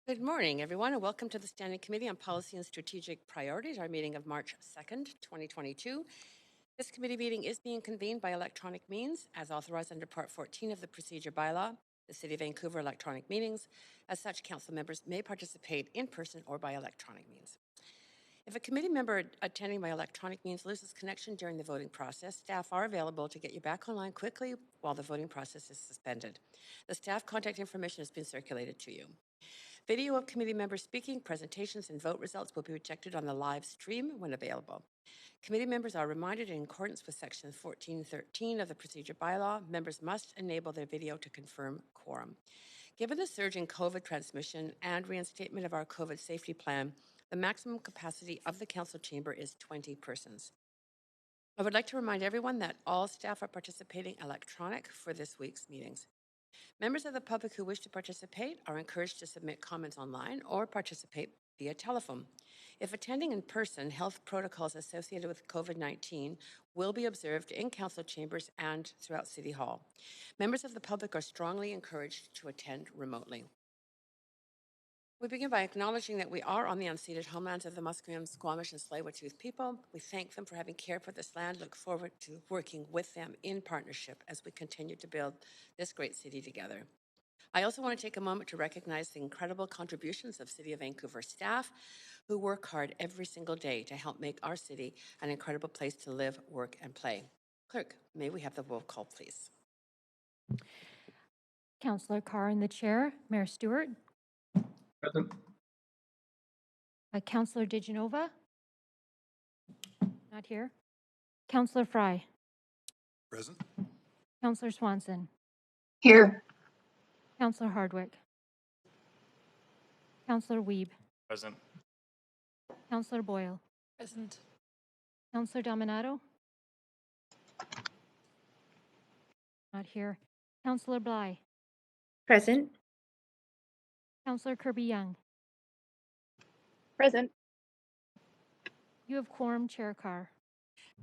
Good morning, everyone, and welcome to the Standing Committee on Policy and Strategic Priorities, our meeting of March 2nd, 2022. This committee meeting is being convened by electronic means, as authorized under Part 14 of the Procedure Bylaw, the City of Vancouver Electronic Meetings. As such, council members may participate in person or by electronic means. If a committee member attending by electronic means loses connection during the voting process, staff are available to get you back online quickly while the voting process is suspended. The staff contact information has been circulated to you. Video of committee members speaking, presentations, and vote results will be projected on the live stream when available. Committee members are reminded in accordance with Section 1413 of the Procedure Bylaw, members must enable their video to confirm quorum. Given the surge in COVID transmission and reinstatement of our COVID safety plan, the maximum capacity of the council chamber is 20 persons. I would like to remind everyone that all staff are participating electronic for this week's meetings. Members of the public who wish to participate are encouraged to submit comments online or participate via telephone. If attending in person, health protocols associated with COVID-19 will be observed in council chambers and throughout City Hall. Members of the public are strongly encouraged to attend remotely. We begin by acknowledging that we are on the unceded homelands of the Musqueam, Squamish, and Tsleil-Waututh people. We thank them for having cared for this land, look forward to working with them in partnership as we continue to build this great city together. I also want to take a moment to recognize the incredible contributions of City of Vancouver staff who work hard every single day to help make our city an incredible place to live, work, and play. Clerk, may we have the roll call, please? Councillor Carr in the chair. Mayor Stewart. Present. Councillor Digenova. Not here. Councillor Fry. Present. Councillor Swanson. Here. Councillor Hardwick. Councillor Wiebe. Present. Councillor Boyle. Present. Councillor Dominato. Not here. Councillor Bly. Present. Councillor Kirby-Yung. Present. You have quorum, Chair Carr.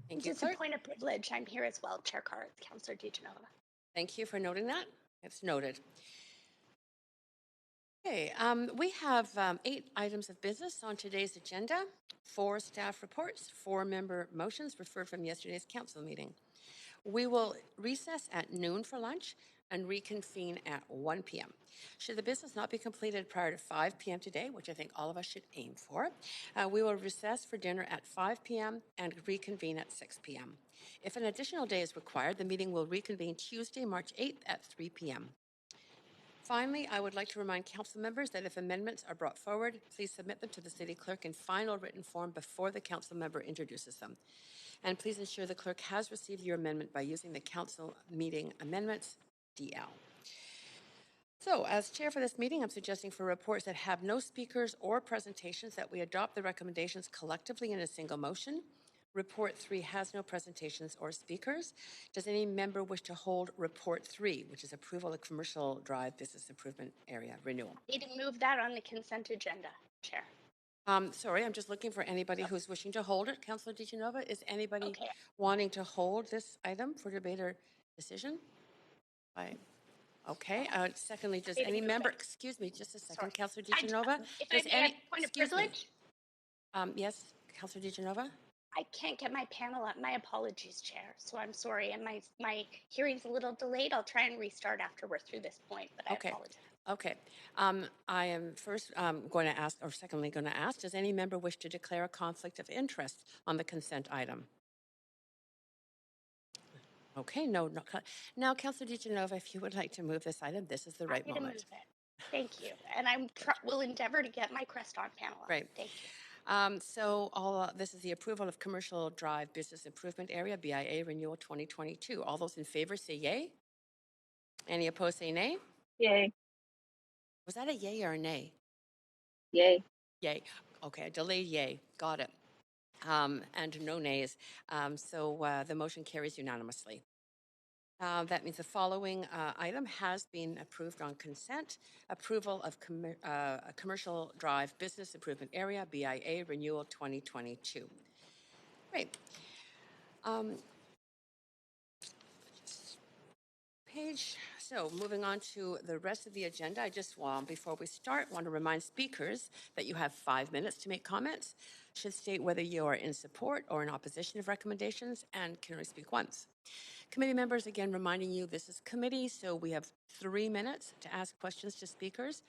Thank you, Just Clerk. a point of privilege, I'm here as well, Chair Carr, Councillor Digenova. Thank you for noting that. It's noted. Okay, we have 8 items of business on today's agenda, 4 staff reports, 4 member motions referred from yesterday's council meeting. We will recess at noon for lunch and reconvene at 1 p.m. Should the business not be completed prior to 5 p.m. today, which I think all of us should aim for, we will recess for dinner at 5 p.m. and reconvene at 6 p.m. If an additional day is required, the meeting will reconvene Tuesday, March 8th at 3 p.m. Finally, I would like to remind council members that if amendments are brought forward, please submit them to the city clerk in final written form before the council member introduces them. And please ensure the clerk has received your amendment by using the council meeting amendments DL. So, as chair for this meeting, I'm suggesting for reports that have no speakers or presentations that we adopt the recommendations collectively in a single motion. Report 3 has no presentations or speakers. Does any member wish to hold Report 3, which is approval of Commercial Drive Business Improvement Area renewal? Need to move that on the consent agenda, Chair. Sorry, I'm just looking for anybody who's wishing to hold it. Councillor Digenova, is anybody wanting to hold this item for debate or decision? Okay. Secondly, does any member, excuse me, just a second, Councillor Digenova? If I may have a point of privilege? Yes, Councillor Digenova? I can't get my panel up. My apologies, Chair. So I'm sorry. And my hearing's a little delayed. I'll try and restart after we're through this point, but I apologize. Okay. I am first going to ask, or secondly going to ask, does any member wish to declare a conflict of interest on the consent item? Okay, no. Now, Councillor Digenova, if you would like to move this item, this is the right moment. Move it. Thank you. And will endeavor to get my crest on panel. Right. Thank you. This is the approval of Commercial Drive Business Improvement Area, BIA Renewal 2022. All those in favor say yay. Any opposed say nay. Yay. Was that a yay or a nay? Yay. Yay. Okay, a delayed yay. Got it. And no nays. So the motion carries unanimously. That means the following item has been approved on consent. Approval of Commercial Drive Business Improvement Area, BIA Renewal 2022. Great. page. So moving on to the rest of the agenda, I just, before we start, want to remind speakers that you have 5 minutes to make comments. Should state whether you are in support or in opposition of recommendations and can only speak once. Committee members, again, reminding you this is committee, so we have 3 minutes to ask questions to speakers.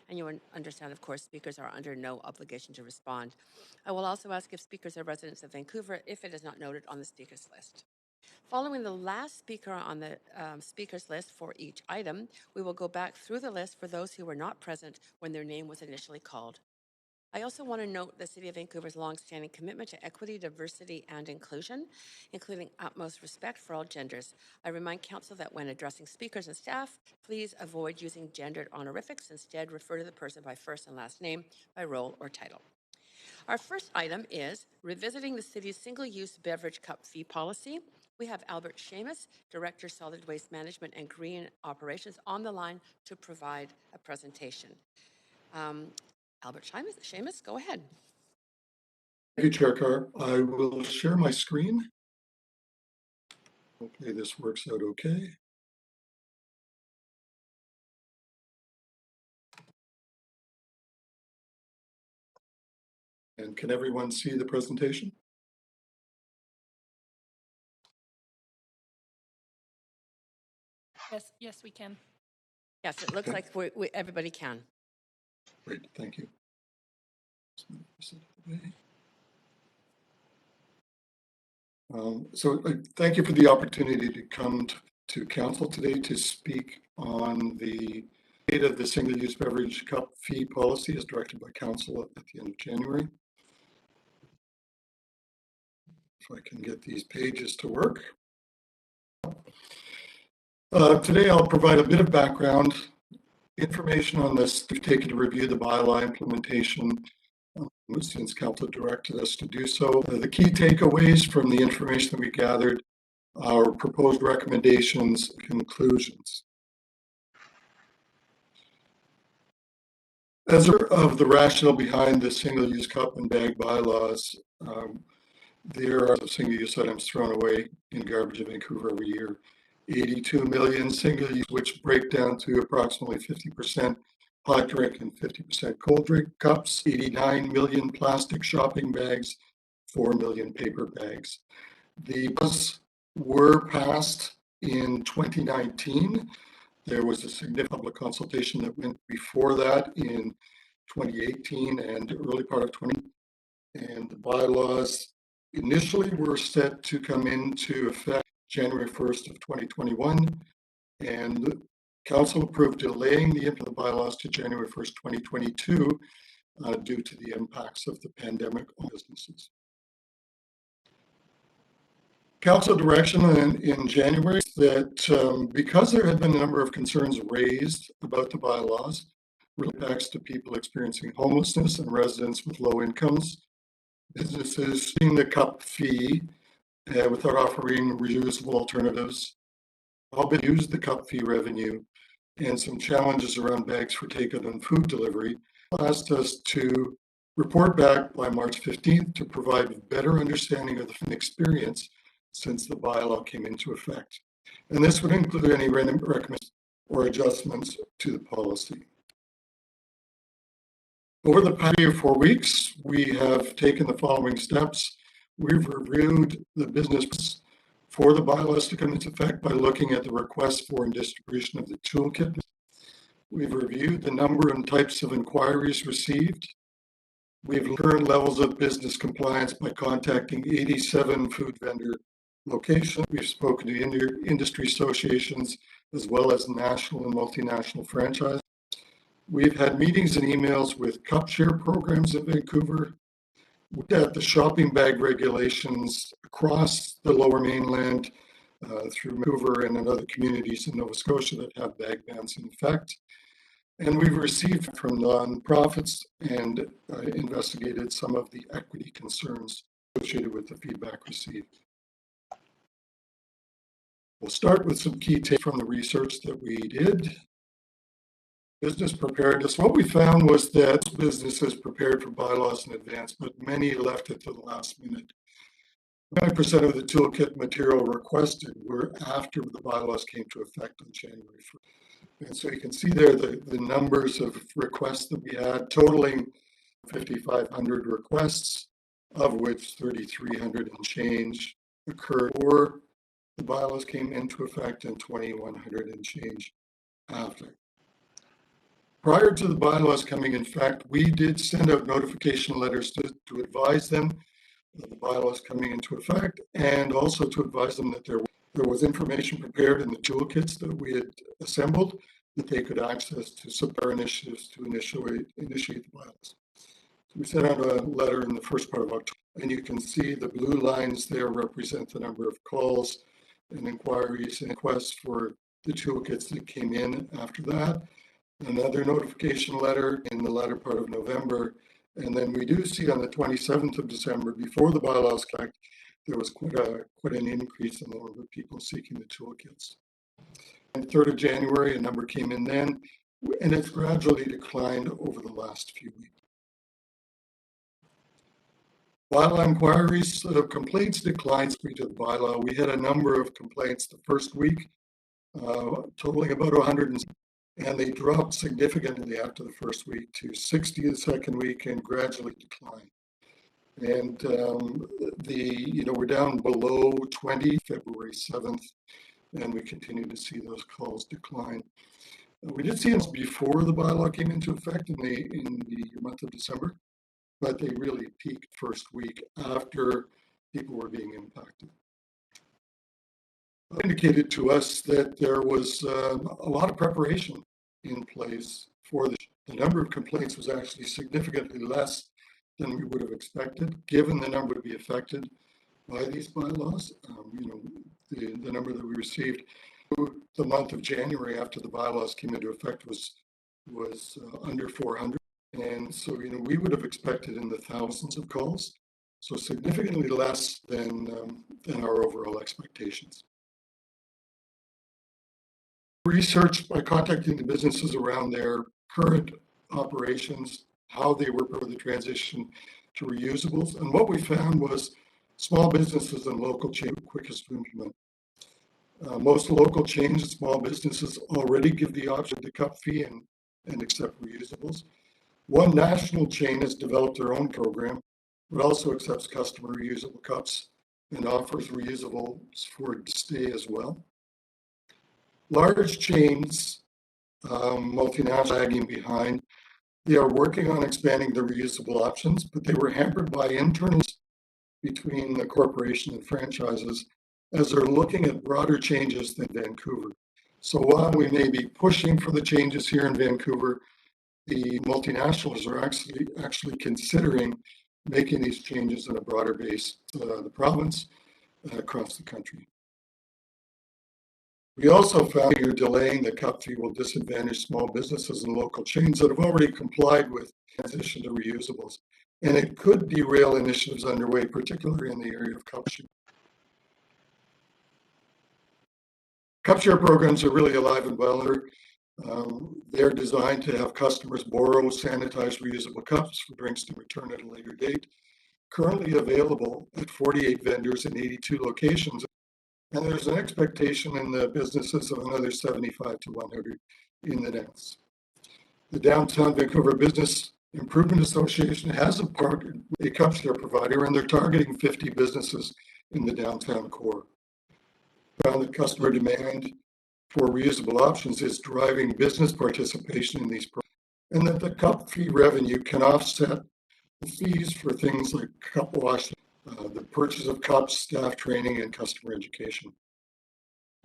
And you understand, of course, speakers are under no obligation to respond. I will also ask if speakers are residents of Vancouver if it is not noted on the speakers list. Following the last speaker on the speakers list for each item, we will go back through the list for those who were not present when their name was initially called. I also want to note the City of Vancouver's longstanding commitment to equity, diversity, and inclusion, including utmost respect for all genders. I remind Council that when addressing speakers and staff, please avoid using gendered honorifics. Instead, refer to the person by first and last name, by role or title. Our first item is revisiting the city's single-use beverage cup fee policy. We have Albert Seamus, Director, Solid Waste Management and Green Operations, on the line to provide a presentation. Albert Seamus, go ahead. Thank you, Chair Carr. I will share my screen. Hopefully this works out okay. And can everyone see the presentation? Yes, we can. Yes, it looks like everybody can. Great, thank you. Thank you for the opportunity to come to Council today to speak on the state of the single-use beverage cup fee policy as directed by Council at the end of January. If I can get these pages to work. Today I'll provide a bit of background information on this. We've taken to review the bylaw implementation since Council directed us to do so. The key takeaways from the information that we gathered, our proposed recommendations, conclusions. As of the rationale behind the single-use cup and bag bylaws, there are single-use items thrown away in garbage in Vancouver every year. 82 million single-use, which break down to approximately 50% hot drink and 50% cold drink cups, 89 million plastic shopping bags, 4 million paper bags. The laws were passed in 2019. There was a significant public consultation that went before that in 2018 and early part of 2020. And the bylaws initially were set to come into effect January 1st of 2021, and Council approved delaying the implementation of the bylaws to January 1st, 2022, due to the impacts of the pandemic on businesses. Council direction in January that because there had been a number of concerns raised about the bylaws, impacts to people experiencing homelessness and residents with low incomes, businesses paying the cup fee without offering reusable alternatives, all but use the cup fee revenue, and some challenges around bags for takeout and food delivery, asked us to report back by March 15th to provide a better understanding of the experience since the bylaw came into effect. And this would include any recommendations or adjustments to the policy. Over the past 3 or 4 weeks, we have taken the following steps. We've reviewed the business for the bylaws to come into effect by looking at the request for and distribution of the toolkit. We've reviewed the number and types of inquiries received. We've current levels of business compliance by contacting 87 food vendor locations. We've spoken to industry associations as well as national and multinational franchises. We've had meetings and emails with cup share programs in Vancouver. We looked at the shopping bag regulations across the Lower Mainland through Vancouver and in other communities in Nova Scotia that have bag bans in effect. And we've received from nonprofits and investigated some of the equity concerns associated with the feedback received. We'll start with some key takes from the research that we did. Business preparedness. What we found was that businesses prepared for bylaws in advance, but many left it to the last minute. 9% of the toolkit material requested were after the bylaws came to effect on January 1st. And so you can see there the numbers of requests that we had, totaling 5,500 requests, of which 3,300 and change occurred before the bylaws came into effect and 2,100 and change after. Prior to the bylaws coming in effect, we did send out notification letters to advise them of the bylaws coming into effect, and also to advise them that there was information prepared in the toolkits that we had assembled that they could access to support our initiatives to initiate the bylaws. So we sent out a letter in the first part of October, and you can see the blue lines there represent the number of calls and inquiries and requests for the toolkits that came in after that. Another notification letter in the latter part of November. And then we do see on the 27th of December, before the bylaws collect, there was quite an increase in the number of people seeking the toolkits. And 3rd of January, a number came in then, and it's gradually declined over the last few weeks. Bylaw inquiries, complaints declined to the bylaw. We had a number of complaints the first week, totaling about 100, and they dropped significantly after the first week to 60 the second week and gradually declined. And we're down below 20 February 7th, and we continue to see those calls decline. We did see them before the bylaw came into effect in the month of December, but they really peaked first week after people were being impacted. It indicated to us that there was a lot of preparation in place for this. The number of complaints was actually significantly less than we would have expected, given the number to be affected by these bylaws. The number that we received the month of January after the bylaws came into effect was under 400. And so, we would have expected in the thousands of calls, so significantly less than our overall expectations. Research by contacting the businesses around their current operations, how they were part of the transition to reusables. And what we found was small businesses and local chains were quickest to implement. Most local chains and small businesses already give the option to cup fee and accept reusables. One national chain has developed their own program, but also accepts customer reusable cups and offers reusables for stay as well. Large chains, multinational lagging behind, they are working on expanding the reusable options, but they were hampered by internals between the corporation and franchises as they're looking at broader changes than Vancouver. So while we may be pushing for the changes here in Vancouver, the multinationals are actually considering making these changes on a broader base, the province, across the country. We also found here delaying the cup fee will disadvantage small businesses and local chains that have already complied with transition to reusables, and it could derail initiatives underway, particularly in the area of cup share. Cup share programs are really alive and well. They're designed to have customers borrow sanitized reusable cups for drinks to return at a later date. Currently available at 48 vendors in 82 locations. And there's an expectation in the businesses of another 75 to 100 in the next. The Downtown Vancouver Business Improvement Association has a cup share provider, and they're targeting 50 businesses in the downtown core. Found that customer demand for reusable options is driving business participation in these programs, and that the cup fee revenue can offset the fees for things like cup wash, the purchase of cups, staff training, and customer education.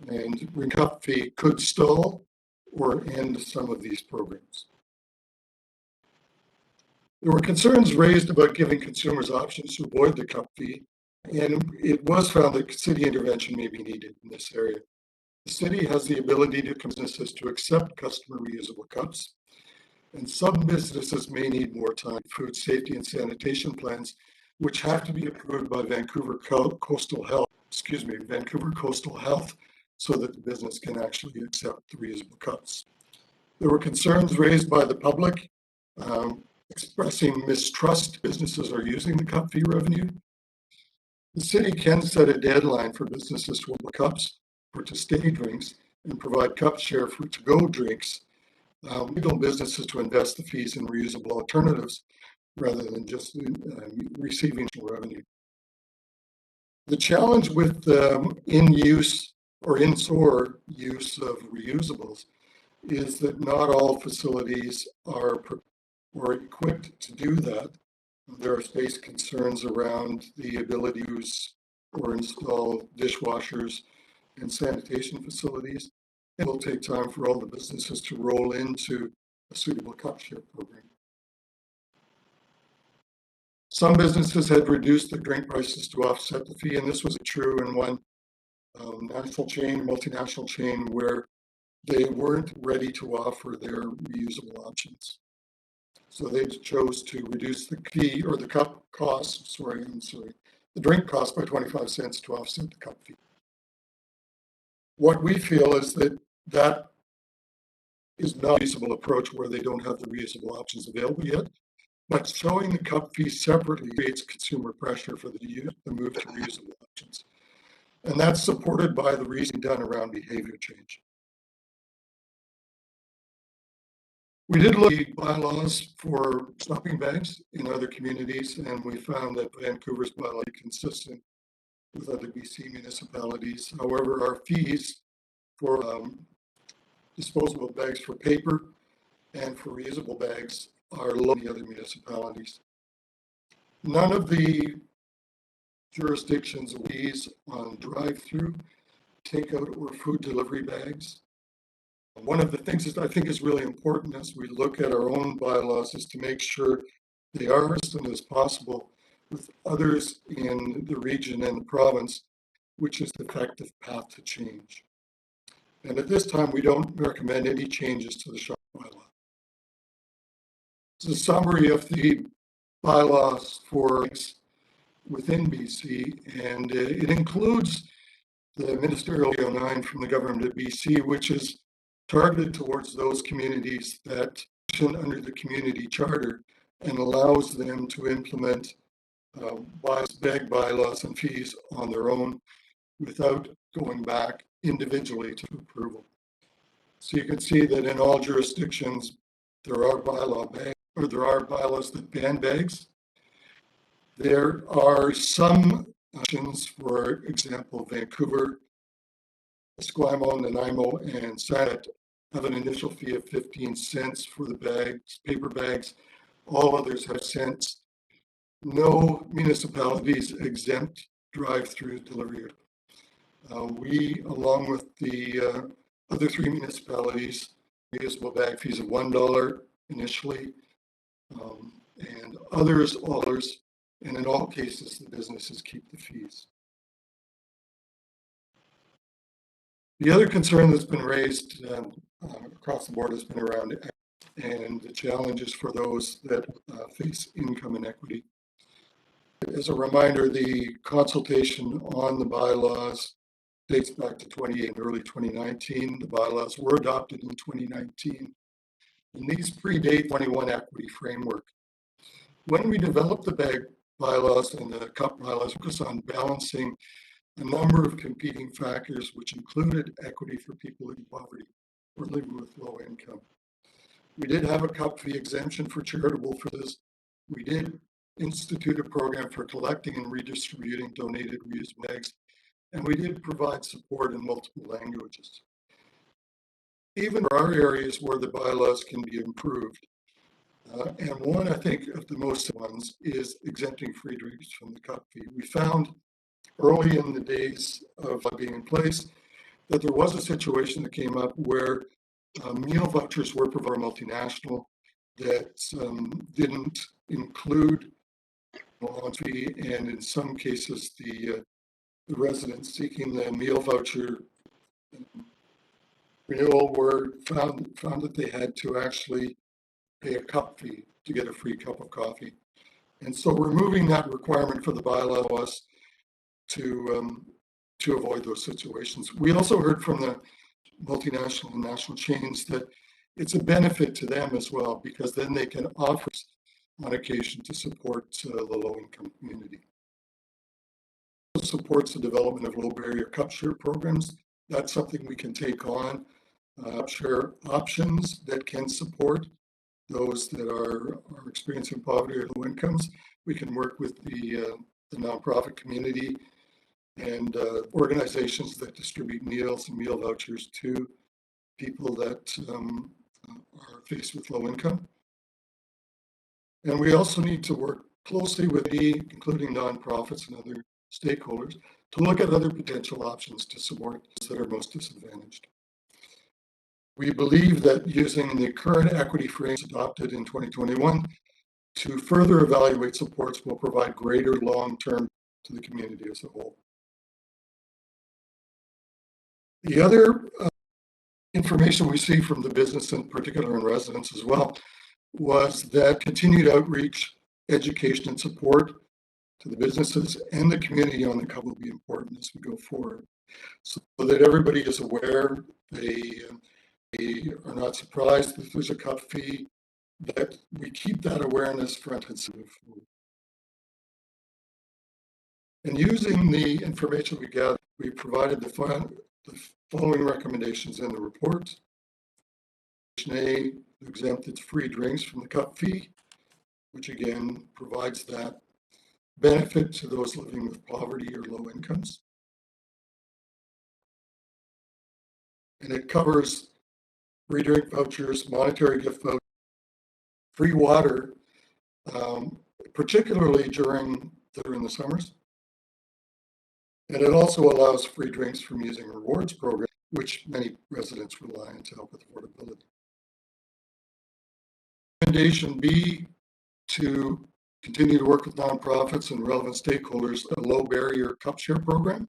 And the cup fee could stall or end some of these programs. There were concerns raised about giving consumers options to avoid the cup fee, and it was found that city intervention may be needed in this area. The city has the ability to businesses to accept customer reusable cups, and some businesses may need more time. Food safety and sanitation plans, which have to be approved by Vancouver Coastal Health, so that the business can actually accept the reusable cups. There were concerns raised by the public, expressing mistrust businesses are using the cup fee revenue. The city can set a deadline for businesses to order cups for to-stay drinks and provide cup share for to-go drinks. Legal businesses to invest the fees in reusable alternatives rather than just receiving revenue. The challenge with in-use or in-store use of reusables is that not all facilities are equipped to do that. There are space concerns around the ability to use or install dishwashers and sanitation facilities. It will take time for all the businesses to roll into a suitable cup share program. Some businesses had reduced the drink prices to offset the fee, and this was true in one multinational chain, where they weren't ready to offer their reusable options. So they chose to reduce the fee or the cup cost, the drink cost by 25 cents to offset the cup fee. What we feel is that is not a reasonable approach where they don't have the reusable options available yet, but showing the cup fee separately creates consumer pressure for the move to reusable options. And that's supported by the reasoning done around behavior change. We did look at bylaws for shopping bags in other communities, and we found that Vancouver's bylaw is consistent with other BC municipalities. However, our fees for disposable bags for paper and for reusable bags are low in the other municipalities. None of the jurisdictions fees on drive-through, takeout, or food delivery bags. One of the things that I think is really important as we look at our own bylaws is to make sure they are as consistent as possible with others in the region and the province, which is the effective path to change. And at this time, we don't recommend any changes to the shop bylaw. This is a summary of the bylaws for within BC, and it includes the Ministerial 09 from the Government of BC, which is targeted towards those communities that function under the community charter and allows them to implement bag bylaws and fees on their own without going back individually to approval. So you can see that in all jurisdictions, there are bylaws that ban bags. There are some options, for example, Vancouver, Esquimalt, Nanaimo, and Sanet have an initial fee of 15 cents for the bags, paper bags. All others have cents. No municipalities exempt drive-through delivery. We, along with the other three municipalities, reusable bag fees of $1 initially, and others, and in all cases, the businesses keep the fees. The other concern that's been raised across the board has been around and the challenges for those that face income inequity. As a reminder, the consultation on the bylaws dates back to early 2019. The bylaws were adopted in 2019, and these predate 21 equity framework. When we developed the bag bylaws and the cup bylaws, focus on balancing a number of competing factors, which included equity for people in poverty or living with low income. We did have a cup fee exemption for charitable purposes. We did institute a program for collecting and redistributing donated reusable bags, and we did provide support in multiple languages. Even there are areas where the bylaws can be improved. And one, I think, of the most ones is exempting free drinks from the cup fee. We found early in the days of being in place that there was a situation that came up where meal vouchers were provided multinational that didn't include launch fee, and in some cases the residents seeking the meal voucher renewal were found that they had to actually pay a cup fee to get a free cup of coffee. And so removing that requirement for the bylaw was to avoid those situations. We also heard from the multinational and national chains that it's a benefit to them as well, because then they can offer on occasion to support the low-income community. supports the development of low barrier cup share programs. That's something we can take on. Share options that can support those that are experiencing poverty or low incomes. We can work with the nonprofit community and organizations that distribute meals and meal vouchers to people that are faced with low income. And we also need to work closely with including nonprofits and other stakeholders, to look at other potential options to support those that are most disadvantaged. We believe that using the current equity frames adopted in 2021 to further evaluate supports will provide greater long-term to the community as a whole. The other information we see from the business, in particular and residents as well, was that continued outreach, education, and support to the businesses and the community on the cup will be important as we go forward, so that everybody is aware, they are not surprised that there's a cup fee, that we keep that awareness front and center. And using the information we gathered, we provided the following recommendations in the report. A, exempted free drinks from the cup fee, which again provides that benefit to those living with poverty or low incomes. And it covers free drink vouchers, monetary gift vouchers, free water, particularly during the summers. And it also allows free drinks from using rewards program, which many residents rely on to help with affordability. Recommendation B, to continue to work with nonprofits and relevant stakeholders, a low barrier cup share program,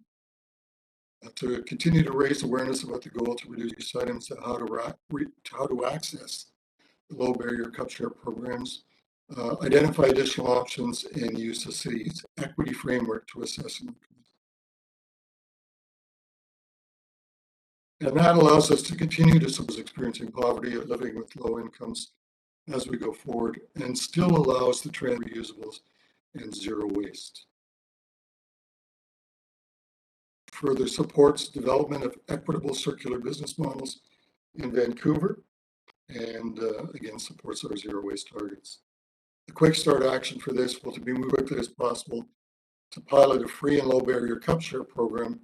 to continue to raise awareness about the goal to reduce use items and how to access the low barrier cup share programs, identify additional options, and use the city's equity framework to assess and that allows us to continue to support experiencing poverty or living with low incomes as we go forward, and still allows the trend of reusables and zero waste. Further supports development of equitable circular business models in Vancouver, and again supports our zero waste targets. The quick start action for this will be move quickly as possible to pilot a free and low barrier cup share program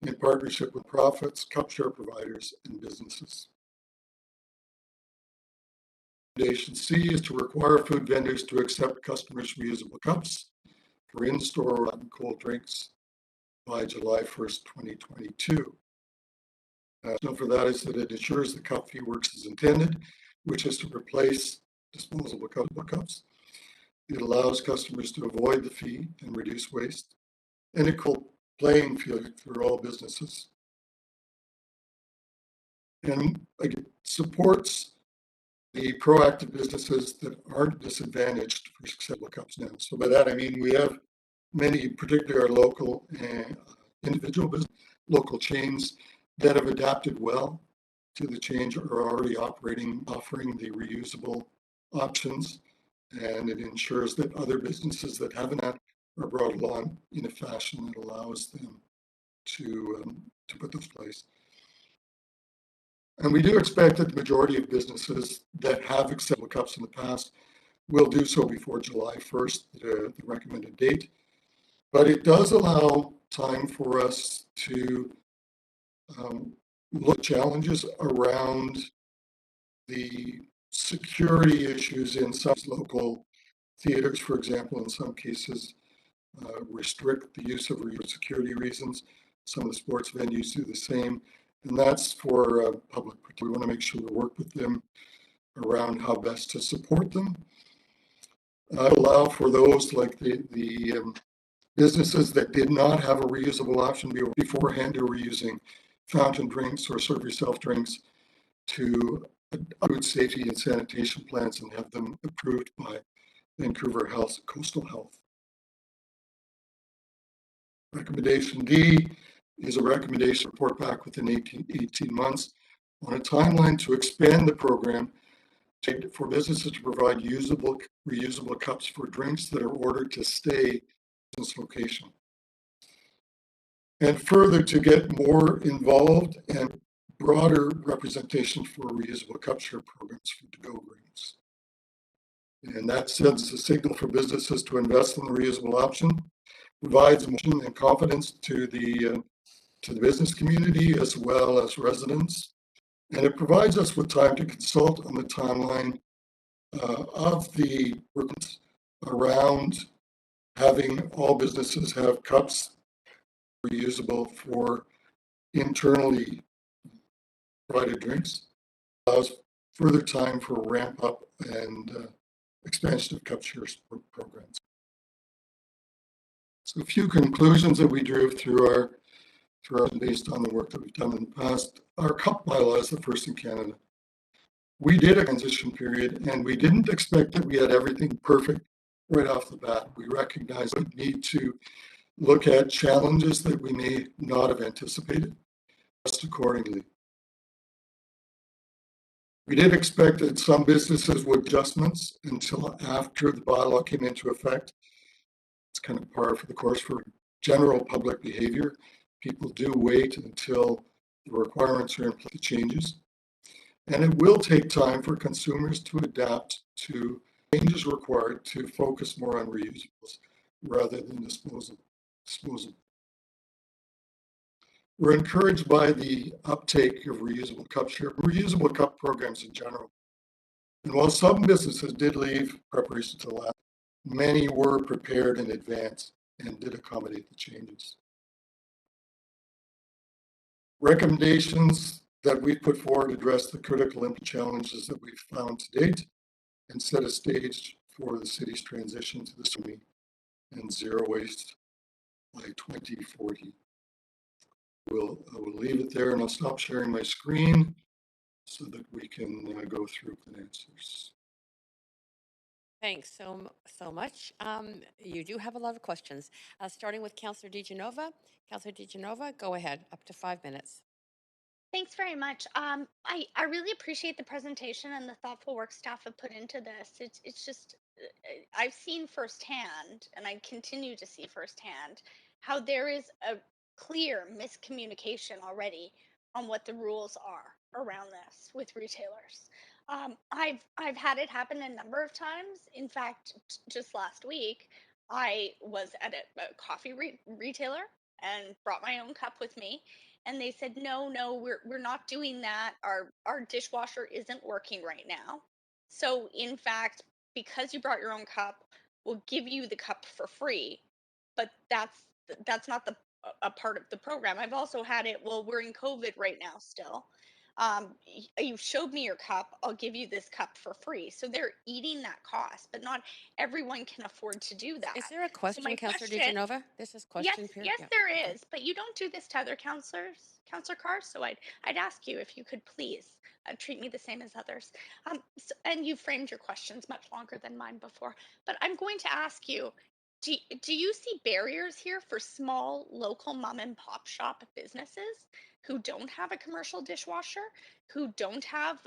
in partnership with profits, cup share providers, and businesses. Recommendation C is to require food vendors to accept customers' reusable cups for in-store and cold drinks by July 1st, 2022. Note for that is that it ensures the cup fee works as intended, which is to replace disposable cups. It allows customers to avoid the fee and reduce waste, and equal playing field for all businesses. And again, supports the proactive businesses that aren't disadvantaged for accessible cups now. So by that I mean we have many, particularly our local and individual business, local chains that have adapted well to the change, are already offering the reusable options, and it ensures that other businesses that haven't are brought along in a fashion that allows them to put those in place. And we do expect that the majority of businesses that have acceptable cups in the past will do so before July 1st, the recommended date. But it does allow time for us to look at challenges around the security issues in some local theaters, for example, in some cases, restrict the use of security reasons. Some of the sports venues do the same. And that's for public. We want to make sure we work with them around how best to support them. Allow for those like the businesses that did not have a reusable option beforehand, who were using fountain drinks or serve yourself drinks, to food safety and sanitation plans and have them approved by Vancouver Health, Coastal Health. Recommendation D is a recommendation to report back within 18 months on a timeline to expand the program for businesses to provide reusable cups for drinks that are ordered to stay in this location. and further to get more involved and broader representation for reusable cup share programs for to-go grains. And that sends a signal for businesses to invest in the reusable option, provides motion and confidence to the business community as well as residents. And it provides us with time to consult on the timeline of the around having all businesses have cups reusable for internally provided drinks. Allows further time for ramp up and expansion of cup share programs. So a few conclusions that we drew through our based on the work that we've done in the past. Our cup bylaw is the first in Canada. We did a transition period and we didn't expect that we had everything perfect right off the bat. We recognized we need to look at challenges that we may not have anticipated, just accordingly. We did expect that some businesses would adjustments until after the bylaw came into effect. It's kind of par for the course for general public behavior. People do wait until the requirements are in place, the changes. And it will take time for consumers to adapt to changes required to focus more on reusables rather than disposal. We're encouraged by the uptake of reusable cup programs in general. And while some businesses did leave preparation to the last, many were prepared in advance and did accommodate the changes. Recommendations that we put forward address the critical input challenges that we've found to date and set a stage for the city's transition to the SME and zero waste by 2040. I will leave it there and I'll stop sharing my screen so that we can go through the answers. Thanks so much. You do have a lot of questions. Starting with Councillor DiGenova. Councillor DiGenova, go ahead, up to 5 minutes. Thanks very much. I really appreciate the presentation and the thoughtful work staff have put into this. It's just, I've seen firsthand, and I continue to see firsthand, how there is a clear miscommunication already on what the rules are around this with retailers. I've had it happen a number of times. In fact, just last week, I was at a coffee retailer and brought my own cup with me. And they said, no, we're not doing that. Our dishwasher isn't working right now. So in fact, because you brought your own cup, we'll give you the cup for free. But that's not a part of the program. I've also had it, well, we're in COVID right now still. You showed me your cup, I'll give you this cup for free. So they're eating that cost, but not everyone can afford to do that. Is there a question, so Councillor DiGenova? This is question period. Yes, there is, but you don't do this to other councillors, Councillor Carr. So I'd ask you if you could please treat me the same as others. And you framed your questions much longer than mine before, but I'm going to ask you, do you see barriers here for small local mom and pop shop businesses who don't have a commercial dishwasher, who don't have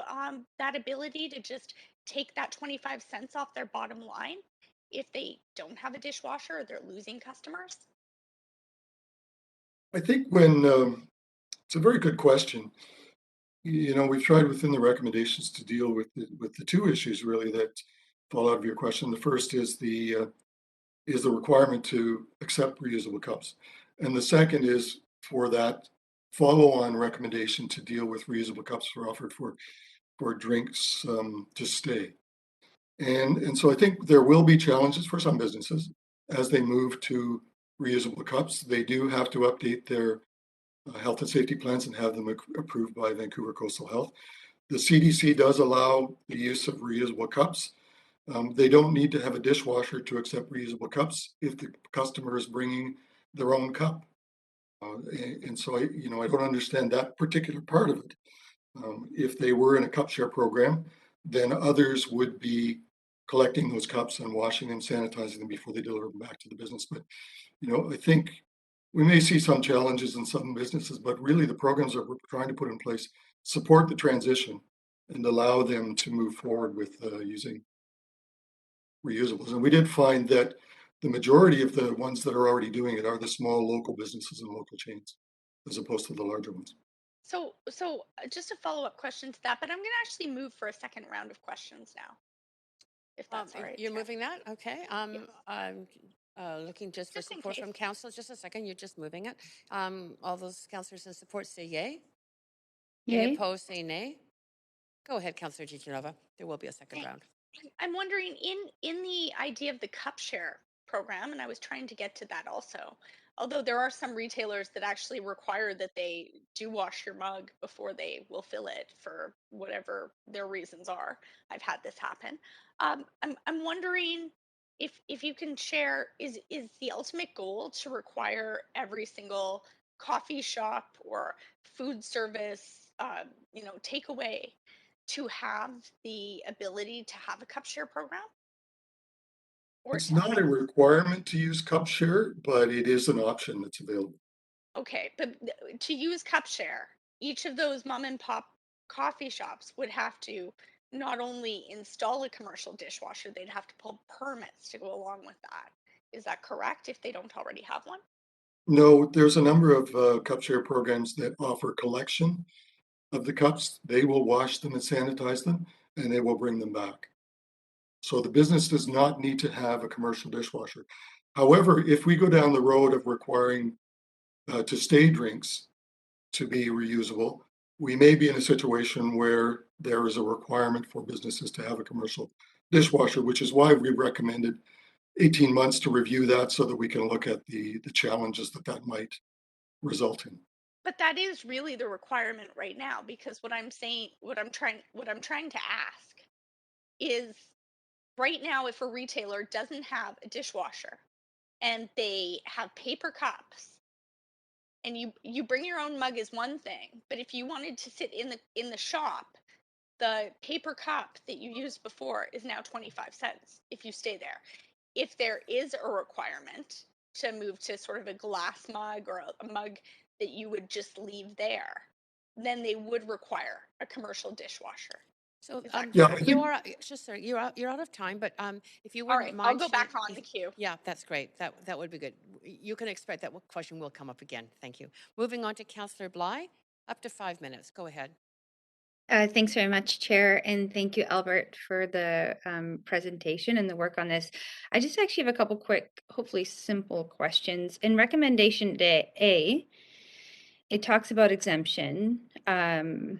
that ability to just take that 25 cents off their bottom line if they don't have a dishwasher or they're losing customers? I think it's a very good question. You know, we've tried within the recommendations to deal with the two issues really that fall out of your question. The first is the requirement to accept reusable cups, and the second is for that follow-on recommendation to deal with reusable cups for offered for drinks to stay. And so I think there will be challenges for some businesses as they move to reusable cups. They do have to update their health and safety plans and have them approved by Vancouver Coastal Health. The CDC does allow the use of reusable cups. They don't need to have a dishwasher to accept reusable cups if the customer is bringing their own cup. And so I don't understand that particular part of it. If they were in a cup share program, then others would be collecting those cups and washing and sanitizing them before they deliver them back to the business. But, I think we may see some challenges in some businesses, but really the programs that we're trying to put in place support the transition and allow them to move forward with using reusables. And we did find that the majority of the ones that are already doing it are the small local businesses and local chains, as opposed to the larger ones. So, just a follow-up question to that, but I'm going to actually move for a second round of questions now, if that's all right, You're Chair. moving that? Okay. Yes. I'm looking just for Just in support case. from council. Just a second. You're just moving it. All those councillors in support say yay. Any Yay. opposed say nay. Go ahead, Councillor Chichinova. There will be a second round. I'm wondering in the idea of the cup share program, and I was trying to get to that also. Although there are some retailers that actually require that they do wash your mug before they will fill it for whatever their reasons are. I've had this happen. I'm wondering if you can share, is the ultimate goal to require every single coffee shop or food service, takeaway to have the ability to have a cup share program? Or It's not a requirement to use cup share, but it is an option that's available. okay, but to use cup share, each of those mom and pop coffee shops would have to not only install a commercial dishwasher, they'd have to pull permits to go along with that. Is that correct if they don't already have one? No, there's a number of cup share programs that offer collection of the cups. They will wash them and sanitize them, and they will bring them back. So the business does not need to have a commercial dishwasher. However, if we go down the road of requiring to stay drinks to be reusable, we may be in a situation where there is a requirement for businesses to have a commercial dishwasher, which is why we recommended 18 months to review that so that we can look at the challenges that might result in. But that is really the requirement right now, because what I'm saying, what I'm trying to ask is, right now, if a retailer doesn't have a dishwasher and they have paper cups, and you bring your own mug is one thing, but if you wanted to sit in the shop, the paper cup that you used before is now 25 cents if you stay there. If there is a requirement to move to sort of a glass mug or a mug that you would just leave there, then they would require a commercial dishwasher. So Is that Yeah, I correct? think just sorry, you're out of time, but if you All wouldn't right, I'll mind go back on the queue. yeah, that's great. That would be good. You can expect that question will come up again. Thank you. Moving on to Councillor Bly, up to 5 minutes. Go ahead. Thanks very much, Chair, and thank you, Albert, for the presentation and the work on this. I just actually have a couple quick, hopefully simple questions. In recommendation A, it talks about exemption, that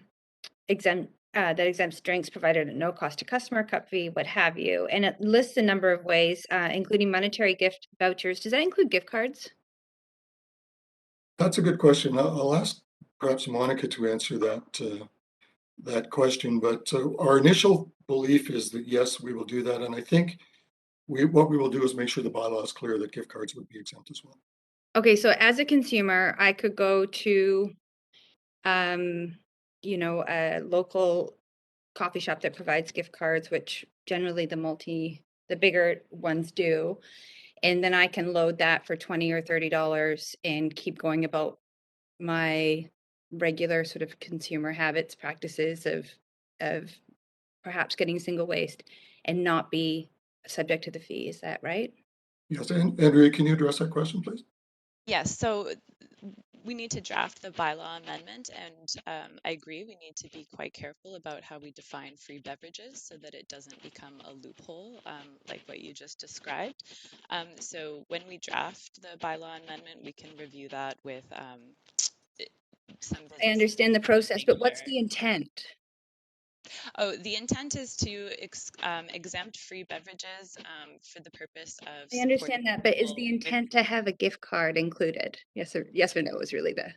exempts drinks provided at no cost to customer, cup fee, what have you, and it lists a number of ways, including monetary gift vouchers. Does that include gift cards? that's a good question. I'll ask perhaps Monica to answer that question, but our initial belief is that yes, we will do that, and I think what we will do is make sure the bylaw is clear that gift cards would be exempt as well. Okay, so as a consumer, I could go to, a local coffee shop that provides gift cards, which generally the bigger ones do. And then I can load that for $20 or $30 and keep going about my regular sort of consumer habits, practices of perhaps getting single waste and not be subject to the fee. Is that right? Yes, and Andrea, can you address that question, please? Yes, so we need to draft the bylaw amendment, and I agree we need to be quite careful about how we define free beverages so that it doesn't become a loophole like what you just described. So when we draft the bylaw amendment, we can review that with some I businesses. understand the process, but what's the intent? Oh, the intent is to exempt free beverages for the purpose of I understand that, but is supporting the intent to have a gift card included? Yes or no is really the.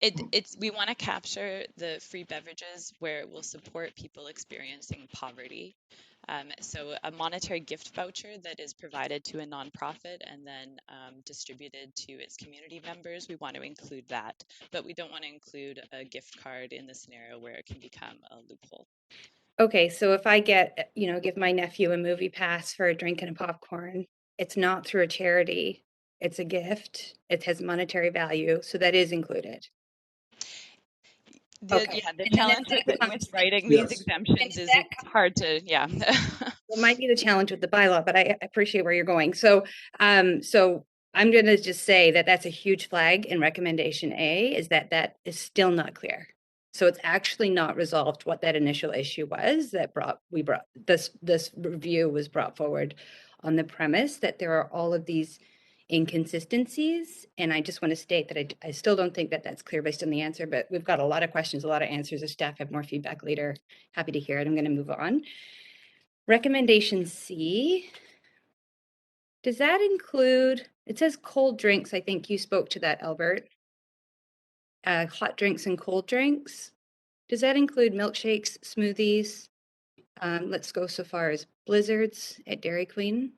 It's we want to capture the free beverages where it will support people experiencing poverty. So a monetary gift voucher that is provided to a nonprofit and then distributed to its community members, we want to include that, but we don't want to include a gift card in the scenario where it can become a loophole. Okay, so if I get, give my nephew a movie pass for a drink and a popcorn, it's not through a charity, it's a gift, it has monetary value, so that is included. Okay. Yeah, the And then challenge if that with comes- writing Yes. these exemptions if is that it's hard to, yeah. It might be the challenge with the bylaw, but I appreciate where you're going. So, so I'm going to just say that that's a huge flag in recommendation A, is that that is still not clear. So it's actually not resolved what that initial issue was that we brought this review was brought forward on the premise that there are all of these inconsistencies. And I just want to state that I still don't think that that's clear based on the answer, but we've got a lot of questions, a lot of answers. If staff have more feedback later, happy to hear it. I'm going to move on. Recommendation C, does that include, it says cold drinks, I think you spoke to that, Albert. Hot drinks and cold drinks. Does that include milkshakes, smoothies? Let's go so far as blizzards at Dairy Queen.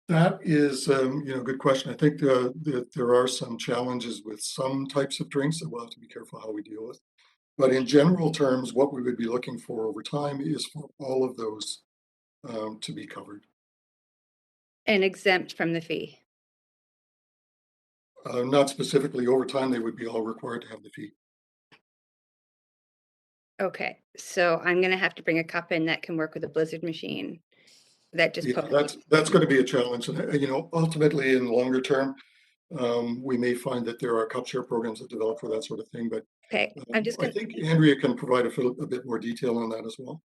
That is, good question. I think that there are some challenges with some types of drinks that we'll have to be careful how we deal with. But in general terms, what we would be looking for over time is for all of those to be covered. And exempt from the fee. Not specifically over time, they would be all required to have the fee. Okay, so I'm gonna have to bring a cup in that can work with a blizzard machine. That just Yeah, that's going to be a challenge. And, ultimately in the longer term, we may find that there are cup share programs that develop for that sort of thing. But okay. I'm just I gonna think Andrea can provide a bit more detail on that as well.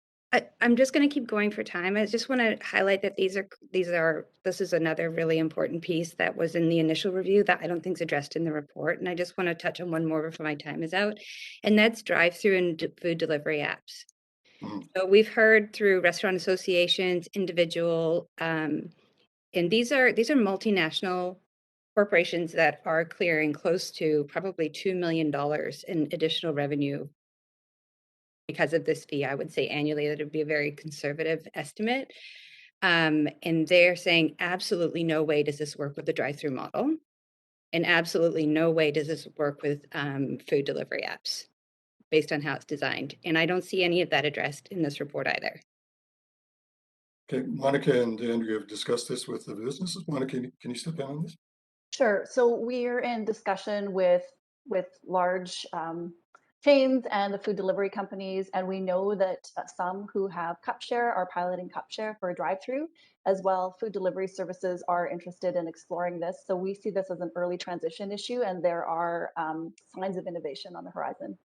I'm just going to keep going for time. I just want to highlight that this is another really important piece that was in the initial review that I don't think is addressed in the report. And I just want to touch on one more before my time is out. And that's drive-through and food delivery apps. Mhm. So we've heard through restaurant associations, individual, and these are multinational corporations that are clearing close to probably $2 million in additional revenue because of this fee. I would say annually that would be a very conservative estimate. And they're saying absolutely no way does this work with the drive-through model. And absolutely no way does this work with food delivery apps based on how it's designed. And I don't see any of that addressed in this report either. Okay, Monica and Andrea have discussed this with the businesses. Monica, can you step in on this? Sure. So we're in discussion with large chains and the food delivery companies, and we know that some who have cup share are piloting cup share for a drive-through as well. Food delivery services are interested in exploring this, so we see this as an early transition issue, and there are signs of innovation on the horizon.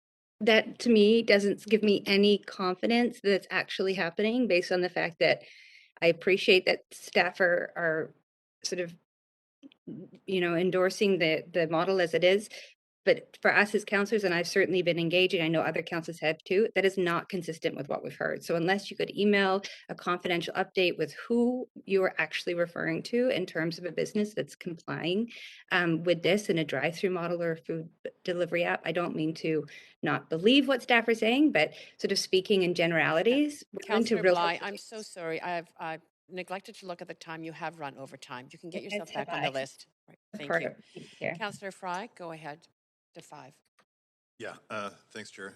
That to me doesn't give me any confidence that it's actually happening based on the fact that I appreciate that staff are sort of endorsing the model as it is. But for us as counselors, and I've certainly been engaging, I know other counselors have too, that is not consistent with what we've heard. So unless you could email a confidential update with who you are actually referring to in terms of a business that's complying with this in a drive-through model or a food delivery app, I don't mean to not believe what staff are saying, but sort of speaking in generalities. Councillor Bly, I'm so sorry. I've neglected to look at the time. You have run over time. You can get yourself back on the list. Right. Thank you. Councillor Fry, go ahead to 5. Yeah, thanks, Chair.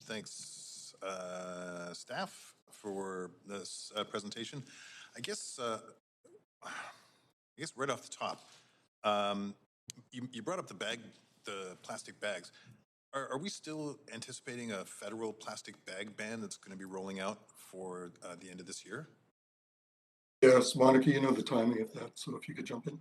Thanks, staff, for this presentation. I guess right off the top, you brought up the plastic bags. Are we still anticipating a federal plastic bag ban that's going to be rolling out for the end of this year? Yes, Monica, you know the timing of that, so if you could jump in.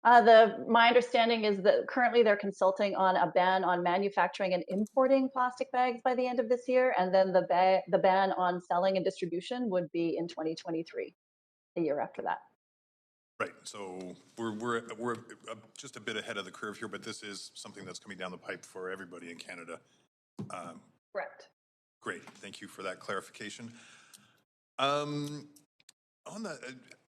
My understanding is that currently they're consulting on a ban on manufacturing and importing plastic bags by the end of this year, and then the ban on selling and distribution would be in 2023, the year after that. Right. So we're just a bit ahead of the curve here, but this is something that's coming down the pipe for everybody in Canada. Correct. Great. Thank you for that clarification. On the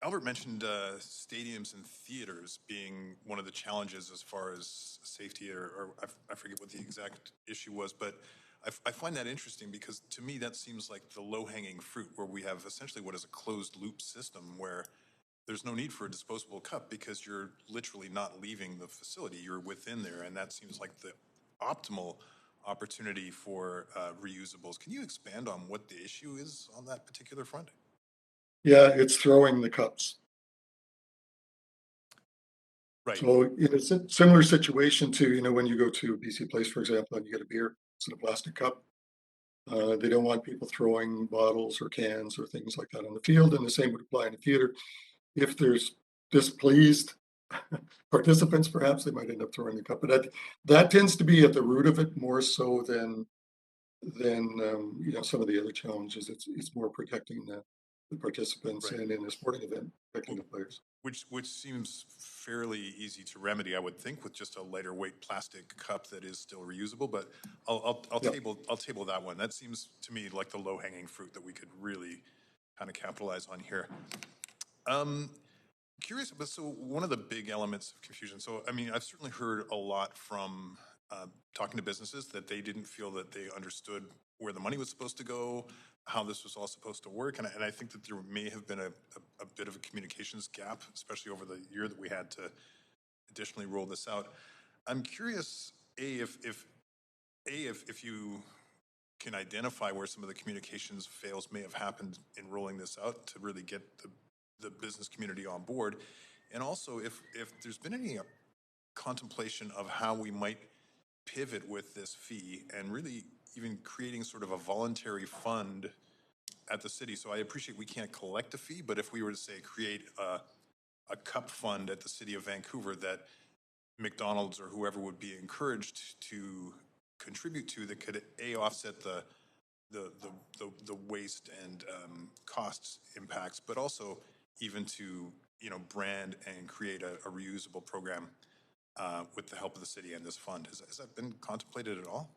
Albert mentioned stadiums and theaters being one of the challenges as far as safety, or I forget what the exact issue was, but I find that interesting because to me that seems like the low-hanging fruit, where we have essentially what is a closed-loop system where there's no need for a disposable cup because you're literally not leaving the facility, you're within there, and that seems like the optimal opportunity for reusables. Can you expand on what the issue is on that particular front? Yeah, it's throwing the cups. Right. So in a similar situation to, when you go to BC Place, for example, and you get a beer, it's in a plastic cup. They don't want people throwing bottles or cans or things like that on the field, and the same would apply in the theater. If there's displeased participants, perhaps they might end up throwing the cup. But that tends to be at the root of it more so than some of the other challenges. It's more protecting the participants, Right. and in a sporting event, protecting the players. Which seems fairly easy to remedy, I would think, with just a lighter weight plastic cup that is still reusable. But I'll Yep. table that one. That seems to me like the low hanging fruit that we could really kind of capitalize on here. Curious, but so one of the big elements of confusion. So I mean, I've certainly heard a lot from talking to businesses that they didn't feel that they understood where the money was supposed to go, how this was all supposed to work. And I think that there may have been a bit of a communications gap, especially over the year that we had to additionally roll this out. I'm curious, if you can identify where some of the communications fails may have happened in rolling this out to really get the business community on board. And also if there's been any contemplation of how we might pivot with this fee and really even creating sort of a voluntary fund at the city. So I appreciate we can't collect a fee, but if we were to say create a cup fund at the city of Vancouver that McDonald's or whoever would be encouraged to contribute to, that could offset the waste and costs impacts, but also even to brand and create a reusable program with the help of the city and this fund. Has that been contemplated at all?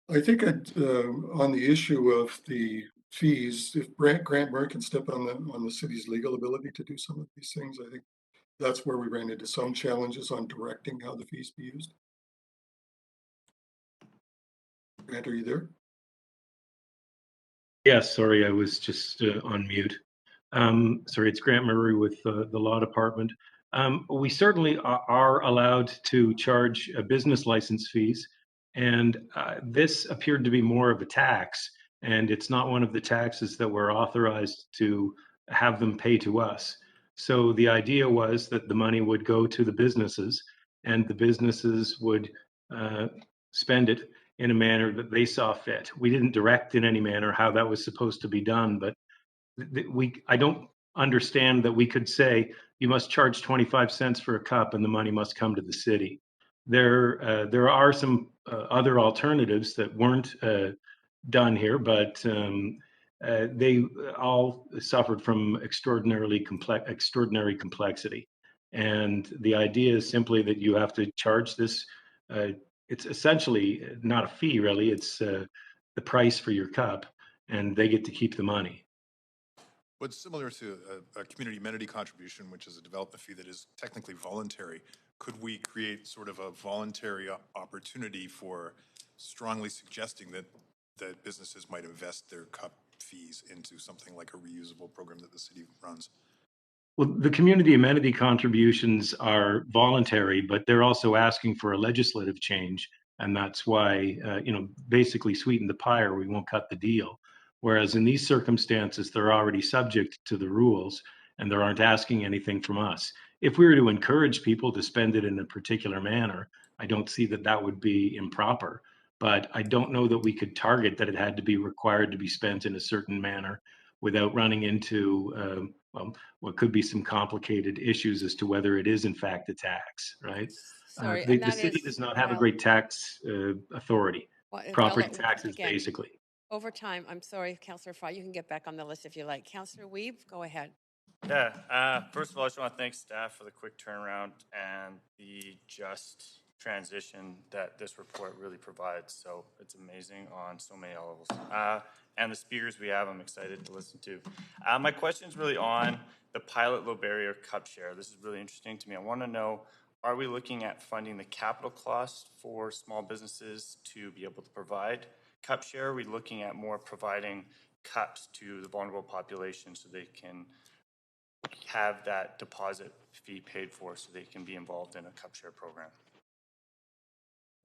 I think on the issue of the fees, if Grant Murray can step on the city's legal ability to do some of these things, I think that's where we ran into some challenges on directing how the fees be used. Grant, are you there? Yes, sorry, I was just on mute. Sorry, it's Grant Murray with the Law Department. We certainly are allowed to charge business license fees, and this appeared to be more of a tax, and it's not one of the taxes that we're authorized to have them pay to us. So the idea was that the money would go to the businesses, and the businesses would spend it in a manner that they saw fit. We didn't direct in any manner how that was supposed to be done, but I don't understand that we could say you must charge 25 cents for a cup and the money must come to the city. There are some other alternatives that weren't done here, but they all suffered from extraordinary complexity. And the idea is simply that you have to charge this. It's essentially not a fee, really. It's the price for your cup, and they get to keep the money. But similar to a community amenity contribution, which is a development fee that is technically voluntary, could we create sort of a voluntary opportunity for strongly suggesting that businesses might invest their cup fees into something like a reusable program that the city runs? Well, the community amenity contributions are voluntary, but they're also asking for a legislative change. And that's why, basically sweeten the pie or we won't cut the deal. Whereas in these circumstances, they're already subject to the rules and they aren't asking anything from us. If we were to encourage people to spend it in a particular manner, I don't see that that would be improper. But I don't know that we could target that it had to be required to be spent in a certain manner without running into what could be some complicated issues as to whether it is in fact a tax, right? Sorry, The and that city is, does not have a well, great tax authority. well, Property taxes, again, basically. over time, I'm sorry, Councillor Fry, you can get back on the list if you like. Councillor Weeb, go ahead. Yeah, first of all, I just want to thank staff for the quick turnaround and the just transition that this report really provides. So it's amazing on so many levels. And the speakers we have, I'm excited to listen to. My question is really on the pilot low barrier cup share. This is really interesting to me. I want to know, are we looking at funding the capital cost for small businesses to be able to provide cup share? Are we looking at more providing cups to the vulnerable population so they can have that deposit fee paid for so they can be involved in a cup share program?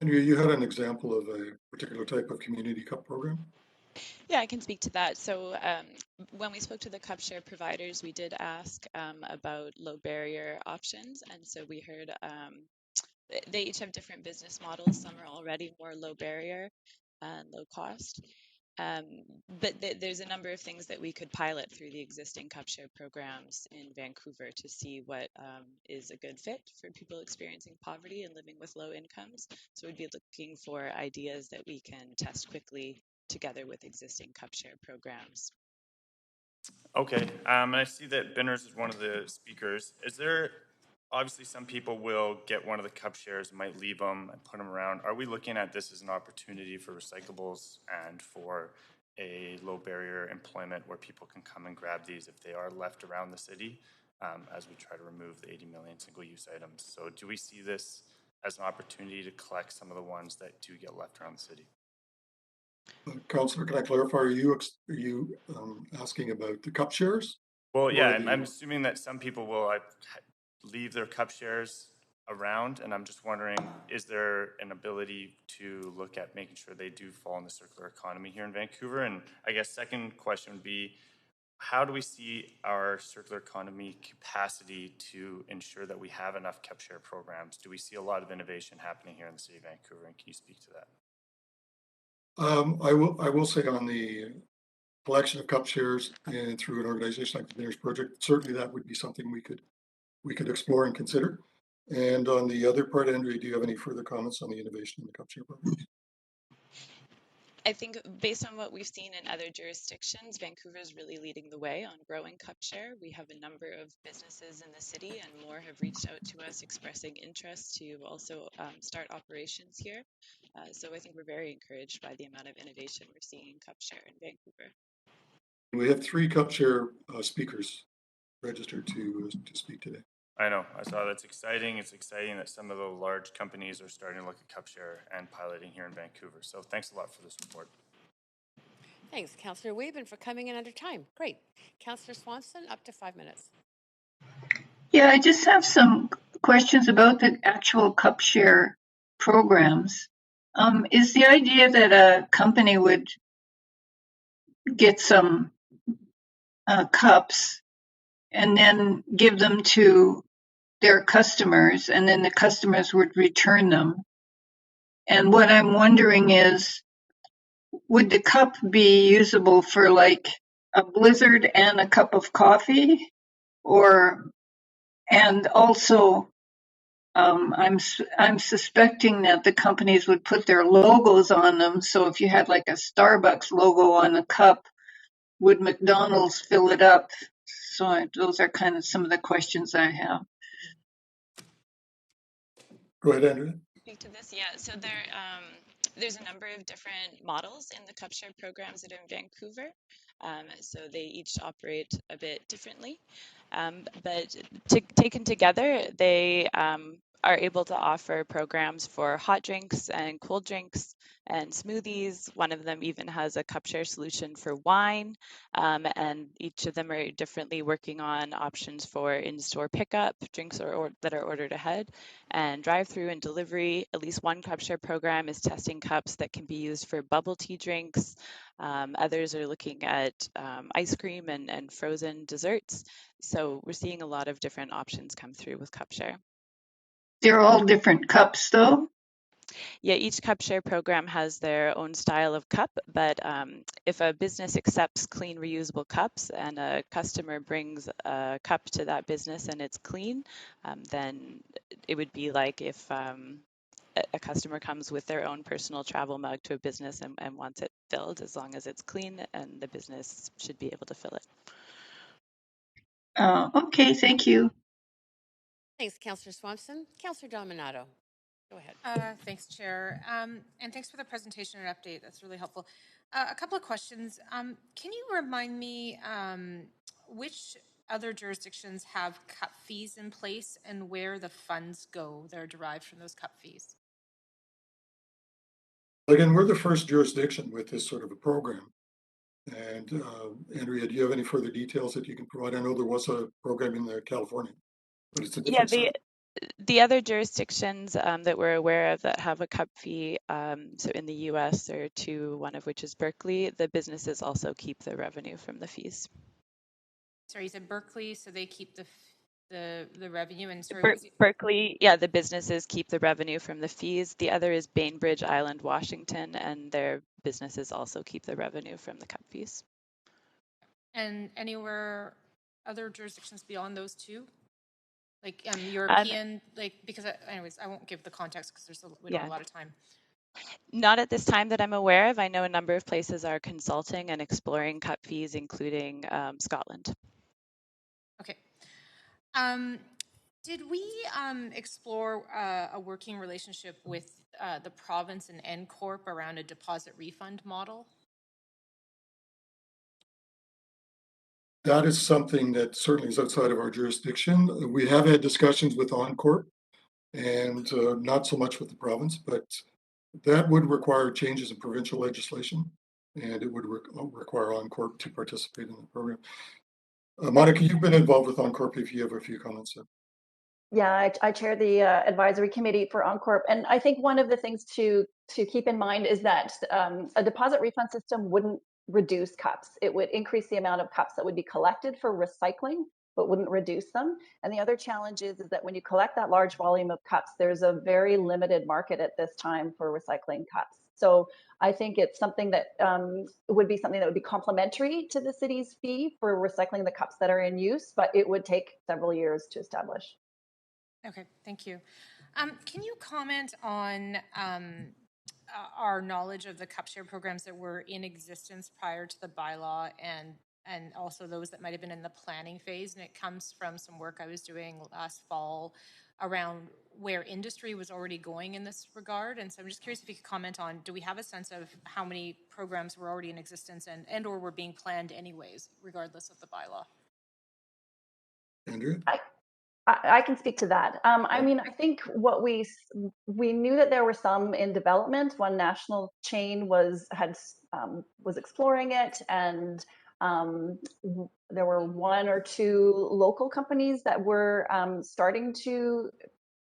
And you had an example of a particular type of community cup program? Yeah, I can speak to that. So when we spoke to the cup share providers, we did ask about low barrier options. And so we heard they each have different business models. Some are already more low barrier and low cost. But there's a number of things that we could pilot through the existing cup share programs in Vancouver to see what is a good fit for people experiencing poverty and living with low incomes. So we'd be looking for ideas that we can test quickly together with existing cup share programs. Okay, and I see that Binners is one of the speakers. Is there, obviously some people will get one of the cup shares, might leave them and put them around. Are we looking at this as an opportunity for recyclables and for a low barrier employment where people can come and grab these if they are left around the city as we try to remove the 80 million single-use items? So do we see this as an opportunity to collect some of the ones that do get left around the city? Councillor, can I clarify? Are you asking about the cup shares? Well, yeah, Or I'm assuming that some people will leave their cup shares around, and I'm just wondering, is there an ability to look at making sure they do fall in the circular economy here in Vancouver? And I guess second question would be, how do we see our circular economy capacity to ensure that we have enough cup share programs? Do we see a lot of innovation happening here in the city of Vancouver, and can you speak to that? I will say on the collection of cup shares and through an organization like the Binners Project, certainly that would be something we could explore and consider. And on the other part, Andrea, do you have any further comments on the innovation in the cup share program? I think based on what we've seen in other jurisdictions, Vancouver is really leading the way on growing cup share. We have a number of businesses in the city, and more have reached out to us expressing interest to also start operations here. So I think we're very encouraged by the amount of innovation we're seeing in cup share in Vancouver. We have 3 cup share speakers registered to speak today. I know, I saw that's exciting. It's exciting that some of the large companies are starting to look at cup share and piloting here in Vancouver. So thanks a lot for this report. Thanks, Councillor Weeben, for coming in under time. Great. Councillor Swanson, up to 5 minutes. Yeah, I just have some questions about the actual cup share programs. Is the idea that a company would get some cups and then give them to their customers, and then the customers would return them? And what I'm wondering is, would the cup be usable for like a blizzard and a cup of coffee? And also, I'm suspecting that the companies would put their logos on them. So if you had like a Starbucks logo on the cup, would McDonald's fill it up? So those are kind of some of the questions I have. Go ahead, Andrea. Speak to this, yeah. So there's a number of different models in the cup share programs that are in Vancouver. So they each operate a bit differently. But taken together, they are able to offer programs for hot drinks and cold drinks and smoothies. One of them even has a cup share solution for wine. And each of them are differently working on options for in-store pickup, drinks that are ordered ahead, and drive-through and delivery. At least one cup share program is testing cups that can be used for bubble tea drinks. Others are looking at ice cream and frozen desserts. So we're seeing a lot of different options come through with cup share. They're all different cups though? Yeah, each cup share program has their own style of cup, but if a business accepts clean reusable cups and a customer brings a cup to that business and it's clean, then it would be like if a customer comes with their own personal travel mug to a business and wants it filled, as long as it's clean, and the business should be able to fill it. Okay, thank you. Thanks, Councillor Swanson. Councillor Dominato, go ahead. Thanks, Chair. And thanks for the presentation and update. That's really helpful. A couple of questions. Can you remind me which other jurisdictions have cup fees in place and where the funds go that are derived from those cup fees? Again, we're the first jurisdiction with this sort of a program. And Andrea, do you have any further details that you can provide? I know there was a program in California, but it's a different The other jurisdictions that we're aware of that have a cup fee, so in the US there are two, one of which is Berkeley, the businesses also keep the revenue from the fees. Sorry, you said Berkeley, so they keep the revenue, and sorry, Berkeley, yeah, the businesses keep the revenue from the fees. The other is Bainbridge Island, Washington, and their businesses also keep the revenue from the cup fees. And anywhere other jurisdictions beyond those two? Like European, because anyways, I won't give the context because we don't have a lot of time. Not at this time that I'm aware of. I know a number of places are consulting and exploring cup fees, including Scotland. Okay. Did we explore a working relationship with the province and NCorp around a deposit refund model? That is something that certainly is outside of our jurisdiction. We have had discussions with OnCorp and not so much with the province, but that would require changes in provincial legislation, and it would require OnCorp to participate in the program. Monica, you've been involved with OnCorp if you have a few comments there. Yeah, I chair the advisory committee for OnCorp, and I think one of the things to keep in mind is that a deposit refund system wouldn't reduce cups. It would increase the amount of cups that would be collected for recycling, but wouldn't reduce them. And the other challenge is that when you collect that large volume of cups, there's a very limited market at this time for recycling cups. So I think it's something that would be something that would be complementary to the city's fee for recycling the cups that are in use, but it would take several years to establish. Okay, thank you. Can you comment on our knowledge of the cup share programs that were in existence prior to the bylaw and also those that might have been in the planning phase? And it comes from some work I was doing last fall around where industry was already going in this regard. And so I'm just curious if you could comment on, do we have a sense of how many programs were already in existence and or were being planned anyways, regardless of the bylaw? Andrea? I can speak to that. I mean, I think what we knew that there were some in development. One national chain was exploring it, and there were one or two local companies that were starting to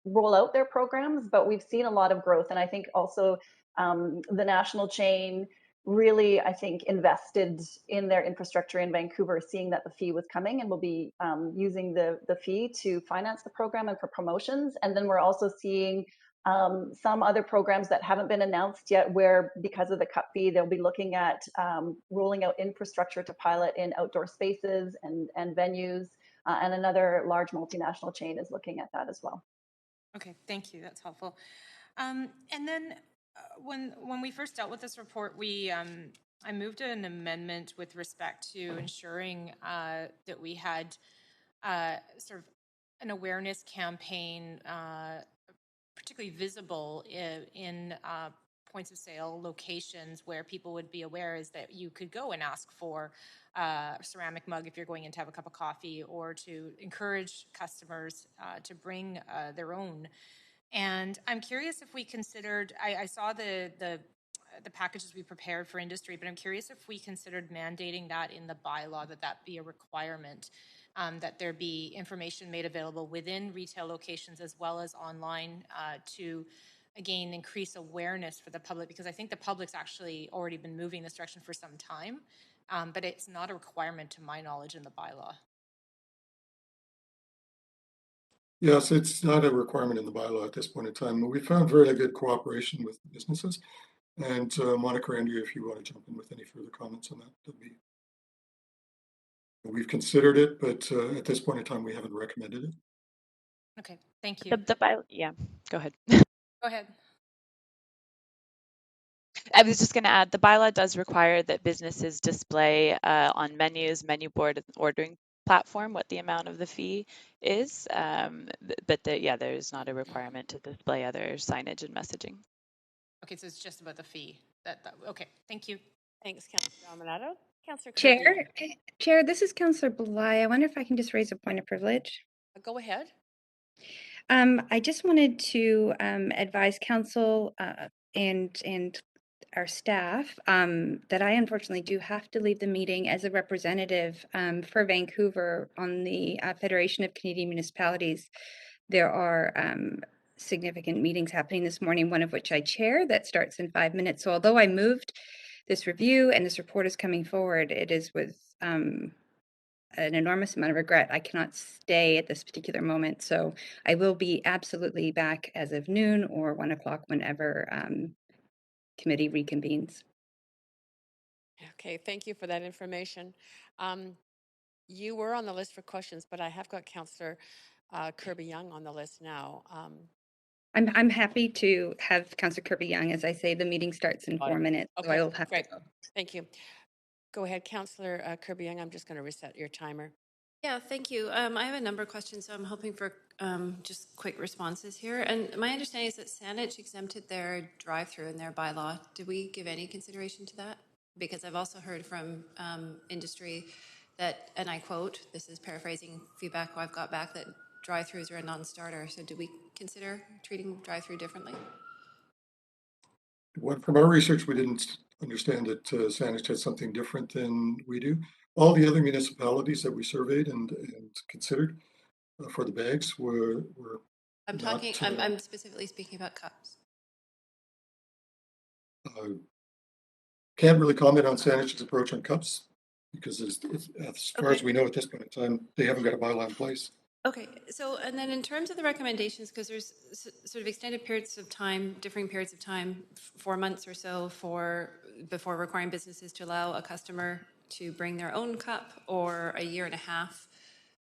roll out their programs. But we've seen a lot of growth, and I think also the national chain really, I think, invested in their infrastructure in Vancouver, seeing that the fee was coming, and will be using the fee to finance the program and for promotions. And then we're also seeing some other programs that haven't been announced yet, where because of the cup fee, they'll be looking at rolling out infrastructure to pilot in outdoor spaces and venues. And another large multinational chain is looking at that as well. Okay, thank you. That's helpful. And then when we first dealt with this report, I moved an amendment with respect to ensuring that we had sort of an awareness campaign, particularly visible in points of sale locations where people would be aware, is that you could go and ask for a ceramic mug if you're going in to have a cup of coffee, or to encourage customers to bring their own. And I'm curious if we considered, I saw the packages we prepared for industry, but I'm curious if we considered mandating that in the bylaw, that be a requirement, that there be information made available within retail locations as well as online to, again, increase awareness for the public, because I think the public's actually already been moving this direction for some time, but it's not a requirement to my knowledge in the bylaw. Yes, it's not a requirement in the bylaw at this point in time. We found very good cooperation with businesses. And Monica, Andrea, if you want to jump in with any further comments on that, we've considered it, but at this point in time, we haven't recommended it. Okay, thank you. The bylaw, yeah, go ahead. Go ahead. I was just going to add, the bylaw does require that businesses display on menus, menu board, and ordering platform what the amount of the fee is, but there's not a requirement to display other signage and messaging. Okay, so it's just about the fee. Okay, thank you. Thanks, Councillor Almanato. Councillor Chair, this is Councillor Belay. I wonder if I can just raise a point of privilege. Go ahead. I just wanted to advise council and our staff that I unfortunately do have to leave the meeting as a representative for Vancouver on the Federation of Canadian Municipalities There are significant meetings happening this morning, one of which I chair that starts in 5 minutes. So although I moved this review and this report is coming forward, it is with an enormous amount of regret. I cannot stay at this particular moment. So I will be absolutely back as of noon or 1 o'clock whenever committee reconvenes. Okay, thank you for that information. You were on the list for questions, but I have got Councillor Kirby Young on the list now. I'm happy to have Councillor Kirby Young. As I say, the meeting starts in Got 4 it. minutes, so Okay, I will have great. to go. Thank you. Go ahead, Councillor Kirby Young. I'm just going to reset your timer. Yeah, thank you. I have a number of questions, so I'm hoping for just quick responses here. And my understanding is that Saanich exempted their drive-through in their bylaw. Did we give any consideration to that? Because I've also heard from industry that, and I quote, this is paraphrasing feedback I've got back, that drive-throughs are a non-starter. So do we consider treating drive-through differently? From our research, we didn't understand that Saanich had something different than we do. All the other municipalities that we surveyed and considered for the bags were I'm talking. I'm specifically speaking about cups. Can't really comment on Saanich's approach on cups because as far as we know at this point in time, they haven't got a bylaw in place. Okay, so and then in terms of the recommendations, because there's sort of extended periods of time, differing periods of time, 4 months or so before requiring businesses to allow a customer to bring their own cup, or a year and a half,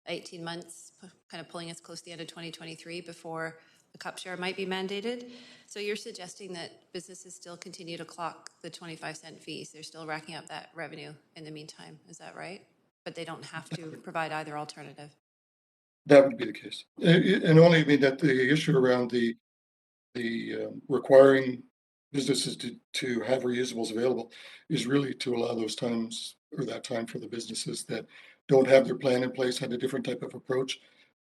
18 months, kind of pulling us close to the end of 2023 before a cup share might be mandated. So you're suggesting that businesses still continue to clock the 25-cent fees. They're still racking up that revenue in the meantime. Is that right? But they don't have to provide either alternative. That would be the case. And only mean that the issue around the requiring businesses to have reusables available is really to allow those times or that time for the businesses that don't have their plan in place, had a different type of approach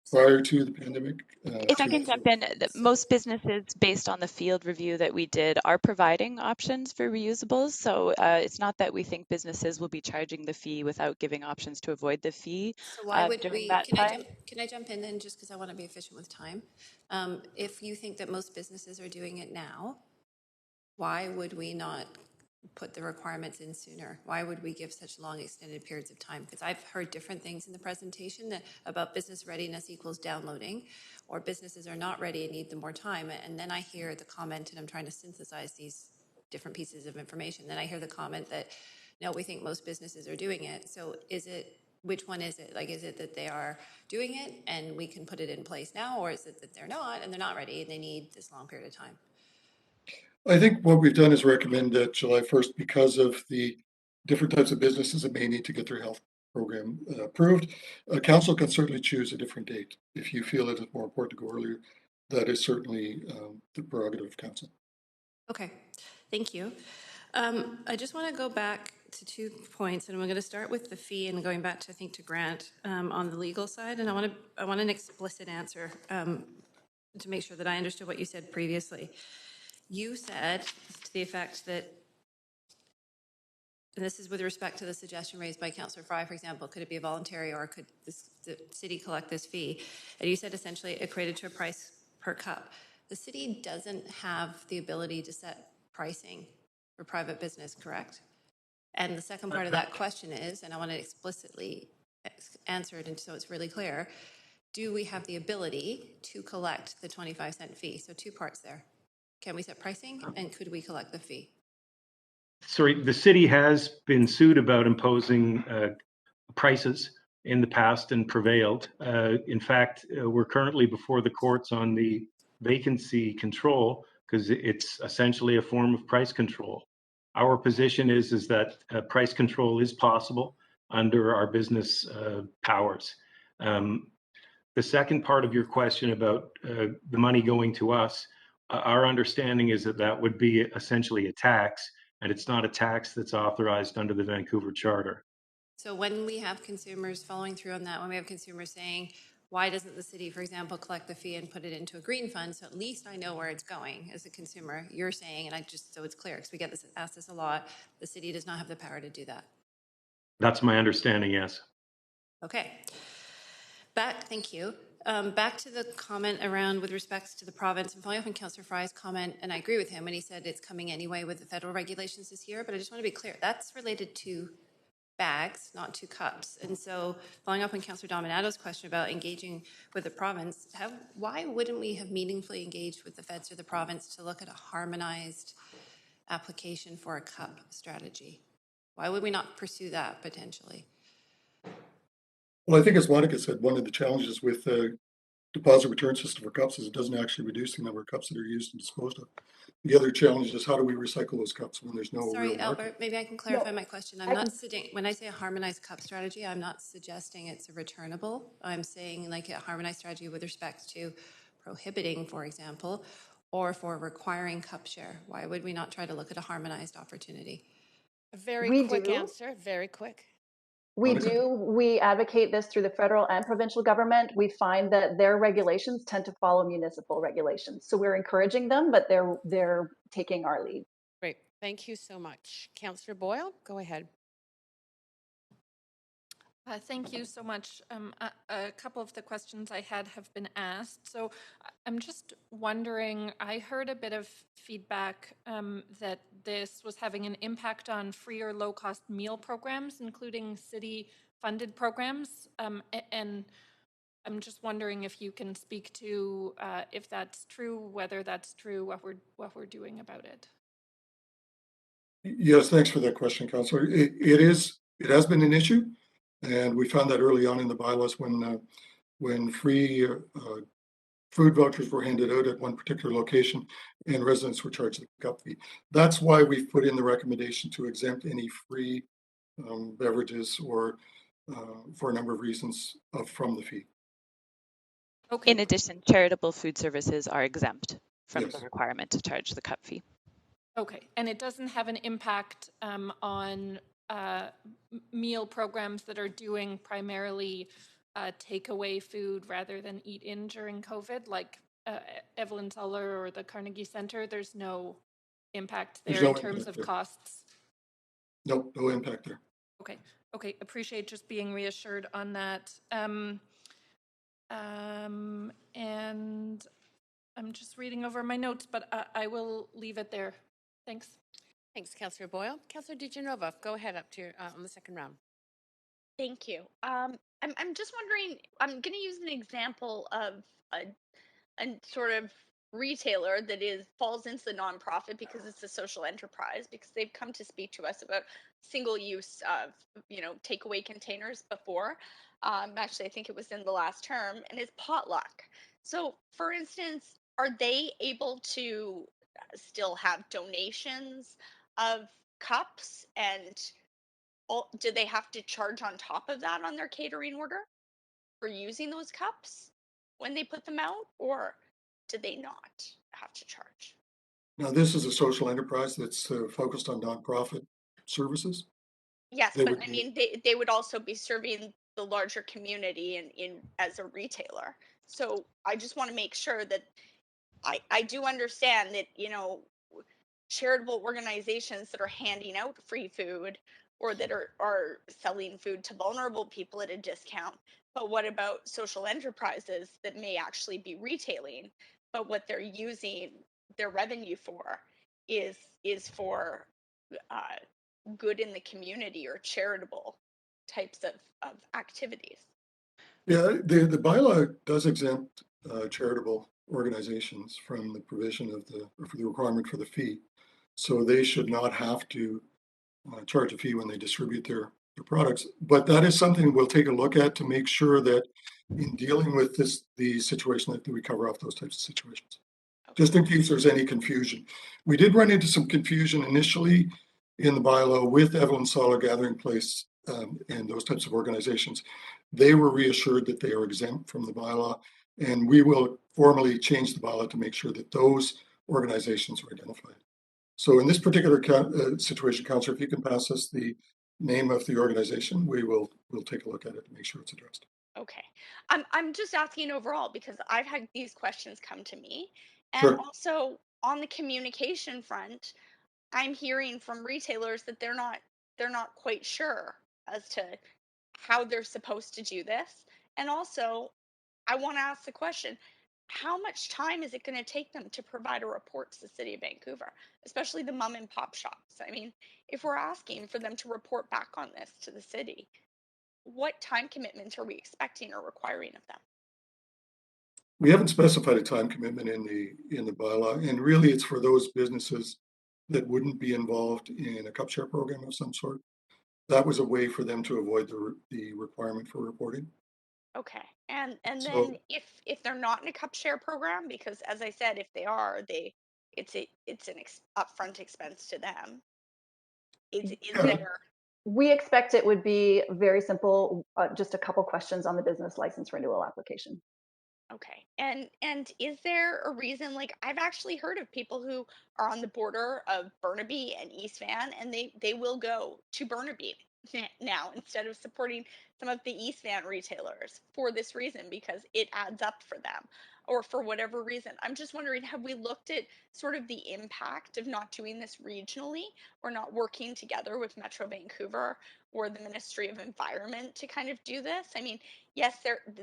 prior to the pandemic. If I can jump in, most businesses, based on the field review that we did, are providing options for reusables. So it's not that we think businesses will be charging the fee without giving options to avoid the fee. So why would during we? that time. Can I jump in then, just because I want to be efficient with time? If you think that most businesses are doing it now, why would we not put the requirements in sooner? Why would we give such long extended periods of time? Because I've heard different things in the presentation about business readiness equals downloading, or businesses are not ready and need the more time. And then I hear the comment, and I'm trying to synthesize these different pieces of information. Then I hear the comment that, no, we think most businesses are doing it. So which one is it? Like, is it that they are doing it and we can put it in place now, or is it that they're not and they're not ready and they need this long period of time? I think what we've done is recommend that July 1st because of the different types of businesses that may need to get their health program approved. Council can certainly choose a different date. If you feel it is more important to go earlier, that is certainly the prerogative of council. Okay, thank you. I just want to go back to 2 points, and I'm going to start with the fee and going back to, I think, to Grant on the legal side. And I want an explicit answer to make sure that I understood what you said previously. You said to the effect that, and this is with respect to the suggestion raised by Councillor Fry, for example, could it be voluntary or could the city collect this fee? And you said essentially it equated to a price per cup. The city doesn't have the ability to set pricing for private business, correct? And the second part of that question is, and I want to explicitly answer it and so it's really clear, do we have the ability to collect the 25-cent fee? So 2 parts there. Can we set pricing and could we collect the fee? Sorry, the city has been sued about imposing prices in the past and prevailed. In fact, we're currently before the courts on the vacancy control because it's essentially a form of price control. Our position is that price control is possible under our business powers. The second part of your question about the money going to us, our understanding is that would be essentially a tax, and it's not a tax that's authorized under the Vancouver Charter. So when we have consumers following through on that, when we have consumers saying, why doesn't the city, for example, collect the fee and put it into a green fund so at least I know where it's going as a consumer, you're saying, and I just so it's clear, because we get asked this a lot, the city does not have the power to do that. That's my understanding, yes. Okay. Thank you. back to the comment around with respects to the province, and following up on Councillor Fry's comment, and I agree with him when he said it's coming anyway with the federal regulations this year, but I just want to be clear, that's related to bags, not to cups. And so following up on Councillor Dominato's question about engaging with the province, why wouldn't we have meaningfully engaged with the feds or the province to look at a harmonized application for a cup strategy? Why would we not pursue that potentially? Well, I think as Monica said, one of the challenges with the deposit return system for cups is it doesn't actually reduce the number of cups that are used and disposed of. The other challenge is how do we recycle those cups when there's no Sorry, real market? Albert, maybe I can clarify my question. I'm not sitting, when I say a harmonized cup strategy, I'm not suggesting it's a returnable. I'm saying like a harmonized strategy with respect to prohibiting, for example, or for requiring cup share. Why would we not try to look at a harmonized opportunity? A very We quick do. answer, very quick. We Monica? do. We advocate this through the federal and provincial government. We find that their regulations tend to follow municipal regulations. So we're encouraging them, but they're taking our lead. Great. Thank you so much. Councillor Boyle, go ahead. Thank you so much. A couple of the questions I had have been asked. So I'm just wondering, I heard a bit of feedback that this was having an impact on free or low-cost meal programs, including city-funded programs. And I'm just wondering if you can speak to if that's true, whether that's true, what we're doing about it. Yes, thanks for that question, Councillor. It has been an issue. And we found that early on in the bylaws when free food vouchers were handed out at one particular location and residents were charged the cup fee. That's why we've put in the recommendation to exempt any free beverages or for a number of reasons from the fee. Okay. In addition, charitable food services are exempt from Yes. the requirement to charge the cup fee. Okay, and it doesn't have an impact on meal programs that are doing primarily takeaway food rather than eat in during COVID, like Evelyn Teller or the Carnegie Center. There's no impact there in terms of costs. No impact there. Okay, appreciate just being reassured on that. And I'm just reading over my notes, but I will leave it there. Thanks. Thanks, Councillor Boyle. Councillor DiGenova, go ahead up to on the second round. Thank you. I'm just wondering, I'm going to use an example of a sort of retailer that falls into the nonprofit because it's a social enterprise, because they've come to speak to us about single use of, takeaway containers before. Actually, I think it was in the last term, and it's Potluck. So for instance, are they able to still have donations of cups, and do they have to charge on top of that on their catering order for using those cups when they put them out, or do they not have to charge? Now, this is a social enterprise that's focused on nonprofit services. Yes, but I mean, they would also be serving the larger community in as a retailer. So I just want to make sure that I do understand that, charitable organizations that are handing out free food or that are selling food to vulnerable people at a discount. But what about social enterprises that may actually be retailing, but what they're using their revenue for is for good in the community or charitable types of activities? Yeah, the bylaw does exempt charitable organizations from the provision of the requirement for the fee. So they should not have to charge a fee when they distribute their products. But that is something we'll take a look at to make sure that in dealing with the situation that we cover off those types of situations. Just in case there's any confusion. We did run into some confusion initially in the bylaw with Evelyn Solar Gathering Place and those types of organizations. They were reassured that they are exempt from the bylaw, and we will formally change the bylaw to make sure that those organizations are identified. So in this particular situation, Councillor, if you can pass us the name of the organization, we'll take a look at it and make sure it's addressed. Okay. I'm just asking overall because I've had these questions come to me. And Sure. Also on the communication front, I'm hearing from retailers that they're not quite sure as to how they're supposed to do this. And also, I want to ask the question, how much time is it going to take them to provide a report to the city of Vancouver, especially the mom and pop shops? I mean, if we're asking for them to report back on this to the city, what time commitments are we expecting or requiring of them? We haven't specified a time commitment in the bylaw, and really it's for those businesses that wouldn't be involved in a cup share program of some sort. That was a way for them to avoid the requirement for reporting. Okay. And then So if they're not in a cup share program, because as I said, if they are, it's an upfront expense to them. Is yeah, there We expect it would be very simple, just a couple questions on the business license renewal application. Okay. And is there a reason, like I've actually heard of people who are on the border of Burnaby and East Van, and they will go to Burnaby now instead of supporting some of the East Van retailers for this reason because it adds up for them or for whatever reason. I'm just wondering, have we looked at sort of the impact of not doing this regionally or not working together with Metro Vancouver or the Ministry of Environment to kind of do this? I mean, yes,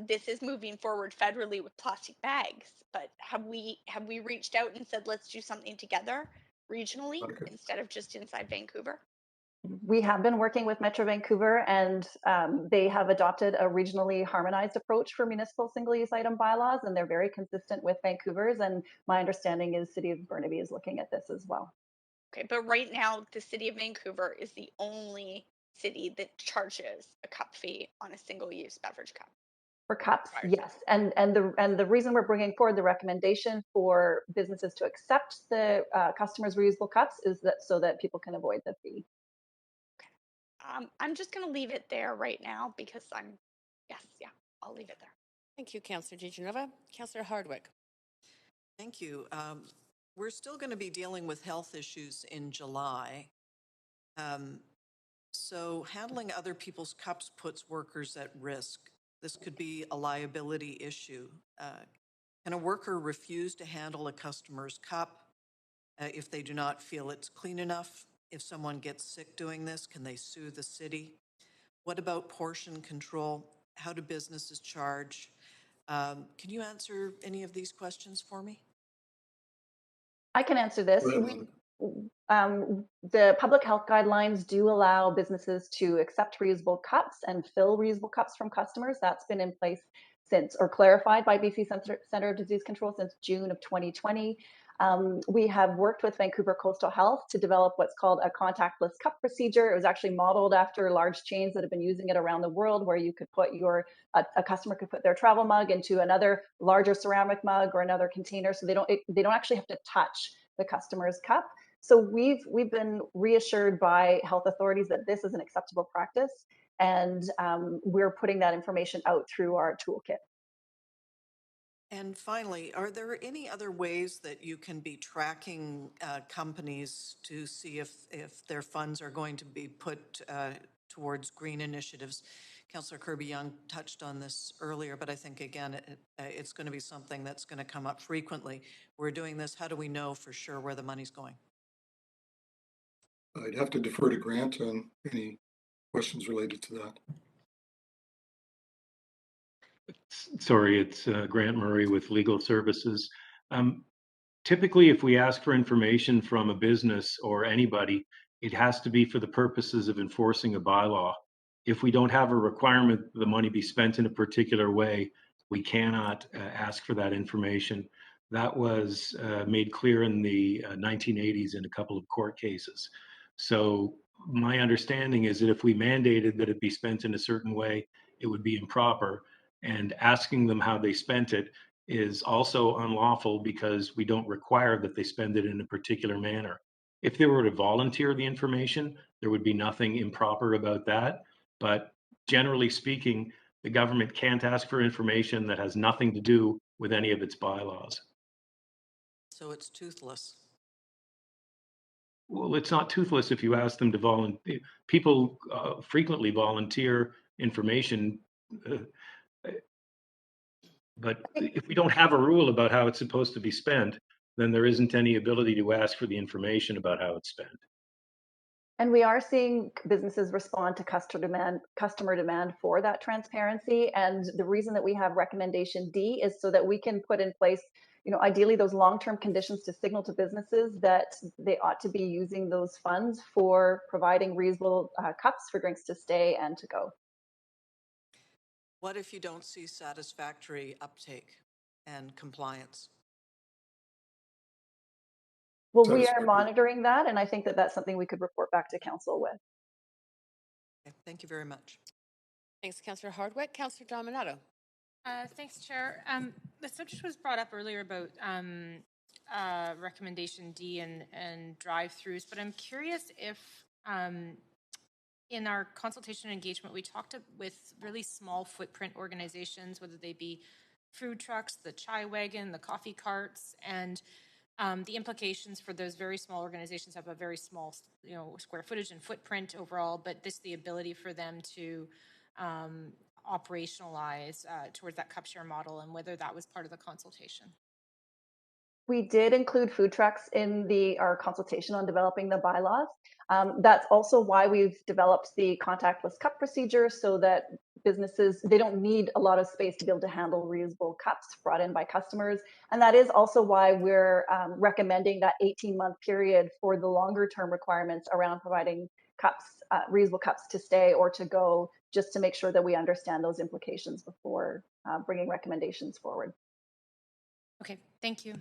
this is moving forward federally with plastic bags, but have we reached out and said let's do something together regionally okay. instead of just inside Vancouver? We have been working with Metro Vancouver, and they have adopted a regionally harmonized approach for municipal single-use item bylaws, and they're very consistent with Vancouver's. And my understanding is City of Burnaby is looking at this as well. Okay, but right now the city of Vancouver is the only city that charges a cup fee on a single-use beverage cup. For cups, yes, and the reason we're bringing forward the recommendation for businesses to accept the customers' reusable cups is that so that people can avoid the fee. I'm just going to leave it there right now because yeah, I'll leave it there. Thank you, Councillor DiGenova. Councillor Hardwick. Thank you. We're still going to be dealing with health issues in July. So handling other people's cups puts workers at risk. This could be a liability issue. Can a worker refuse to handle a customer's cup if they do not feel it's clean enough? If someone gets sick doing this, can they sue the city? What about portion control? How do businesses charge? Can you answer any of these questions for me? I can answer this. The public health guidelines do allow businesses to accept reusable cups and fill reusable cups from customers. That's been in place since, or clarified by BC Centre of Disease Control since June of 2020. We have worked with Vancouver Coastal Health to develop what's called a contactless cup procedure. It was actually modeled after large chains that have been using it around the world, where you could put a customer could put their travel mug into another larger ceramic mug or another container, so they don't actually have to touch the customer's cup. So we've been reassured by health authorities that this is an acceptable practice, and we're putting that information out through our toolkit. And finally, are there any other ways that you can be tracking companies to see if their funds are going to be put towards green initiatives? Councillor Kirby-Yung touched on this earlier, but I think, again, it's going to be something that's going to come up frequently. We're doing this. How do we know for sure where the money's going? I'd have to defer to Grant on any questions related to that. Sorry, it's Grant Murray with Legal Services. Typically, if we ask for information from a business or anybody, it has to be for the purposes of enforcing a bylaw. If we don't have a requirement that the money be spent in a particular way, we cannot ask for that information. That was made clear in the 1980s in a couple of court cases. So my understanding is that if we mandated that it be spent in a certain way, it would be improper. And asking them how they spent it is also unlawful because we don't require that they spend it in a particular manner. If they were to volunteer the information, there would be nothing improper about that. But generally speaking, the government can't ask for information that has nothing to do with any of its bylaws. So it's toothless. Well, it's not toothless if you ask them to volunteer. People frequently volunteer information. But if we don't have a rule about how it's supposed to be spent, then there isn't any ability to ask for the information about how it's spent. And we are seeing businesses respond to customer demand for that transparency. And the reason that we have recommendation D is so that we can put in place, ideally those long-term conditions to signal to businesses that they ought to be using those funds for providing reasonable cups for drinks to stay and to go. What if you don't see satisfactory uptake and compliance? Well, we are monitoring that, and I think that that's something we could report back to council with. Okay, thank you very much. Thanks, Councillor Hardwick. Councillor Dominato. Thanks, Chair. The subject was brought up earlier about recommendation D and drive-throughs, but I'm curious if in our consultation engagement, we talked with really small footprint organizations, whether they be food trucks, the chai wagon, the coffee carts, and the implications for those very small organizations have a very small, square footage and footprint overall, but the ability for them to operationalize towards that cup share model, and whether that was part of the consultation. We did include food trucks in our consultation on developing the bylaws. That's also why we've developed the contactless cup procedure, so that businesses, they don't need a lot of space to be able to handle reusable cups brought in by customers. And that is also why we're recommending that 18-month period for the longer term requirements around providing cups, reusable cups to stay or to go, just to make sure that we understand those implications before bringing recommendations forward. Okay, thank you.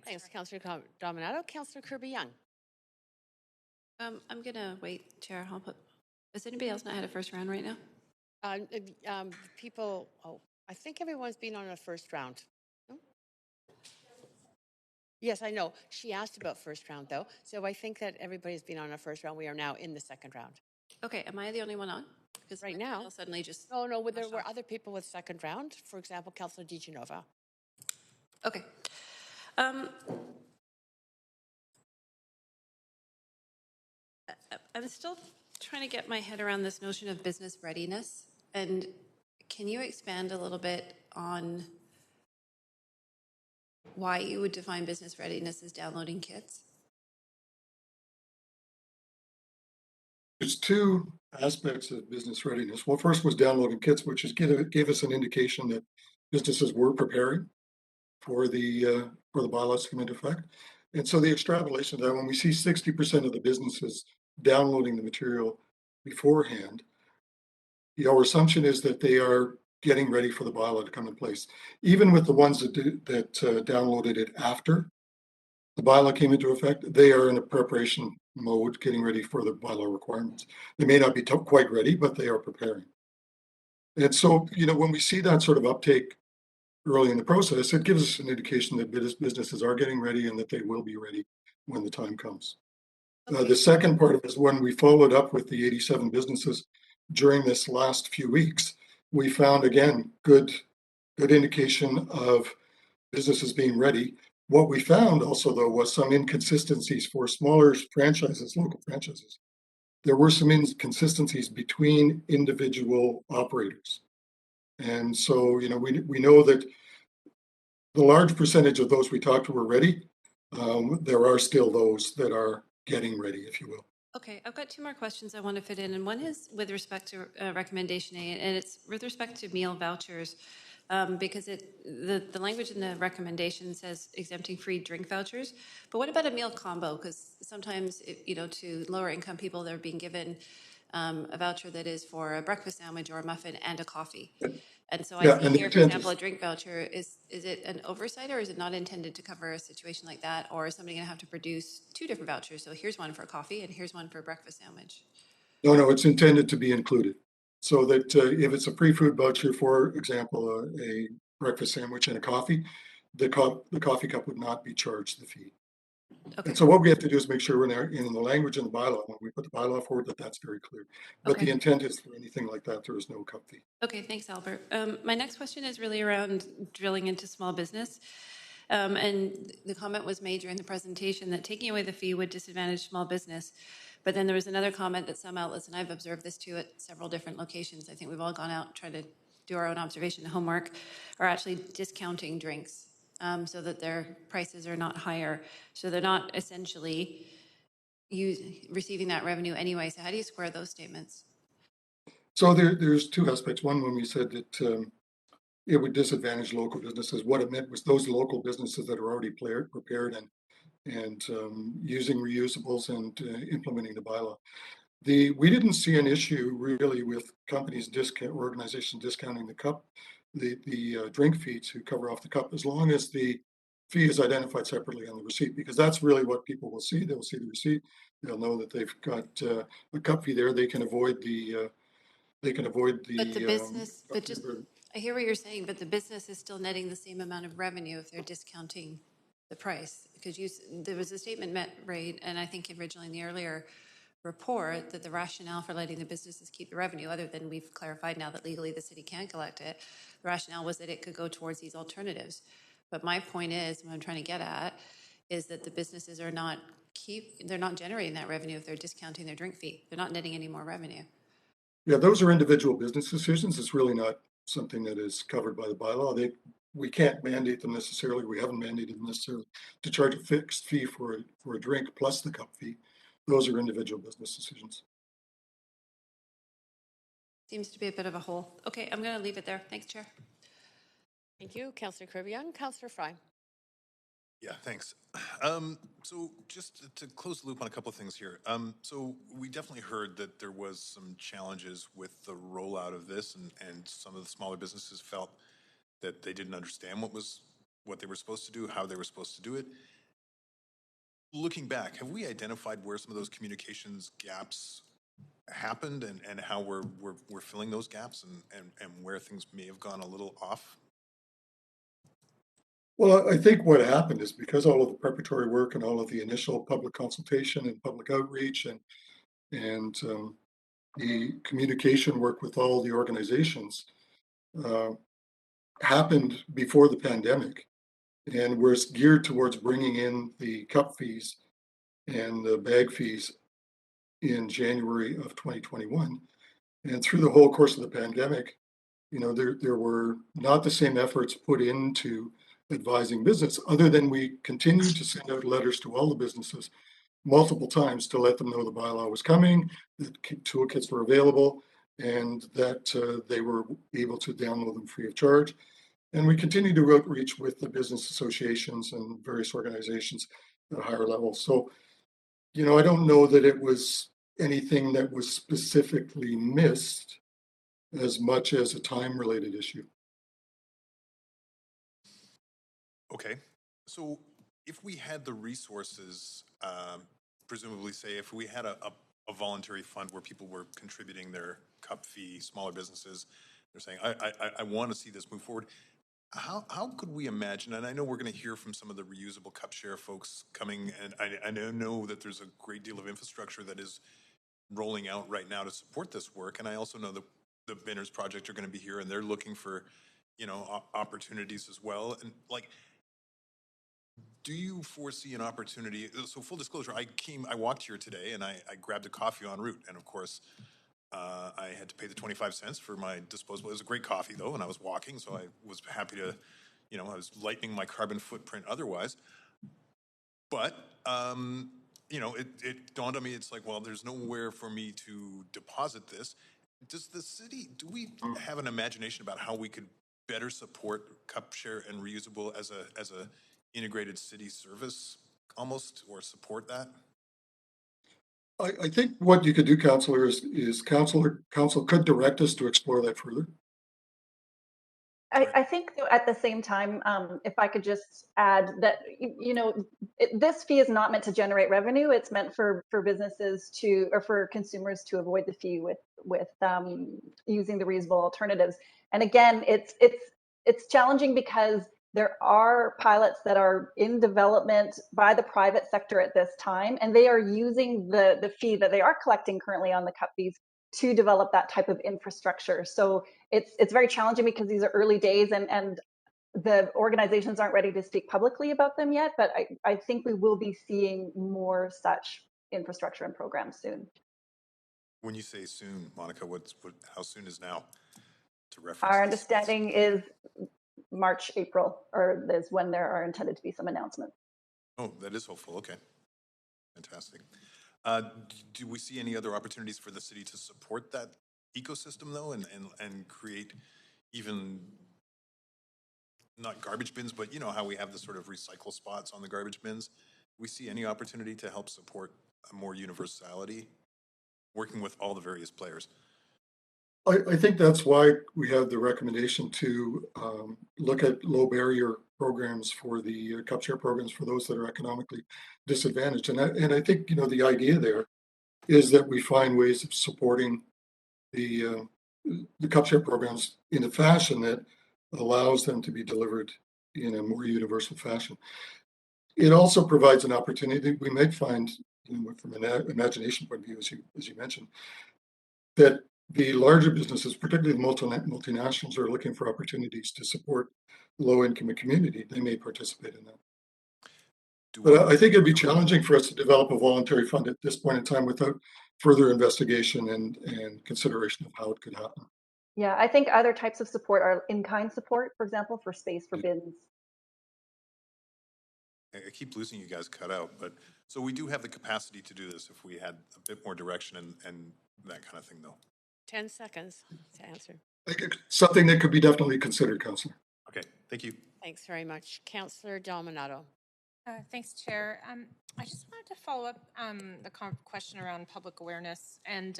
Thanks, Councillor Dominato. Councillor Kirby-Young. I'm going to wait, Chair. Has anybody else not had a first round right now? I think everyone's been on a first round. No? Yes, I know. She asked about first round, though. So I think that everybody's been on a first round. We are now in the second round. Okay, am I the only one on? Because right now, suddenly just... No, there were other people with second round. For example, Councillor DiGenova. Okay. I'm still trying to get my head around this notion of business readiness. And can you expand a little bit on why you would define business readiness as downloading kits? There's two aspects of business readiness. Well, first was downloading kits, which gave us an indication that businesses were preparing for the bylaws to come into effect. And so the extrapolation of that, when we see 60% of the businesses downloading the material beforehand, our assumption is that they are getting ready for the bylaw to come in place. Even with the ones that downloaded it after the bylaw came into effect, they are in a preparation mode, getting ready for the bylaw requirements. They may not be quite ready, but they are preparing. And so, when we see that sort of uptake early in the process, it gives us an indication that businesses are getting ready and that they will be ready when the time comes. Okay. The second part of it is when we followed up with the 87 businesses during this last few weeks, we found, again, good indication of businesses being ready. What we found also, though, was some inconsistencies for smaller franchises, local franchises. There were some inconsistencies between individual operators. And so, we know that the large percentage of those we talked to were ready. There are still those that are getting ready, if you will. Okay, I've got two more questions I want to fit in. And one is with respect to recommendation A, and it's with respect to meal vouchers. Because the language in the recommendation says exempting free drink vouchers. But what about a meal combo? Because sometimes, to lower income people, they're being given a voucher that is for a breakfast sandwich or a muffin and a coffee. And so I see here, for example, a drink voucher. Is it an oversight, or is it not intended to cover a situation like that? Or is somebody going to have to produce two different vouchers? So here's one for a coffee and here's one for a breakfast sandwich. No, it's intended to be included. So that if it's a free food voucher, for example, a breakfast sandwich and a coffee, the coffee cup would not be charged the fee. Okay. And so what we have to do is make sure in the language in the bylaw, when we put the bylaw forward, that's very clear. But the intent is for anything like that, there is no cup fee. Okay, thanks, Albert. My next question is really around drilling into small business. And the comment was made during the presentation that taking away the fee would disadvantage small business. But then there was another comment that some outlets, and I've observed this too at several different locations, I think we've all gone out trying to do our own observation and homework, are actually discounting drinks so that their prices are not higher. So they're not essentially receiving that revenue anyway. So how do you square those statements? So there's two aspects. One, when we said that it would disadvantage local businesses, what it meant was those local businesses that are already prepared and using reusables and implementing the bylaw. We didn't see an issue really with companies organizations discounting the cup, the drink fee to cover off the cup, as long as the fee is identified separately on the receipt, because that's really what people will see. They'll see the receipt. They'll know that they've got a cup fee there. They can avoid the But the business, but just, I hear what you're saying, but the business is still netting the same amount of revenue if they're discounting the price. Because there was a statement made, and I think originally in the earlier report, that the rationale for letting the businesses keep the revenue, other than we've clarified now that legally the city can collect it, the rationale was that it could go towards these alternatives. But my point is, what I'm trying to get at, is that the businesses are they're not generating that revenue if they're discounting their drink fee. They're not netting any more revenue. Yeah, those are individual business decisions. It's really not something that is covered by the bylaw. We can't mandate them necessarily. We haven't mandated them necessarily to charge a fixed fee for a drink plus the cup fee. Those are individual business decisions. Seems to be a bit of a hole. Okay, I'm going to leave it there. Thanks, Chair. Thank you, Councillor Kerby-Yung. Councillor Fry. Yeah, thanks. So just to close the loop on a couple of things here. So we definitely heard that there was some challenges with the rollout of this, and some of the smaller businesses felt that they didn't understand what they were supposed to do, how they were supposed to do it. Looking back, have we identified where some of those communications gaps happened and how we're filling those gaps and where things may have gone a little off? Well, I think what happened is because all of the preparatory work and all of the initial public consultation and public outreach and the communication work with all the organizations happened before the pandemic, and we're geared towards bringing in the cup fees and the bag fees in January of 2021. And through the whole course of the pandemic, there were not the same efforts put into advising business, other than we continued to send out letters to all the businesses multiple times to let them know the bylaw was coming, that toolkits were available, and that they were able to download them free of charge. And we continue to outreach with the business associations and various organizations at a higher level. So, I don't know that it was anything that was specifically missed as much as a time-related issue. Okay, so if we had the resources, presumably say if we had a voluntary fund where people were contributing their cup fee, smaller businesses, they're saying, I want to see this move forward. How could we imagine, and I know we're going to hear from some of the reusable cup share folks coming, and I know that there's a great deal of infrastructure that is rolling out right now to support this work, and I also know that the Binners Project are going to be here and they're looking for, opportunities as well. And do you foresee an opportunity? So full disclosure, I walked here today and I grabbed a coffee en route, and of course, I had to pay the 25 cents for my disposable. It was a great coffee though, and I was walking, so I was happy to, I was lightening my carbon footprint otherwise. But, it dawned on me, it's like, well, there's nowhere for me to deposit this. Do we have an imagination about how we could better support cup share and reusable as a integrated city service almost, or support that? I think what you could do, Councillor, is council could direct us to explore that further. I think at the same time, if I could just add that, this fee is not meant to generate revenue. It's meant for businesses or for consumers to avoid the fee with using the reusable alternatives. And again, it's challenging because there are pilots that are in development by the private sector at this time, and they are using the fee that they are collecting currently on the cup fees to develop that type of infrastructure. So it's very challenging because these are early days and the organizations aren't ready to speak publicly about them yet, but I think we will be seeing more such infrastructure and programs soon. When you say soon, Monica, how soon is now to reference? Our understanding is March, April, or is when there are intended to be some announcements. Oh, that is hopeful. Okay. Fantastic. Do we see any other opportunities for the city to support that ecosystem though, and create even not garbage bins, but you know how we have the sort of recycle spots on the garbage bins? Do we see any opportunity to help support a more universality, working with all the various players? I think that's why we have the recommendation to look at low barrier programs for the cup share programs for those that are economically disadvantaged. And I think, you know, the idea there is that we find ways of supporting the cup share programs in a fashion that allows them to be delivered in a more universal fashion. It also provides an opportunity we might find, you know, from an imagination point of view, as you mentioned, that the larger businesses, particularly the multinationals, are looking for opportunities to support low-income community. They may participate in that. But I think it'd be challenging for us to develop a voluntary fund at this point in time without further investigation and consideration of how it could happen. Yeah, I think other types of support are in-kind support, for example, for space for bins. I keep losing you guys cut out, but so we do have the capacity to do this if we had a bit more direction and that kind of thing though. 10 seconds to answer. Something that could be definitely considered, Councillor. Okay, thank you. Thanks very much. Councillor Delminato. Thanks, Chair. I just wanted to follow up the question around public awareness. And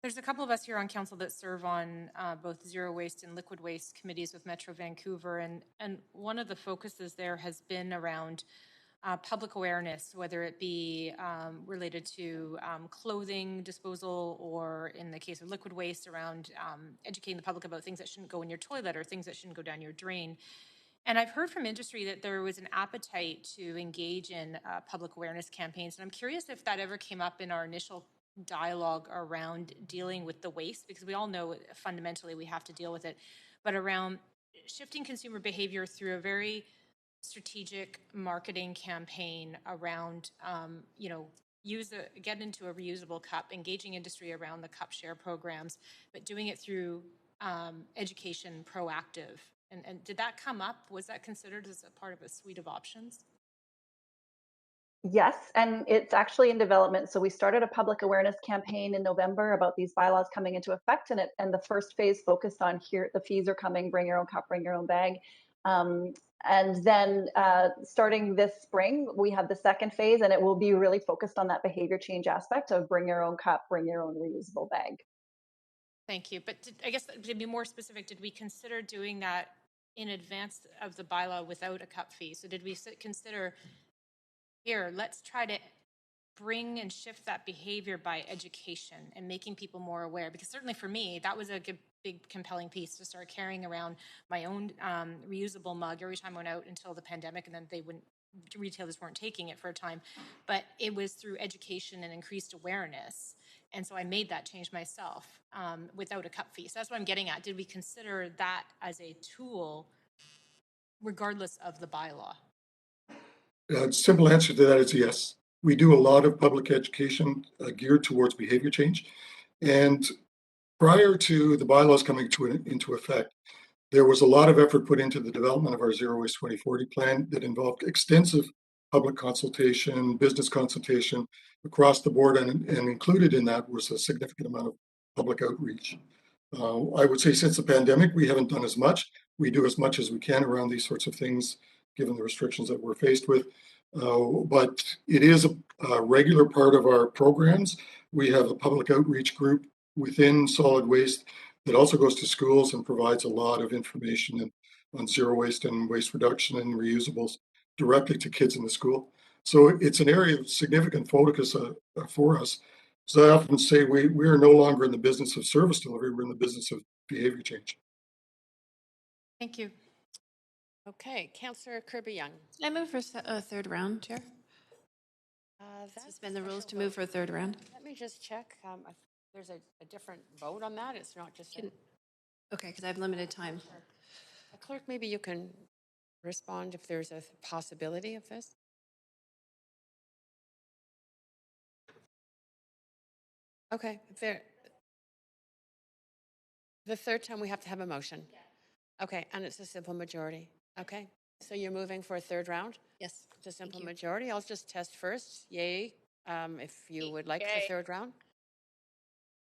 there's a couple of us here on council that serve on both zero waste and liquid waste committees with Metro Vancouver. And one of the focuses there has been around public awareness, whether it be related to clothing disposal, or in the case of liquid waste, around educating the public about things that shouldn't go in your toilet or things that shouldn't go down your drain. And I've heard from industry that there was an appetite to engage in public awareness campaigns. And I'm curious if that ever came up in our initial dialogue around dealing with the waste, because we all know fundamentally we have to deal with it, but around shifting consumer behavior through a very strategic marketing campaign around, get into a reusable cup, engaging industry around the cup share programs, but doing it through education, proactive. And did that come up? Was that considered as a part of a suite of options? Yes, and it's actually in development. So we started a public awareness campaign in November about these bylaws coming into effect, and the first phase focused on here, the fees are coming, bring your own cup, bring your own bag. And then starting this spring, we have the second phase, and it will be really focused on that behavior change aspect of bring your own cup, bring your own reusable bag. Thank you. But I guess to be more specific, did we consider doing that in advance of the bylaw without a cup fee? So did we consider, here, let's try to bring and shift that behavior by education and making people more aware? Because certainly for me, that was a big compelling piece, to start carrying around my own reusable mug every time I went out until the pandemic, and then retailers weren't taking it for a time. But it was through education and increased awareness. And so I made that change myself without a cup fee. So that's what I'm getting at. Did we consider that as a tool regardless of the bylaw? Simple answer to that is yes. We do a lot of public education geared towards behavior change. And prior to the bylaws coming into effect, there was a lot of effort put into the development of our Zero Waste 2040 plan that involved extensive public consultation, business consultation across the board, and included in that was a significant amount of public outreach. I would say since the pandemic, we haven't done as much. We do as much as we can around these sorts of things, given the restrictions that we're faced with. But it is a regular part of our programs. We have a public outreach group within solid waste that also goes to schools and provides a lot of information on zero waste and waste reduction and reusables directly to kids in the school. So it's an area of significant focus for us. So I often say we are no longer in the business of service delivery, we're in the business of behavior change. Thank you. Okay, Councillor Kirby-Yung. I move for a third round, Chair. Suspend the rules to move for a third round. Let me just check. There's a different vote on that. It's not just okay, because I have limited time. Clerk, maybe you can respond if there's a possibility of this. Okay, the third time we have to have a motion. Okay, and it's a simple majority. Okay, so you're moving for a third round? Yes. It's a simple majority. I'll just test first. Yay, if you would like the Yay. third round.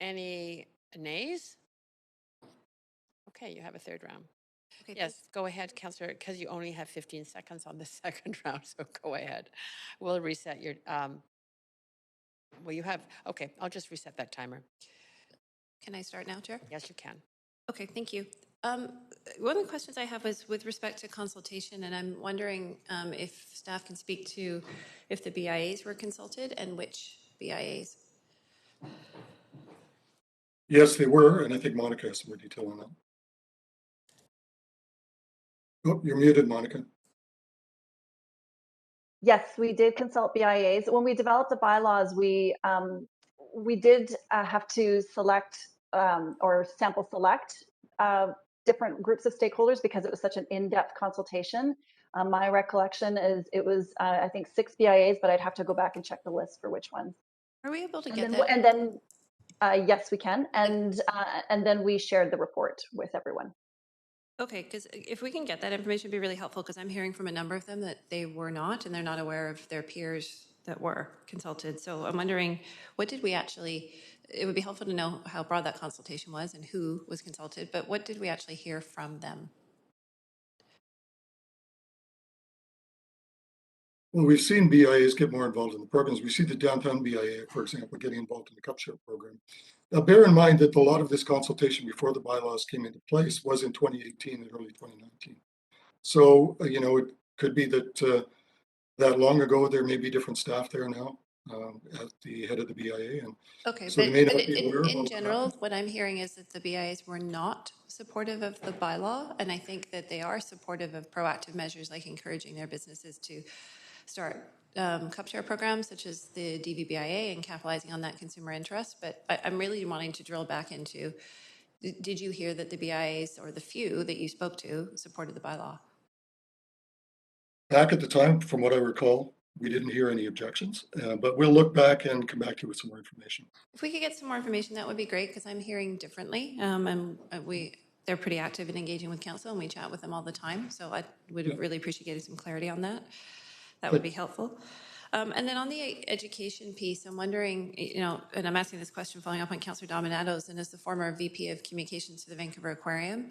Any nays? Okay, you have a third round. Okay, Yes, go ahead, Councillor, because you only have 15 seconds on the second round, so go ahead. We'll reset your, well, you have, okay, I'll just reset that timer. Can I start now, Chair? Yes, you can. Okay, thank you. One of the questions I have was with respect to consultation, and I'm wondering if staff can speak to if the BIAs were consulted and which BIAs. Yes, they were, and I think Monica has some more detail on that. Oh, you're muted, Monica. Yes, we did consult BIAs. When we developed the bylaws, we did have to select or sample select different groups of stakeholders because it was such an in-depth consultation. My recollection is it was, I think, 6 BIAs, but I'd have to go back and check the list for which ones. Are we able to And get then, that? and then yes, we can. And then we shared the report with everyone. Okay, because if we can get that information, it'd be really helpful, because I'm hearing from a number of them that they were not, and they're not aware of their peers that were consulted. So I'm wondering, what did we actually, it would be helpful to know how broad that consultation was and who was consulted, but what did we actually hear from them? Well, we've seen BIAs get more involved in the programs. We see the downtown BIA, for example, getting involved in the cup share program. Now, bear in mind that a lot of this consultation before the bylaws came into place was in 2018 and early 2019. So, you know, it could be that that long ago, there may be different staff there now at the head of the BIA. And okay, so but, they may but not be aware of all in of general, that. what I'm hearing is that the BIAs were not supportive of the bylaw, and I think that they are supportive of proactive measures like encouraging their businesses to start cup share programs such as the DVBIA and capitalizing on that consumer interest. But I'm really wanting to drill back into, did you hear that the BIAs or the few that you spoke to supported the bylaw? Back at the time, from what I recall, we didn't hear any objections, but we'll look back and come back to you with some more information. If we could get some more information, that would be great, because I'm hearing differently. And they're pretty active in engaging with council, and we chat with them all the time. So I would really appreciate getting some clarity on that. That would be helpful. And then on the education piece, I'm wondering, you know, and I'm asking this question following up on Councillor Dominato's, and as the former VP of Communications to the Vancouver Aquarium,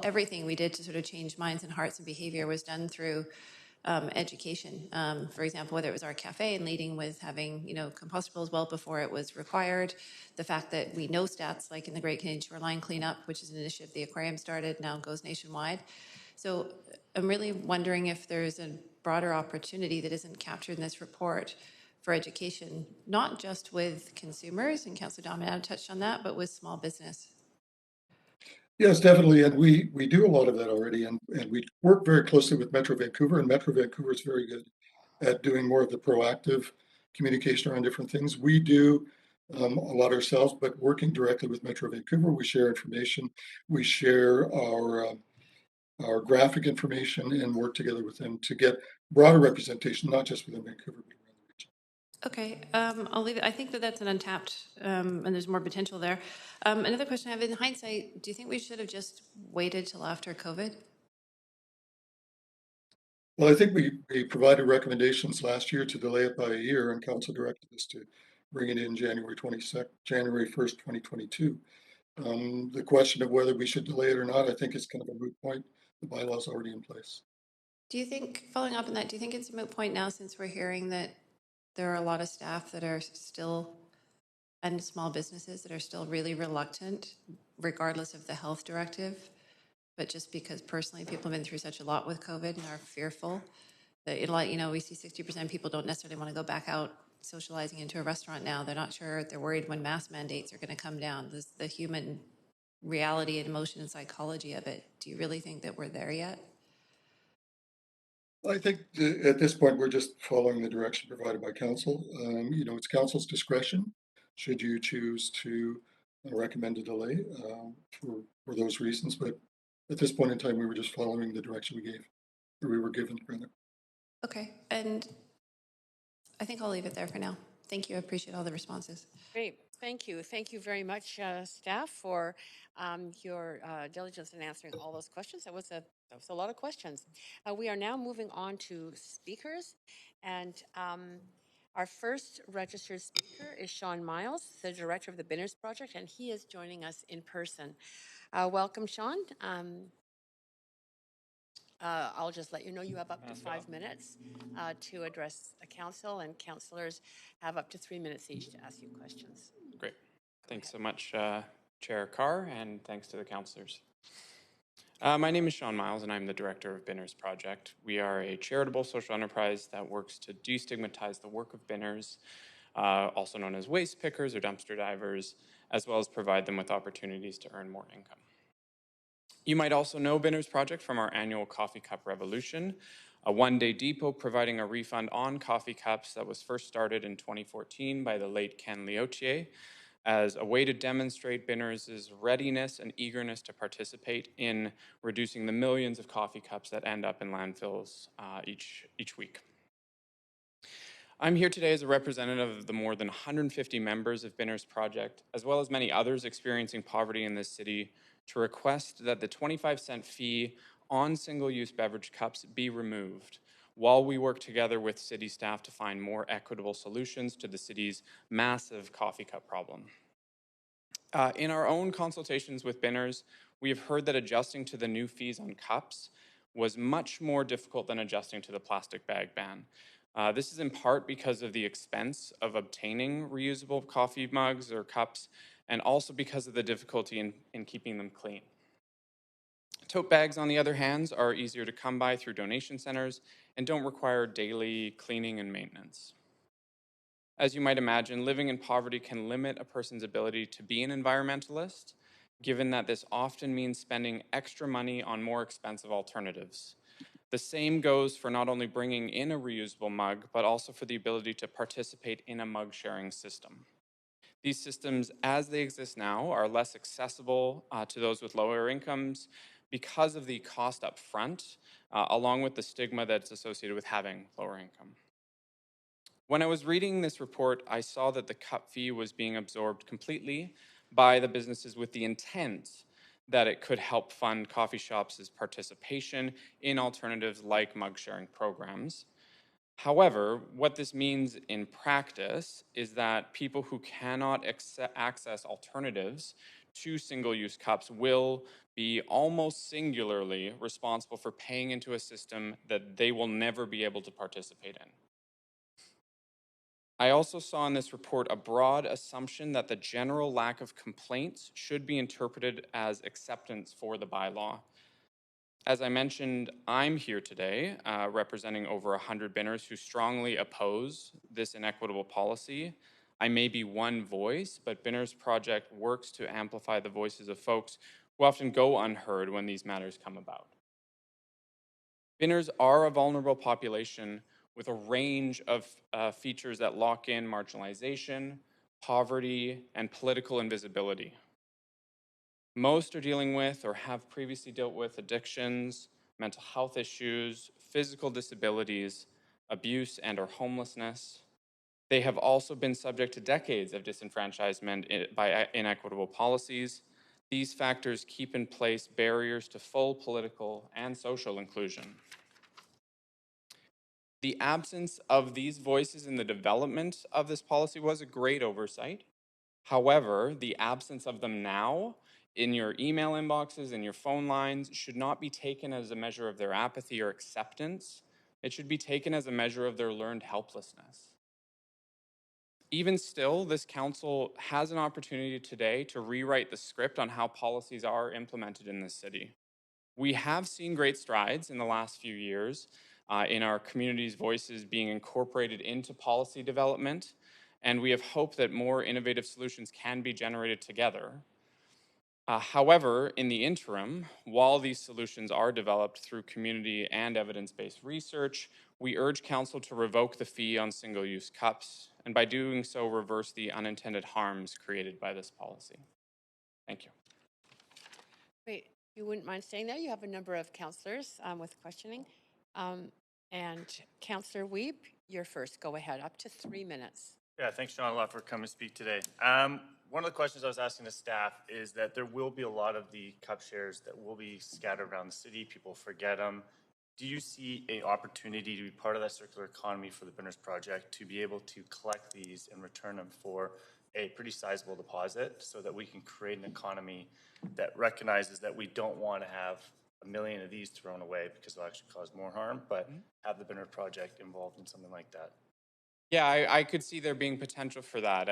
everything we did to sort of change minds and hearts and behavior was done through education. For example, whether it was our cafe and leading with having, you know, compostables well before it was required, the fact that we know stats like in the Great Canadian Shoreline Cleanup, which is an initiative the aquarium started, now goes nationwide. So I'm really wondering if there's a broader opportunity that isn't captured in this report for education, not just with consumers, and Councillor Dominato touched on that, but with small business. Yes, definitely. And we do a lot of that already. And we work very closely with Metro Vancouver, and Metro Vancouver is very good at doing more of the proactive communication around different things. We do a lot ourselves, but working directly with Metro Vancouver, we share information. We share our graphic information and work together with them to get broader representation, not just within Vancouver, but around the region. Okay, I'll leave it. I think that that's an untapped, and there's more potential there. Another question I have, in hindsight, do you think we should have just waited till after COVID? Well, I think we provided recommendations last year to delay it by a year, and council directed us to bring it in January 1st, 2022. The question of whether we should delay it or not, I think is kind of a moot point. The bylaw's already in place. Do you think, following up on that, do you think it's a moot point now, since we're hearing that there are a lot of staff that are still, and small businesses that are still really reluctant, regardless of the health directive, but just because personally people have been through such a lot with COVID and are fearful that, you know, we see 60% of people don't necessarily want to go back out socializing into a restaurant now. They're not sure, they're worried when mask mandates are going to come down. The human reality and emotion and psychology of it. Do you really think that we're there yet? I think at this point, we're just following the direction provided by council. You know, it's council's discretion should you choose to recommend a delay for those reasons. But at this point in time, we were just following the direction we were given. Rather. Okay, and I think I'll leave it there for now. Thank you. I appreciate all the responses. Great. Thank you. Thank you very much, staff, for your diligence in answering all those questions. That was a lot of questions. We are now moving on to speakers, and Our first registered speaker is Sean Miles, the director of the Binners Project, and he is joining us in person. Welcome, Sean. I'll just let you know you have up to 5 minutes to address the council, and councillors have up to 3 minutes each to ask you questions. Great. Thanks so much, Chair Carr, and thanks to the councillors. My name is Sean Miles, and I'm the director of Binners Project. We are a charitable social enterprise that works to destigmatize the work of binners, also known as waste pickers or dumpster divers, as well as provide them with opportunities to earn more income. You might also know Binners Project from our annual Coffee Cup Revolution, a one-day depot providing a refund on coffee cups that was first started in 2014 by the late Ken Leotier as a way to demonstrate Binners' readiness and eagerness to participate in reducing the millions of coffee cups that end up in landfills each week. I'm here today as a representative of the more than 150 members of Binners Project, as well as many others experiencing poverty in this city, to request that the 25-cent fee on single-use beverage cups be removed while we work together with city staff to find more equitable solutions to the city's massive coffee cup problem. In our own consultations with Binners, we have heard that adjusting to the new fees on cups was much more difficult than adjusting to the plastic bag ban. This is in part because of the expense of obtaining reusable coffee mugs or cups, and also because of the difficulty in keeping them clean. Tote bags, on the other hand, are easier to come by through donation centers and don't require daily cleaning and maintenance. As you might imagine, living in poverty can limit a person's ability to be an environmentalist, given that this often means spending extra money on more expensive alternatives. The same goes for not only bringing in a reusable mug, but also for the ability to participate in a mug sharing system. These systems, as they exist now, are less accessible to those with lower incomes because of the cost up front, along with the stigma that's associated with having lower income. When I was reading this report, I saw that the cup fee was being absorbed completely by the businesses with the intent that it could help fund coffee shops' participation in alternatives like mug sharing programs. However, what this means in practice is that people who cannot access alternatives to single-use cups will be almost singularly responsible for paying into a system that they will never be able to participate in. I also saw in this report a broad assumption that the general lack of complaints should be interpreted as acceptance for the bylaw. As I mentioned, I'm here today representing over 100 Binners who strongly oppose this inequitable policy. I may be one voice, but Binners Project works to amplify the voices of folks who often go unheard when these matters come about. Binners are a vulnerable population with a range of features that lock in marginalization, poverty, and political invisibility. Most are dealing with or have previously dealt with addictions, mental health issues, physical disabilities, abuse, and or homelessness. They have also been subject to decades of disenfranchisement by inequitable policies. These factors keep in place barriers to full political and social inclusion. The absence of these voices in the development of this policy was a great oversight. However, the absence of them now in your email inboxes and your phone lines should not be taken as a measure of their apathy or acceptance. It should be taken as a measure of their learned helplessness. Even still, this council has an opportunity today to rewrite the script on how policies are implemented in this city. We have seen great strides in the last few years in our community's voices being incorporated into policy development, and we have hope that more innovative solutions can be generated together. However, in the interim, while these solutions are developed through community and evidence-based research, we urge Council to revoke the fee on single-use cups, and by doing so, reverse the unintended harms created by this policy. Thank you. Great. You wouldn't mind staying there? You have a number of councillors with questioning. And Councillor Wiebe, you're first. Go ahead, up to 3 minutes. Yeah, thanks, Sean, a lot for coming to speak today. One of the questions I was asking the staff is that there will be a lot of the cup shares that will be scattered around the city. People forget them. do you see an opportunity to be part of that circular economy for the Binners Project to be able to collect these and return them for a pretty sizable deposit so that we can create an economy that recognizes that we don't want to have 1 million of these thrown away because they'll actually cause more harm, but have the Binners Project involved in something like that? Yeah, I could see there being potential for that.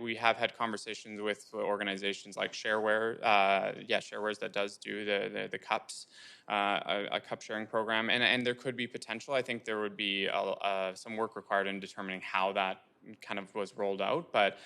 We have had conversations with organizations like Shareware. Sharewares that does do the cups, a cup sharing program, and there could be potential. I think there would be some work required in determining how that kind of was rolled out, but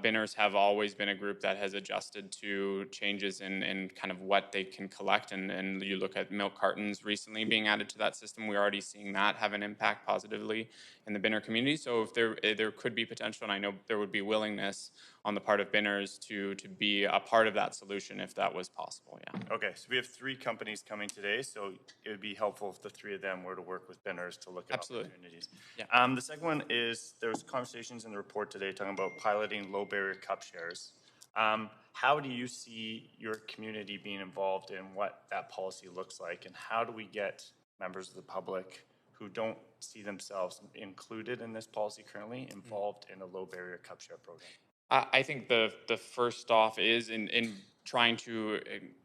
Binners have always been a group that has adjusted to changes in kind of what they can collect, and you look at milk cartons recently being added to that system, we're already seeing that have an impact positively in the Binner community. So if there could be potential, and I know there would be willingness on the part of Binners to be a part of that solution if that was possible, yeah. Okay, so we have 3 companies coming today, so it would be helpful if the 3 of them were to work with Binners to look at opportunities. Yeah. The second one is there was conversations in the report today talking about piloting low barrier cup shares. How do you see your community being involved in what that policy looks like, and how do we get members of the public who don't see themselves included in this policy currently involved in a low barrier cup share program? I think the first off is in trying to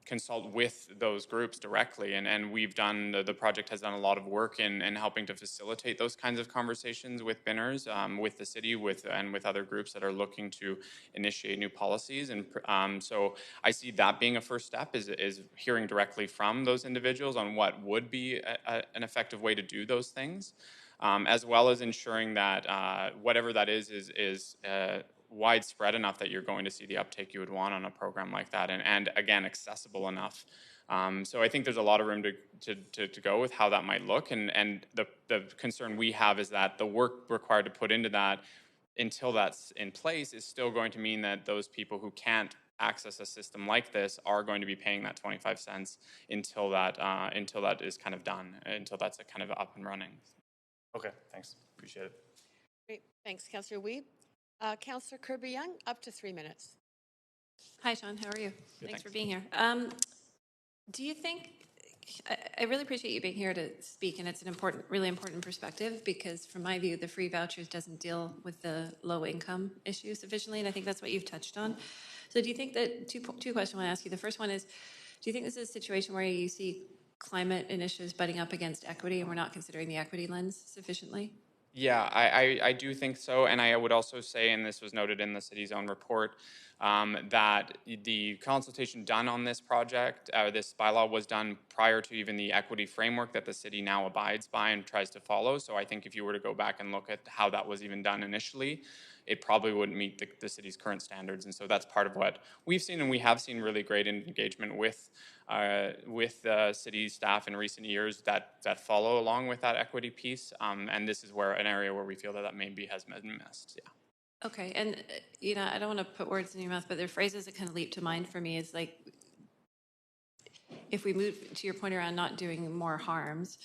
consult with those groups directly, and we've done, the project has done a lot of work in helping to facilitate those kinds of conversations with Binners, with the city, and with other groups that are looking to initiate new policies, and so I see that being a first step, is hearing directly from those individuals on what would be an effective way to do those things, as well as ensuring that whatever that is widespread enough that you're going to see the uptake you would want on a program like that, and again, accessible enough. So I think there's a lot of room to go with how that might look, and the concern we have is that the work required to put into that until that's in place is still going to mean that those people who can't access a system like this are going to be paying that 25 cents until that is kind of done, until that's kind of up and running. Okay, thanks. Appreciate it. Great. Thanks, Councillor Wiebe. Councillor Kirby-Yung, up to 3 minutes. Hi, Sean. How are you? Thanks for being here. Do you think, I really appreciate you being here to speak, and it's an really important perspective, because from my view, the free vouchers doesn't deal with the low income issue sufficiently, and I think that's what you've touched on. So do you think that, two questions I want to ask you. The first one is, do you think this is a situation where you see climate initiatives butting up against equity, and we're not considering the equity lens sufficiently? Yeah, I do think so, and I would also say, and this was noted in the city's own report, that the consultation done on this project, this bylaw, was done prior to even the equity framework that the city now abides by and tries to follow. So I think if you were to go back and look at how that was even done initially, it probably wouldn't meet the city's current standards. And so that's part of what we've seen, and we have seen really great engagement with the city staff in recent years that follow along with that equity piece. And this is where an area where we feel that maybe has been missed. Yeah. Okay, and I don't want to put words in your mouth, but there are phrases that kind of leap to mind for me. Is like, if we move to your point around not doing more harms,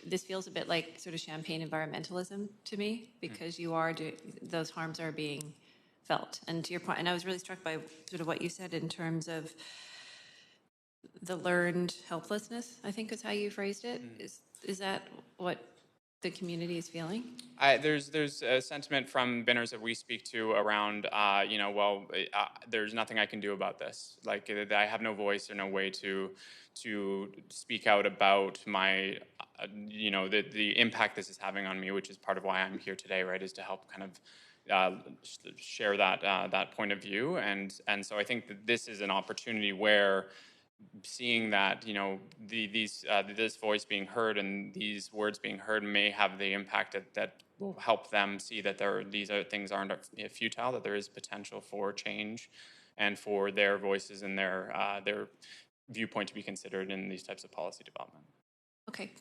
this feels a bit like sort of champagne environmentalism to me, because you are those harms are being felt. And to your point, and I was really struck by sort of what you said in terms of the learned helplessness, I think is how you phrased it. Is that what the community is feeling? There's a sentiment from Binners that we speak to around, there's nothing I can do about this. Like, I have no voice or no way to speak out about my, the impact this is having on me, which is part of why I'm here today, right, is to help kind of share that point of view. And so I think that this is an opportunity where, seeing that this voice being heard and these words being heard may have the impact that will help them see that these things aren't futile, that there is potential for change and for their voices and their viewpoint to be considered in these types of policy development. Okay.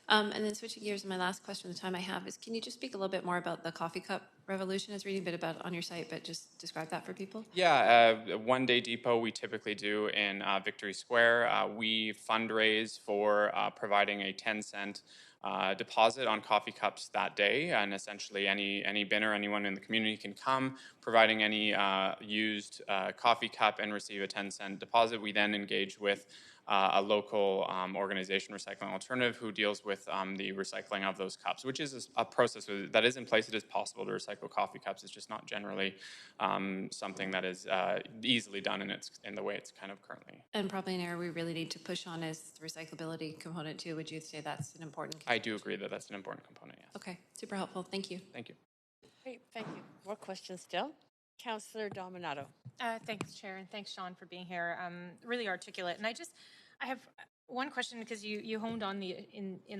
And then switching gears, my last question, the time I have, is can you just speak a little bit more about the coffee cup revolution? I was reading a bit about it on your site, but just describe that for people. Yeah, One Day Depot we typically do in Victory Square. We fundraise for providing a 10-cent deposit on coffee cups that day, and essentially any Binner, anyone in the community can come, providing any used coffee cup and receive a 10-cent deposit. We then engage with a local organization, Recycling Alternative, who deals with the recycling of those cups, which is a process that is in place. It is possible to recycle coffee cups. It's just not generally something that is easily done in the way it's kind of currently. And probably an area we really need to push on is the recyclability component too. Would you say that's an important? I do agree that that's an important component, yes. Okay, super helpful. Thank you. Thank you. Great, thank you. More questions still? Councillor Dominato. Thanks, Chair, and thanks, Sean, for being here. Really articulate. And I have one question because you honed on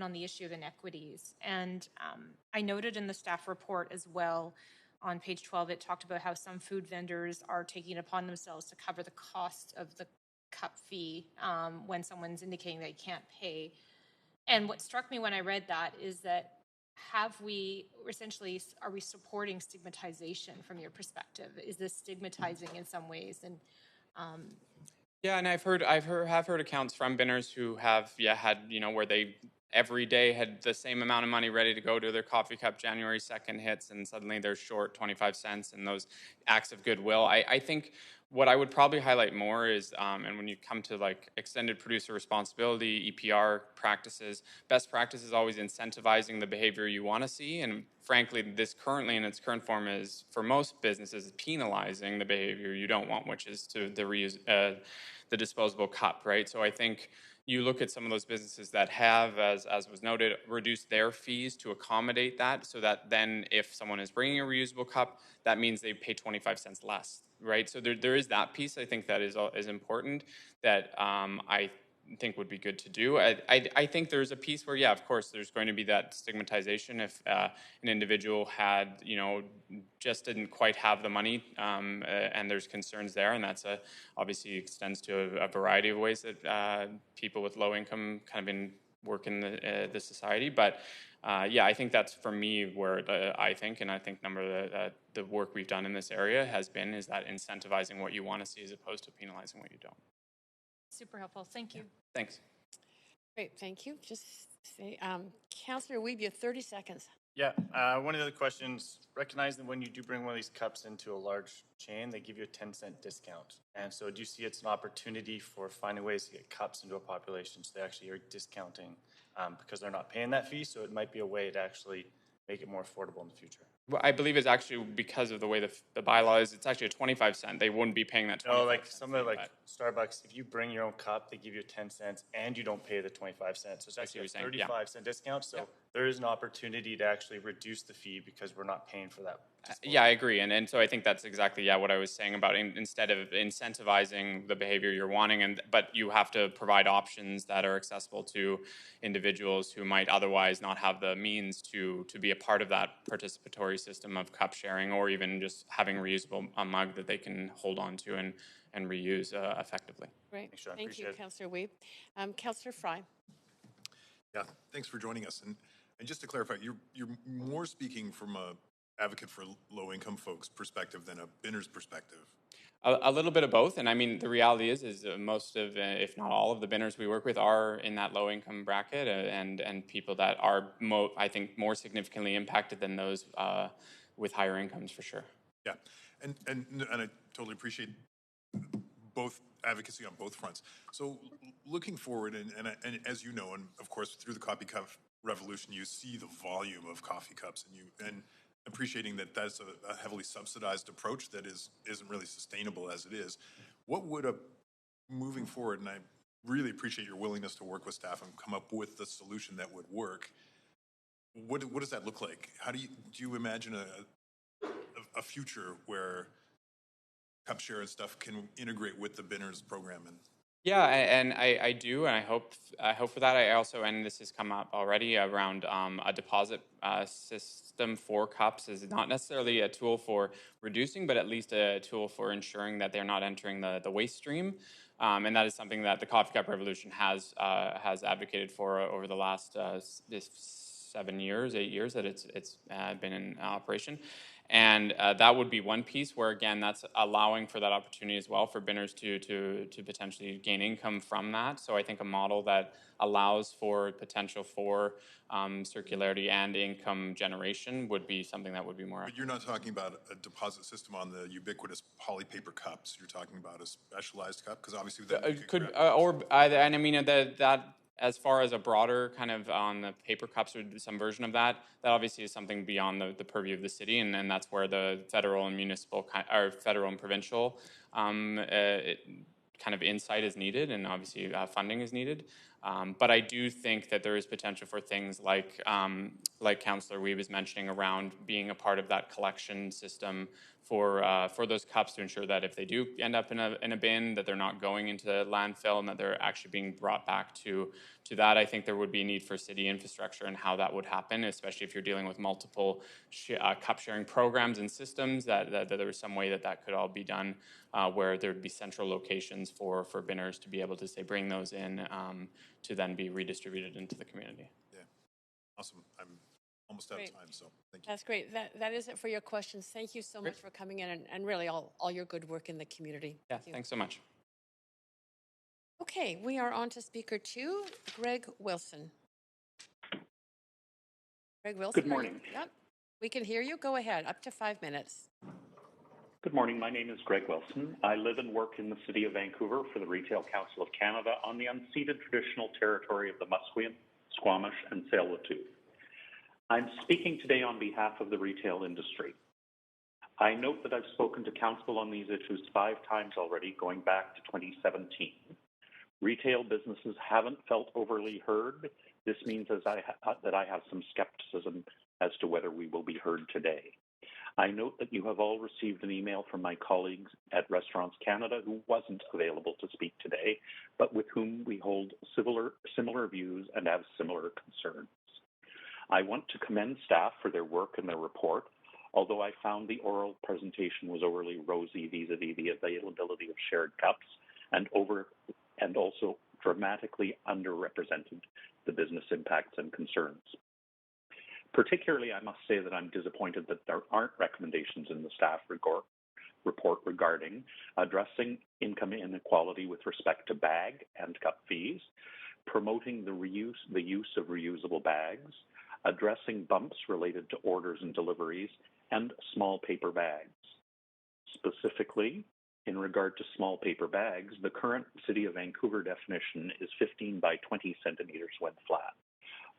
on the issue of inequities. And I noted in the staff report as well, on page 12, it talked about how some food vendors are taking it upon themselves to cover the cost of the cup fee when someone's indicating they can't pay. And what struck me when I read that is that are we supporting stigmatization from your perspective? Is this stigmatizing in some ways? And yeah, and I've heard accounts from binners who have had where they every day had the same amount of money ready to go to their coffee cup. January 2nd hits and suddenly they're short 25 cents, and those acts of goodwill. I think what I would probably highlight more is, and when you come to like extended producer responsibility, EPR practices, best practice is always incentivizing the behavior you want to see. And frankly, this currently in its current form is, for most businesses, penalizing the behavior you don't want, which is to the disposable cup, right? So I think you look at some of those businesses that have, as was noted, reduced their fees to accommodate that, so that then if someone is bringing a reusable cup, that means they pay 25 cents less, right? So there is that piece, I think, that is important, that I think would be good to do. I think there's a piece where, yeah, of course, there's going to be that stigmatization if an individual had, just didn't quite have the money, and there's concerns there, and that's obviously extends to a variety of ways that people with low income kind of work in the society. But yeah, I think that's for me where I think the work we've done in this area is that incentivizing what you want to see as opposed to penalizing what you don't. super helpful. Thank you. Thanks. Great, thank you. Just say, Councillor Wiebe, you have 30 seconds. Yeah, one of the other questions, recognize that when you do bring one of these cups into a large chain, they give you a 10-cent discount. And so do you see it's an opportunity for finding ways to get cups into a population so they actually are discounting because they're not paying that fee? So it might be a way to actually make it more affordable in the future. Well, I believe it's actually because of the way the bylaw is, it's actually a 25 cent. They wouldn't be paying that 25 No, like cents some of Starbucks, if you bring your own cup, they give you 10 cents and you don't pay the 25 cents. So it's actually a 35-cent discount. So there is an opportunity to actually reduce the fee because we're not paying for that. Yeah, I agree. And so I think that's exactly, what I was saying about instead of incentivizing the behavior you're wanting, but you have to provide options that are accessible to individuals who might otherwise not have the means to be a part of that participatory system of cup sharing, or even just having a mug that they can hold on to and reuse effectively. Great. Thanks, Sean. Thank you, Appreciate it. Councillor Wiebe. Councillor Fry. Yeah, thanks for joining us. And just to clarify, you're more speaking from a advocate for low-income folks' perspective than a binner's perspective. A little bit of both, and I mean the reality is most of, if not all of the binners we work with are in that low-income bracket, and people that are I think more significantly impacted than those with higher incomes for sure. Yeah, and I totally appreciate both advocacy on both fronts. So looking forward, and as you know, and of course through the coffee cup revolution, you see the volume of coffee cups, and appreciating that that's a heavily subsidized approach that isn't really sustainable as it is. What would moving forward, and I really appreciate your willingness to work with staff and come up with the solution that would work. What does that look like? How do you imagine a future where cup share and stuff can integrate with the binners program? Yeah, and I do, and I hope for that. I also, and this has come up already, around a deposit system for cups is not necessarily a tool for reducing, but at least a tool for ensuring that they're not entering the waste stream. And that is something that the Coffee Cup Revolution has advocated for over the last 8 years that it's been in operation. And that would be one piece where, again, that's allowing for that opportunity as well for binners to potentially gain income from that. So I think a model that allows for potential for circularity and income generation would be something that would be more. But you're not talking about a deposit system on the ubiquitous polypaper cups. You're talking about a specialized cup, because obviously And I mean that as far as a broader kind of on the paper cups or some version of that, that obviously is something beyond the purview of the city, and that's where the federal and municipal or federal and provincial kind of insight is needed, and obviously funding is needed. But I do think that there is potential for things like Councillor Wiebe is mentioning around being a part of that collection system for those cups to ensure that if they do end up in a bin, that they're not going into landfill and that they're actually being brought back to that. I think there would be a need for city infrastructure and how that would happen, especially if you're dealing with multiple cup sharing programs and systems, that there was some way that could all be done where there would be central locations for binners to be able to say bring those in to then be redistributed into the community. Yeah, awesome. I'm almost out of time, so thank you. That's great. That is it for your questions. Thank you so much for coming in and really all your good work in the community. Yeah, thanks so much. Okay, we are on to speaker 2, Greg Wilson. Greg Wilson. Good morning. Yep, we can hear you. Go ahead, up to 5 minutes. Good morning. My name is Greg Wilson. I live and work in the City of Vancouver for the Retail Council of Canada on the unceded traditional territory of the Musqueam, Squamish, and Tsleil-Waututh. I'm speaking today on behalf of the retail industry. I note that I've spoken to Council on these issues 5 times already, going back to 2017. Retail businesses haven't felt overly heard. This means that I have some skepticism as to whether we will be heard today. I note that you have all received an email from my colleagues at Restaurants Canada who wasn't available to speak today, but with whom we hold similar views and have similar concerns. I want to commend staff for their work and their report, although I found the oral presentation was overly rosy vis-a-vis the availability of shared cups and also dramatically underrepresented the business impacts and concerns. Particularly, I must say that I'm disappointed that there aren't recommendations in the staff report regarding addressing income inequality with respect to bag and cup fees, promoting the use of reusable bags, addressing bumps related to orders and deliveries, and small paper bags. Specifically, in regard to small paper bags, the current City of Vancouver definition is 15 by 20 centimeters when flat.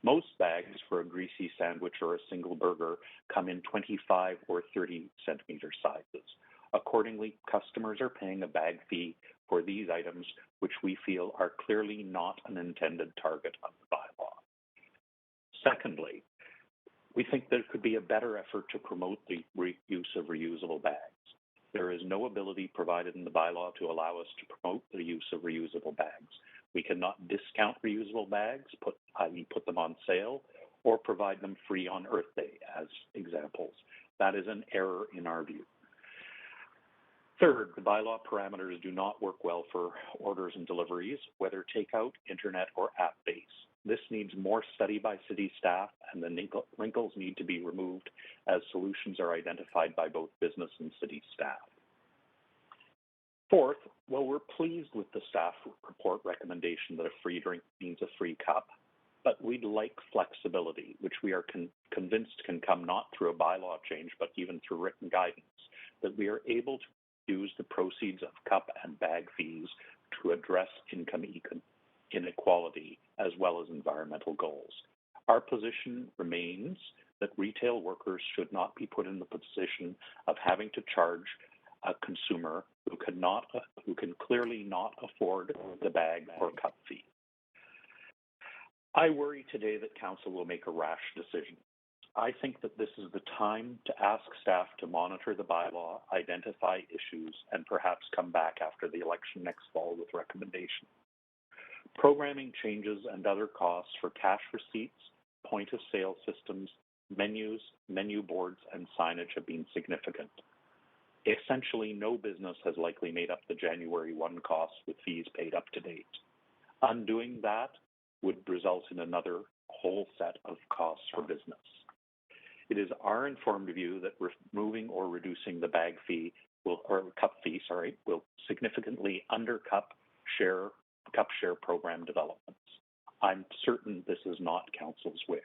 Most bags for a greasy sandwich or a single burger come in 25 or 30 centimeter sizes. Accordingly, customers are paying a bag fee for these items, which we feel are clearly not an intended target of the bylaw. Secondly, we think there could be a better effort to promote the use of reusable bags. There is no ability provided in the bylaw to allow us to promote the use of reusable bags. We cannot discount reusable bags, i.e. put them on sale, or provide them free on Earth Day as examples. That is an error in our view. Third, the bylaw parameters do not work well for orders and deliveries, whether takeout, internet, or app-based. This needs more study by city staff, and the wrinkles need to be removed as solutions are identified by both business and city staff. Fourth, while we're pleased with the staff report recommendation that a free drink means a free cup, but we'd like flexibility, which we are convinced can come not through a bylaw change, but even through written guidance, that we are able to use the proceeds of cup and bag fees to address income inequality as well as environmental goals. Our position remains that retail workers should not be put in the position of having to charge a consumer who can clearly not afford the bag or cup fee. I worry today that Council will make a rash decision. I think that this is the time to ask staff to monitor the bylaw, identify issues, and perhaps come back after the election next fall with recommendations. Programming changes and other costs for cash receipts, point-of-sale systems, menus, menu boards, and signage have been significant. Essentially, no business has likely made up the January 1 costs with fees paid up to date. Undoing that would result in another whole set of costs for business. It is our informed view that removing or reducing the bag fee cup fee, will significantly undercut cup share program developments. I'm certain this is not Council's wish.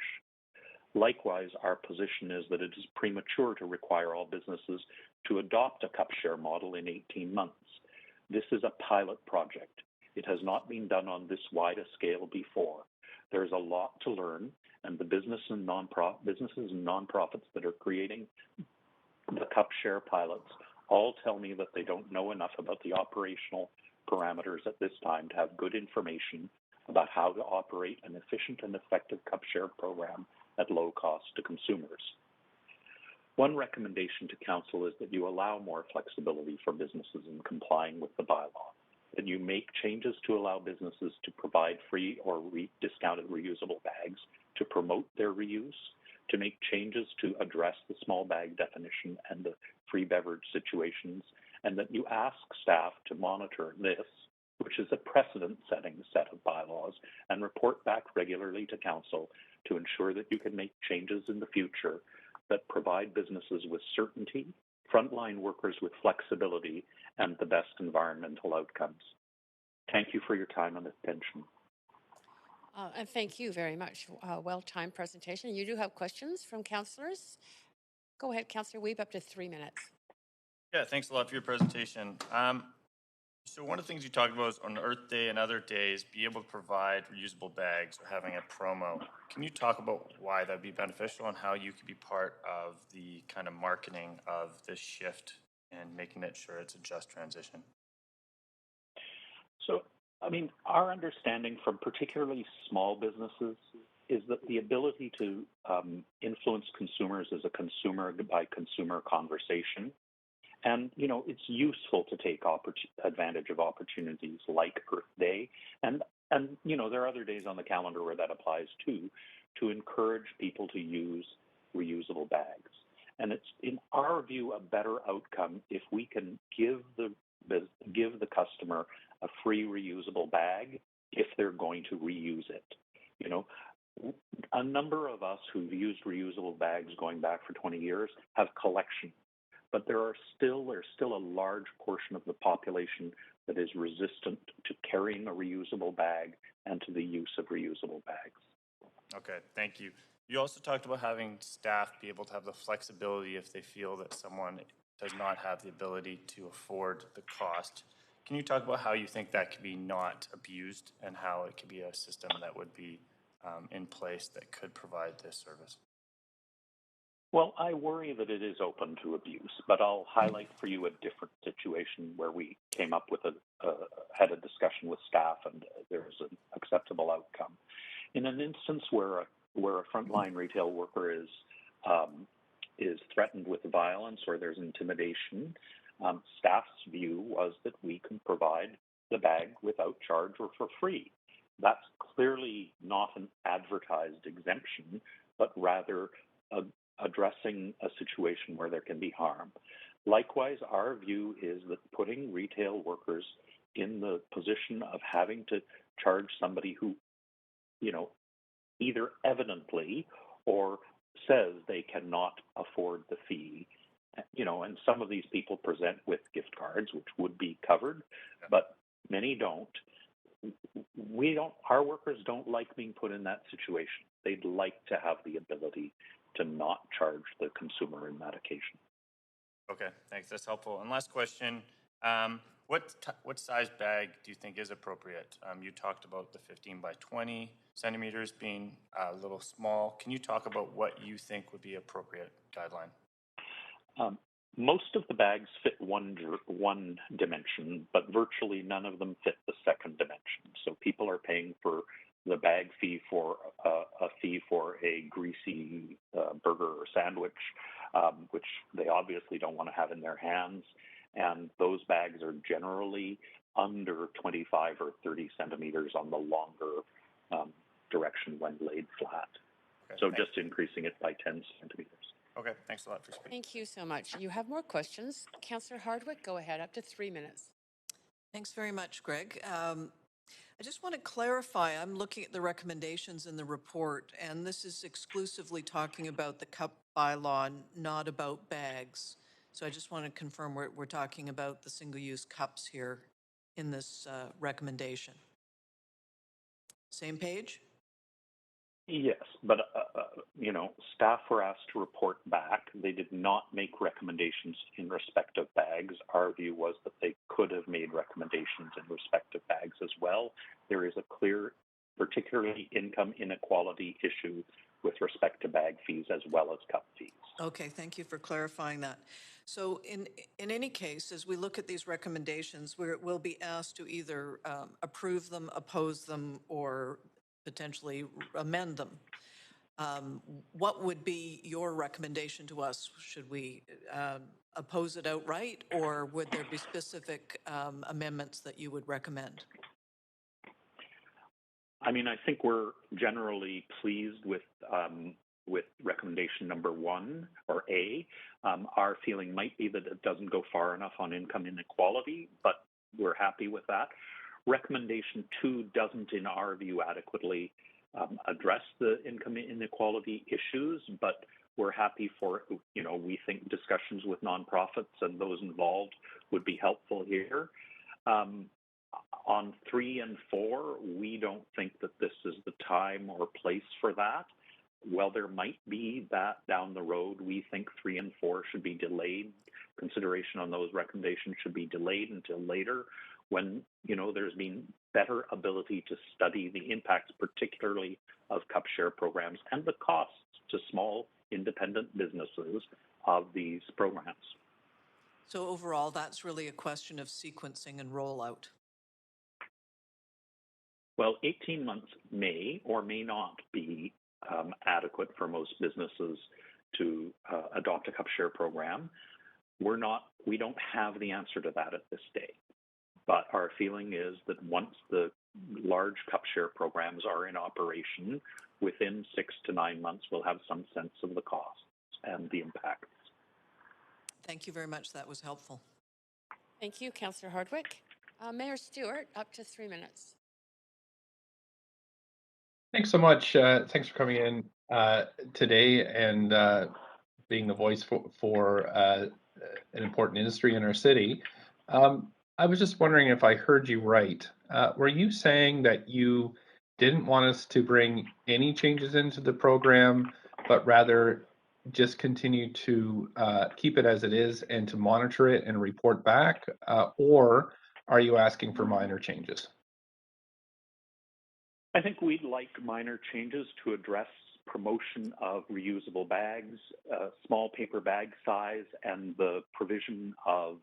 Likewise, our position is that it is premature to require all businesses to adopt a cup share model in 18 months. This is a pilot project. It has not been done on this wide a scale before. There's a lot to learn, and the businesses and nonprofits that are creating the cup share pilots all tell me that they don't know enough about the operational parameters at this time to have good information about how to operate an efficient and effective cup share program at low cost to consumers. One recommendation to Council is that you allow more flexibility for businesses in complying with the bylaw, that you make changes to allow businesses to provide free or discounted reusable bags to promote their reuse, to make changes to address the small bag definition and the free beverage situations, and that you ask staff to monitor this, which is a precedent-setting set of bylaws, and report back regularly to Council to ensure that you can make changes in the future that provide businesses with certainty, frontline workers with flexibility, and the best environmental outcomes. Thank you for your time and attention. And thank you very much. Well-timed presentation. You do have questions from councillors? Go ahead, Councillor Wiebe, up to 3 minutes. Yeah, thanks a lot for your presentation. So one of the things you talked about is on Earth Day and other days, be able to provide reusable bags or having a promo. Can you talk about why that'd be beneficial and how you could be part of the kind of marketing of this shift and making it sure it's a just transition? So, I mean, our understanding from particularly small businesses is that the ability to influence consumers is a consumer by consumer conversation. And, you know, it's useful to take advantage of opportunities like Earth Day. And, you know, there are other days on the calendar where that applies too, to encourage people to use reusable bags. And it's, in our view, a better outcome if we can give the customer a free reusable bag if they're going to reuse it. You know, a number of us who've used reusable bags going back for 20 years have collections. But there's still a large portion of the population that is resistant to carrying a reusable bag and to the use of reusable bags. Okay, thank you. You also talked about having staff be able to have the flexibility if they feel that someone does not have the ability to afford the cost. Can you talk about how you think that could be not abused and how it could be a system that would be in place that could provide this service? Well, I worry that it is open to abuse, but I'll highlight for you a different situation where we came up with had a discussion with staff and there was an acceptable outcome. In an instance where a frontline retail worker is threatened with violence or there's intimidation, staff's view was that we can provide the bag without charge or for free. That's clearly not an advertised exemption, but rather addressing a situation where there can be harm. Likewise, our view is that putting retail workers in the position of having to charge somebody who, you know, either evidently or says they cannot afford the fee, you know, and some of these people present with gift cards, which would be covered, but many don't. Our workers don't like being put in that situation. They'd like to have the ability to not charge the consumer in that occasion. Okay, thanks. That's helpful. And last question, what size bag do you think is appropriate? You talked about the 15 by 20 centimeters being a little small. Can you talk about what you think would be appropriate guideline? Most of the bags fit one dimension, but virtually none of them fit the second dimension. So people are paying for the bag fee for a fee for a greasy burger or sandwich, which they obviously don't want to have in their hands. And those bags are generally under 25 or 30 centimeters on the longer direction when laid flat. Okay, so just increasing it by 10 centimeters. Okay, thanks a lot for speaking. Thank you so much. You have more questions. Councillor Hardwick, go ahead, up to 3 minutes. Thanks very much, Greg. I just want to clarify, I'm looking at the recommendations in the report, and this is exclusively talking about the cup bylaw, not about bags. So I just want to confirm we're talking about the single-use cups here in this recommendation. Same page? Yes, but staff were asked to report back. They did not make recommendations in respect of bags. Our view was that they could have made recommendations in respect of bags as well. There is a clear, particularly income inequality issue with respect to bag fees as well as cup fees. Okay, thank you for clarifying that. So in any case, as we look at these recommendations, we'll be asked to either approve them, oppose them, or potentially amend them. What would be your recommendation to us? Should we oppose it outright, or would there be specific amendments that you would recommend? I mean, I think we're generally pleased with recommendation number 1, or A. Our feeling might be that it doesn't go far enough on income inequality, but we're happy with that. Recommendation 2 doesn't, in our view, adequately address the income inequality issues, but we're happy for, we think discussions with nonprofits and those involved would be helpful here. On 3 and 4, we don't think that this is the time or place for that. While there might be that down the road, we think 3 and 4 should be delayed. Consideration on those recommendations should be delayed until later, when there's been better ability to study the impacts, particularly of cup share programs and the costs to small independent businesses of these programs. So overall, that's really a question of sequencing and rollout. Well, 18 months may or may not be adequate for most businesses to adopt a cup share program. We don't have the answer to that at this stage. But our feeling is that once the large cup share programs are in operation, within 6 to 9 months, we'll have some sense of the costs and the impacts. Thank you very much. That was helpful. Thank you, Councillor Hardwick. Mayor Stewart, up to 3 minutes. Thanks so much. Thanks for coming in today and being the voice for an important industry in our city. I was just wondering if I heard you right. Were you saying that you didn't want us to bring any changes into the program, but rather just continue to keep it as it is and to monitor it and report back? Or are you asking for minor changes? I think we'd like minor changes to address promotion of reusable bags, small paper bag size, and the provision of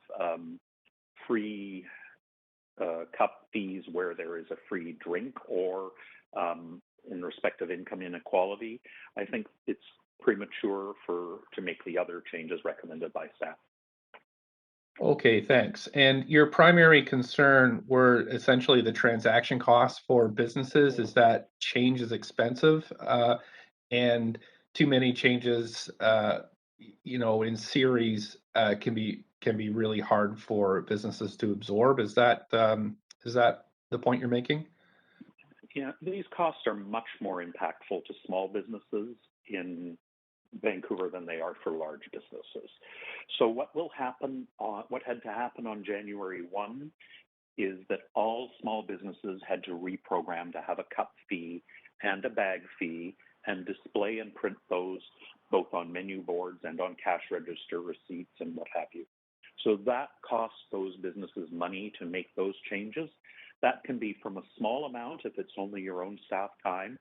free cup fees where there is a free drink, or in respect of income inequality. I think it's premature to make the other changes recommended by staff. Okay, thanks. And your primary concern were essentially the transaction costs for businesses. Is that change is expensive, and too many changes, in series can be really hard for businesses to absorb. Is that the point you're making? Yeah, these costs are much more impactful to small businesses in Vancouver than they are for large businesses. So what had to happen on January 1 is that all small businesses had to reprogram to have a cup fee and a bag fee and display and print those both on menu boards and on cash register receipts and what have you. So that costs those businesses money to make those changes. That can be from a small amount if it's only your own staff time,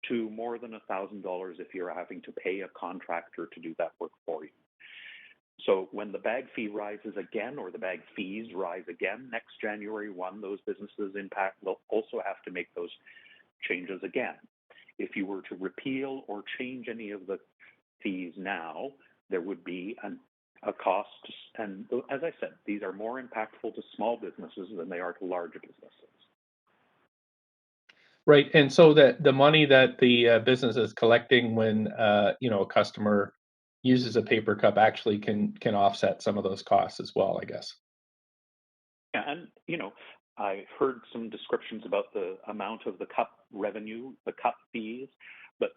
to more than $1,000 if you're having to pay a contractor to do that work for you. So when the bag fee rises again, or the bag fees rise again next January 1, those businesses will also have to make those changes again. If you were to repeal or change any of the fees now, there would be a cost. And as I said, these are more impactful to small businesses than they are to larger businesses. Right, and so that the money that the business is collecting when a customer uses a paper cup actually can offset some of those costs as well, I guess. Yeah, and I heard some descriptions about the amount of the CUP revenue, the CUP fees, but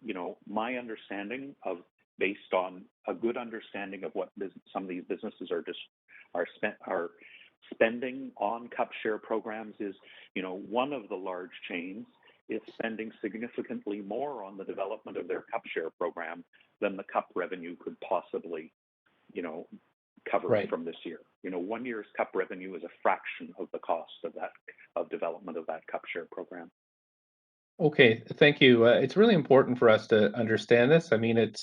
my understanding of, based on a good understanding of what some of these businesses are spending on CUP share programs is, one of the large chains is spending significantly more on the development of their CUP share program than the CUP revenue could possibly, cover Right. from this year. 1 year's CUP revenue is a fraction of the cost of development of that CUP share program. Okay, thank you. It's really important for us to understand this. I mean,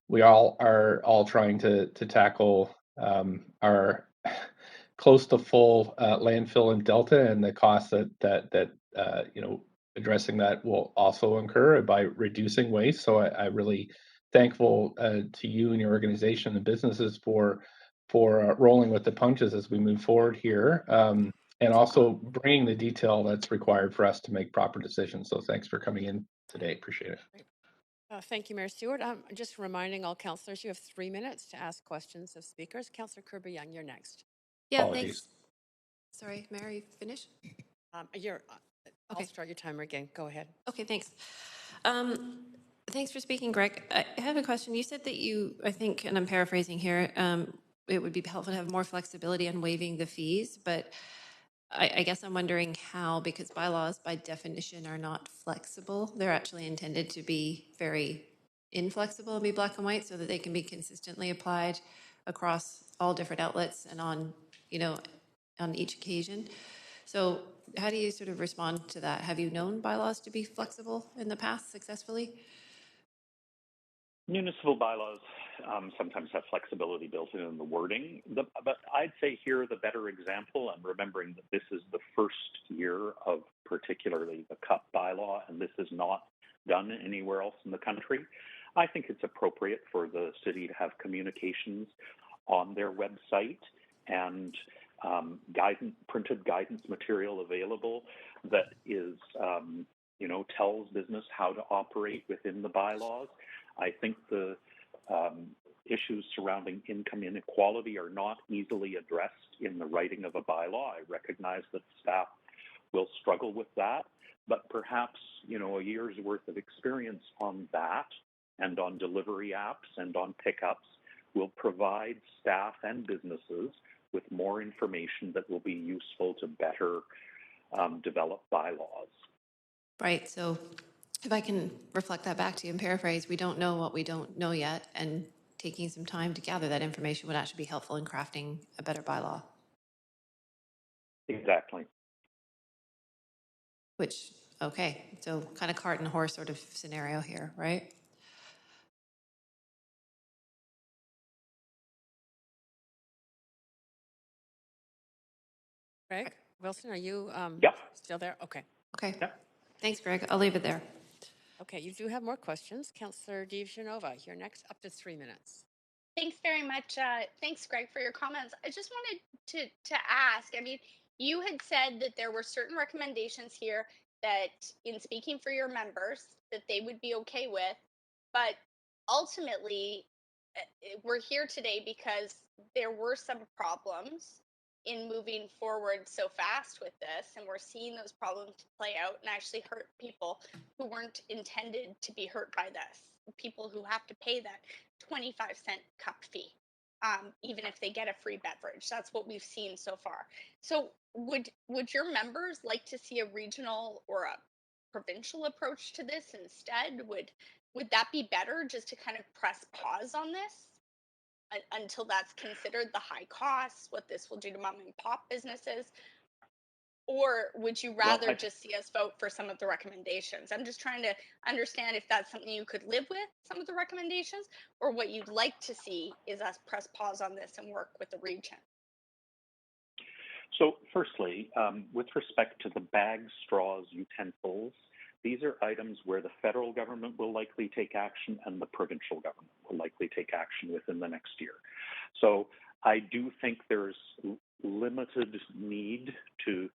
we all are trying to tackle our close to full landfill in Delta and the costs that addressing that will also incur by reducing waste. So I'm really thankful to you and your organization and businesses for rolling with the punches as we move forward here. And also bringing the detail that's required for us to make proper decisions. So thanks for coming in today. Appreciate it. Thank you, Mayor Stewart. Just reminding all councillors, you have 3 minutes to ask questions of speakers. Councillor Kirby-Young, you're next. Yeah, Apologies. thanks. Sorry, Mary, finish? I'll start your timer again. Go ahead. Okay, thanks. Thanks for speaking, Greg. I have a question. You said that I think, and I'm paraphrasing here, it would be helpful to have more flexibility on waiving the fees, but I guess I'm wondering how, because bylaws by definition are not flexible. They're actually intended to be very inflexible and be black and white so that they can be consistently applied across all different outlets and on each occasion. So how do you sort of respond to that? Have you known bylaws to be flexible in the past successfully? Municipal bylaws sometimes have flexibility built in the wording, but I'd say here the better example, and remembering that this is the first year of particularly the CUP bylaw, and this is not done anywhere else in the country, I think it's appropriate for the city to have communications on their website and printed guidance material available that is, tells business how to operate within the bylaws. I think the issues surrounding income inequality are not easily addressed in the writing of a bylaw. I recognize that staff will struggle with that, but perhaps, a year's worth of experience on that and on delivery apps and on pickups will provide staff and businesses with more information that will be useful to better develop bylaws. Right. So if I can reflect that back to you and paraphrase, we don't know what we don't know yet, and taking some time to gather that information would actually be helpful in crafting a better bylaw. Exactly. Okay, so kind of cart and horse sort of scenario here, right? Greg Wilson, are you still there? Okay. Okay. Yep. Thanks, Greg. I'll leave it there. Okay, you do have more questions. Councillor Div-Genova, you're next, up to 3 minutes. Thanks very much. Thanks, Greg, for your comments. I just wanted to ask, I mean, you had said that there were certain recommendations here that, in speaking for your members, that they would be okay with, but ultimately, we're here today because there were some problems in moving forward so fast with this, and we're seeing those problems play out and actually hurt people who weren't intended to be hurt by this, people who have to pay that 25-cent cup fee, even if they get a free beverage. That's what we've seen so far. So would your members like to see a regional or a provincial approach to this instead? Would that be better, just to kind of press pause on this until that's considered, the high costs, what this will do to mom and pop businesses? Or would you rather just see us vote for some of the recommendations? I'm just trying to understand if that's something you could live with, some of the recommendations, or what you'd like to see is us press pause on this and work with the region. So firstly, with respect to the bags, straws, utensils, these are items where the federal government will likely take action and the provincial government will likely take action within the next year. So I do think there's limited need to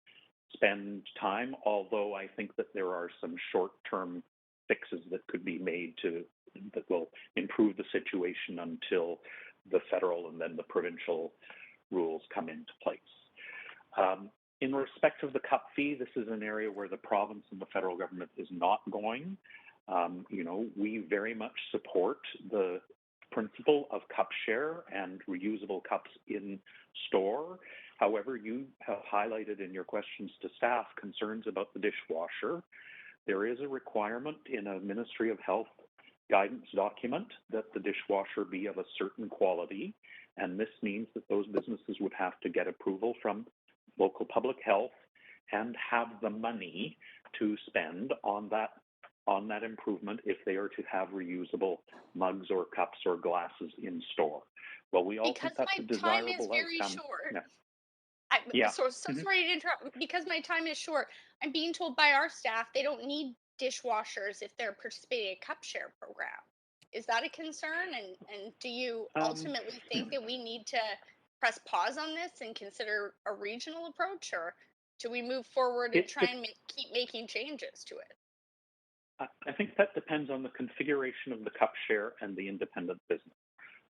spend time, although I think that there are some short-term fixes that could be made that will improve the situation until the federal and then the provincial rules come into place. In respect of the cup fee, this is an area where the province and the federal government is not going. We very much support the principle of cup share and reusable cups in store. However, you have highlighted in your questions to staff concerns about the dishwasher. There is a requirement in a Ministry of Health guidance document that the dishwasher be of a certain quality, and this means that those businesses would have to get approval from local public health and have the money to spend on that improvement if they are to have reusable mugs or cups or glasses in store. Well, we all think that's a desirable outcome. Because my time is very short. Yeah. So sorry to interrupt. Because my time is short, I'm being told by our staff they don't need dishwashers if they're participating in a cup share program. Is that a concern? And do you ultimately think that we need to press pause on this and consider a regional approach, or do we move forward and try and keep making changes to it? I think that depends on the configuration of the cup share and the independent business.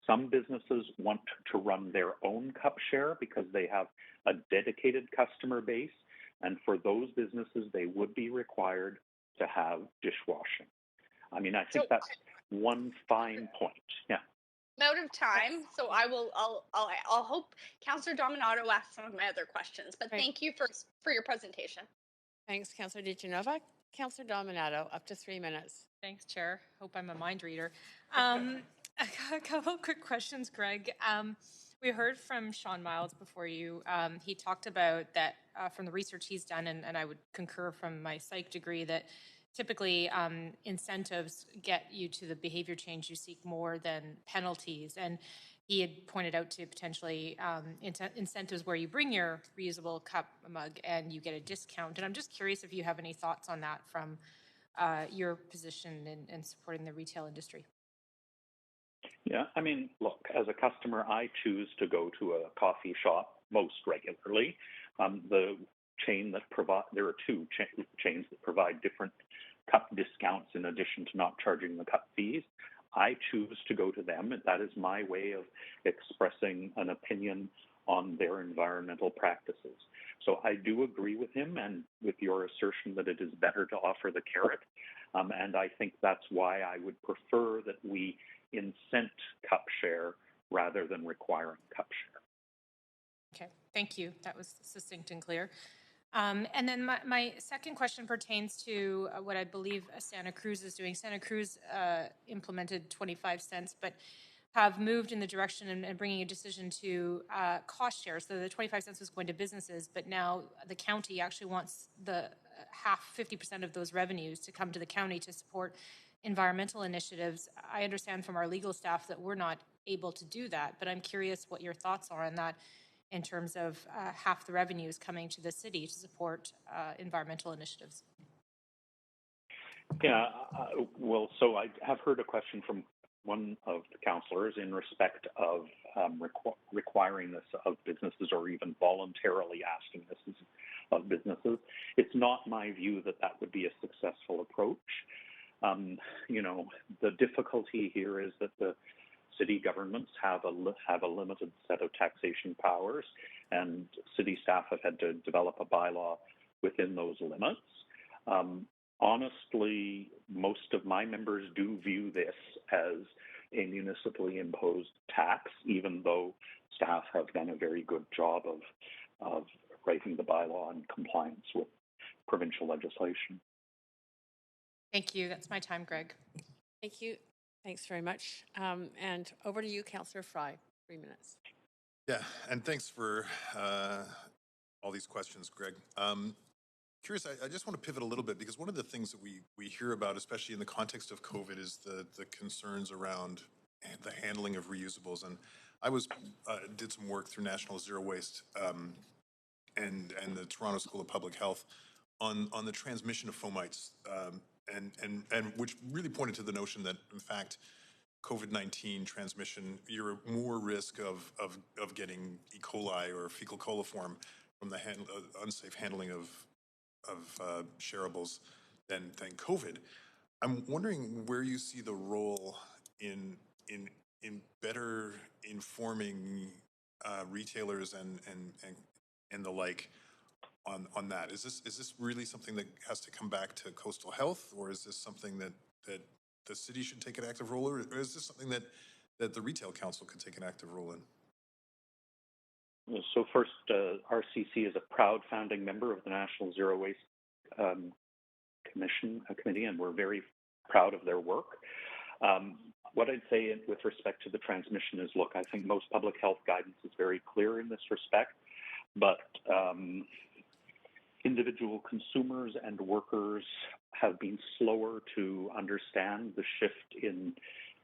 Some businesses want to run their own cup share because they have a dedicated customer base, and for those businesses, they would be required to have dishwashing. I mean, I think that's one fine point. Yeah. I'm out of time, so I'll hope Councillor Dominato asks some of my other questions. But thank you for your presentation. Thanks, Councillor DiGenova. Councillor Dominato, up to 3 minutes. Thanks, Chair. Hope I'm a mind reader. A couple of quick questions, Greg. We heard from Sean Miles before you. He talked about that from the research he's done, and I would concur from my psych degree, that typically incentives get you to the behavior change you seek more than penalties. And he had pointed out to potentially incentives where you bring your reusable cup mug and you get a discount. And I'm just curious if you have any thoughts on that from your position in supporting the retail industry. Yeah, I mean, look, as a customer, I choose to go to a coffee shop most regularly. The chain that there are two chains that provide different cup discounts in addition to not charging the cup fees. I choose to go to them, and that is my way of expressing an opinion on their environmental practices. So I do agree with him and with your assertion that it is better to offer the carrot. And I think that's why I would prefer that we incent cup share rather than requiring cup share. Okay, thank you. That was succinct and clear. And then my second question pertains to what I believe Santa Cruz is doing. Santa Cruz implemented 25 cents, but have moved in the direction and bringing a decision to cost share. So the 25 cents was going to businesses, but now the county actually wants the 50% of those revenues to come to the county to support environmental initiatives. I understand from our legal staff that we're not able to do that, but I'm curious what your thoughts are on that in terms of half the revenues coming to the city to support environmental initiatives. Yeah, well, so I have heard a question from one of the councillors in respect of requiring this of businesses or even voluntarily asking this of businesses. It's not my view that that would be a successful approach. The difficulty here is that the city governments have a limited set of taxation powers, and city staff have had to develop a bylaw within those limits. Honestly, most of my members do view this as a municipally imposed tax, even though staff have done a very good job of writing the bylaw in compliance with provincial legislation. Thank you. That's my time, Greg. Thank you. Thanks very much. And over to you, Councillor Fry, 3 minutes. Yeah, and thanks for all these questions, Greg. Curious, I just want to pivot a little bit, because one of the things that we hear about, especially in the context of COVID, is the concerns around the handling of reusables. And I did some work through National Zero Waste and the Toronto School of Public Health on the transmission of fomites, and which really pointed to the notion that, in fact, COVID-19 transmission, you're at more risk of getting E. coli or fecal coliform from the unsafe handling of shareables than COVID. I'm wondering where you see the role in better informing retailers and the like on that? Is this really something that has to come back to coastal health, or is this something that the city should take an active role, or is this something that the retail council could take an active role in? So first, RCC is a proud founding member of the National Zero Waste Committee, and we're very proud of their work. What I'd say with respect to the transmission is, look, I think most public health guidance is very clear in this respect, but individual consumers and workers have been slower to understand the shift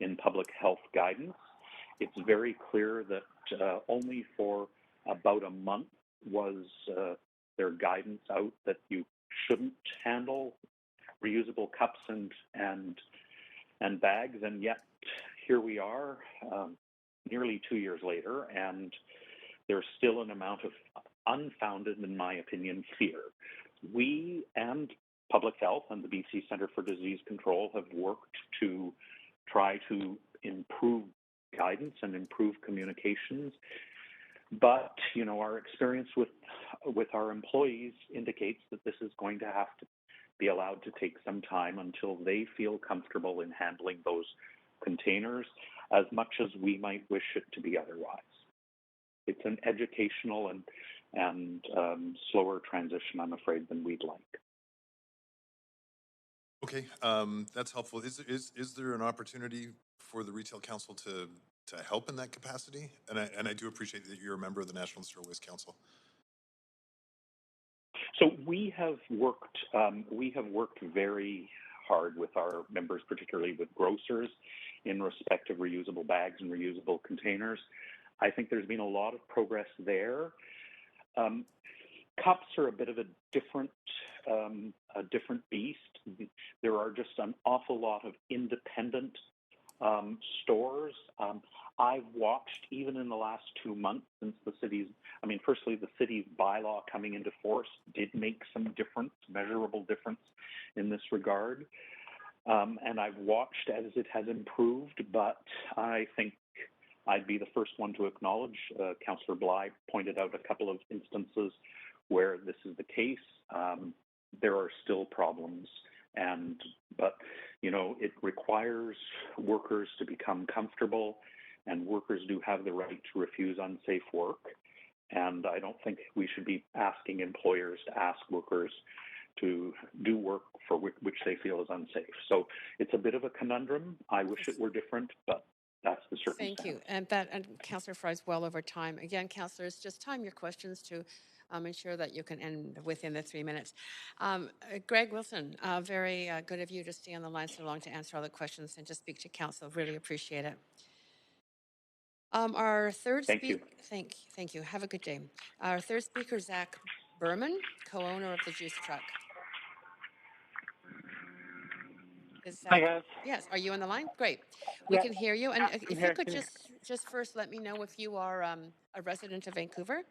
in public health guidance. It's very clear that only for about a month was their guidance out that you shouldn't handle reusable cups and bags, and yet here we are nearly 2 years later, and there's still an amount of unfounded, in my opinion, fear. We and Public Health and the BC Centre for Disease Control have worked to try to improve guidance and improve communications. But, you know, our experience with our employees indicates that this is going to have to be allowed to take some time until they feel comfortable in handling those containers as much as we might wish it to be otherwise. It's an educational and slower transition, I'm afraid, than we'd like. Okay, that's helpful. Is there an opportunity for the Retail Council to help in that capacity? And I do appreciate that you're a member of the National Zero Waste Council. So we have worked very hard with our members, particularly with grocers, in respect of reusable bags and reusable containers. I think there's been a lot of progress there. Cups are a bit of a different beast. There are just an awful lot of independent stores. I've watched, even in the last 2 months since the city's, firstly, the city's bylaw coming into force did make some difference, measurable difference in this regard. And I've watched as it has improved, but I think I'd be the first one to acknowledge, Councillor Bly pointed out a couple of instances where this is the case. There are still problems, but you know, it requires workers to become comfortable, and workers do have the right to refuse unsafe work. And I don't think we should be asking employers to ask workers to do work for which they feel is unsafe. So it's a bit of a conundrum. I wish it were different, but that's the circumstance. Thank you. And Councillor Fry's well over time. Again, councillors, just time your questions to ensure that you can end within the 3 minutes. Greg Wilson, very good of you to stay on the line so long to answer all the questions and just speak to council. Really appreciate it. Our third speaker, thank you. Have a good day. Our third speaker, Zach Berman, co-owner of the Juice Truck. Hi guys. Yes, are you on the line? Great. We can hear you. And if you could just first let me know if you are a resident of Vancouver.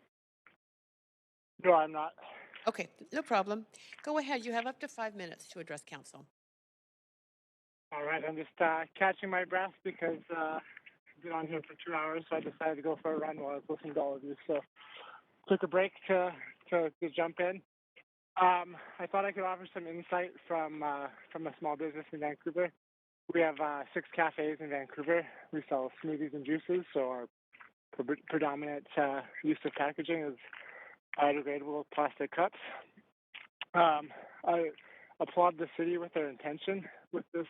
No, I'm not. Okay, no problem. Go ahead. You have up to 5 minutes to address council. All right, I'm just catching my breath because I've been on here for 2 hours, so I decided to go for a run while I was listening to all of you. So took a break to jump in. I thought I could offer some insight from a small business in Vancouver. We have 6 cafes in Vancouver. We sell smoothies and juices, so our predominant use of packaging is biodegradable plastic cups. I applaud the city with their intention with this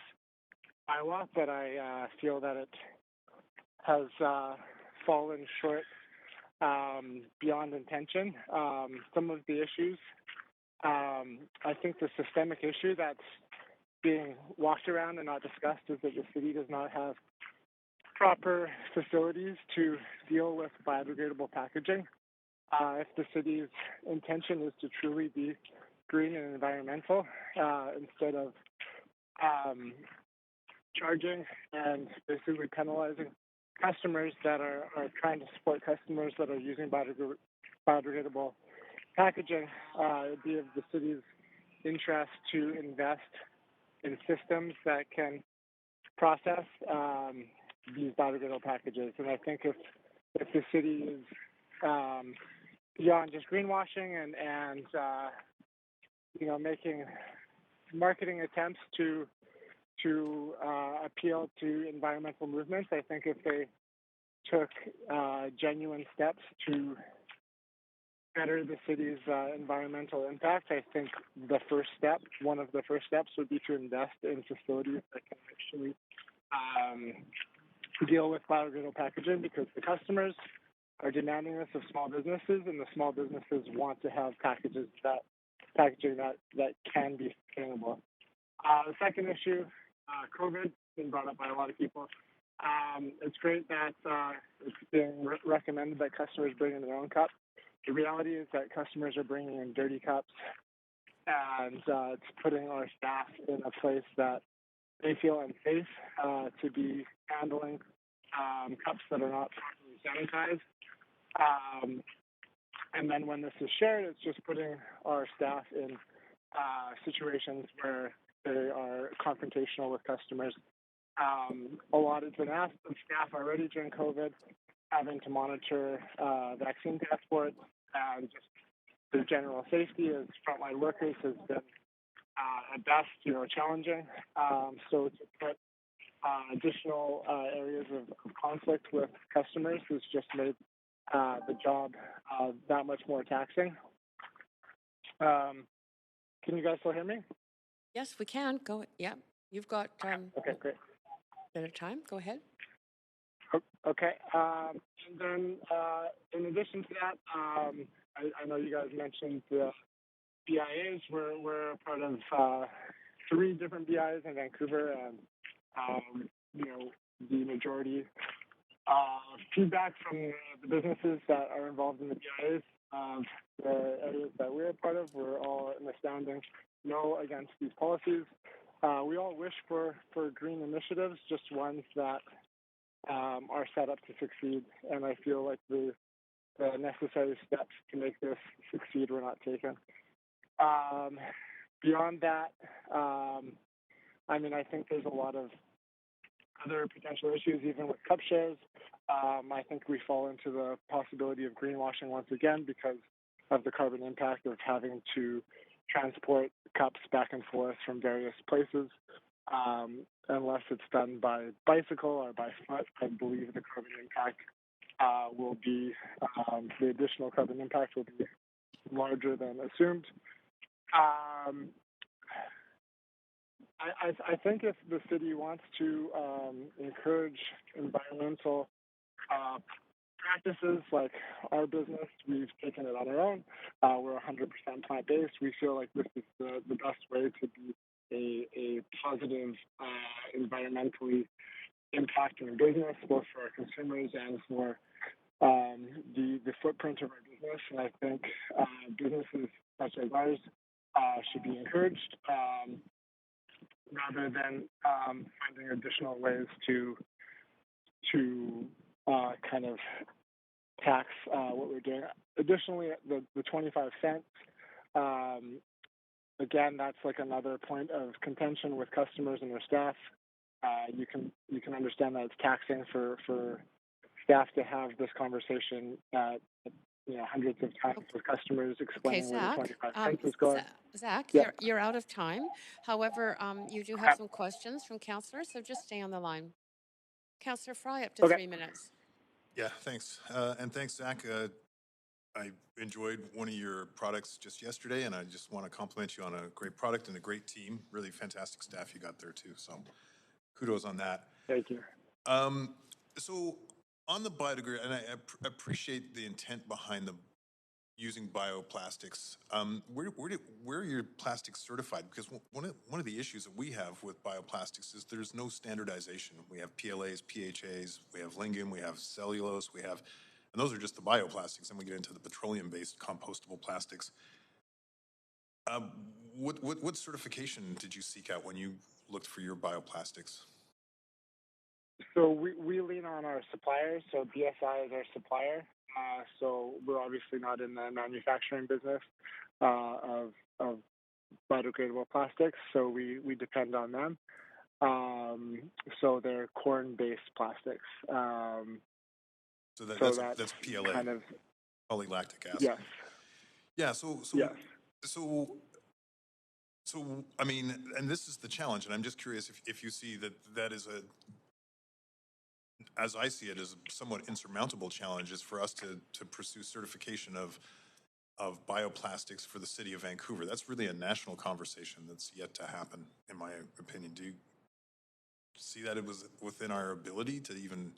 bylaw, but I feel that it has fallen short beyond intention. Some of the issues, I think the systemic issue that's being walked around and not discussed is that the city does not have proper facilities to deal with biodegradable packaging. If the city's intention is to truly be green and environmental, instead of charging and basically penalizing customers that are trying to support customers that are using biodegradable packaging, it would be of the city's interest to invest in systems that can process these biodegradable packages. And I think if the city is beyond just greenwashing and making marketing attempts to appeal to environmental movements. I think if they took genuine steps to better the city's environmental impact, I think one of the first steps would be to invest in facilities that can actually deal with biodegradable packaging, because the customers are demanding this of small businesses, and the small businesses want to have packaging that can be sustainable. The second issue, COVID, been brought up by a lot of people. It's great that it's being recommended that customers bring in their own cup. The reality is that customers are bringing in dirty cups, and it's putting our staff in a place that they feel unsafe to be handling cups that are not properly sanitized. And then when this is shared, it's just putting our staff in situations where they are confrontational with customers. A lot has been asked of staff already during COVID, having to monitor vaccine passports, and just the general safety as frontline workers has been at best, challenging. So to put additional areas of conflict with customers has just made the job that much more taxing. Can you guys still hear me? Yes, we can. Go. Yeah, you've got okay, great. Bit of time. Go ahead. Okay. And then in addition to that, I know you guys mentioned the BIAs. We're a part of 3 different BIAs in Vancouver, and the majority feedback from the businesses that are involved in the BIAs of the areas that we're a part of, we're all an astounding no against these policies. We all wish for green initiatives, just ones that are set up to succeed, and I feel like the necessary steps to make this succeed were not taken. Beyond that, I think there's a lot of other potential issues, even with cup shares. I think we fall into the possibility of greenwashing once again because of the carbon impact of having to transport cups back and forth from various places. Unless it's done by bicycle or by foot, I believe the carbon impact will be, the additional carbon impact will be larger than assumed. I think if the city wants to encourage environmental practices like our business, we've taken it on our own. We're 100% plant-based. We feel like this is the best way to be a positive, environmentally impacting business, both for our consumers and for the footprint of our business. And I think businesses such as ours should be encouraged rather than finding additional ways to kind of tax what we're doing. Additionally, the 25 cents, again, that's like another point of contention with customers and their staff. You can understand that it's taxing for staff to have this conversation at hundreds of times with customers explaining where the 25 cents is going. Zach, Yeah. you're out of time. However, you do have some questions from councillors, so just stay on the line. Councillor Fry, up to 3 minutes. Yeah, thanks. And thanks, Zach. I enjoyed one of your products just yesterday, and I just want to compliment you on a great product and a great team. Really fantastic staff you got there, too. So kudos on that. Thank you. So on the biodegradable, and I appreciate the intent behind the using bioplastics. Where are your plastics certified? Because one of the issues that we have with bioplastics is there's no standardization. We have PLAs, PHAs, we have lignin, we have cellulose, and those are just the bioplastics. Then we get into the petroleum-based compostable plastics. What certification did you seek out when you looked for your bioplastics? So we lean on our suppliers. So BSI is our supplier. So we're obviously not in the manufacturing business of biodegradable plastics. So we depend on them. So they're corn-based plastics. So that's PLA. Kind of, Polylactic acid. Yes. Yeah. Yes. So, I mean, and this is the challenge, and I'm just curious if you see that is as I see it, is a somewhat insurmountable challenge is for us to pursue certification of bioplastics for the city of Vancouver. That's really a national conversation that's yet to happen, in my opinion. Do you see that it was within our ability to even?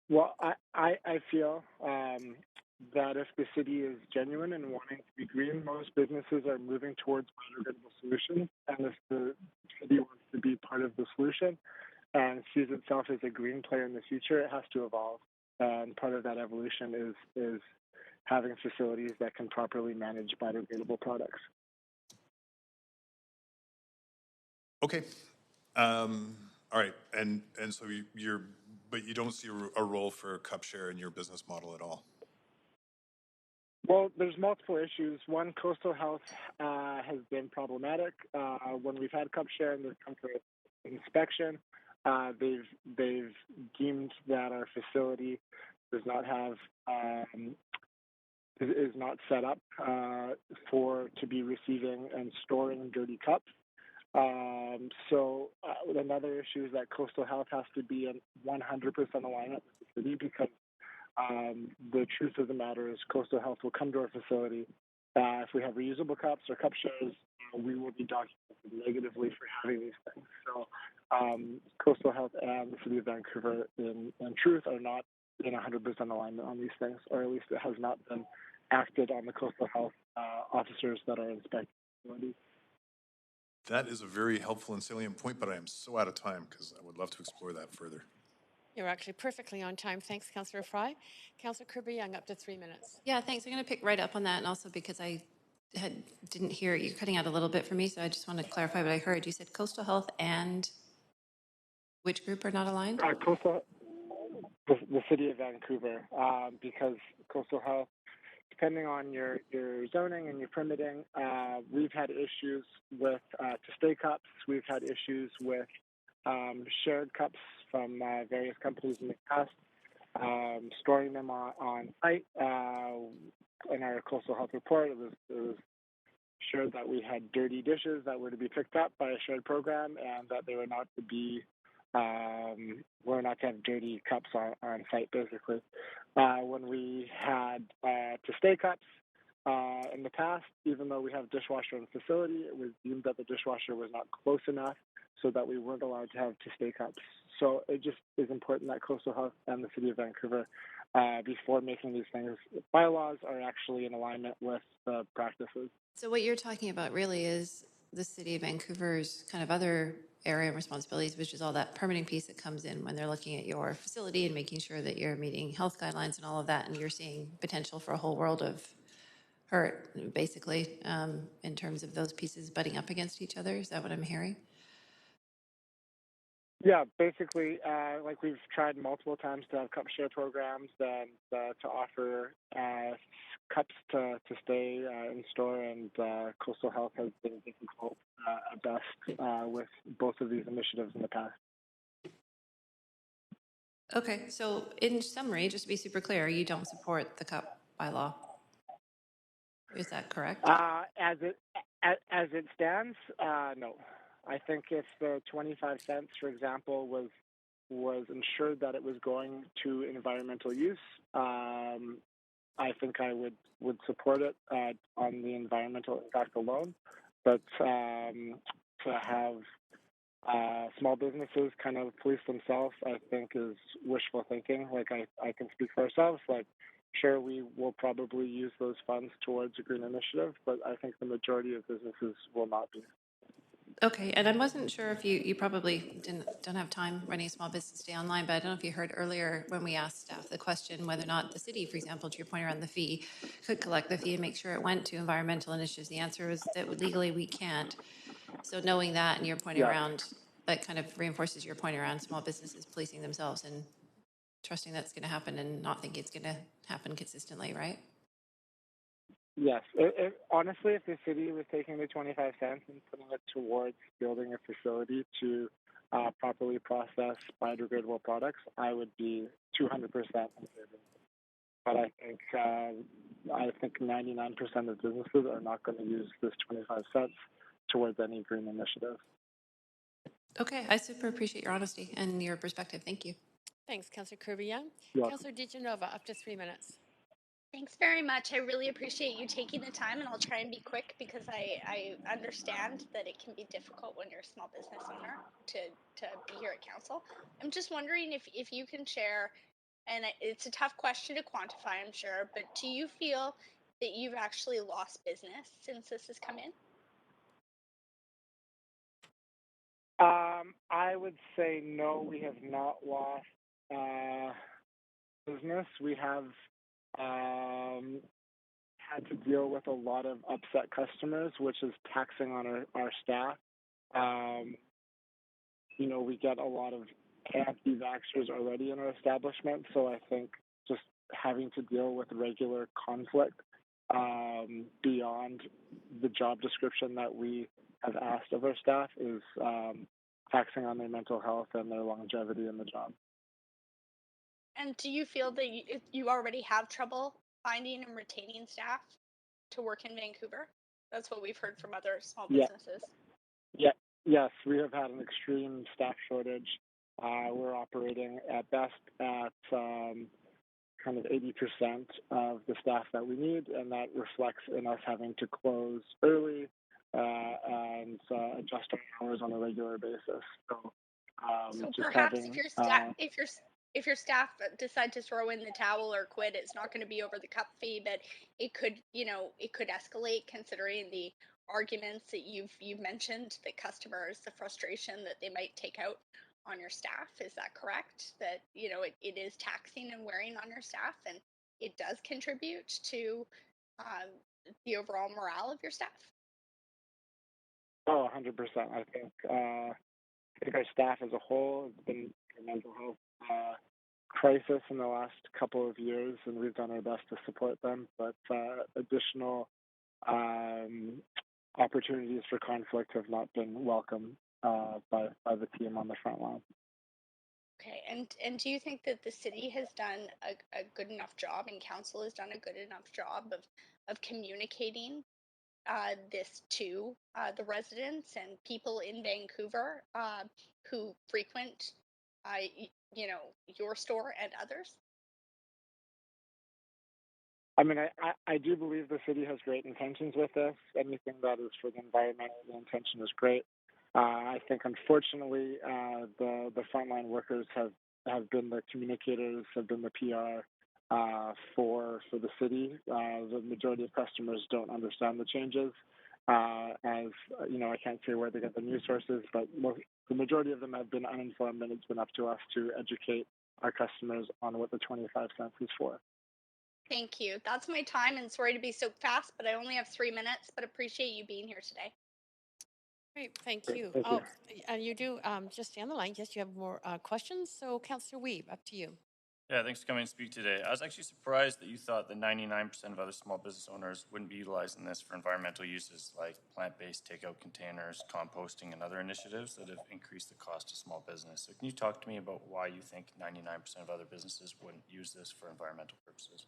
Well, I feel that if the city is genuine and wanting to be green, most businesses are moving towards biodegradable solutions. And if the city wants to be part of the solution and sees itself as a green player in the future, it has to evolve. And part of that evolution is having facilities that can properly manage biodegradable products. Okay. All right. And so but you don't see a role for cup share in your business model at all? Well, there's multiple issues. One, Coastal Health has been problematic. When we've had cup share and they've come for inspection, they've deemed that our facility does not have is not set up to be receiving and storing dirty cups. So another issue is that Coastal Health has to be in 100% alignment with the city, because the truth of the matter is Coastal Health will come to our facility. If we have reusable cups or cup shares, we will be documented negatively for having these things. So Coastal Health and the City of Vancouver, in truth, are not in 100% alignment on these things, or at least it has not been acted on the Coastal Health officers that are inspecting facilities. That is a very helpful and salient point, but I am so out of time because I would love to explore that further. You're actually perfectly on time. Thanks, Councillor Fry. Councillor Kirby-Young, up to 3 minutes. Yeah, thanks. I'm going to pick right up on that, and also because I didn't hear it. You're cutting out a little bit for me, so I just want to clarify what I heard. You said Coastal Health and which group are not aligned? The City of Vancouver, because Coastal Health, depending on your zoning and your permitting, we've had issues with to stay cups. We've had issues with shared cups from various companies in the past, storing them on site. In our Coastal Health report, it was shared that we had dirty dishes that were to be picked up by a shared program, and that they were not to be we're not to have dirty cups on site, basically. When we had to stay cups in the past, even though we have a dishwasher in the facility, it was deemed that the dishwasher was not close enough, so that we weren't allowed to have to stay cups. So it just is important that Coastal Health and the City of Vancouver, before making these things, bylaws are actually in alignment with the practices. So what you're talking about really is the City of Vancouver's kind of other area of responsibilities, which is all that permitting piece that comes in when they're looking at your facility and making sure that you're meeting health guidelines and all of that, and you're seeing potential for a whole world of hurt, basically, in terms of those pieces butting up against each other. Is that what I'm hearing? Yeah, basically, like we've tried multiple times to have cup share programs and to offer cups to stay in store, and Coastal Health has been difficult at best with both of these initiatives in the past. Okay, so in summary, just to be super clear, you don't support the cup bylaw. Is that correct? As it stands, no. I think if the 25 cents, for example, was ensured that it was going to environmental use, I think I would support it on the environmental impact alone. But to have small businesses kind of police themselves, I think, is wishful thinking. Like I can speak for ourselves. Like, sure, we will probably use those funds towards a green initiative, but I think the majority of businesses will not be. Okay, and I wasn't sure if you probably don't have time running a small business day online, but I don't know if you heard earlier when we asked staff the question whether or not the city, for example, to your point around the fee, could collect the fee and make sure it went to environmental initiatives. The answer was that legally we can't. So knowing that and your point around, that kind of reinforces your point around small businesses policing themselves and trusting that's going to happen and not thinking it's going to happen consistently, right? Yes. Honestly, if the city was taking the 25 cents and putting it towards building a facility to properly process biodegradable products, I would be 200% in favor. but I think 99% of businesses are not going to use this 25 cents towards any green initiative. Okay, I super appreciate your honesty and your perspective. Thank you. Thanks, Councillor Kirby-Young. You're Councillor DiGenova, up to 3 minutes. Thanks very much. I really appreciate you taking the time, and I'll try and be quick because I understand that it can be difficult when you're a small business owner to be here at council. I'm just wondering if you can share, and it's a tough question to quantify, I'm sure, but do you feel that you've actually lost business since this has come in? I would say no, we have not lost business. We have had to deal with a lot of upset customers, which is taxing on our staff. We get a lot of anti-vaxxers already in our establishment, so I think just having to deal with regular conflict beyond the job description that we have asked of our staff is taxing on their mental health and their longevity in the job. And do you feel that you already have trouble finding and retaining staff to work in Vancouver? That's what we've heard from other small businesses. Yes, we have had an extreme staff shortage. We're operating at best at kind of 80% of the staff that we need, and that reflects in us having to close early and adjust our hours on a regular basis. So perhaps if your staff decide to throw in the towel or quit, it's not going to be over the cup fee, but it could escalate considering the arguments that you've mentioned, the customers, the frustration that they might take out on your staff. Is that correct? That it is taxing and wearing on your staff, and it does contribute to the overall morale of your staff? Oh, 100%. I think our staff as a whole has been in a mental health crisis in the last couple of years, and we've done our best to support them. But additional opportunities for conflict have not been welcome by the team on the front line. Okay, and do you think that the city has done a good enough job, and council has done a good enough job of communicating this to the residents and people in Vancouver who frequent, your store and others? I mean, I do believe the city has great intentions with this. Anything that is for the environment, the intention is great. I think, unfortunately, the frontline workers have been the communicators, have been the PR for the city. The majority of customers don't understand the changes. As I can't say where they get the news sources, but the majority of them have been uninformed, and it's been up to us to educate our customers on what the 25 cents is for. Thank you. That's my time, and sorry to be so fast, but I only have 3 minutes, but appreciate you being here today. Great, thank you. Thank Oh, and you do just stay on the line. Yes, you have more questions. So, Councillor Wiebe, up to you. Yeah, thanks for coming to speak today. I was actually surprised that you thought that 99% of other small business owners wouldn't be utilizing this for environmental uses like plant-based takeout containers, composting, and other initiatives that have increased the cost of small business. So can you talk to me about why you think 99% of other businesses wouldn't use this for environmental purposes?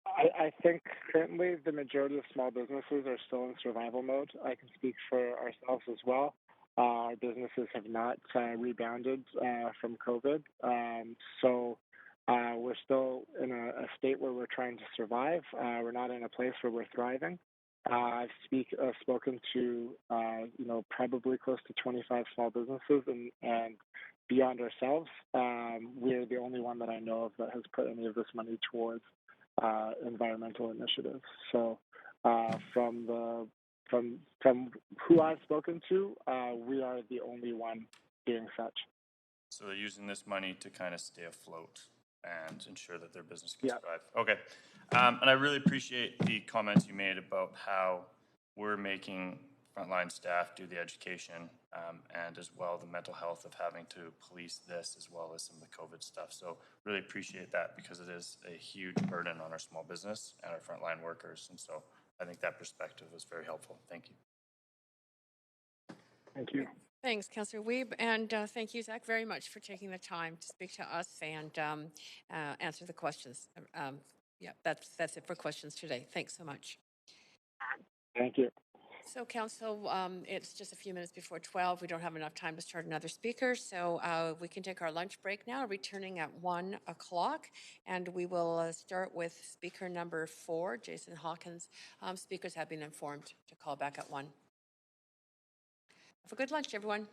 I think currently the majority of small businesses are still in survival mode. I can speak for ourselves as well. Our businesses have not rebounded from COVID. So we're still in a state where we're trying to survive. We're not in a place where we're thriving. I've spoken to, probably close to 25 small businesses, and beyond ourselves, we're the only one that I know of that has put any of this money towards environmental initiatives. So from who I've spoken to, we are the only one doing such. So they're using this money to kind of stay afloat and ensure that their business can survive. Okay. And I really appreciate the comments you made about how we're making frontline staff do the education and as well the mental health of having to police this as well as some of the COVID stuff. So really appreciate that because it is a huge burden on our small business and our frontline workers. And so I think that perspective was very helpful. Thank you. Thank you. Thanks, Councillor Wiebe, and thank you, Zach, very much for taking the time to speak to us and answer the questions. Yeah, that's it for questions today. Thanks so much. Thank you. So, Council, it's just a few minutes before 12. We don't have enough time to start another speaker, so we can take our lunch break now, returning at 1 o'clock, and we will start with speaker number 4, Jason Hawkins. Speakers have been informed to call back at 1. Have a good lunch, everyone.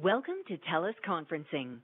Welcome to TELUS Conferencing.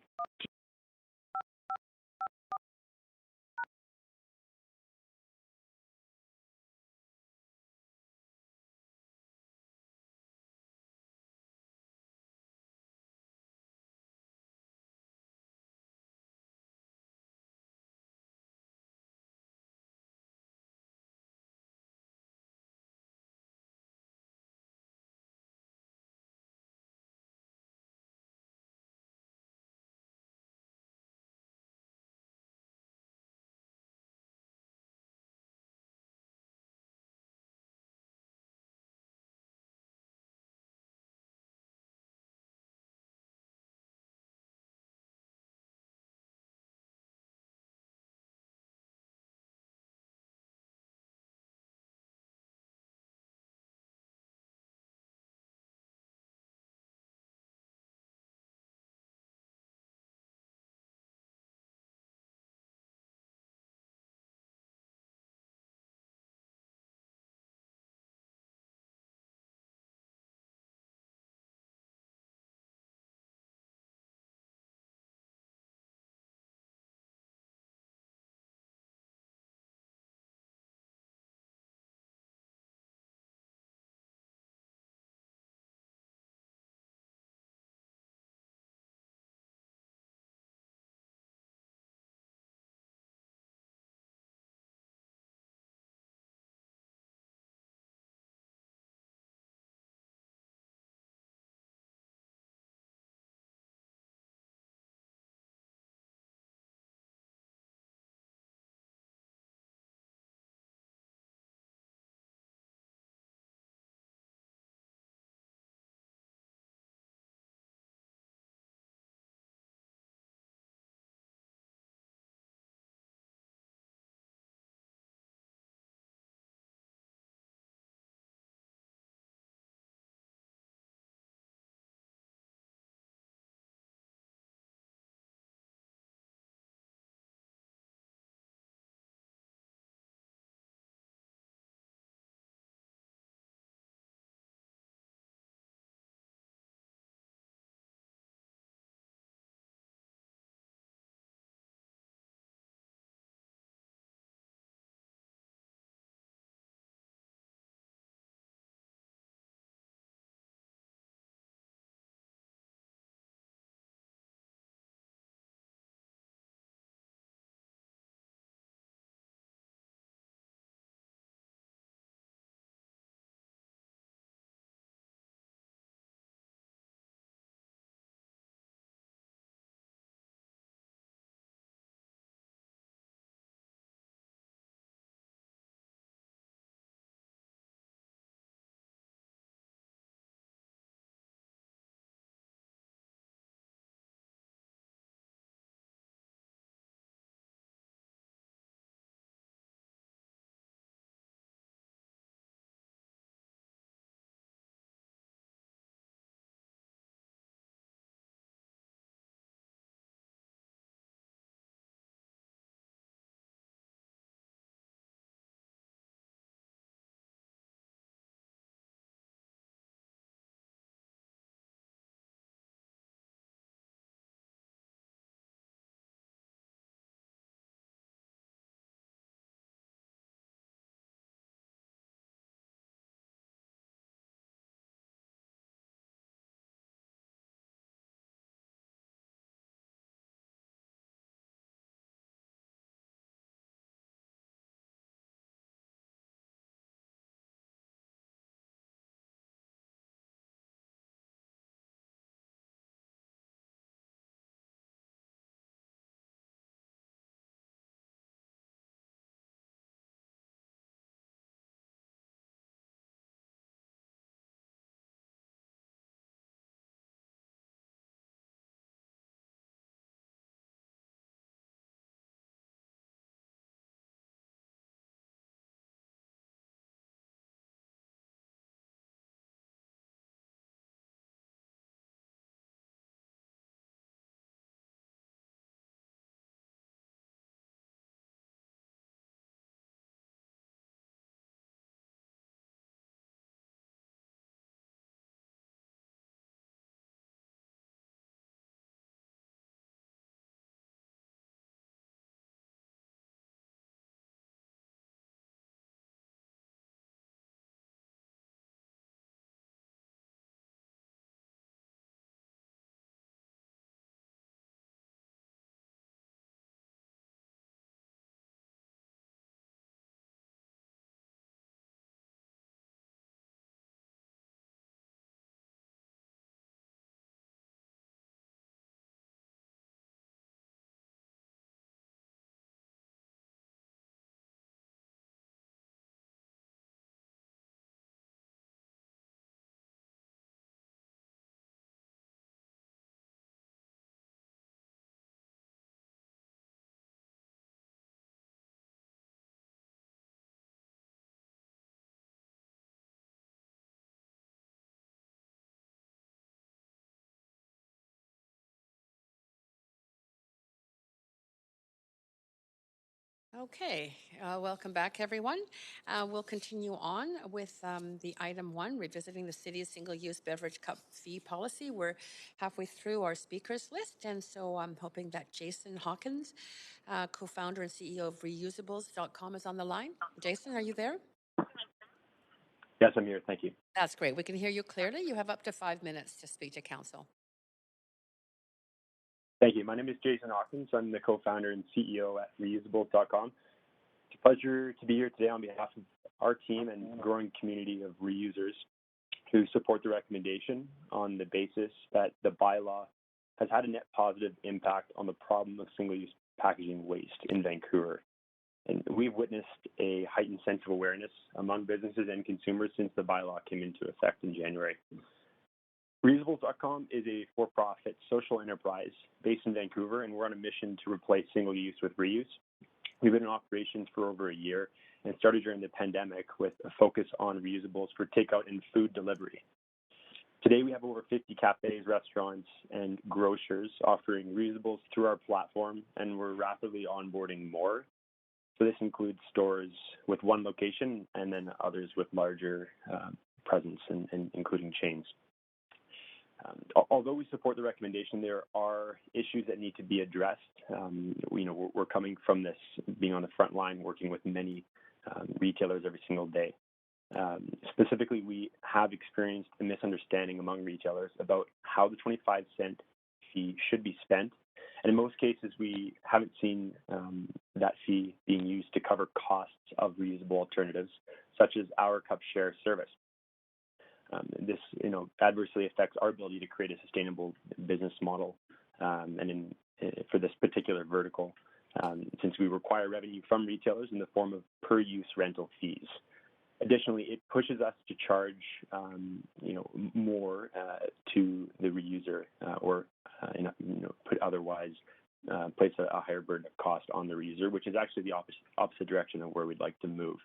Okay, welcome back, everyone. We'll continue on with the item 1, revisiting the city's single-use beverage cup fee policy. We're halfway through our speakers list, and so I'm hoping that Jason Hawkins, co-founder and CEO of Reusables.com, is on the line. Jason, are you there? Yes, I'm here. Thank you. That's great. We can hear you clearly. You have up to 5 minutes to speak to council. Thank you. My name is Jason Hawkins. I'm the co-founder and CEO at Reusables.com. It's a pleasure to be here today on behalf of our team and growing community of reusers who support the recommendation on the basis that the bylaw has had a net positive impact on the problem of single-use packaging waste in Vancouver. And we've witnessed a heightened sense of awareness among businesses and consumers since the bylaw came into effect in January. Reusables.com is a for-profit social enterprise based in Vancouver, and we're on a mission to replace single-use with reuse. We've been in operations for over a year and started during the pandemic with a focus on reusables for takeout and food delivery. Today, we have over 50 cafes, restaurants, and grocers offering reusables through our platform, and we're rapidly onboarding more. So this includes stores with one location and then others with larger presence, and including chains. Although we support the recommendation, there are issues that need to be addressed. We're coming from this, being on the front line, working with many retailers every single day. Specifically, we have experienced a misunderstanding among retailers about how the 25-cent fee should be spent. And in most cases, we haven't seen that fee being used to cover costs of reusable alternatives, such as our cup share service. This, adversely affects our ability to create a sustainable business model, for this particular vertical, since we require revenue from retailers in the form of per-use rental fees. Additionally, it pushes us to charge, more to the reuser, or put otherwise place a higher burden of cost on the reuser, which is actually the opposite direction of where we'd like to move.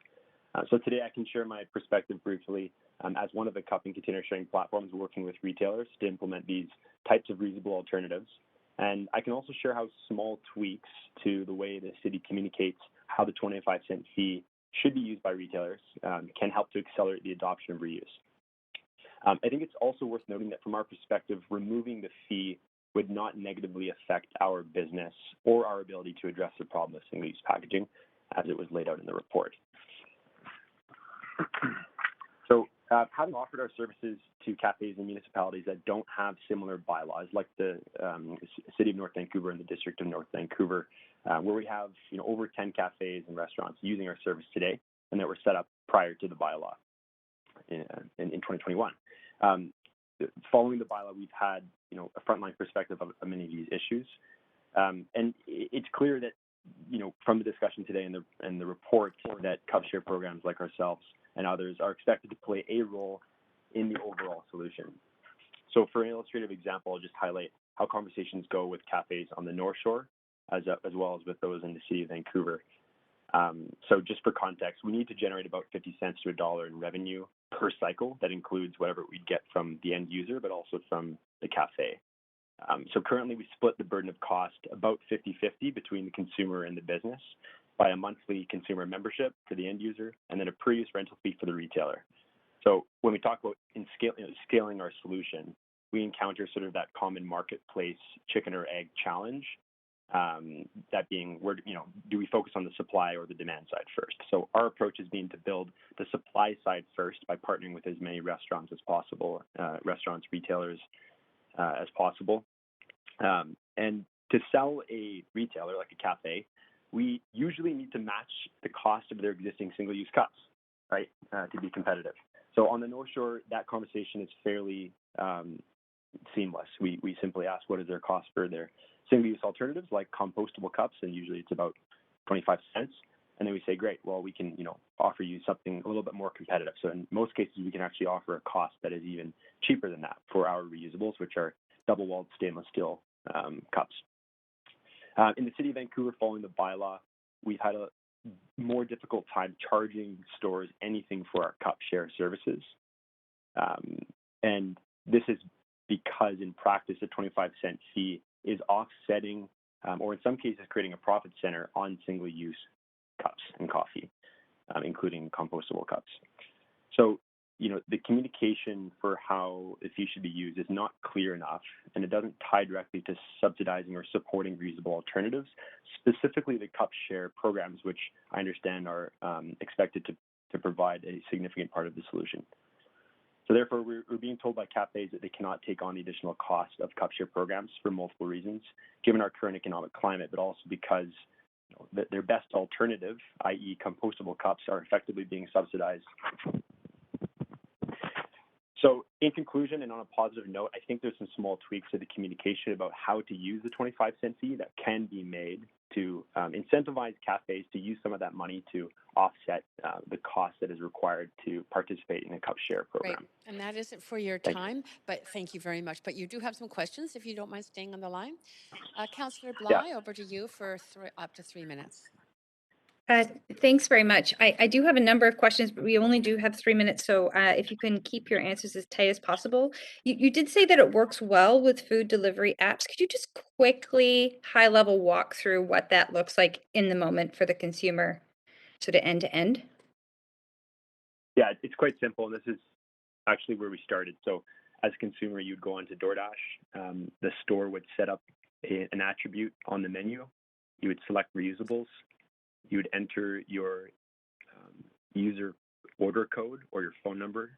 So today I can share my perspective briefly as one of the cup and container sharing platforms working with retailers to implement these types of reusable alternatives. And I can also share how small tweaks to the way the city communicates how the 25-cent fee should be used by retailers can help to accelerate the adoption of reuse. I think it's also worth noting that from our perspective, removing the fee would not negatively affect our business or our ability to address the problem of single-use packaging as it was laid out in the report. So having offered our services to cafes and municipalities that don't have similar bylaws, like the City of North Vancouver and the District of North Vancouver, where we have over 10 cafes and restaurants using our service today and that were set up prior to the bylaw in 2021. Following the bylaw, we've had a frontline perspective of many of these issues, and it's clear that from the discussion today and the report that cup share programs like ourselves and others are expected to play a role in the overall solution. So for an illustrative example, I'll just highlight how conversations go with cafes on the North Shore as well as with those in the City of Vancouver. So just for context, we need to generate about 50 cents to $1 in revenue per cycle. That includes whatever we get from the end user, but also from the cafe. So currently we split the burden of cost about 50-50 between the consumer and the business by a monthly consumer membership for the end user and then a per-use rental fee for the retailer. So when we talk about scaling our solution, we encounter sort of that common marketplace chicken or egg challenge. That being, do we focus on the supply or the demand side first? So our approach has been to build the supply side first by partnering with as many restaurants as possible, retailers as possible. And to sell a retailer like a cafe, we usually need to match the cost of their existing single-use cups, right, to be competitive. So on the North Shore, that conversation is fairly seamless. We simply ask what is their cost for their single-use alternatives like compostable cups, and usually it's about 25 cents. And then we say, great, well, we can offer you something a little bit more competitive. So in most cases, we can actually offer a cost that is even cheaper than that for our reusables, which are double-walled stainless steel cups. In the City of Vancouver, following the bylaw, we've had a more difficult time charging stores anything for our cup share services. And this is because in practice, a 25-cent fee is offsetting, or in some cases, creating a profit center on single-use cups and coffee, including compostable cups. So, the communication for how the fee should be used is not clear enough, and it doesn't tie directly to subsidizing or supporting reusable alternatives, specifically the cup share programs, which I understand are expected to provide a significant part of the solution. So therefore, we're being told by cafes that they cannot take on the additional cost of cup share programs for multiple reasons, given our current economic climate, but also because their best alternative, i.e. compostable cups, are effectively being subsidized. So in conclusion, and on a positive note, I think there's some small tweaks to the communication about how to use the 25-cent fee that can be made to incentivize cafes to use some of that money to offset the cost that is required to participate in a cup share program. Right. And that is it for your Thank time, but thank you very much. But you do have some questions, if you don't mind staying on the line. Councillor Yeah. Bly, over to you for up to 3 minutes. Thanks very much. I do have a number of questions, but we only do have 3 minutes. So if you can keep your answers as tight as possible. You did say that it works well with food delivery apps. Could you just quickly, high level walk through what that looks like in the moment for the consumer, sort of end to end? Yeah, it's quite simple, and this is actually where we started. So as a consumer, you'd go onto DoorDash. The store would set up an attribute on the menu. You would select reusables. You would enter your user order code or your phone number,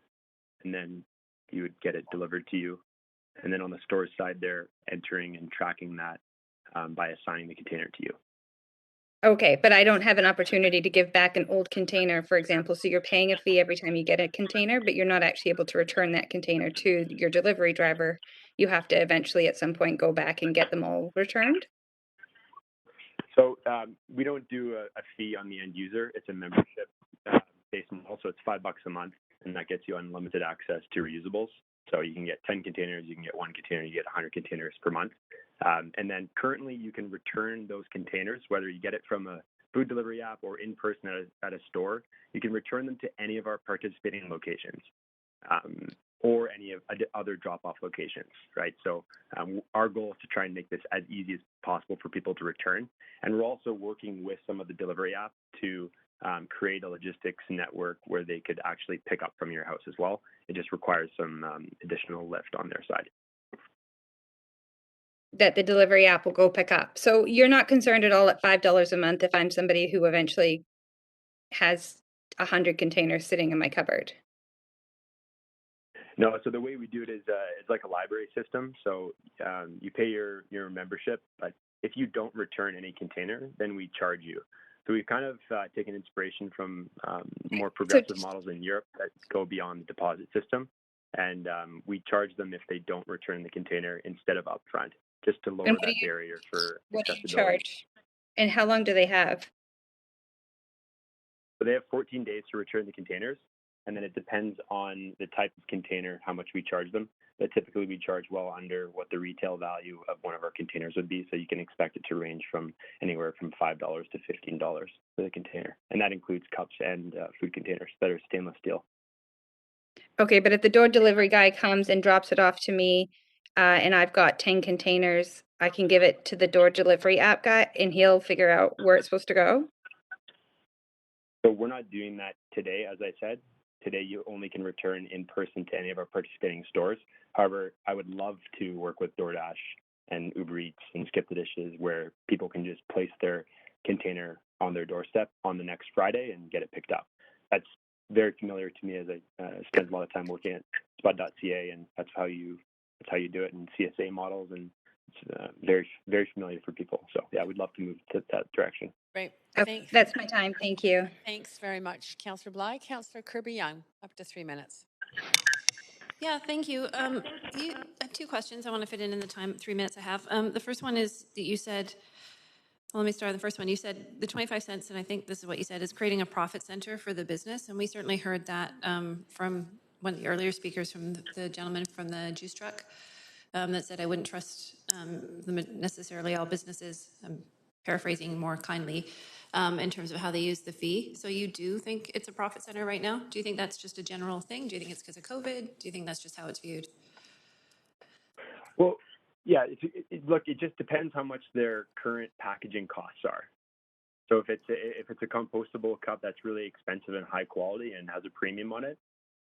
and then you would get it delivered to you. And then on the store side, they're entering and tracking that by assigning the container to you. Okay, but I don't have an opportunity to give back an old container, for example. So you're paying a fee every time you get a container, but you're not actually able to return that container to your delivery driver. You have to eventually at some point go back and get them all returned. So we don't do a fee on the end user. It's a membership based model. So it's $5 a month, and that gets you unlimited access to reusables. So you can get 10 containers, you can get 1 container, you get 100 containers per month. And then currently you can return those containers, whether you get it from a food delivery app or in person at a store. You can return them to any of our participating locations or any of other drop-off locations, right? So our goal is to try and make this as easy as possible for people to return. And we're also working with some of the delivery apps to create a logistics network where they could actually pick up from your house as well. It just requires some additional lift on their side. That the delivery app will go pick up. So you're not concerned at all at $5 a month if I'm somebody who eventually has 100 containers sitting in my cupboard? No, so the way we do it is it's like a library system. So you pay your membership, but if you don't return any container, then we charge you. So we've kind of taken inspiration from more progressive models in Europe that go beyond the deposit system. And we charge them if they don't return the container instead of upfront, just to lower that barrier for what accessibility. Do you charge? And how long do they have? So they have 14 days to return the containers. And then it depends on the type of container, how much we charge them. But typically we charge well under what the retail value of one of our containers would be. So you can expect it to range from anywhere from $5 to $15 for the container. And that includes cups and food containers that are stainless steel. Okay, but if the door delivery guy comes and drops it off to me and I've got 10 containers, I can give it to the door delivery app guy and he'll figure out where it's supposed to go? So we're not doing that today, as I said. Today, you only can return in person to any of our participating stores. However, I would love to work with DoorDash and Uber Eats and Skip the Dishes, where people can just place their container on their doorstep on the next Friday and get it picked up. That's very familiar to me as I spend a lot of time working at Spud.ca, and that's how you do it in CSA models, and it's very, very familiar for people. So yeah, we'd love to move to that direction. Great. Okay, that's my time. Thank you. Thanks very much, Councillor Bly. Councillor Kirby-Young, up to 3 minutes. Yeah, thank you. I have 2 questions. I want to fit in the 3 minutes I have. The first one is that you said, well, let me start with the first one. You said the 25 cents, and I think this is what you said, is creating a profit center for the business. And we certainly heard that from one of the earlier speakers, from the gentleman from the juice truck that said, I wouldn't trust necessarily all businesses. I'm paraphrasing more kindly, in terms of how they use the fee. So you do think it's a profit center right now? Do you think that's just a general thing? Do you think it's because of COVID? Do you think that's just how it's viewed? Well, yeah, look, it just depends how much their current packaging costs are. So if it's a compostable cup that's really expensive and high quality and has a premium on it,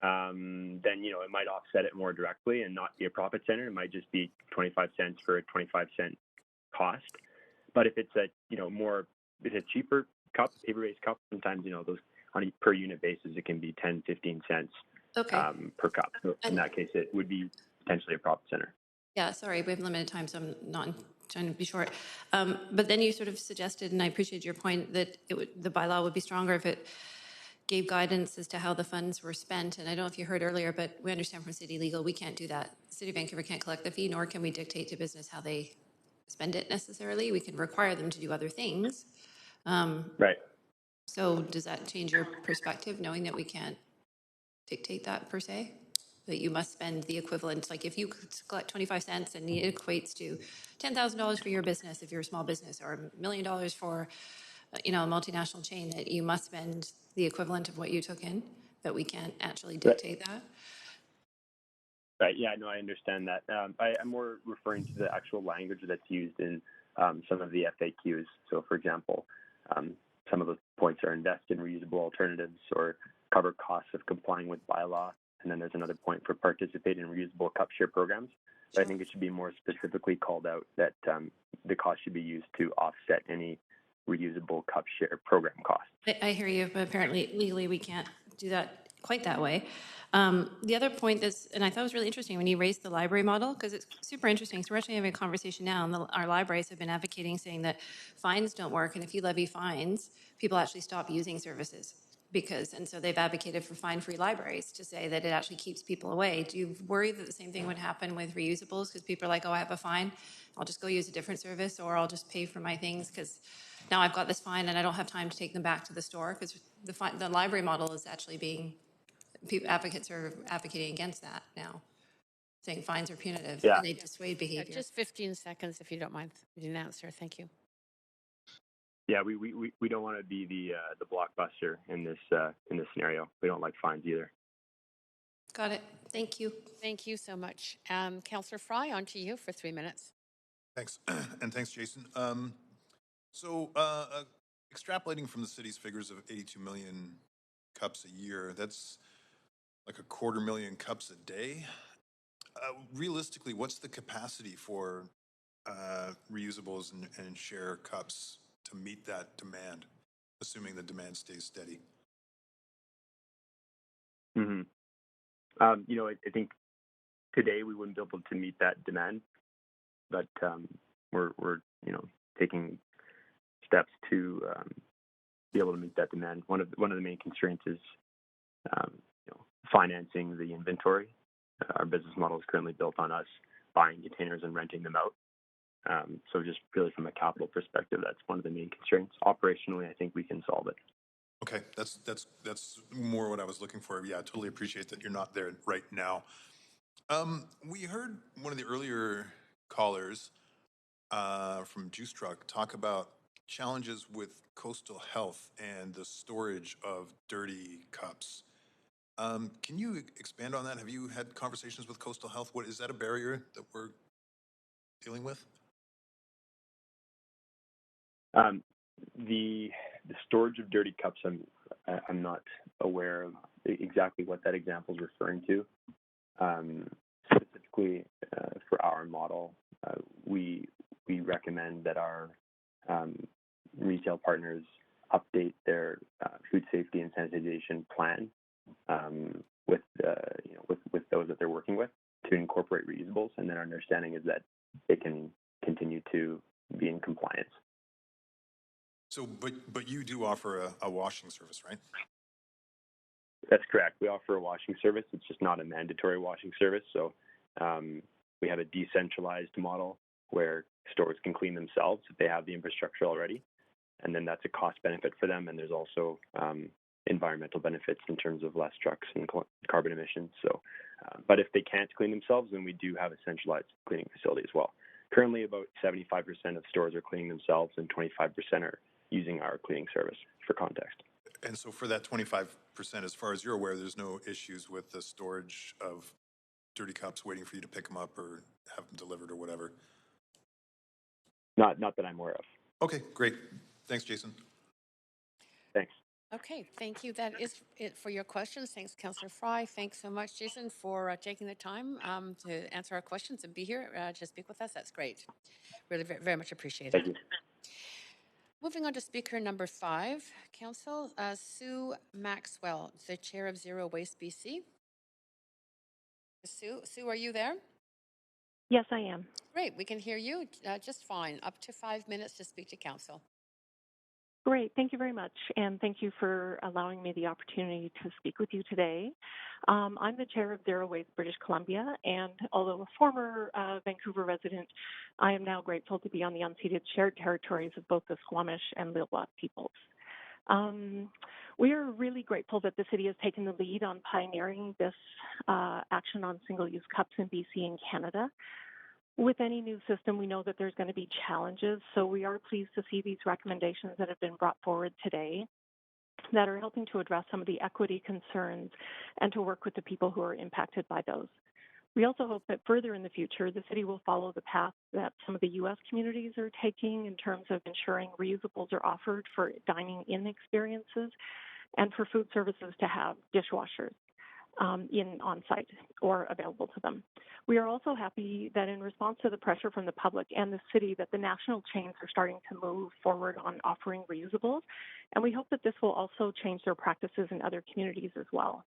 then it might offset it more directly and not be a profit center. It might just be 25 cents for a 25-cent cost. But if it's it's a cheaper cup, paper-based cup, sometimes those on a per unit basis it can be 10, 15 cents per cup. So in that case, it would be potentially a profit center. Yeah, sorry, we have limited time, so I'm not trying to be short. But then you sort of suggested, and I appreciate your point, that the bylaw would be stronger if it gave guidance as to how the funds were spent. And I don't know if you heard earlier, but we understand from City Legal, we can't do that. The City of Vancouver can't collect the fee, nor can we dictate to business how they spend it necessarily. We can require them to do other things. Right. So does that change your perspective, knowing that we can't dictate that per se? That you must spend the equivalent, like if you collect 25 cents and it equates to $10,000 for your business, if you're a small business, or $1 million for a multinational chain, that you must spend the equivalent of what you took in, that we can't actually dictate that. Right. Yeah, no, I understand that. I'm more referring to the actual language that's used in some of the FAQs. So, for example, some of the points are invest in reusable alternatives or cover costs of complying with bylaw. And then there's another point for participate in reusable cup share programs. But I think it should be more specifically called out that the cost should be used to offset any reusable cup share program costs. I hear you, but apparently legally we can't do that quite that way. The other point and I thought it was really interesting when you raised the library model, because it's super interesting. So we're actually having a conversation now, and our libraries have been advocating, saying that fines don't work, and if you levy fines, people actually stop using services. And so they've advocated for fine-free libraries to say that it actually keeps people away. Do you worry that the same thing would happen with reusables? Because people are like, oh, I have a fine, I'll just go use a different service, or I'll just pay for my things because now I've got this fine and I don't have time to take them back to the store. Because the library model is actually advocates are advocating against that now, saying fines are punitive and they dissuade behavior. Just 15 seconds, if you don't mind. You didn't answer. Thank you. Yeah, we don't want to be the blockbuster in this scenario. We don't like fines either. Got it. Thank you. Thank you so much. Councillor Fry, on to you for 3 minutes. Thanks, and thanks, Jason. So extrapolating from the city's figures of 82 million cups a year, that's like 250,000 cups a day. Realistically, what's the capacity for reusables and share cups to meet that demand, assuming the demand stays steady? Mm-hmm. I think today we wouldn't be able to meet that demand, but we're taking steps to be able to meet that demand. One of the main constraints is financing the inventory. Our business model is currently built on us buying containers and renting them out. So just really from a capital perspective, that's one of the main constraints. Operationally, I think we can solve it. Okay, that's more what I was looking for. Yeah, I totally appreciate that you're not there right now. We heard one of the earlier callers from Juice Truck talk about challenges with Coastal Health and the storage of dirty cups. Can you expand on that? Have you had conversations with Coastal Health? What is that a barrier that we're dealing with? The storage of dirty cups, I'm not aware of exactly what that example is referring to. Specifically for our model, we recommend that our retail partners update their food safety and sanitization plan with those that they're working with to incorporate reusables, and then our understanding is that they can continue to be in compliance. So, but you do offer a washing service, right? That's correct. We offer a washing service. It's just not a mandatory washing service. So we have a decentralized model where stores can clean themselves if they have the infrastructure already. And then that's a cost benefit for them. And there's also environmental benefits in terms of less trucks and carbon emissions. So, but if they can't clean themselves, then we do have a centralized cleaning facility as well. Currently, about 75% of stores are cleaning themselves and 25% are using our cleaning service, for context. And so for that 25%, as far as you're aware, there's no issues with the storage of dirty cups waiting for you to pick them up or have them delivered or whatever? Not that I'm aware of. Okay, great. Thanks, Jason. Okay, thank you. That is it for your questions. Thanks, Councillor Fry. Thanks so much, Jason, for taking the time to answer our questions and be here to speak with us. That's great. Really very much appreciated. Thank you. Moving on to speaker number 5, Council, Sue Maxwell, the Chair of Zero Waste BC. Sue, are you there? Yes, I am. Great, we can hear you just fine. Up to 5 minutes to speak to Council. Great. Thank you very much. And thank you for allowing me the opportunity to speak with you today. I'm the chair of Zero Waste British Columbia, and although a former Vancouver resident, I am now grateful to be on the unceded shared territories of both the Squamish and Lil'wat peoples. We are really grateful that the city has taken the lead on pioneering this action on single-use cups in BC and Canada. With any new system, we know that there's going to be challenges, so we are pleased to see these recommendations that have been brought forward today that are helping to address some of the equity concerns and to work with the people who are impacted by those. We also hope that further in the future, the city will follow the path that some of the U.S. communities are taking in terms of ensuring reusables are offered for dining-in experiences and for food services to have dishwashers on-site or available to them. We are also happy that in response to the pressure from the public and the city that the national chains are starting to move forward on offering reusables, and we hope that this will also change their practices in other communities as well.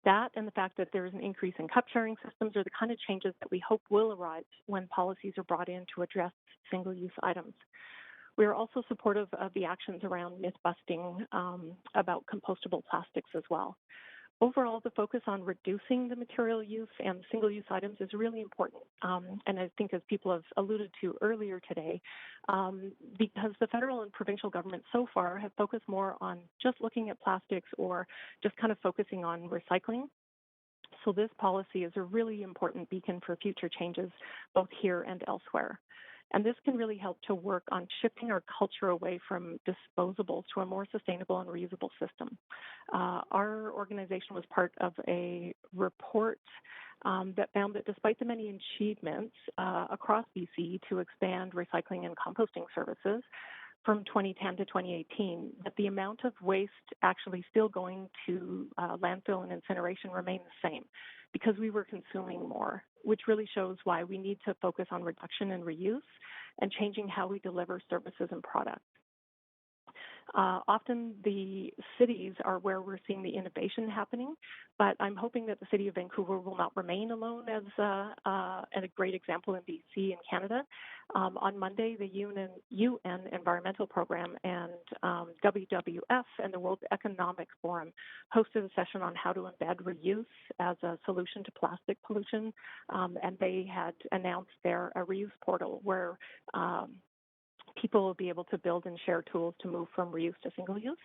That and the fact that there is an increase in cup sharing systems are the kind of changes that we hope will arise when policies are brought in to address single-use items. We are also supportive of the actions around myth-busting about compostable plastics as well. Overall, the focus on reducing the material use and single-use items is really important. And I think as people have alluded to earlier today, because the federal and provincial governments so far have focused more on just looking at plastics or just kind of focusing on recycling. So this policy is a really important beacon for future changes, both here and elsewhere. And this can really help to work on shifting our culture away from disposables to a more sustainable and reusable system. Our organization was part of a report that found that despite the many achievements across BC to expand recycling and composting services from 2010 to 2018, that the amount of waste actually still going to landfill and incineration remained the same because we were consuming more, which really shows why we need to focus on reduction and reuse and changing how we deliver services and products. Often the cities are where we're seeing the innovation happening, but I'm hoping that the City of Vancouver will not remain alone as a great example in BC and Canada. On Monday, the UN Environmental Program and WWF and the World Economic Forum hosted a session on how to embed reuse as a solution to plastic pollution, and they had announced a reuse portal where people will be able to build and share tools to move from reuse to single use.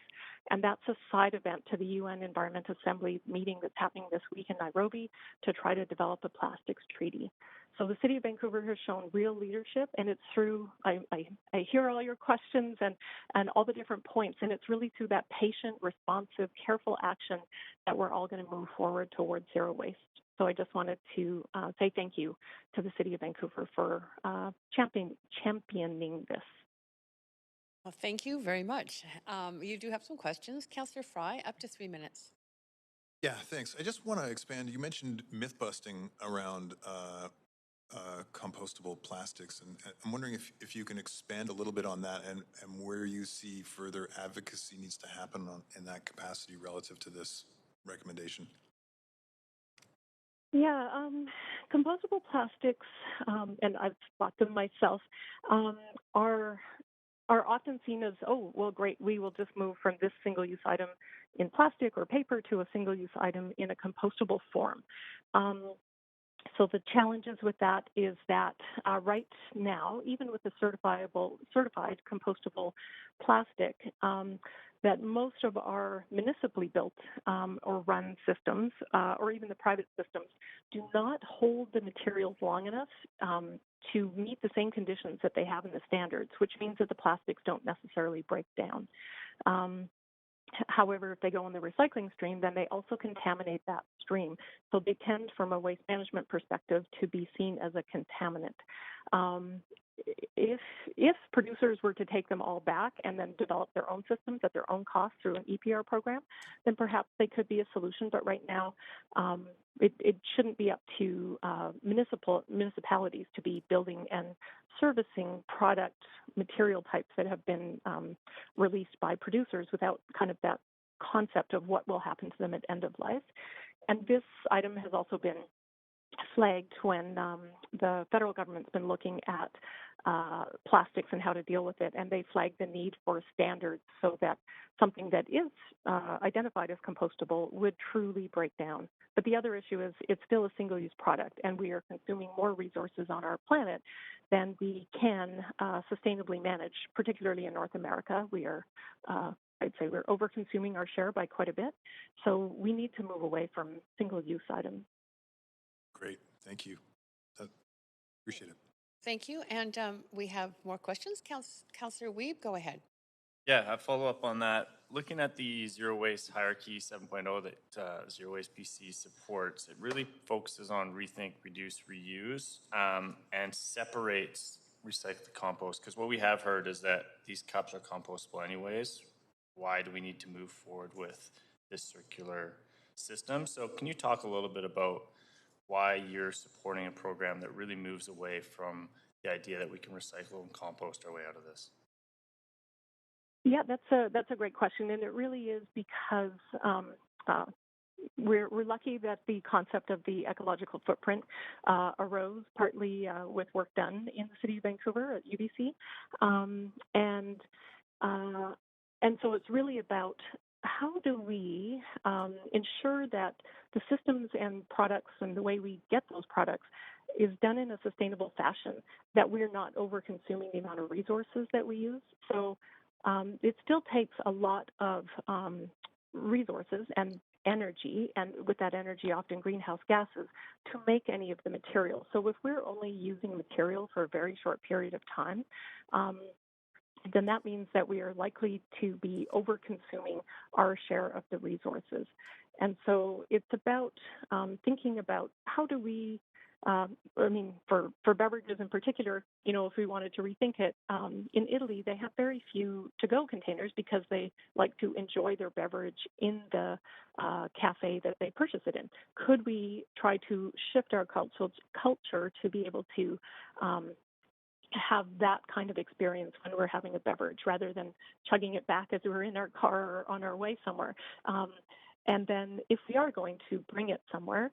And that's a side event to the UN Environment Assembly meeting that's happening this week in Nairobi to try to develop a plastics treaty. So the City of Vancouver has shown real leadership, and it's through, I hear all your questions and all the different points, and it's really through that patient, responsive, careful action that we're all going to move forward towards zero waste. So I just wanted to say thank you to the City of Vancouver for championing this. Well, thank you very much. You do have some questions. Councillor Fry, up to 3 minutes. Yeah, thanks. I just want to expand. You mentioned myth busting around compostable plastics, and I'm wondering if you can expand a little bit on that and where you see further advocacy needs to happen in that capacity relative to this recommendation. Yeah, compostable plastics, and I've bought them myself, are often seen as, oh, well, great, we will just move from this single-use item in plastic or paper to a single-use item in a compostable form. So the challenges with that is that right now, even with the certified compostable plastic, that most of our municipally built or run systems, or even the private systems, do not hold the materials long enough to meet the same conditions that they have in the standards, which means that the plastics don't necessarily break down. However, if they go in the recycling stream, then they also contaminate that stream. So they tend, from a waste management perspective, to be seen as a contaminant. if producers were to take them all back and then develop their own systems at their own cost through an EPR program, then perhaps they could be a solution. But right now, it shouldn't be up to municipalities to be building and servicing product material types that have been released by producers without kind of that concept of what will happen to them at end of life. And this item has also been flagged when the federal government's been looking at plastics and how to deal with it, and they flagged the need for standards so that something that is identified as compostable would truly break down. But the other issue is it's still a single-use product, and we are consuming more resources on our planet than we can sustainably manage, particularly in North America. We are I'd say we're over-consuming our share by quite a bit, so we need to move away from single-use items. Great, thank you. Appreciate it. Thank you. And we have more questions. Councillor Wiebe, go ahead. Yeah, I follow up on that. Looking at the Zero Waste Hierarchy 7.0 that Zero Waste BC supports, it really focuses on rethink, reduce, reuse, and separates recycled compost. Because what we have heard is that these cups are compostable anyways. Why do we need to move forward with this circular system? So can you talk a little bit about why you're supporting a program that really moves away from the idea that we can recycle and compost our way out of this? Yeah, that's a great question, and it really is because we're lucky that the concept of the ecological footprint arose partly with work done in the city of Vancouver at UBC, and so it's really about how do we ensure that the systems and products and the way we get those products is done in a sustainable fashion, that we're not over-consuming the amount of resources that we use. So it still takes a lot of resources and energy, and with that energy often greenhouse gases, to make any of the materials. So if we're only using material for a very short period of time, then that means that we are likely to be over-consuming our share of the resources. And so it's about thinking about how do we, for beverages in particular, if we wanted to rethink it, in Italy, they have very few to-go containers because they like to enjoy their beverage in the cafe that they purchase it in. Could we try to shift our culture to be able to have that kind of experience when we're having a beverage rather than chugging it back as we're in our car or on our way somewhere? And then if we are going to bring it somewhere,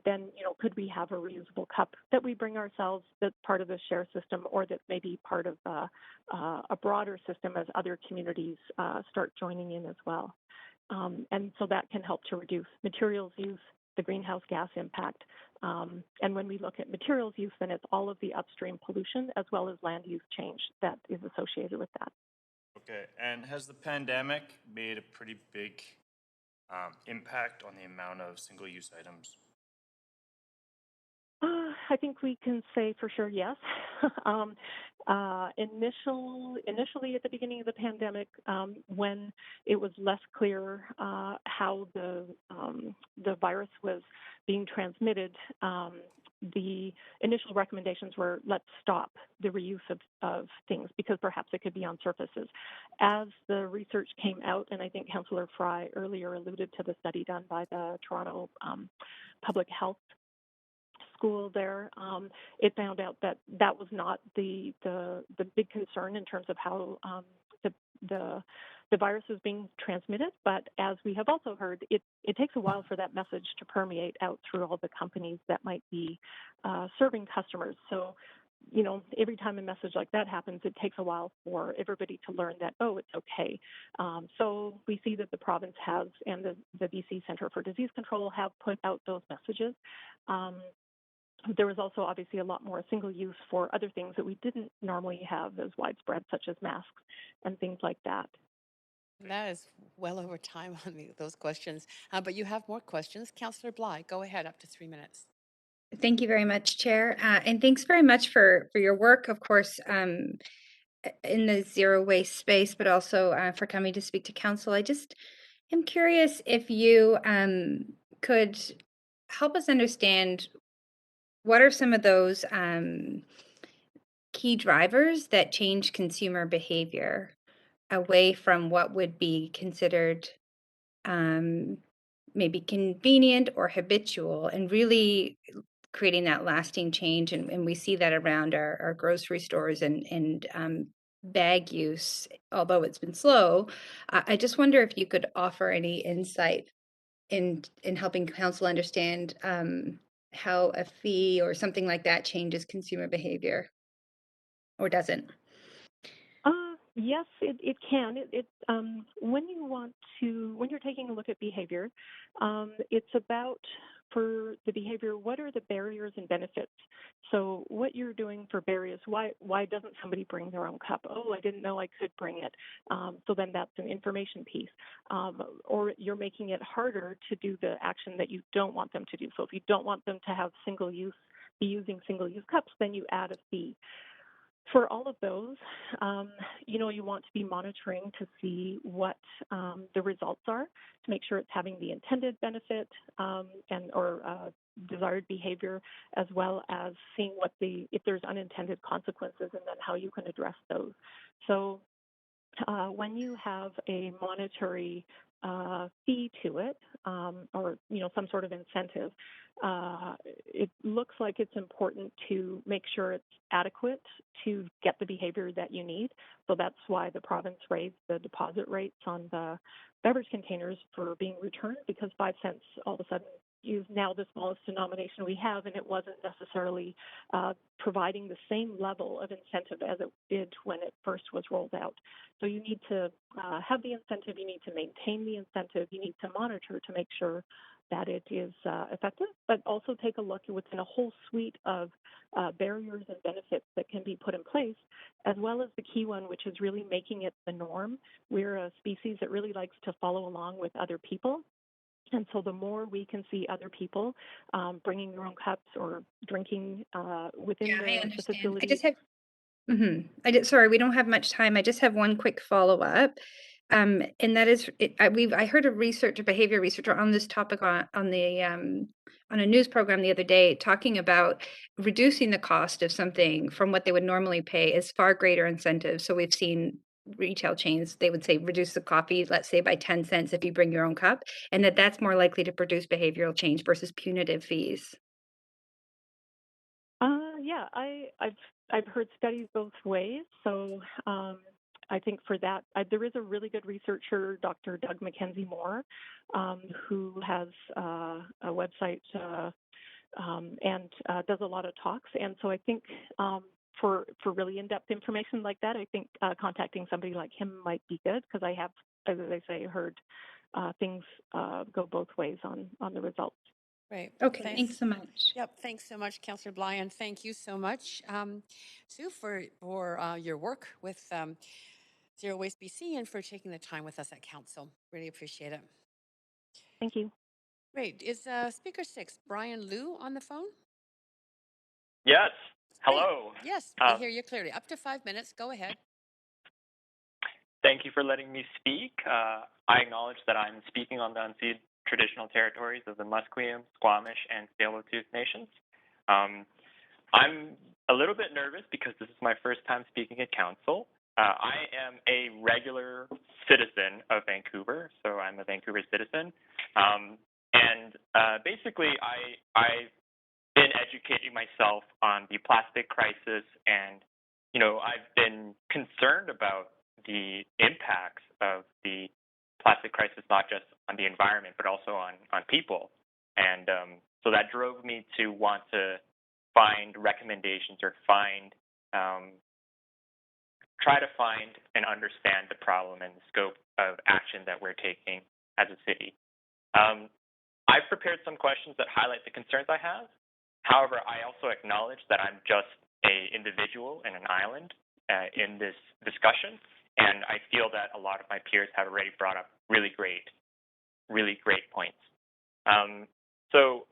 then, could we have a reusable cup that we bring ourselves that's part of the share system, or that may be part of a broader system as other communities start joining in as well? And so that can help to reduce materials use, the greenhouse gas impact. And when we look at materials use, then it's all of the upstream pollution as well as land use change that is associated with that. Okay, and has the pandemic made a pretty big impact on the amount of single-use items? I think we can say for sure yes. Initially at the beginning of the pandemic, when it was less clear how the virus was being transmitted, the initial recommendations were, let's stop the reuse of things because perhaps it could be on surfaces. As the research came out, and I think Councillor Fry earlier alluded to the study done by the Toronto Public Health School there, it found out that that was not the big concern in terms of how the virus is being transmitted. But as we have also heard, it takes a while for that message to permeate out through all the companies that might be serving customers. So, every time a message like that happens, it takes a while for everybody to learn that, oh, it's okay. So we see that the province has, and the BC Centre for Disease Control have put out those messages. There was also obviously a lot more single use for other things that we didn't normally have as widespread, such as masks and things like that. That is well over time on those questions. But you have more questions. Councillor Bly, go ahead, up to 3 minutes. Thank you very much, Chair. And thanks very much for your work, of course, in the zero waste space, but also for coming to speak to Council. I just am curious if you could help us understand what are some of those key drivers that change consumer behavior away from what would be considered maybe convenient or habitual, and really creating that lasting change. And we see that around our grocery stores and bag use, although it's been slow. I just wonder if you could offer any insight in helping council understand how a fee or something like that changes consumer behavior, or doesn't. Yes, it can. When you're taking a look at behavior, it's about, for the behavior, what are the barriers and benefits? So what you're doing for barriers, why doesn't somebody bring their own cup? Oh, I didn't know I could bring it. So then that's an information piece. Or you're making it harder to do the action that you don't want them to do. So if you don't want them to have be using single-use cups, then you add a fee. For all of those, you want to be monitoring to see what the results are, to make sure it's having the intended benefit or desired behavior, as well as seeing if there's unintended consequences, and then how you can address those. So when you have a monetary fee to it, or some sort of incentive, it looks like it's important to make sure it's adequate to get the behavior that you need. So that's why the province raised the deposit rates on the beverage containers for being returned, because 5 cents all of a sudden is now the smallest denomination we have, and it wasn't necessarily providing the same level of incentive as it did when it first was rolled out. So you need to have the incentive, you need to maintain the incentive, you need to monitor to make sure that it is effective, but also take a look within a whole suite of barriers and benefits that can be put in place, as well as the key one, which is really making it the norm. We're a species that really likes to follow along with other people. And so the more we can see other people bringing their own cups or drinking within the facility. I just have, sorry, we don't have much time. I just have one quick follow-up. And that is, I heard a behavior researcher on this topic on a news program the other day, talking about reducing the cost of something from what they would normally pay is far greater incentive. So we've seen retail chains, they would say reduce the coffee, let's say by 10 cents if you bring your own cup, and that's more likely to produce behavioral change versus punitive fees. Yeah, I've heard studies both ways. So I think for that, there is a really good researcher, Dr. Doug McKenzie Moore, who has a website and does a lot of talks. And so I think for really in-depth information like that, I think contacting somebody like him might be good, because I have, as I say, heard things go both ways on the results. Right. Okay, thanks so much. Yep, thanks so much, Councillor Bly, and thank you so much, Sue, for your work with Zero Waste BC and for taking the time with us at Council. Really appreciate it. Thank you. Great. Is Speaker 6, Brian Liu, on the phone? Yes. Hello. Great. Yes, we hear you clearly. Up to 5 minutes. Go ahead. Thank you for letting me speak. I acknowledge that I'm speaking on the unceded traditional territories of the Musqueam, Squamish, and Tsleil-Waututh nations. I'm a little bit nervous because this is my first time speaking at council. I am a regular citizen of Vancouver, so I'm a Vancouver citizen. Basically, I've been educating myself on the plastic crisis, and, I've been concerned about the impacts of the plastic crisis, not just on the environment, but also on people. And so that drove me to want to find recommendations or try to find and understand the problem and the scope of action that we're taking as a city. I've prepared some questions that highlight the concerns I have. However, I also acknowledge that I'm just an individual in an island in this discussion, and I feel that a lot of my peers have already brought up really great points. So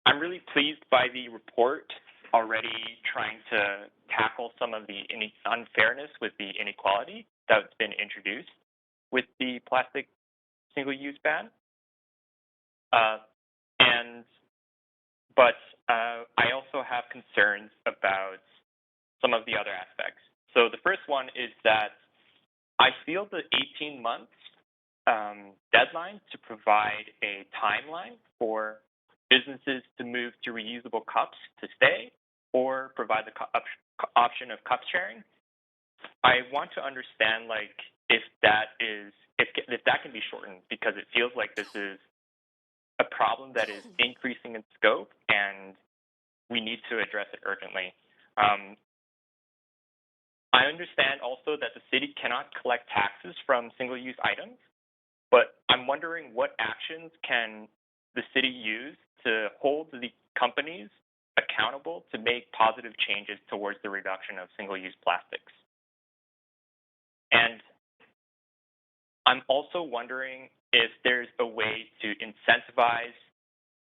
I'm really pleased by the report already trying to tackle some of the unfairness with the inequality that's been introduced with the plastic single-use ban. But I also have concerns about some of the other aspects. So the first one is that I feel the 18 months deadline to provide a timeline for businesses to move to reusable cups to stay or provide the option of cup sharing. I want to understand if that can be shortened, because it feels like this is a problem that is increasing in scope and we need to address it urgently. I understand also that the city cannot collect taxes from single-use items, but I'm wondering what actions can the city use to hold the companies accountable to make positive changes towards the reduction of single-use plastics. And I'm also wondering if there's a way to incentivize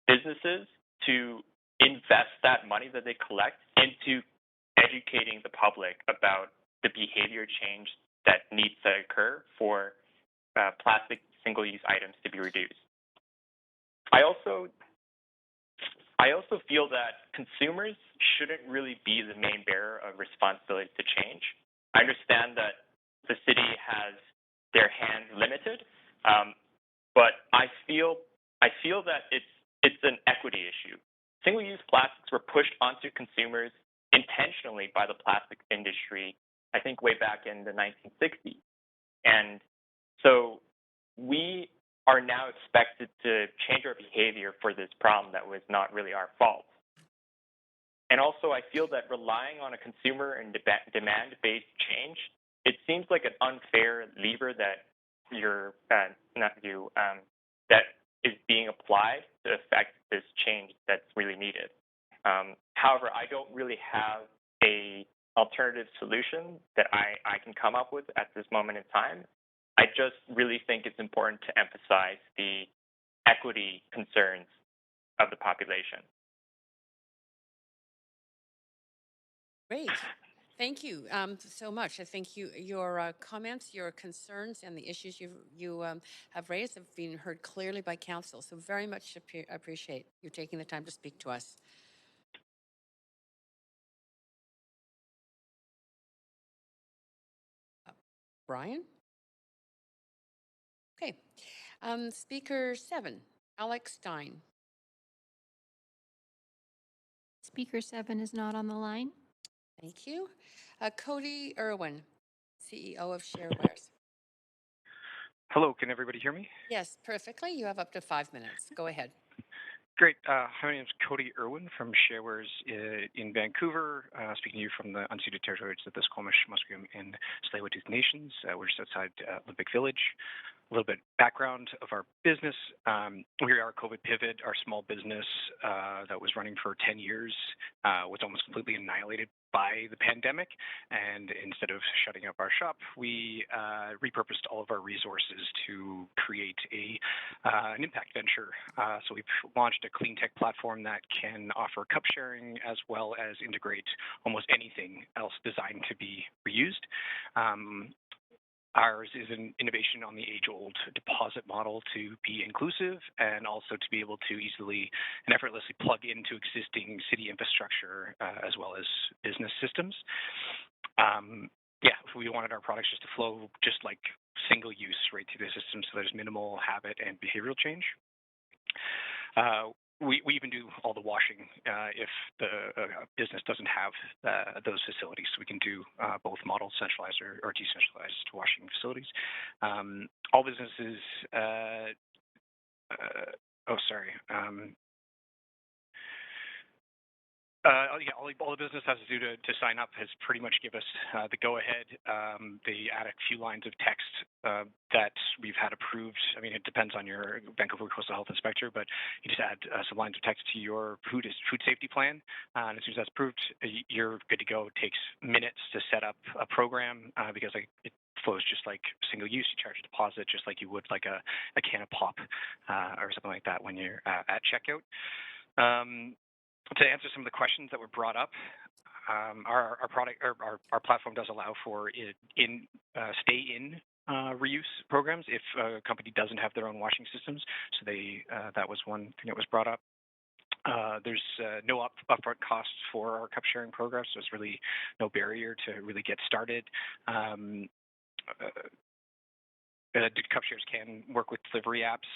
businesses to invest that money that they collect into educating the public about the behavior change that needs to occur for plastic single-use items to be reduced. I also feel that consumers shouldn't really be the main bearer of responsibility to change. I understand that the city has their hands limited, but I feel that it's an equity issue. Single-use plastics were pushed onto consumers intentionally by the plastic industry, I think way back in the 1960s. And so we are now expected to change our behavior for this problem that was not really our fault. And also, I feel that relying on a consumer and demand-based change, it seems like an unfair lever that that is being applied to affect this change that's really needed. However, I don't really have a alternative solution that I can come up with at this moment in time. I just really think it's important to emphasize the equity concerns of the population. Great. Thank you so much. I think your comments, your concerns, and the issues you have raised have been heard clearly by council. So very much appreciate you taking the time to speak to us. Brian? Okay. Speaker 7, Alex Stein. Speaker 7 is not on the line. Thank you. Cody Irwin, CEO of Sharewares. Hello, can everybody hear me? Yes, perfectly. You have up to 5 minutes. Go ahead. Great. Hi, my name is Cody Irwin from Sharewares in Vancouver, speaking to you from the unceded territories of the Squamish, Musqueam, and Tsleil-Waututh Nations. We're just outside Olympic Village. A little bit background of our business. We are COVID Pivot, our small business that was running for 10 years, was almost completely annihilated by the pandemic. And instead of shutting up our shop, we repurposed all of our resources to create an impact venture. So we've launched a clean tech platform that can offer cup sharing as well as integrate almost anything else designed to be reused. Ours is an innovation on the age-old deposit model to be inclusive and also to be able to easily and effortlessly plug into existing city infrastructure as well as business systems. We wanted our products just to flow just like single use right through the system, so there's minimal habit and behavioral change. We even do all the washing if the business doesn't have those facilities. So we can do both models, centralized or decentralized washing facilities. All businesses, all the business has to do to sign up has pretty much give us the go-ahead. They add a few lines of text that we've had approved. I mean, it depends on your Vancouver Coastal Health Inspector, but you just add some lines of text to your food safety plan. And as soon as that's approved, you're good to go. It takes minutes to set up a program because it flows just like single use. You charge a deposit just like you would like a can of pop or something like that when you're at checkout. To answer some of the questions that were brought up, our platform does allow for stay-in reuse programs if a company doesn't have their own washing systems. So that was one thing that was brought up. There's no upfront costs for our cup sharing program, so there's really no barrier to really get started. Cup shares can work with delivery apps,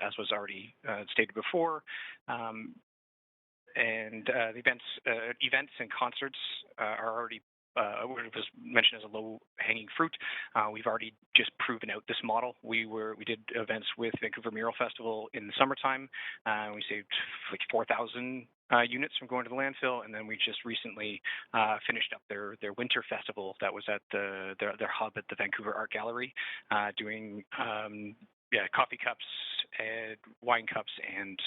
as was already stated before. And the events and concerts are already what was mentioned as a low-hanging fruit. We've already just proven out this model. We did events with Vancouver Mural Festival in the summertime. We saved like 4,000 units from going to the landfill, and then we just recently finished up their winter festival that was at their hub at the Vancouver Art Gallery, doing coffee cups and wine cups and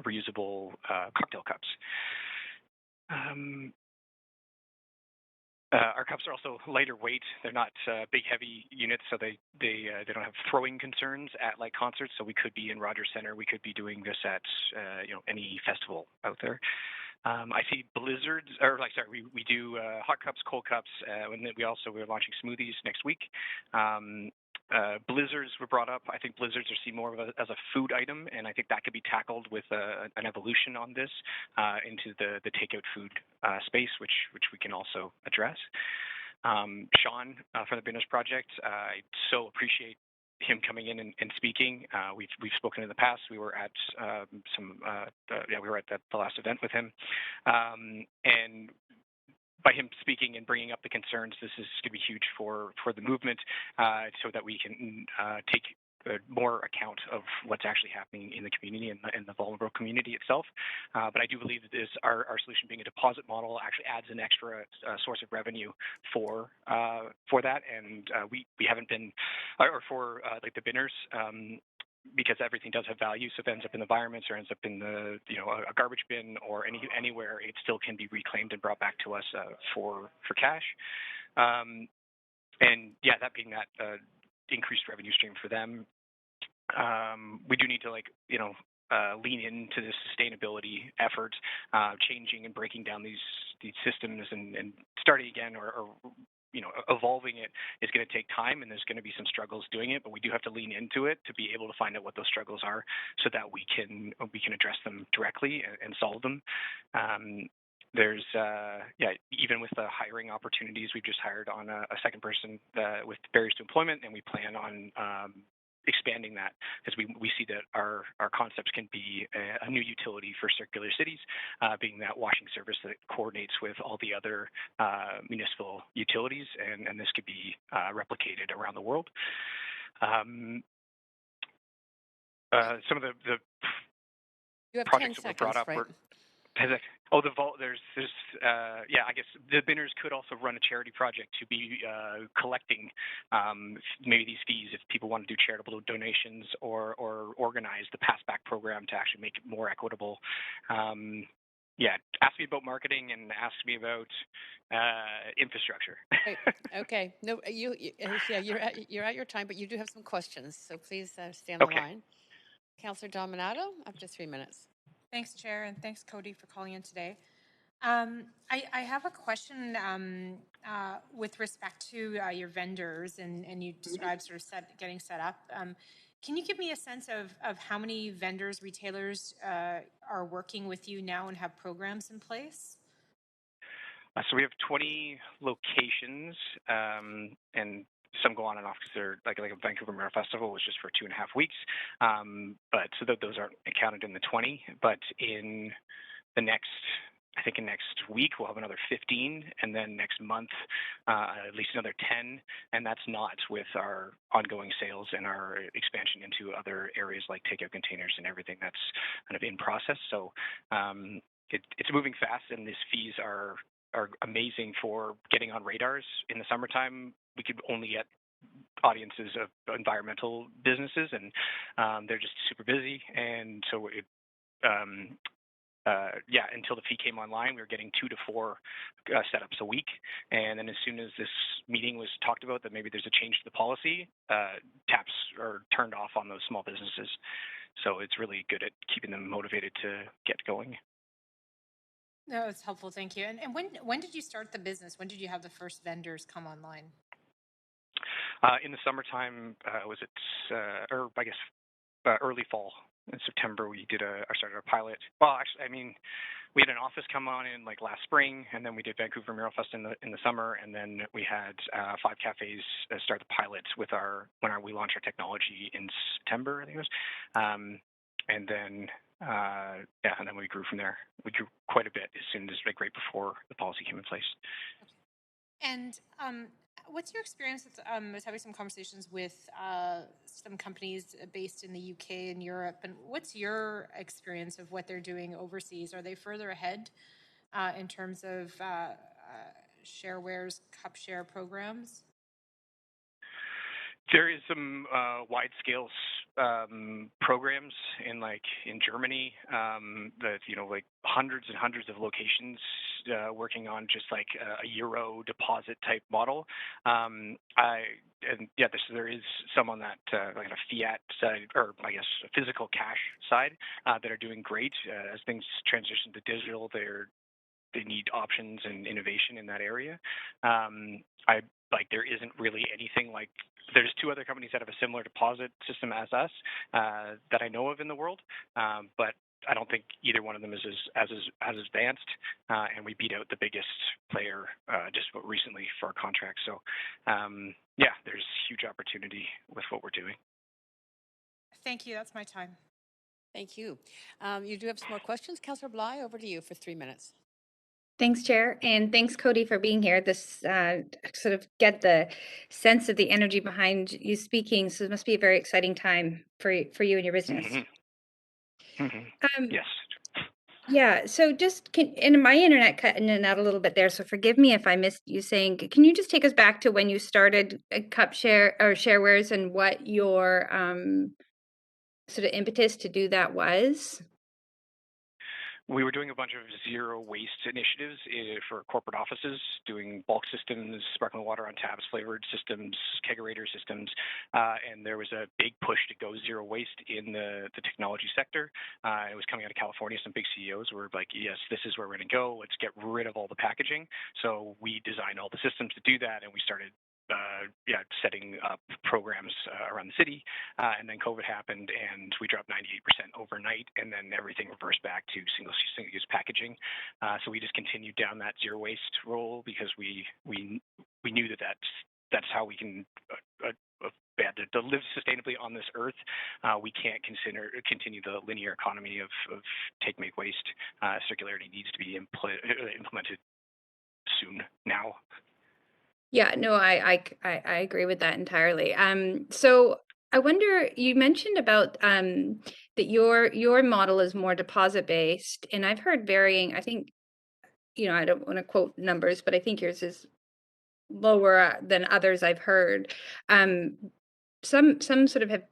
reusable cocktail cups. Our cups are also lighter weight. They're not big, heavy units, so they don't have throwing concerns at like concerts. So we could be in Rogers Centre. We could be doing this at any festival out there. I see blizzards, we do hot cups, cold cups, and then we're launching smoothies next week. Blizzards were brought up. I think blizzards are seen more as a food item, and I think that could be tackled with an evolution on this into the takeout food space, which we can also address. Sean from the Binners Project, I so appreciate him coming in and speaking. We've spoken in the past. We were at we were at the last event with him, and by him speaking and bringing up the concerns, this is going to be huge for the movement, so that we can take more account of what's actually happening in the community and the vulnerable community itself. But I do believe that our solution being a deposit model actually adds an extra source of revenue for that, and we haven't been, or for like the Binners. Because everything does have value, so if it ends up in the environments or ends up in the a garbage bin or anywhere, it still can be reclaimed and brought back to us for cash. And yeah, that being that increased revenue stream for them, we do need to lean into this sustainability effort, changing and breaking down these systems and starting again or evolving it is going to take time, and there's going to be some struggles doing it, but we do have to lean into it to be able to find out what those struggles are so that we can address them directly and solve them. There's even with the hiring opportunities, we've just hired on a second person with barriers to employment, and we plan on expanding that because we see that our concepts can be a new utility for circular cities, being that washing service that coordinates with all the other municipal utilities, and this could be replicated around the world. Some of the projects that were brought up were the vault. There's I guess the Binners could also run a charity project to be collecting maybe these fees if people want to do charitable donations or organize the pass back program to actually make it more equitable. Ask me about marketing and ask me about infrastructure. Right. Okay. No, you're at your time, but you do have some questions, so please stay on the line. Councillor Dominato, up to 3 minutes. Thanks, Chair, and thanks, Cody, for calling in today. I have a question with respect to your vendors, and you described sort of getting set up. Can you give me a sense of how many vendors, retailers are working with you now and have programs in place? So we have 20 locations, and some go on and off because they're like a Vancouver Mural Festival was just for 2.5 weeks. But so those aren't counted in the 20. But in the next week we'll have another 15, and then next month at least another 10, and that's not with our ongoing sales and our expansion into other areas like takeout containers and everything that's kind of in process. So it's moving fast, and these fees are amazing for getting on radars. In the summertime, we could only get audiences of environmental businesses, and they're just super busy. And so until the fee came online, we were getting 2 to 4 setups a week. And then as soon as this meeting was talked about that maybe there's a change to the policy, taps are turned off on those small businesses. So it's really good at keeping them motivated to get going. No, it's helpful. Thank you. And when did you start the business? When did you have the first vendors come online? In the summertime, early fall in September, we did started a pilot. Well, actually, I mean, we had an office come on in like last spring, and then we did Vancouver Mural Fest in the summer, and then we had 5 cafes start the pilot with we launched our technology in September, I think it was, and then and then we grew from there. We grew quite a bit as soon as like right before the policy came in place. And what's your experience with I was having some conversations with some companies based in the UK and Europe, and what's your experience of what they're doing overseas? Are they further ahead in terms of sharewares, cup share programs? There is some wide scale programs in Germany that like hundreds and hundreds of locations working on just like a euro deposit type model. There is some on that like a fiat side, or I guess a physical cash side that are doing great as things transition to digital. They need options and innovation in that area. There isn't really anything like. There's 2 other companies that have a similar deposit system as us that I know of in the world, but I don't think either one of them is as advanced, and we beat out the biggest player just recently for our contract. So, there's huge opportunity with what we're doing. Thank you. That's my time. Thank you. You do have some more questions. Councillor Bly, over to you for 3 minutes. Thanks, Chair, and thanks, Cody, for being here. This sort of get the sense of the energy behind you speaking. So it must be a very exciting time for you and your business. Mm-hmm. Mm-hmm. Yes. Yeah. So and my internet cut in and out a little bit there. So forgive me if I missed you saying. Can you just take us back to when you started Cup Share or Sharewares and what your sort of impetus to do that was? We were doing a bunch of zero waste initiatives for corporate offices, doing bulk systems, sparkling water on taps, flavored systems, kegerator systems, and there was a big push to go zero waste in the technology sector. It was coming out of California. Some big CEOs were like, yes, this is where we're going to go. Let's get rid of all the packaging. So we designed all the systems to do that, and we started setting up programs around the city, and then COVID happened, and we dropped 98% overnight, and then everything reversed back to single-use packaging. So we just continued down that zero waste role because we knew that's how we can to live sustainably on this earth. We can't continue the linear economy of take, make, waste. Circularity needs to be implemented soon now. Yeah, no, I agree with that entirely. So I wonder, you mentioned about that your model is more deposit based, and I've heard varying. I think, I don't want to quote numbers, but I think yours is lower than others I've heard. Some sort of have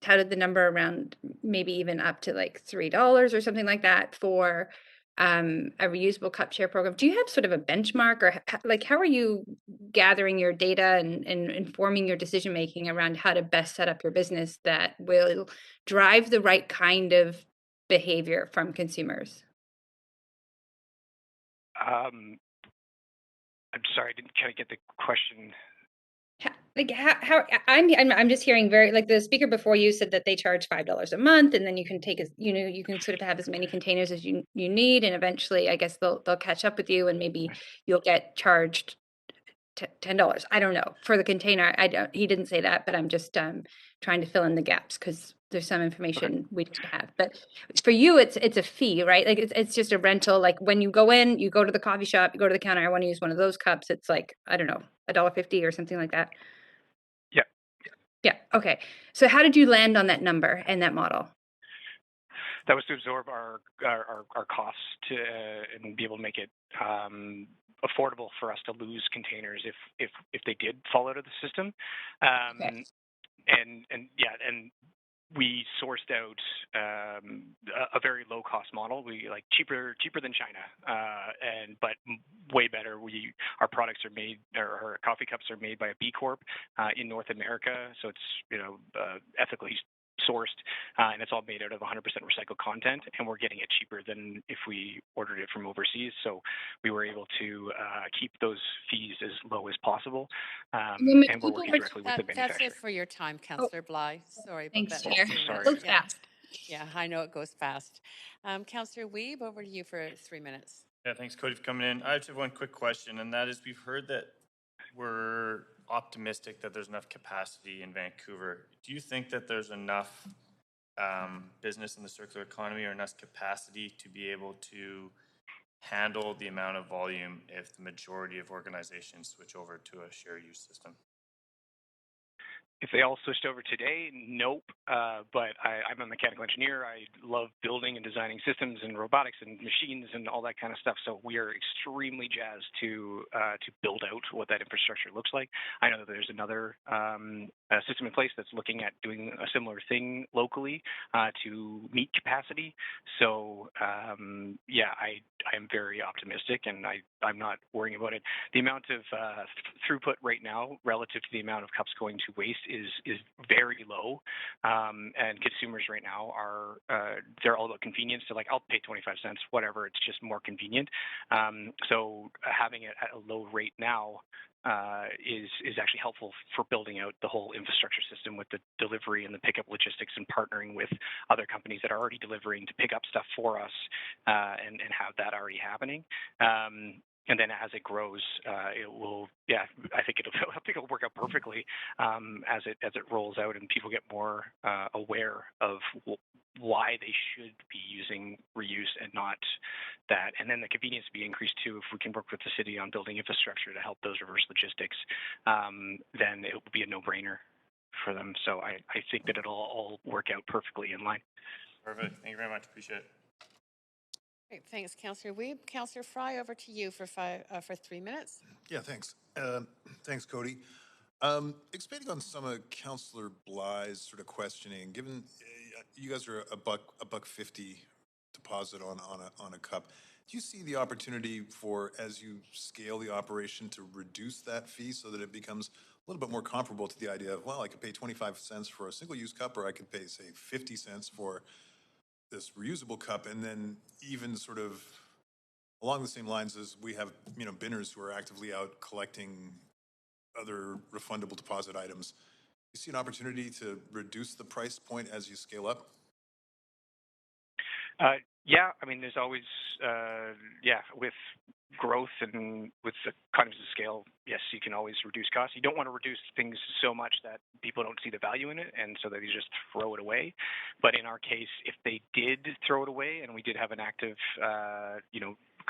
touted the number around maybe even up to like $3 or something like that for a reusable cup share program. Do you have sort of a benchmark, or how are you gathering your data and informing your decision making around how to best set up your business that will drive the right kind of behavior from consumers? I'm sorry, I didn't kind of get the question. How I'm just hearing the speaker before you said that they charge $5 a month, and then you can take you can sort of have as many containers as you need, and eventually I guess they'll catch up with you, and maybe you'll get charged $10. I don't know for the container. He didn't say that, but I'm just trying to fill in the gaps because there's some information we need to have. But for you, it's a fee, right? Like it's just a rental. Like when you go in, you go to the coffee shop, you go to the counter. I want to use one of those cups. It's like, I don't know, $1.50 or something like that. Yeah. Okay. So how did you land on that number and that model? That was to absorb our costs and be able to make it affordable for us to lose containers if they did fall out of the system. Okay. And we sourced out a very low cost model. We like cheaper than China, but way better. Our products are made, or our coffee cups are made by a B Corp in North America, so it's ethically sourced, and it's all made out of 100% recycled content, and we're getting it cheaper than if we ordered it from overseas. So we were able to keep those fees as low as possible, and we're working directly with the manufacturer. That's it for your time, Councillor Bly. Sorry about Thanks, that. Chair. Sorry. So fast. Yeah, I know it goes fast. Councillor Weeb, over to you for 3 minutes. Yeah, thanks, Cody, for coming in. I just have one quick question, and that is we've heard that we're optimistic that there's enough capacity in Vancouver. Do you think that there's enough business in the circular economy or enough capacity to be able to handle the amount of volume if the majority of organizations switch over to a share use system? If they all switched over today, nope. But I'm a mechanical engineer. I love building and designing systems and robotics and machines and all that kind of stuff. So we are extremely jazzed to build out what that infrastructure looks like. I know that there's another system in place that's looking at doing a similar thing locally to meet capacity. So yeah, I am very optimistic, and I'm not worrying about it. The amount of throughput right now relative to the amount of cups going to waste is very low, and consumers right now are they're all about convenience. So like, I'll pay 25 cents, whatever. It's just more convenient. So having it at a low rate now is actually helpful for building out the whole infrastructure system with the delivery and the pickup logistics, and partnering with other companies that are already delivering to pick up stuff for us and have that already happening. And then as it grows, it will. Yeah, I think it'll work out perfectly as it rolls out and people get more aware of why they should be using reuse and not that. And then the convenience will be increased too. If we can work with the city on building infrastructure to help those reverse logistics, then it will be a no-brainer for them. So I think that it'll all work out perfectly in line. Perfect. Thank you very much. Appreciate it. Great, thanks, Councillor Weeb. Councillor Fry, over to you for 3 minutes. Yeah, thanks. Thanks, Cody. Expanding on some of Councillor Bly's sort of questioning, given you guys are a buck 50 deposit on a cup, do you see the opportunity for, as you scale the operation, to reduce that fee so that it becomes a little bit more comparable to the idea of, well, I could pay 25 cents for a single-use cup, or I could pay, say, 50 cents for this reusable cup, and then even sort of along the same lines as we have, binners who are actively out collecting other refundable deposit items. You see an opportunity to reduce the price point as you scale up? Yeah, I mean, there's always, with growth and with the economies of scale, yes, you can always reduce costs. You don't want to reduce things so much that people don't see the value in it, and so that you just throw it away. But in our case, if they did throw it away, and we did have an active,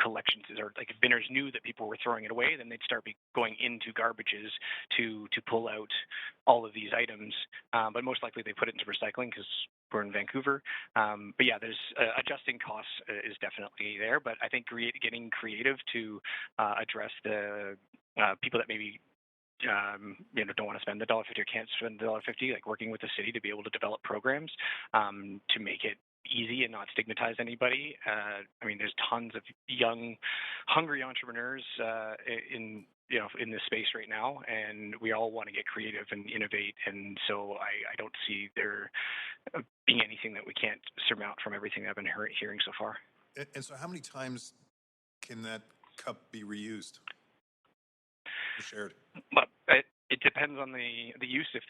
collections, or like if binners knew that people were throwing it away, then they'd start going into garbages to pull out all of these items. But most likely they put it into recycling because we're in Vancouver. But yeah, there's adjusting costs is definitely there. But I think getting creative to address the people that maybe don't want to spend the $1.50 or can't spend the $1.50, like working with the city to be able to develop programs to make it easy and not stigmatize anybody. I mean, there's tons of young, hungry entrepreneurs in this space right now, and we all want to get creative and innovate. And so I don't see there being anything that we can't surmount from everything I've been hearing so far. And so, how many times can that cup be reused or shared? Well, it depends on the use. If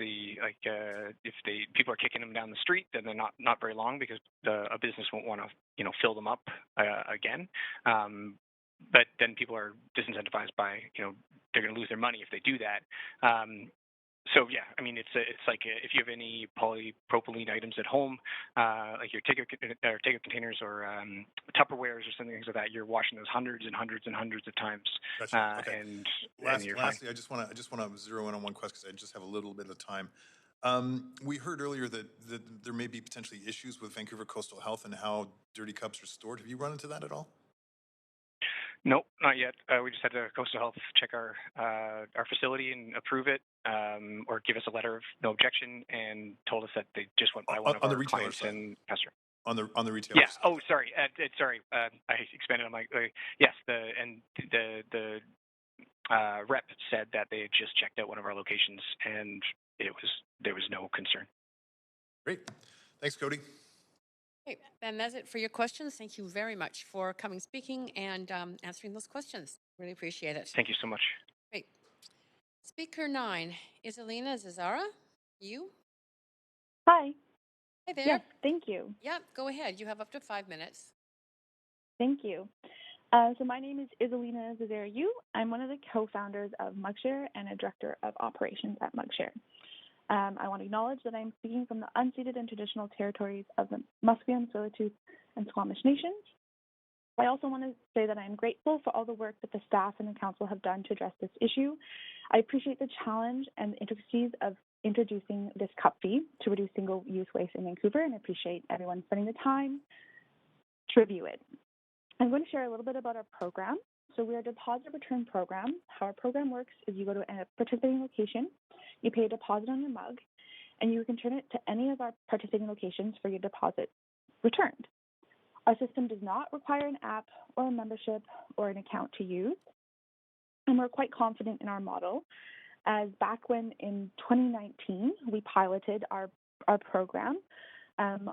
people are kicking them down the street, then they're not very long, because a business won't want to fill them up again. But then people are disincentivized by they're going to lose their money if they do that. So yeah, I mean, it's like if you have any polypropylene items at home, like your take-out containers or Tupperwares or something like that, you're washing those hundreds and hundreds and hundreds of times. Gotcha. Okay. And lastly, I just want to zero in on one question because I just have a little bit of time. We heard earlier that there may be potentially issues with Vancouver Coastal Health and how dirty cups are stored. Have you run into that at all? Nope, not yet. We just had the Coastal Health check our facility and approve it, or give us a letter of no objection, and told us that they just went by one of our clients in Pastor. On the retailer. Yeah. Oh, sorry. Sorry. I expanded on my. Yes. The rep said that they had just checked out one of our locations, and there was no concern. Great. Thanks, Cody. Okay, and that's it for your questions. Thank you very much for coming, speaking, and answering those questions. Really appreciate it. Thank you so much. Great. Speaker 9, Iselina Zazara, you? Hi. Hi there. Yes, thank you. Yep, go ahead. You have up to 5 minutes. Thank you. So my name is Iselina Zazariu. I'm one of the co-founders of Mugshare and a director of operations at Mugshare. I want to acknowledge that I'm speaking from the unceded and traditional territories of the Musqueam, Tsleil-Waututh, and Squamish nations. I also want to say that I'm grateful for all the work that the staff and the council have done to address this issue. I appreciate the challenge and the intricacies of introducing this cup fee to reduce single-use waste in Vancouver, and I appreciate everyone spending the time to review it. I'm going to share a little bit about our program. So we are a deposit return program. How our program works is you go to a participating location, you pay a deposit on your mug, and you can turn it to any of our participating locations for your deposit returned. Our system does not require an app or a membership or an account to use, and we're quite confident in our model, as back when in 2019 we piloted our program.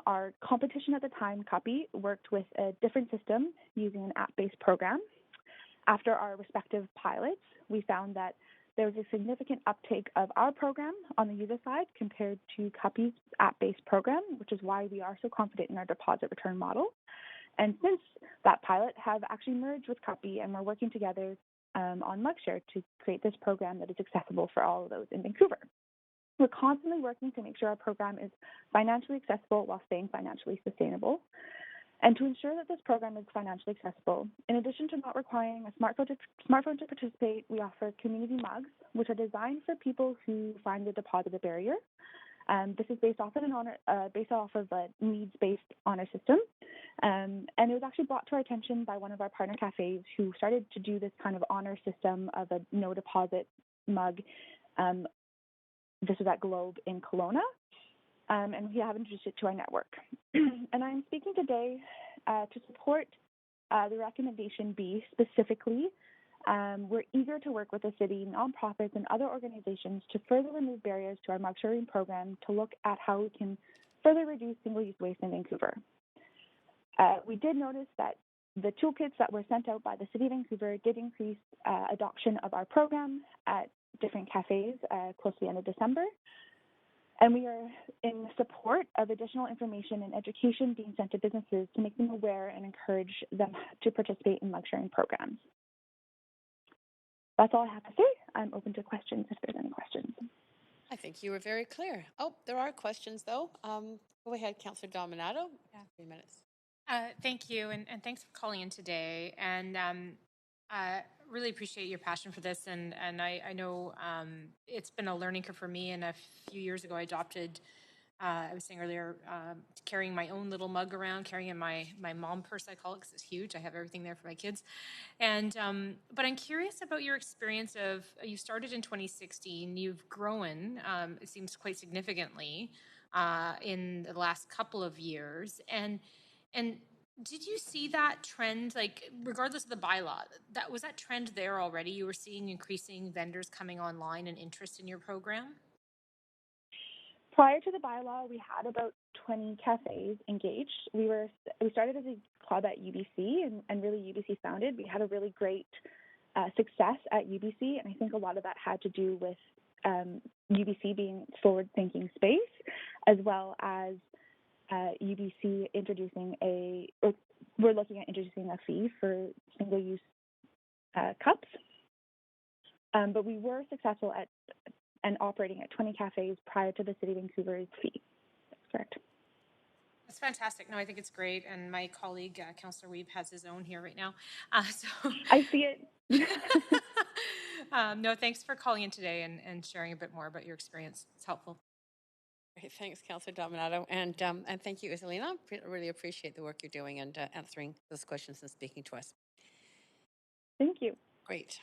Our competition at the time, Cuppy, worked with a different system using an app-based program. After our respective pilots, we found that there was a significant uptake of our program on the user side compared to Cuppy's app-based program, which is why we are so confident in our deposit return model. And since that pilot have actually merged with Cuppy, and we're working together on Mugshare to create this program that is accessible for all of those in Vancouver. We're constantly working to make sure our program is financially accessible while staying financially sustainable. And to ensure that this program is financially accessible, in addition to not requiring a smartphone to participate, we offer community mugs, which are designed for people who find the deposit a barrier. This is based off of a needs-based honor system. And it was actually brought to our attention by one of our partner cafes who started to do this kind of honor system of a no deposit mug. This was at Globe in Kelowna, and we have introduced it to our network. And I'm speaking today to support the recommendation B specifically. We're eager to work with the city, nonprofits, and other organizations to further remove barriers to our mug sharing program to look at how we can further reduce single-use waste in Vancouver. We did notice that the toolkits that were sent out by the City of Vancouver did increase adoption of our program at different cafes close to the end of December. And we are in support of additional information and education being sent to businesses to make them aware and encourage them to participate in mug sharing programs. That's all I have to say. I'm open to questions if there's any questions. I think you were very clear. Oh, there are questions, though. Go ahead, Councillor Dominato. Yeah. 3 minutes. Thank you, and thanks for calling in today. And really appreciate your passion for this. And I know it's been a learning curve for me. And a few years ago, I adopted, I was saying earlier, carrying my own little mug around, carrying in my mom purse, I call it, because it's huge. I have everything there for my kids. And but I'm curious about your experience of, you started in 2016, you've grown, it seems quite significantly in the last couple of years. And did you see that trend, like regardless of the bylaw, was that trend there already? You were seeing increasing vendors coming online and interest in your program? Prior to the bylaw, we had about 20 cafes engaged. We started as a club at UBC, and really UBC founded. We had a really great success at UBC, and I think a lot of that had to do with UBC being forward-thinking space, as well as UBC we're looking at introducing a fee for single-use cups. But we were successful and operating at 20 cafes prior to the City of Vancouver's fee. That's correct. That's fantastic. No, I think it's great. And my colleague, Councillor Weeb, has his own here right now. So I see it. No, thanks for calling in today and sharing a bit more about your experience. It's helpful. Great, thanks, Councillor Dominato, and thank you, Iselina. Really appreciate the work you're doing and answering those questions and speaking to us. Thank you. Great.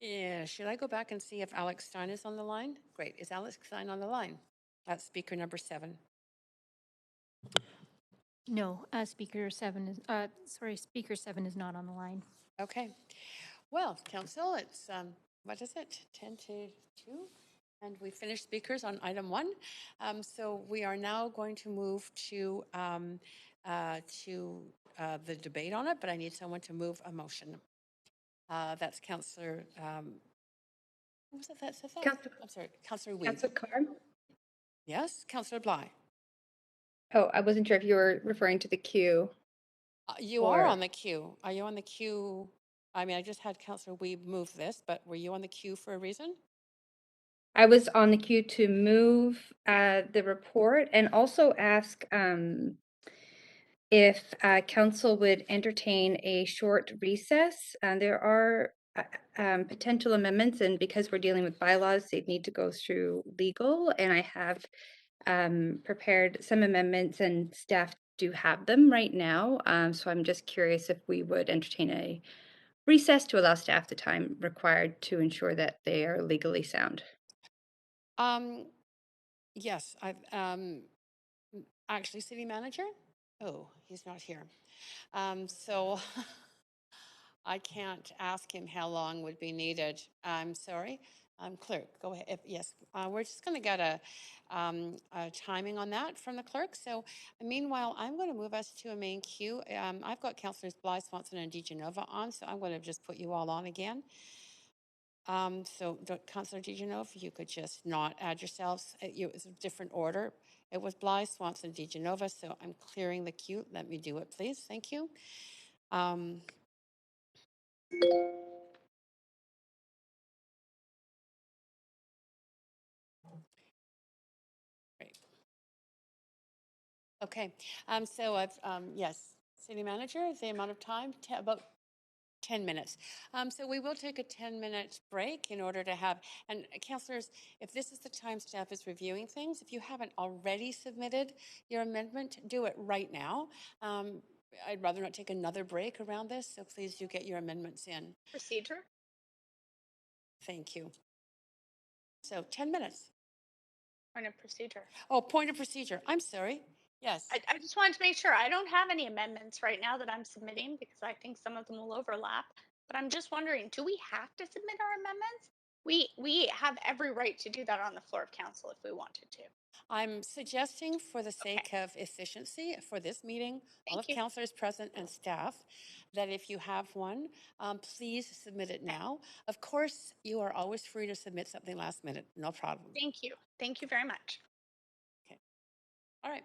Yeah, should I go back and see if Alex Stein is on the line? Great, is Alex Stein on the line? That's speaker number 7. No, speaker 7 is not on the line. Okay. Well, Council, it's what is it? 10 to 2. And we finished speakers on item 1. So we are now going to move to the debate on it, but I need someone to move a motion. That's Councillor, what was it that said that? I'm sorry, Councillor Weeb. Councillor Carr. Yes, Councillor Bly. Oh, I wasn't sure if you were referring to the queue. You are Or- on the queue. Are you on the queue? I mean, I just had Councillor Weeb move this, but were you on the queue for a reason? I was on the queue to move the report and also ask if council would entertain a short recess. There are potential amendments, and because we're dealing with bylaws, they need to go through legal, and I have prepared some amendments, and staff do have them right now. So I'm just curious if we would entertain a recess to allow staff the time required to ensure that they are legally sound. Yes, I've actually city manager. Oh, he's not here. So I can't ask him how long would be needed. I'm sorry. Clerk, go ahead. Yes, we're just going to get a timing on that from the clerk. So meanwhile, I'm going to move us to a main queue. I've got Councillors Bly, Swanson, and DeGenova on, so I'm going to just put you all on again. So Councillor DeGenova, you could just not add yourselves. It was a different order. It was Bly, Swanson, DeGenova, so I'm clearing the queue. Let me do it, please. Thank you. Great. Okay. So I've, yes, city manager, the amount of time, about 10 minutes. So we will take a 10-minute break in order to have, and councillors, if this is the time staff is reviewing things, if you haven't already submitted your amendment, do it right now. I'd rather not take another break around this, so please do get your amendments in. Procedure? Thank you. So 10 minutes. Point of procedure. Oh, point of procedure. I'm sorry. Yes. I just wanted to make sure I don't have any amendments right now that I'm submitting because I think some of them will overlap. But I'm just wondering, do we have to submit our amendments? We have every right to do that on the floor of council if we wanted to. I'm suggesting for the sake of efficiency for this meeting, all of councillors present and staff, that if you have one, please submit it now. Of course, you are always free to submit something last minute, no problem. Thank you. Thank you very much. Okay. All right.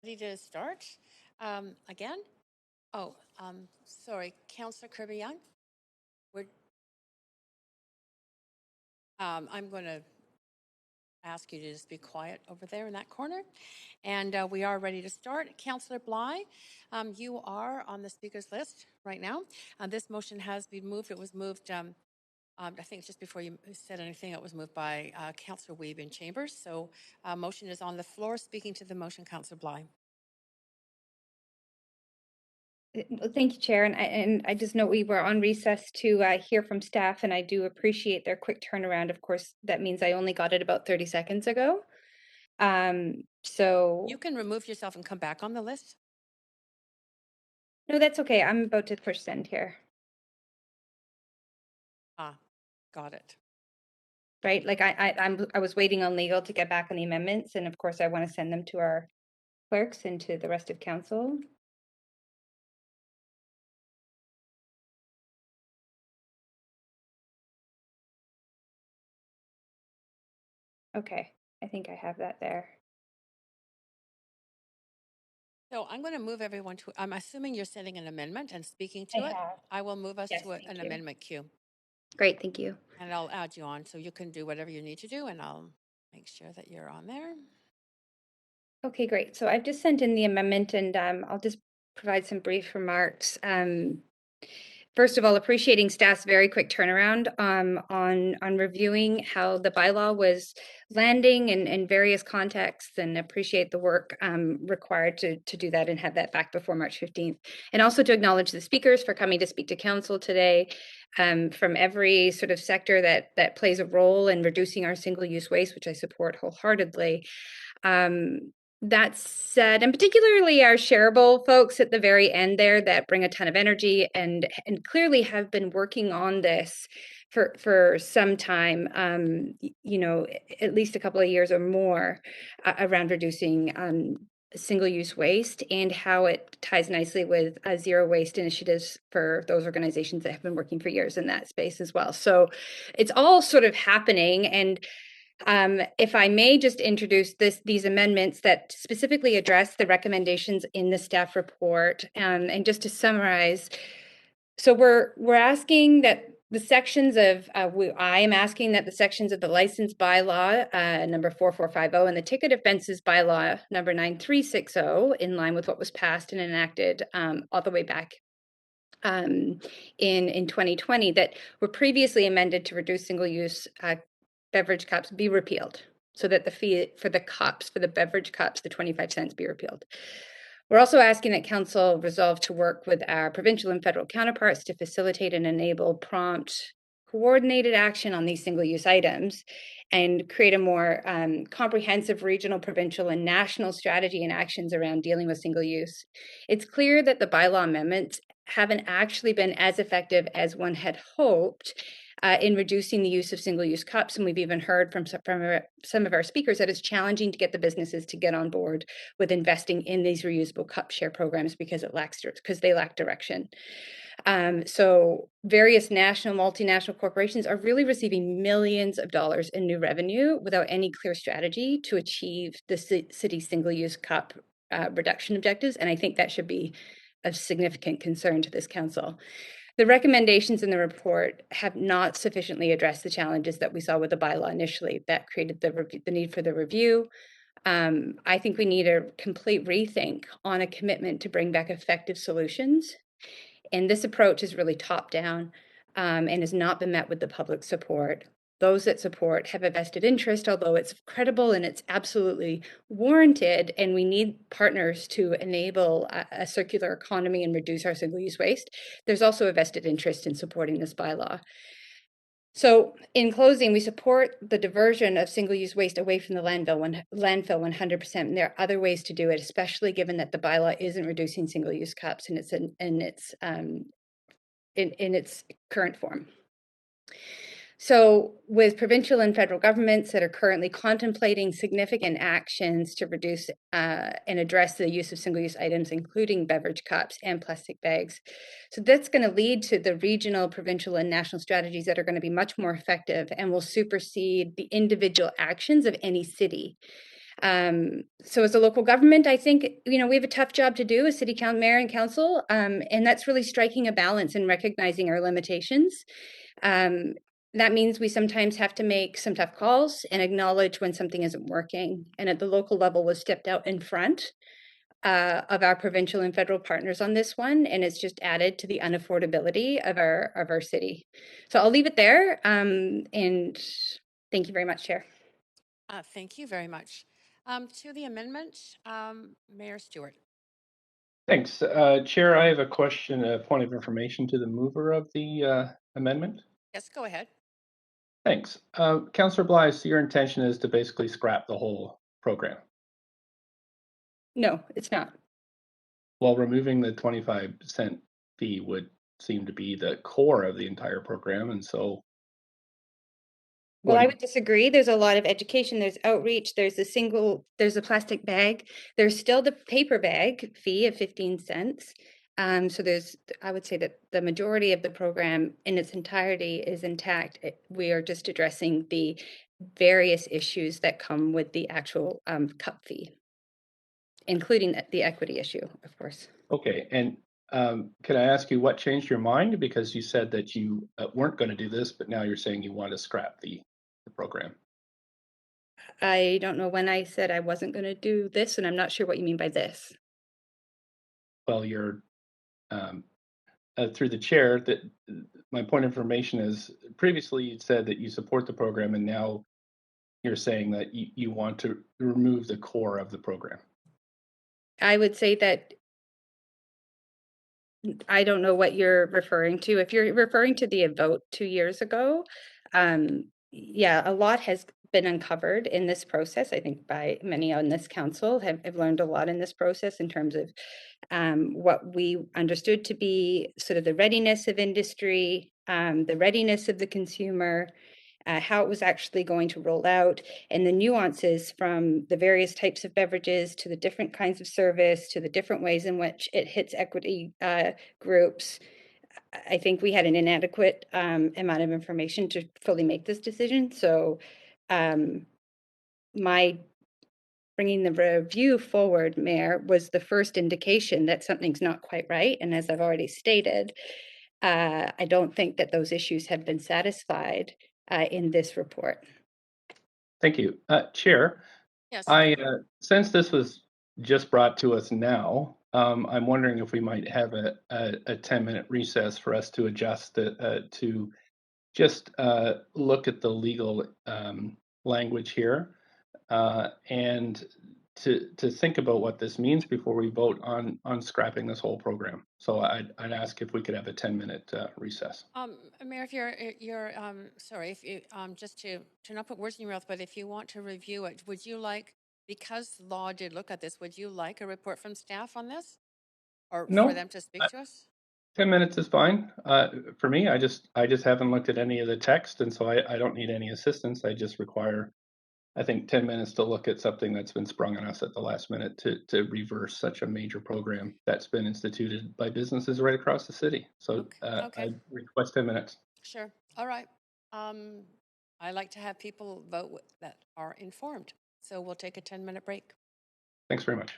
Ready to start? Again? Oh, sorry, Councillor Kirby Young. I'm going to ask you to just be quiet over there in that corner. And we are ready to start. Councillor Bly, you are on the speaker's list right now. This motion has been moved. It was moved, I think just before you said anything, it was moved by Councillor Weeb in Chambers. So motion is on the floor. Speaking to the motion, Councillor Bly. Well, thank you, Chair. And I just know we were on recess to hear from staff, and I do appreciate their quick turnaround. Of course, that means I only got it about 30 seconds ago. So you can remove yourself and come back on the list. No, that's okay. I'm about to push send here. Got it. Right, like I was waiting on legal to get back on the amendments, and of course I want to send them to our clerks and to the rest of council. Okay, I think I have that there. So I'm going to move everyone to, I'm assuming you're sending an amendment and speaking to it. I will move us to an amendment queue. Great, thank you. And I'll add you on so you can do whatever you need to do, and I'll make sure that you're on there. Okay, great. So I've just sent in the amendment, and I'll just provide some brief remarks. First of all, appreciating staff's very quick turnaround on reviewing how the bylaw was landing in various contexts, and appreciate the work required to do that and have that back before March 15th. And also to acknowledge the speakers for coming to speak to council today, from every sort of sector that plays a role in reducing our single-use waste, which I support wholeheartedly. That said, and particularly our shareable folks at the very end there that bring a ton of energy and clearly have been working on this for some time, you know, at least a couple of years or more around reducing single-use waste and how it ties nicely with zero waste initiatives for those organizations that have been working for years in that space as well. So it's all sort of happening. And if I may just introduce these amendments that specifically address the recommendations in the staff report, and just to summarize, so we're asking that the sections of I am asking that the sections of the license bylaw number 4450 and the ticket offenses bylaw number 9360, in line with what was passed and enacted all the way back in 2020, that were previously amended to reduce single-use beverage cups, be repealed, so that the fee for the cups, for the beverage cups, the 25 cents, be repealed. We're also asking that council resolve to work with our provincial and federal counterparts to facilitate and enable prompt, coordinated action on these single-use items and create a more comprehensive regional, provincial, and national strategy and actions around dealing with single use. It's clear that the bylaw amendments haven't actually been as effective as one had hoped in reducing the use of single-use cups. And we've even heard from some of our speakers that it's challenging to get the businesses to get on board with investing in these reusable cup share programs because they lack direction. So various national, multinational corporations are really receiving millions of dollars in new revenue without any clear strategy to achieve the city's single-use cup reduction objectives. And I think that should be of significant concern to this council. The recommendations in the report have not sufficiently addressed the challenges that we saw with the bylaw initially that created the need for the review. I think we need a complete rethink on a commitment to bring back effective solutions. And this approach is really top-down and has not been met with the public support. Those that support have a vested interest, although it's credible and it's absolutely warranted, and we need partners to enable a circular economy and reduce our single-use waste. There's also a vested interest in supporting this bylaw. So in closing, we support the diversion of single-use waste away from the landfill 100%. And there are other ways to do it, especially given that the bylaw isn't reducing single-use cups in its current form. So with provincial and federal governments that are currently contemplating significant actions to reduce and address the use of single-use items, including beverage cups and plastic bags. So that's going to lead to the regional, provincial, and national strategies that are going to be much more effective and will supersede the individual actions of any city. So as a local government, I think, we have a tough job to do as city council, mayor and council, and that's really striking a balance and recognizing our limitations. That means we sometimes have to make some tough calls and acknowledge when something isn't working. And at the local level, was stepped out in front of our provincial and federal partners on this one, and it's just added to the unaffordability of our city. So I'll leave it there, and thank you very much, Chair. Thank you very much. To the amendment, Mayor Stewart. Thanks. Chair, I have a question, a point of information to the mover of the amendment. Yes, go ahead. Thanks. Councillor Blythe, your intention is to basically scrap the whole program. No, it's not. Well, removing the 25% fee would seem to be the core of the entire program, and so. Well, I would disagree. There's a lot of education, there's outreach, there's a plastic bag. There's still the paper bag fee of 15 cents. So I would say that the majority of the program in its entirety is intact. We are just addressing the various issues that come with the actual cup fee, including the equity issue, of course. Okay, and can I ask you what changed your mind? Because you said that you weren't going to do this, but now you're saying you want to scrap the program. I don't know when I said I wasn't going to do this, and I'm not sure what you mean by this. Well, you're through the chair, that my point of information is previously you said that you support the program, and now you're saying that you want to remove the core of the program. I would say that I don't know what you're referring to. If you're referring to the vote 2 years ago, yeah, a lot has been uncovered in this process. I think by many on this council have learned a lot in this process in terms of what we understood to be sort of the readiness of industry, the readiness of the consumer, how it was actually going to roll out, and the nuances from the various types of beverages to the different kinds of service to the different ways in which it hits equity groups. I think we had an inadequate amount of information to fully make this decision. So my bringing the review forward, Mayor, was the first indication that something's not quite right. And as I've already stated, I don't think that those issues have been satisfied in this report. Thank you. Chair, yes. Since this was just brought to us now, I'm wondering if we might have a 10-minute recess for us to adjust to just look at the legal language here and to think about what this means before we vote on scrapping this whole program. So I'd ask if we could have a 10-minute recess. Mayor, if you're sorry, if you just to not put words in your mouth, but if you want to review it, would you like, because law did look at this, would you like a report from staff on this, or No, for them to speak to us? 10 minutes is fine. For me, I just haven't looked at any of the text, and so I don't need any assistance. I just require, I think, 10 minutes to look at something that's been sprung on us at the last minute to reverse such a major program that's been instituted by businesses right across the city. So Okay. I request 10 minutes. Sure. All right. I like to have people vote that are informed. So we'll take a 10-minute break. Thanks very much.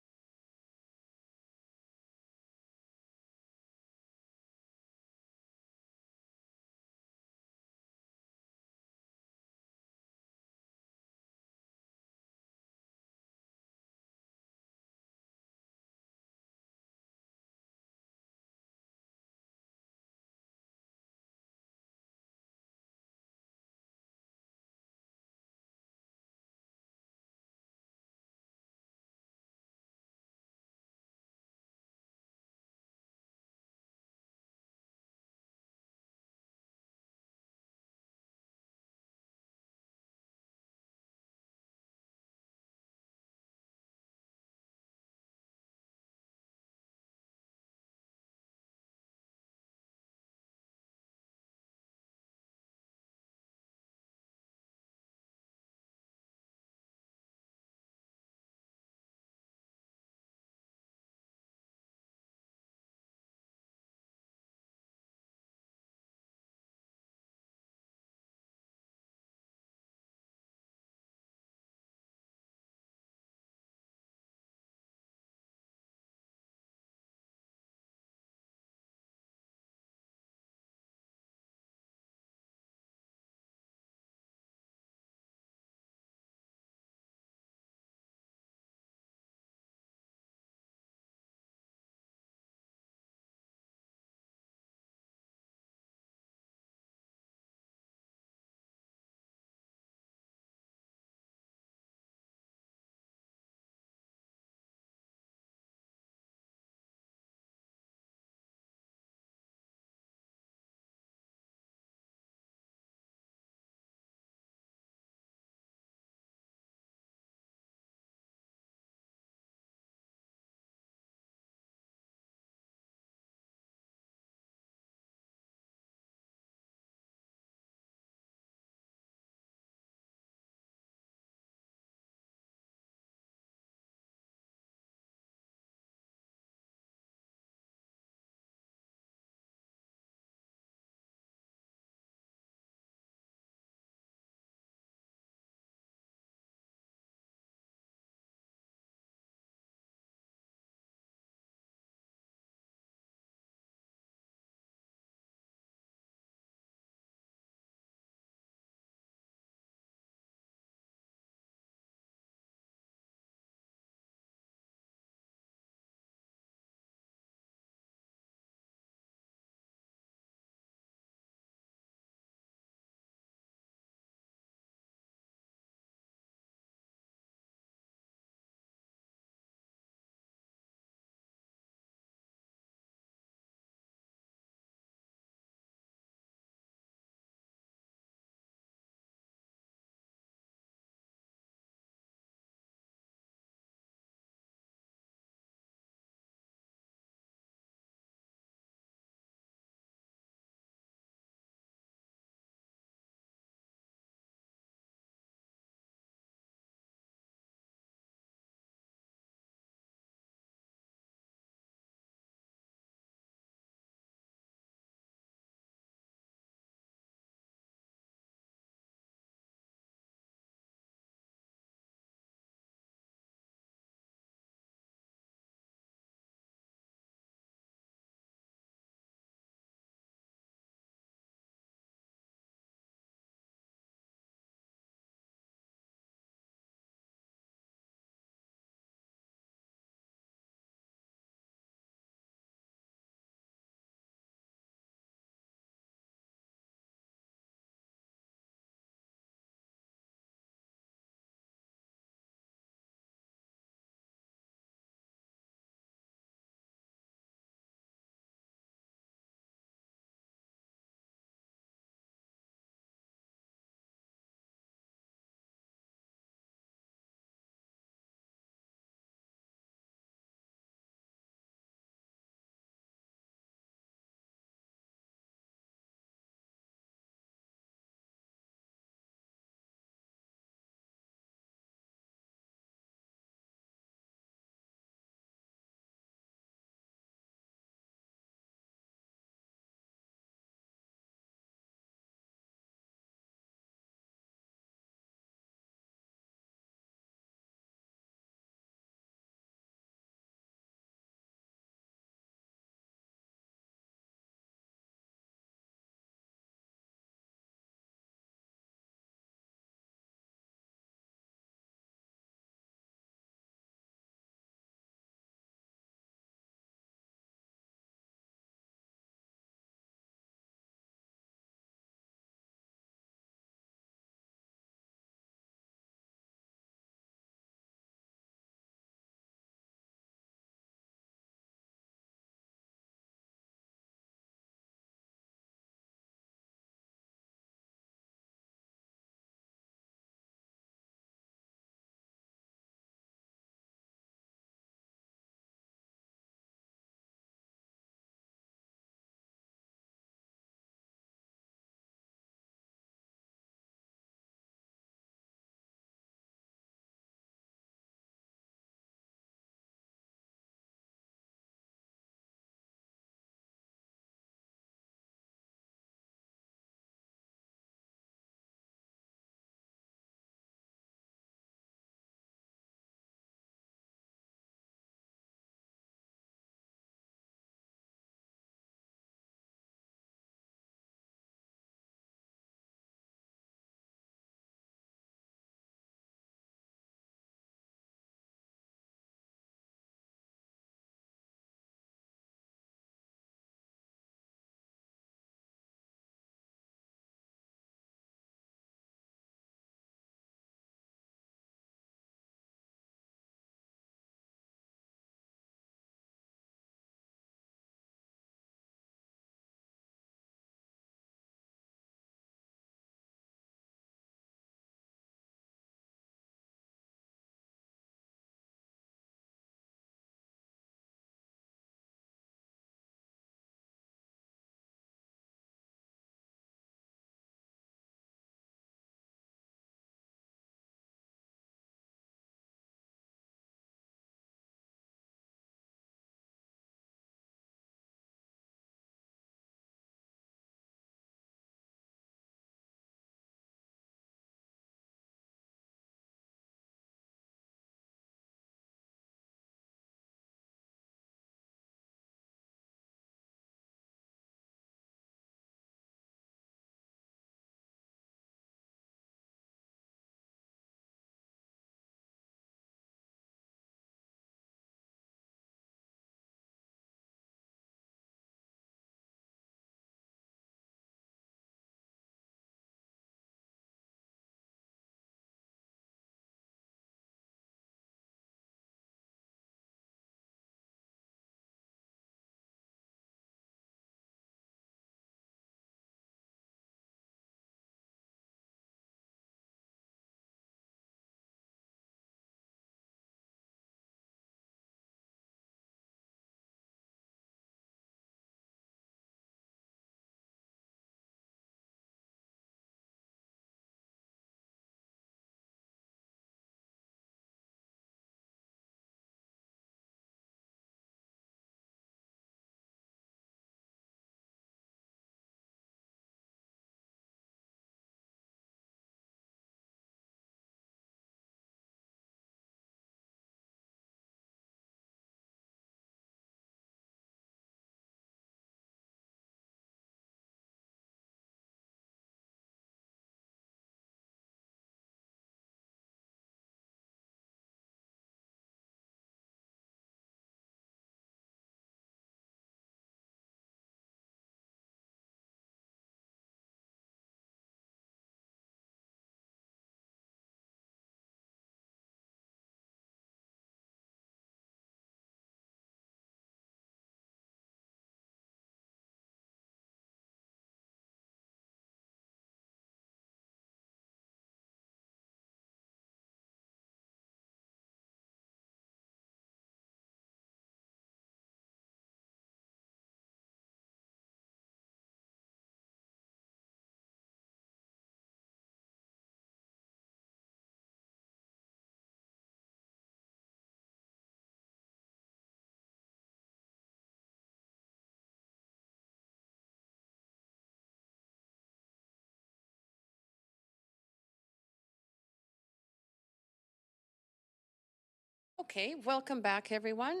Okay, welcome back, everyone.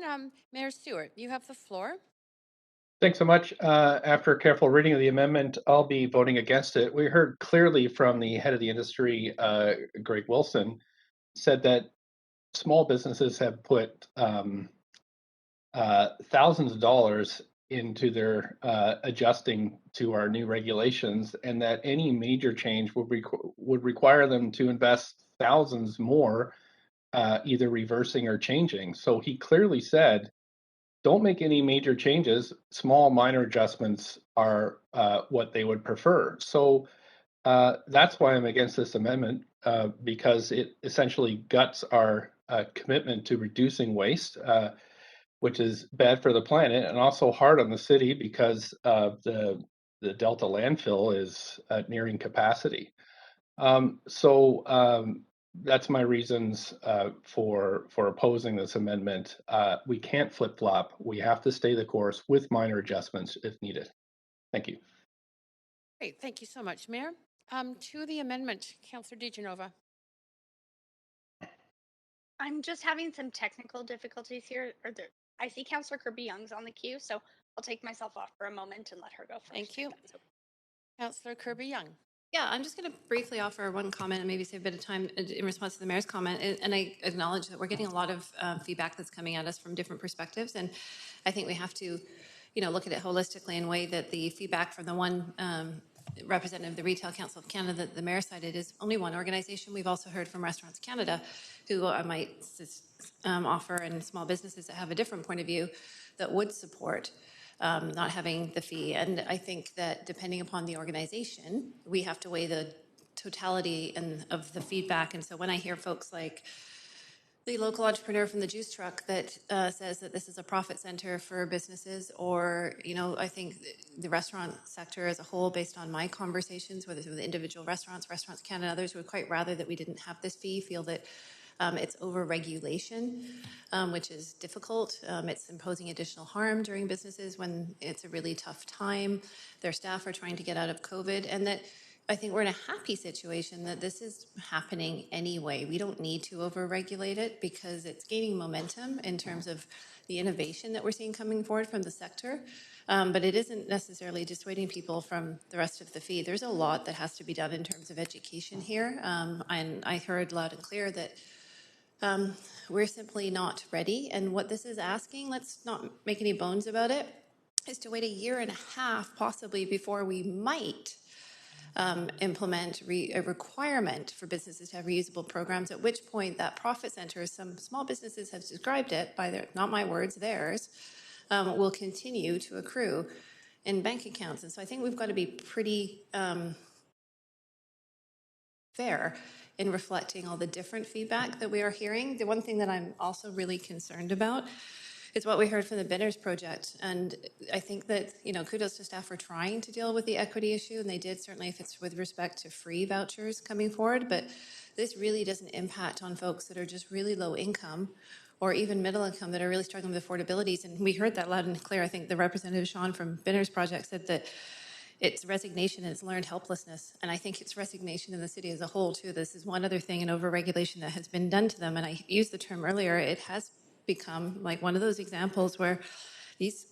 Mayor Stewart, you have the floor. Thanks so much. After a careful reading of the amendment, I'll be voting against it. We heard clearly from the head of the industry, Greg Wilson, said that small businesses have put thousands of dollars into their adjusting to our new regulations, and that any major change would require them to invest thousands more, either reversing or changing. So he clearly said, don't make any major changes. Small, minor adjustments are what they would prefer. So that's why I'm against this amendment, because it essentially guts our commitment to reducing waste, which is bad for the planet and also hard on the city because the Delta landfill is nearing capacity. That's my reasons for opposing this amendment. We can't flip-flop. We have to stay the course with minor adjustments if needed. Thank you. Great, thank you so much, Mayor. To the amendment, Councillor DiGenova. I'm just having some technical difficulties here. I see Councillor Kirby-Young's on the queue, so I'll take myself off for a moment and let her go first. Thank you. Councillor Kirby-Young. Yeah, I'm just going to briefly offer one comment and maybe save a bit of time in response to the mayor's comment. And I acknowledge that we're getting a lot of feedback that's coming at us from different perspectives. And I think we have to, look at it holistically in a way that the feedback from the one representative of the Retail Council of Canada that the mayor cited is only one organization. We've also heard from Restaurants Canada, who I might offer, and small businesses that have a different point of view that would support not having the fee. And I think that depending upon the organization, we have to weigh the totality of the feedback. And so when I hear folks like the local entrepreneur from the juice truck that says that this is a profit center for businesses, or, I think the restaurant sector as a whole, based on my conversations, whether it's with individual restaurants, Restaurants Canada, others would quite rather that we didn't have this fee, feel that it's over-regulation, which is difficult. It's imposing additional harm during businesses when it's a really tough time. Their staff are trying to get out of COVID, and that I think we're in a happy situation that this is happening anyway. We don't need to over-regulate it because it's gaining momentum in terms of the innovation that we're seeing coming forward from the sector. But it isn't necessarily dissuading people from the rest of the fee. There's a lot that has to be done in terms of education here. And I heard loud and clear that we're simply not ready. And what this is asking, let's not make any bones about it, is to wait a year and a half possibly before we might implement a requirement for businesses to have reusable programs, at which point that profit center, as some small businesses have described it, by their, not my words, theirs, will continue to accrue in bank accounts. And so I think we've got to be pretty fair in reflecting all the different feedback that we are hearing. The one thing that I'm also really concerned about is what we heard from the Binners Project. And I think that, kudos to staff for trying to deal with the equity issue, and they did, certainly if it's with respect to free vouchers coming forward, but this really doesn't impact on folks that are just really low income or even middle income that are really struggling with affordabilities. And we heard that loud and clear. I think the representative, Sean, from Binners Project said that it's resignation and it's learned helplessness. And I think it's resignation in the city as a whole, too. This is one other thing in overregulation that has been done to them. And I used the term earlier, it has become like one of those examples where these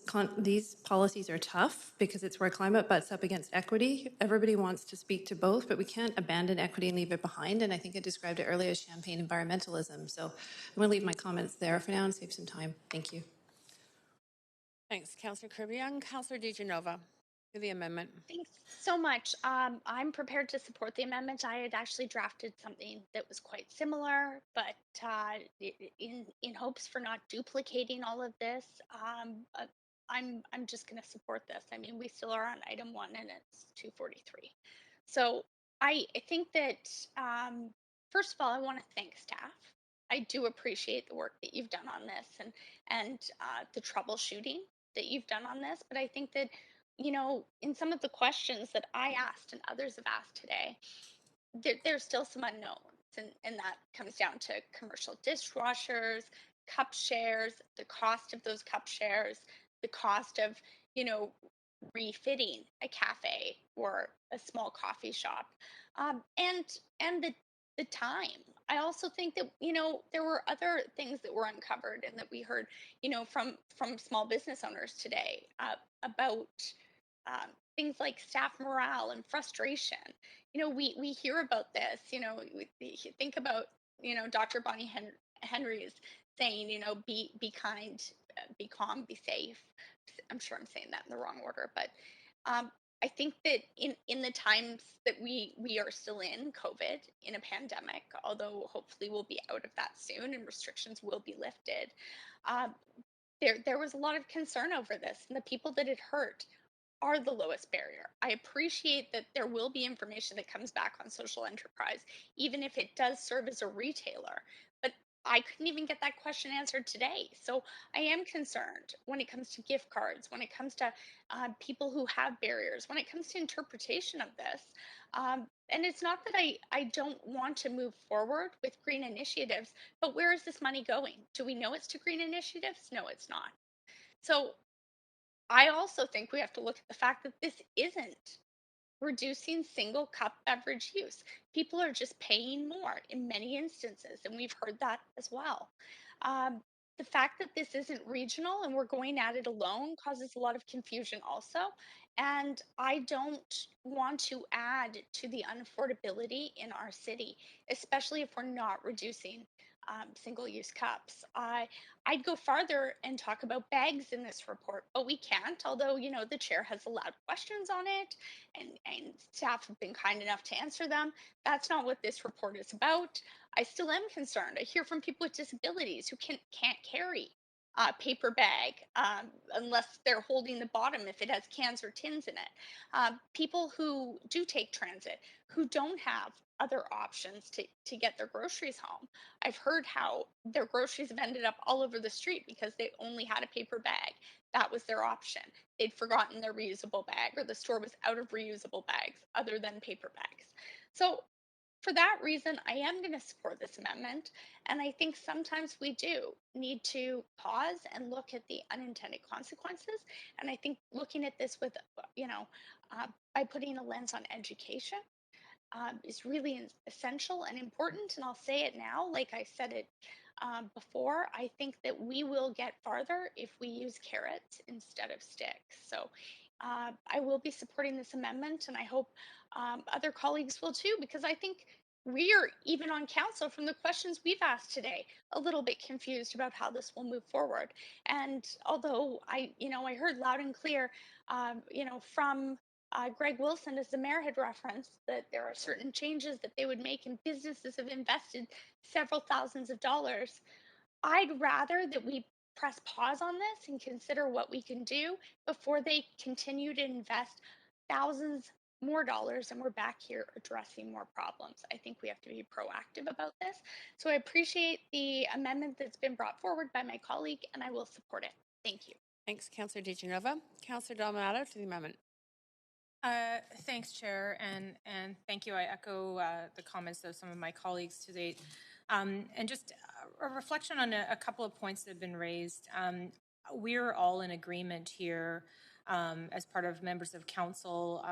policies are tough because it's where climate butts up against equity. Everybody wants to speak to both, but we can't abandon equity and leave it behind. And I think I described it earlier as champagne environmentalism. So I'm going to leave my comments there for now and save some time. Thank you. Thanks, Councillor Kirby-Young. Councillor DiGenova. The amendment. Thanks so much. I'm prepared to support the amendment. I had actually drafted something that was quite similar, but in hopes for not duplicating all of this, I'm just going to support this. I mean, we still are on item 1 and it's 243. So I think that first of all, I want to thank staff. I do appreciate the work that you've done on this and the troubleshooting that you've done on this, but I think that in some of the questions that I asked and others have asked today, there's still some unknowns. And that comes down to commercial dishwashers, cup shares, the cost of those cup shares, the cost of, refitting a cafe or a small coffee shop, and the time I also think that, there were other things that were uncovered and that we heard, from small business owners today about things like staff morale and frustration. We hear about this, we think about, Dr. Bonnie Henry's saying, be kind, be calm, be safe. I'm sure I'm saying that in the wrong order, but um, I think that in the times that we are still in COVID, in a pandemic, although hopefully we'll be out of that soon and restrictions will be lifted, um, there was a lot of concern over this, and the people that it hurt are the lowest barrier. I appreciate that there will be information that comes back on social enterprise, even if it does serve as a retailer. But I couldn't even get that question answered today. So I am concerned when it comes to gift cards, when it comes to people who have barriers, when it comes to interpretation of this. And it's not that I don't want to move forward with green initiatives, but where is this money going? Do we know it's to green initiatives? No, it's not. So I also think we have to look at the fact that this isn't reducing single cup beverage use. People are just paying more in many instances, and we've heard that as well. Um, the fact that this isn't regional and we're going at it alone causes a lot of confusion also. And I don't want to add to the unaffordability in our city, especially if we're not reducing single-use cups. I'd go farther and talk about bags in this report, but we can't, although, the chair has allowed questions on it and staff have been kind enough to answer them. That's not what this report is about. I still am concerned. I hear from people with disabilities who can't carry a paper bag unless they're holding the bottom if it has cans or tins in it. People who do take transit, who don't have other options to get their groceries home. I've heard how their groceries have ended up all over the street because they only had a paper bag. That was their option. They'd forgotten their reusable bag, or the store was out of reusable bags other than paper bags. So for that reason, I am going to support this amendment. And I think sometimes we do need to pause and look at the unintended consequences. And I think looking at this with, by putting a lens on education is really essential and important. And I'll say it now, like I said it before, I think that we will get farther if we use carrots instead of sticks. So I will be supporting this amendment, and I hope other colleagues will too, because I think we are, even on council, from the questions we've asked today, a little bit confused about how this will move forward. And although I heard loud and clear, from Greg Wilson, as the mayor had referenced, that there are certain changes that they would make, and businesses have invested several thousands of dollars. I'd rather that we press pause on this and consider what we can do before they continue to invest thousands more dollars and we're back here addressing more problems. I think we have to be proactive about this. So I appreciate the amendment that's been brought forward by my colleague, and I will support it. Thank you. Thanks, Councillor DeGenova. Councillor D'Amato to the amendment. Thanks, Chair, and thank you. I echo the comments of some of my colleagues to date. And just a reflection on a couple of points that have been raised. We're all in agreement here as part of members of council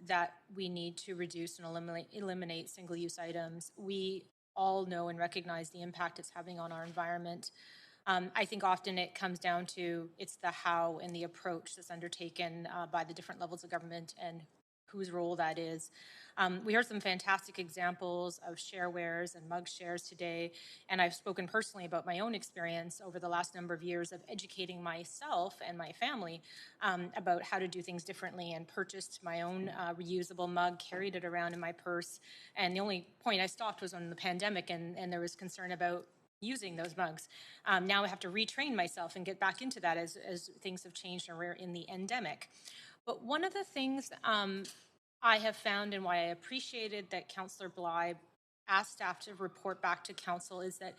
that we need to reduce and eliminate single-use items. We all know and recognize the impact it's having on our environment. I think often it comes down to it's the how and the approach that's undertaken by the different levels of government and whose role that is. We heard some fantastic examples of sharewares and mug shares today, and I've spoken personally about my own experience over the last number of years of educating myself and my family about how to do things differently, and purchased my own reusable mug, carried it around in my purse, and the only point I stopped was on the pandemic, and there was concern about using those mugs. Now I have to retrain myself and get back into that as things have changed and we're in the endemic. But one of the things I have found, and why I appreciated that Councillor Bly asked staff to report back to council, is that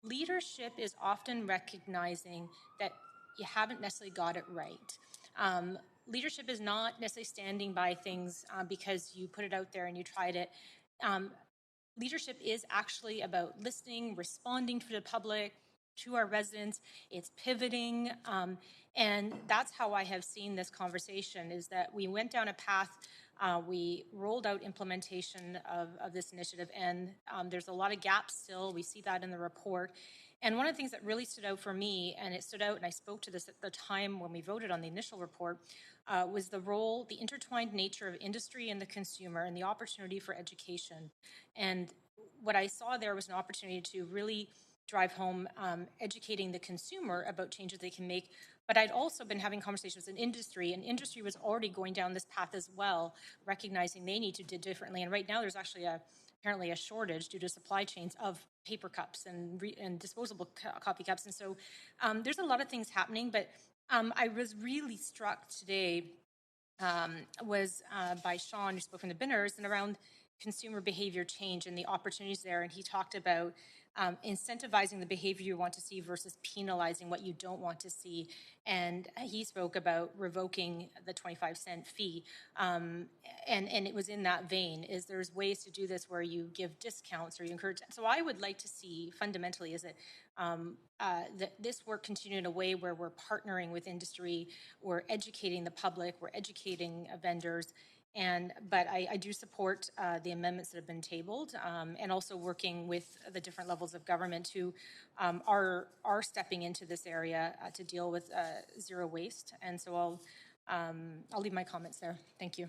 leadership is often recognizing that you haven't necessarily got it right. Leadership is not necessarily standing by things because you put it out there and you tried it. Leadership is actually about listening, responding to the public, to our residents. It's pivoting. And that's how I have seen this conversation, is that we went down a path We rolled out implementation of this initiative, and there's a lot of gaps still. We see that in the report. And one of the things that really stood out for me, and it stood out, and I spoke to this at the time when we voted on the initial report, was the intertwined nature of industry and the consumer and the opportunity for education. And what I saw there was an opportunity to really drive home educating the consumer about changes they can make. But I'd also been having conversations with industry, and industry was already going down this path as well, recognizing they need to do differently. And right now there's actually apparently a shortage due to supply chains of paper cups and disposable coffee cups. And so there's a lot of things happening, but I was really struck today was by Sean, who spoke from the Binners, and around consumer behavior change and the opportunities there. And he talked about incentivizing the behavior you want to see versus penalizing what you don't want to see. And he spoke about revoking the 25-cent fee. And it was in that vein, is there's ways to do this where you give discounts or you encourage. So I would like to see fundamentally is that this work continue in a way where we're partnering with industry, we're educating the public, we're educating vendors. But I do support the amendments that have been tabled, and also working with the different levels of government who are stepping into this area to deal with zero waste. And so I'll leave my comments there. Thank you.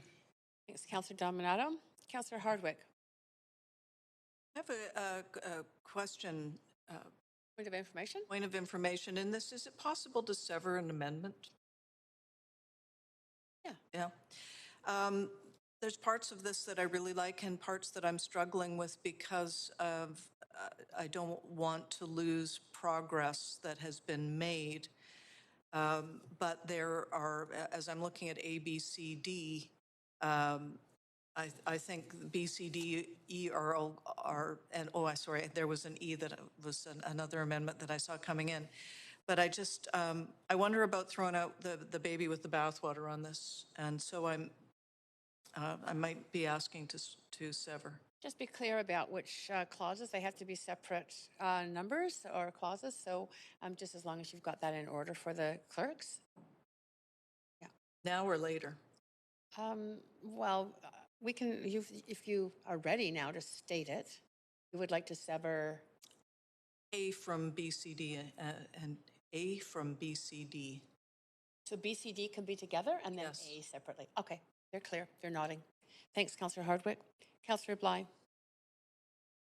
Thanks, Councillor Dominato. Councillor Hardwick. I have a question. Point of information? Point of information in this. Is it possible to sever an amendment? Yeah. There's parts of this that I really like and parts that I'm struggling with because of I don't want to lose progress that has been made. But there are, as I'm looking at A, B, C, D, I think B, C, D, E are and sorry, there was an E that was another amendment that I saw coming in. But I just, I wonder about throwing out the baby with the bathwater on this. And so I might be asking to sever. Just be clear about which clauses. They have to be separate numbers or clauses. So just as long as you've got that in order for the clerks. Yeah. Now or later? Well, we can, if you are ready now to state it, you would like to sever A from BCD and A from BCD. So BCD can be together and then A separately. Okay, they're clear. They're nodding. Thanks, Councillor Hardwick. Councillor Bly.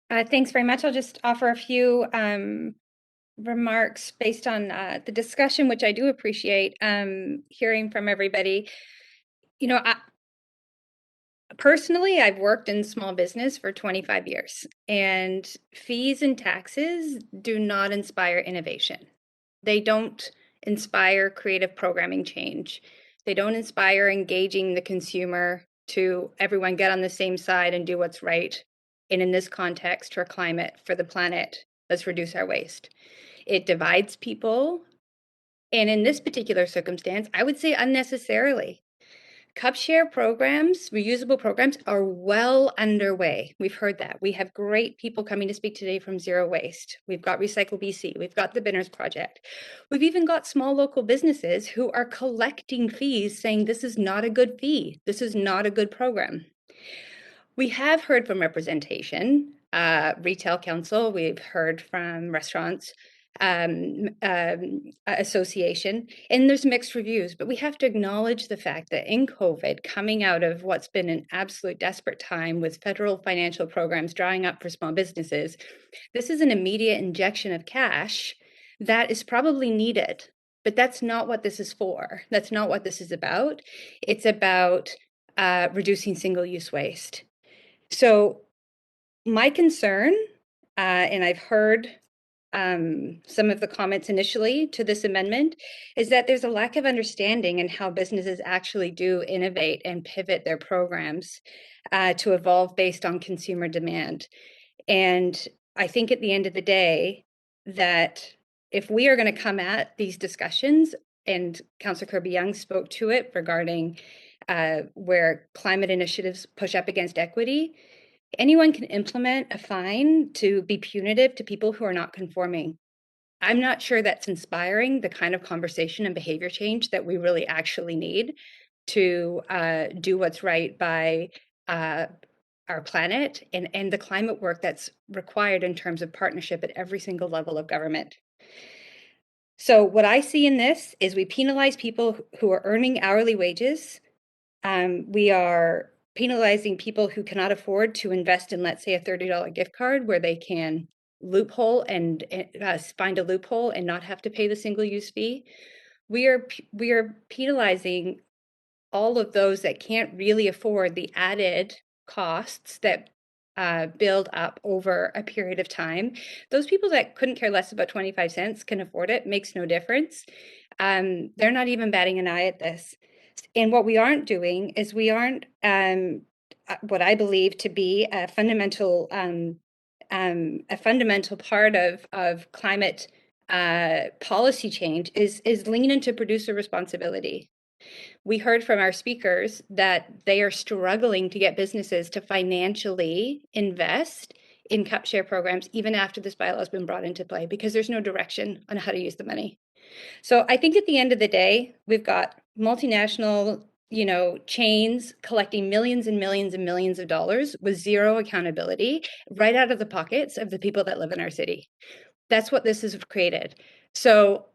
Thanks very much. I'll just offer a few remarks based on the discussion, which I do appreciate hearing from everybody. You know, personally, I've worked in small business for 25 years, and fees and taxes do not inspire innovation. They don't inspire creative programming change. They don't inspire engaging the consumer to everyone get on the same side and do what's right. And in this context, for climate, for the planet, let's reduce our waste. It divides people. And in this particular circumstance, I would say unnecessarily. Cup share programs, reusable programs are well underway. We've heard that. We have great people coming to speak today from Zero Waste. We've got Recycle BC. We've got the Binners Project. We've even got small local businesses who are collecting fees saying this is not a good fee. This is not a good program. We have heard from representation, Retail Council. We've heard from restaurants. Association, and there's mixed reviews, but we have to acknowledge the fact that in COVID, coming out of what's been an absolute desperate time with federal financial programs drying up for small businesses, this is an immediate injection of cash that is probably needed, but that's not what this is for. That's not what this is about. It's about reducing single-use waste. So my concern, and I've heard some of the comments initially to this amendment, is that there's a lack of understanding in how businesses actually do innovate and pivot their programs to evolve based on consumer demand. And I think at the end of the day, that if we are going to come at these discussions, and Councillor Kirby-Yung spoke to it regarding where climate initiatives push up against equity, anyone can implement a fine to be punitive to people who are not conforming. I'm not sure that's inspiring the kind of conversation and behavior change that we really actually need. to do what's right by our planet and the climate work that's required in terms of partnership at every single level of government. So what I see in this is we penalize people who are earning hourly wages. We are penalizing people who cannot afford to invest in, let's say, a $30 gift card where they can loophole and find a loophole and not have to pay the single-use fee. We are penalizing all of those that can't really afford the added costs that build up over a period of time. Those people that couldn't care less about 25 cents can afford it, makes no difference. They're not even batting an eye at this. And what we aren't doing is we aren't what I believe to be a fundamental part of climate policy change is lean into producer responsibility. We heard from our speakers that they are struggling to get businesses to financially invest in cup share programs even after this bylaw has been brought into play because there's no direction on how to use the money. So I think at the end of the day, we've got multinational, chains collecting millions and millions and millions of dollars with zero accountability right out of the pockets of the people that live in our city. That's what this has created. So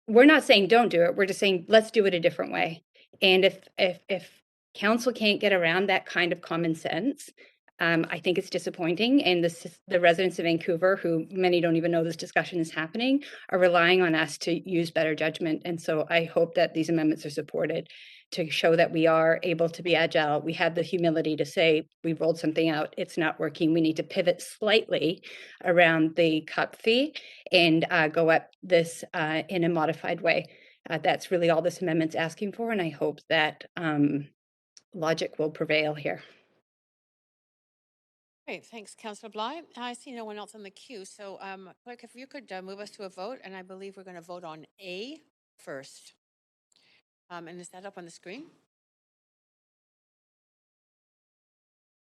we're not saying don't do it. We're just saying let's do it a different way. And if council can't get around that kind of common sense, I think it's disappointing. And the residents of Vancouver, who many don't even know this discussion is happening, are relying on us to use better judgment. And so I hope that these amendments are supported to show that we are able to be agile. We have the humility to say we rolled something out, it's not working. We need to pivot slightly around the cup fee and go at this in a modified way. That's really all this amendment's asking for, and I hope that logic will prevail here. Great, thanks, Councillor Bly. I see no one else on the queue, so Clerk, if you could move us to a vote, and I believe we're going to vote on A first. And is that up on the screen?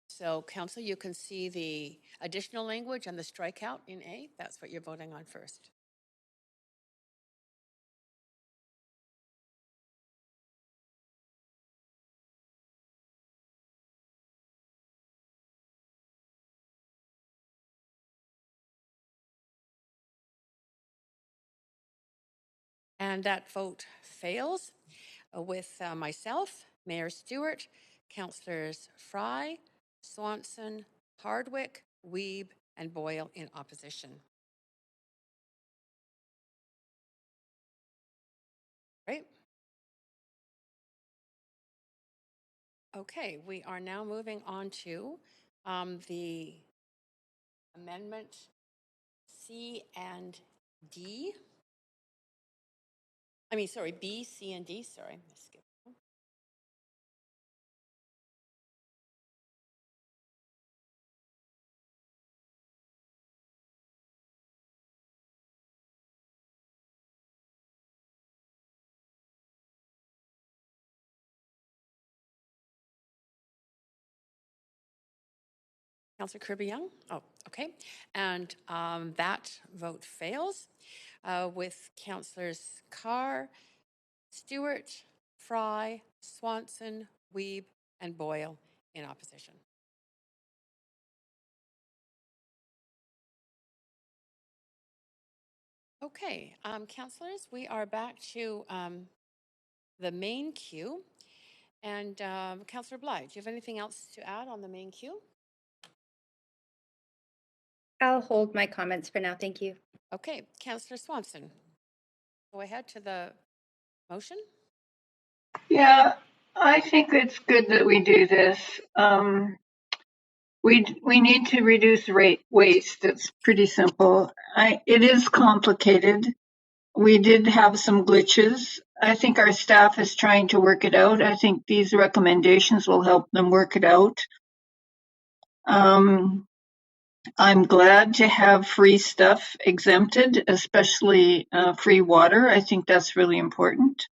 So, Council, you can see the additional language and the strikeout in A. That's what you're voting on first. And that vote fails with myself, Mayor Stewart, Councillors Fry, Swanson, Hardwick, Wiebe, and Boyle in opposition. Right. Okay, we are now moving on to the amendment C and D. I mean, sorry, B, C, and D, sorry. Councillor Kirby-Yung? Oh, okay. And that vote fails with Councillors Carr, Stewart, Fry, Swanson, Wiebe, and Boyle in opposition. Okay, councillors, we are back to the main queue. And Councillor Bly, do you have anything else to add on the main queue? I'll hold my comments for now. Thank you. Okay, Councillor Swanson, go ahead to the motion. Yeah, I think it's good that we do this. We need to reduce waste. It's pretty simple. It is complicated. We did have some glitches. I think our staff is trying to work it out. I think these recommendations will help them work it out. I'm glad to have free stuff exempted, especially free water. I think that's really important.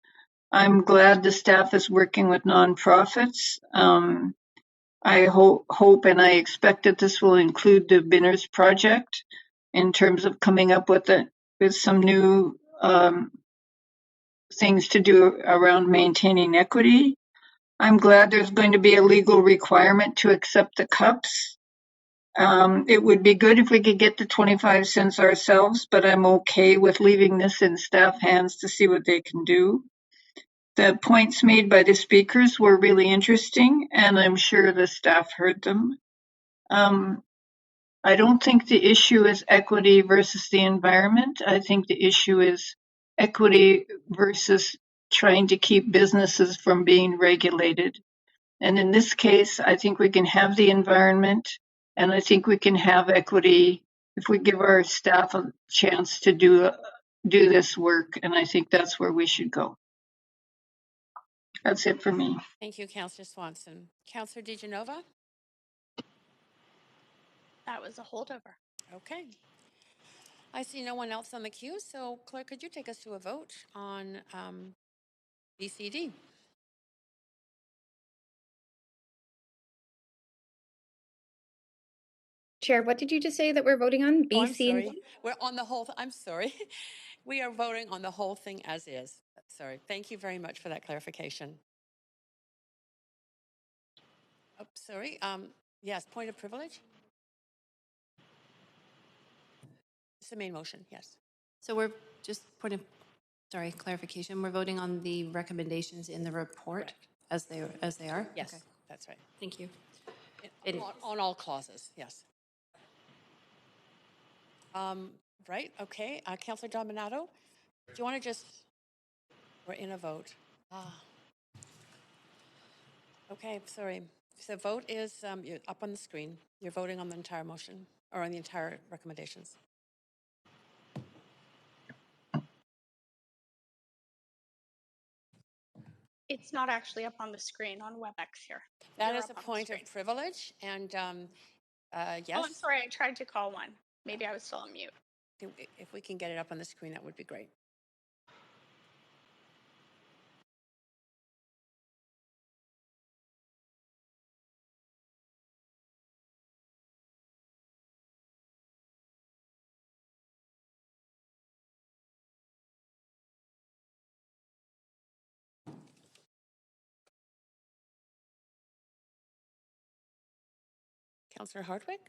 I'm glad the staff is working with nonprofits. I hope and I expect that this will include the Binners Project in terms of coming up with some new things to do around maintaining equity. I'm glad there's going to be a legal requirement to accept the cups. It would be good if we could get the 25 cents ourselves, but I'm okay with leaving this in staff hands to see what they can do. The points made by the speakers were really interesting, and I'm sure the staff heard them. I don't think the issue is equity versus the environment. I think the issue is equity versus trying to keep businesses from being regulated. And in this case, I think we can have the environment, and I think we can have equity if we give our staff a chance to do this work. And I think that's where we should go. That's it for me. Thank you, Councillor Swanson. Councillor DiGenova? That was a holdover. Okay. I see no one else on the queue, so Clerk, could you take us to a vote on BCD? Chair, what did you just say that we're voting on? Oh, I'm BC? sorry. We're on the whole, I'm sorry. We are voting on the whole thing as is. Sorry. Thank you very much for that clarification. Oh, sorry. Yes, point of privilege? It's the main motion, yes. So we're just clarification. We're voting on the recommendations in the report as they are? Yes, Okay. that's right. Thank you. On all clauses, yes. Right, okay. Councillor Dominato, do you want to just, we're in a vote. Okay, sorry. So vote is up on the screen. You're voting on the entire motion or on the entire recommendations. It's not actually up on the screen on WebEx here. That You're is up a on the point of screen. privilege, and yes. Oh, I'm sorry. I tried to call one. Maybe I was still on mute. If we can get it up on the screen, that would be great. Councillor Hardwick?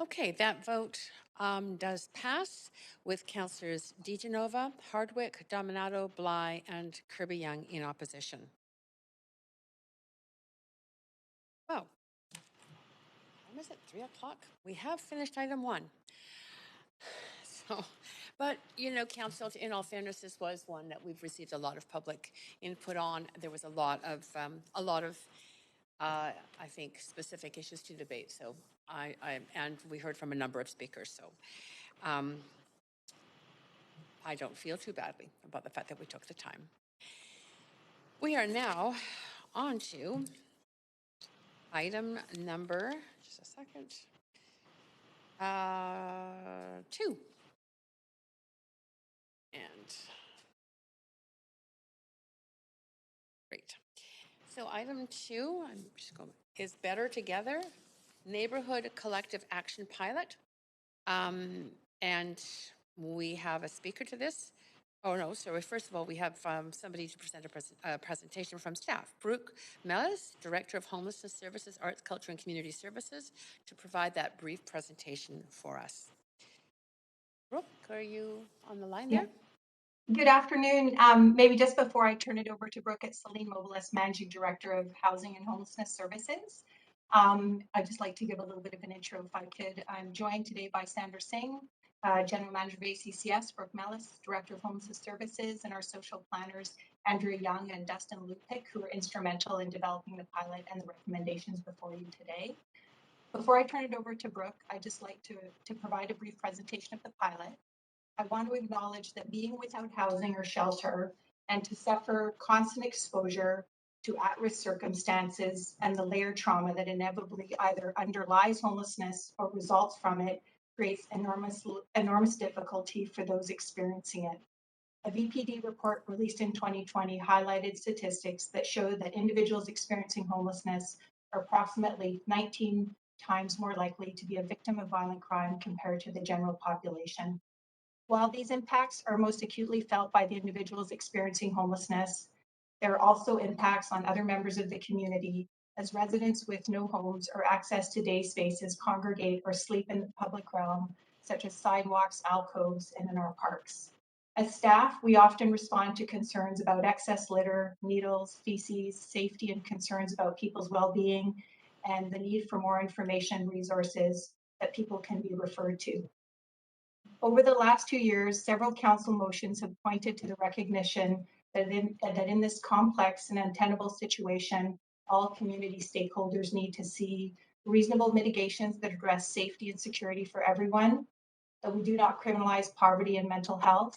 Okay, that vote does pass with Councillors DiGenova, Hardwick, Dominato, Bly, and Kirby-Young in opposition. Oh, when is it? 3 o'clock? We have finished item 1. So, but you know, Council, in all fairness, this was one that we've received a lot of public input on. There was a lot of I think, specific issues to debate. So and we heard from a number of speakers. So I don't feel too badly about the fact that we took the time. We are now on to item number, just a second, 2. And great. So item 2, I'm just going, is Better Together, Neighborhood Collective Action Pilot. And we have a speaker to this. Oh, no, sorry. First of all, we have somebody to present a presentation from staff. Brooke Mellis, Director of Homelessness Services, Arts, Culture, and Community Services, to provide that brief presentation for us. Brooke, are you on the line there? Good afternoon. Maybe just before I turn it over to Brooke, it's Celine Mobilis, Managing Director of Housing and Homelessness Services. I'd just like to give a little bit of an intro if I could. I'm joined today by Sandra Singh, General Manager of ACCS, Brooke Mellis, Director of Homelessness Services, and our social planners, Andrea Young and Dustin Lupick, who are instrumental in developing the pilot and the recommendations before you today. Before I turn it over to Brooke, I'd just like to provide a brief presentation of the pilot. I want to acknowledge that being without housing or shelter and to suffer constant exposure to at-risk circumstances and the layered trauma that inevitably either underlies homelessness or results from it creates enormous difficulty for those experiencing it. A VPD report released in 2020 highlighted statistics that showed that individuals experiencing homelessness are approximately 19 times more likely to be a victim of violent crime compared to the general population. While these impacts are most acutely felt by the individuals experiencing homelessness, there are also impacts on other members of the community as residents with no homes or access to day spaces congregate or sleep in the public realm, such as sidewalks, alcoves, and in our parks. As staff, we often respond to concerns about excess litter, needles, feces, safety, and concerns about people's well-being, and the need for more information and resources that people can be referred to. Over the last 2 years, several council motions have pointed to the recognition that in this complex and untenable situation, all community stakeholders need to see reasonable mitigations that address safety and security for everyone, that we do not criminalize poverty and mental health,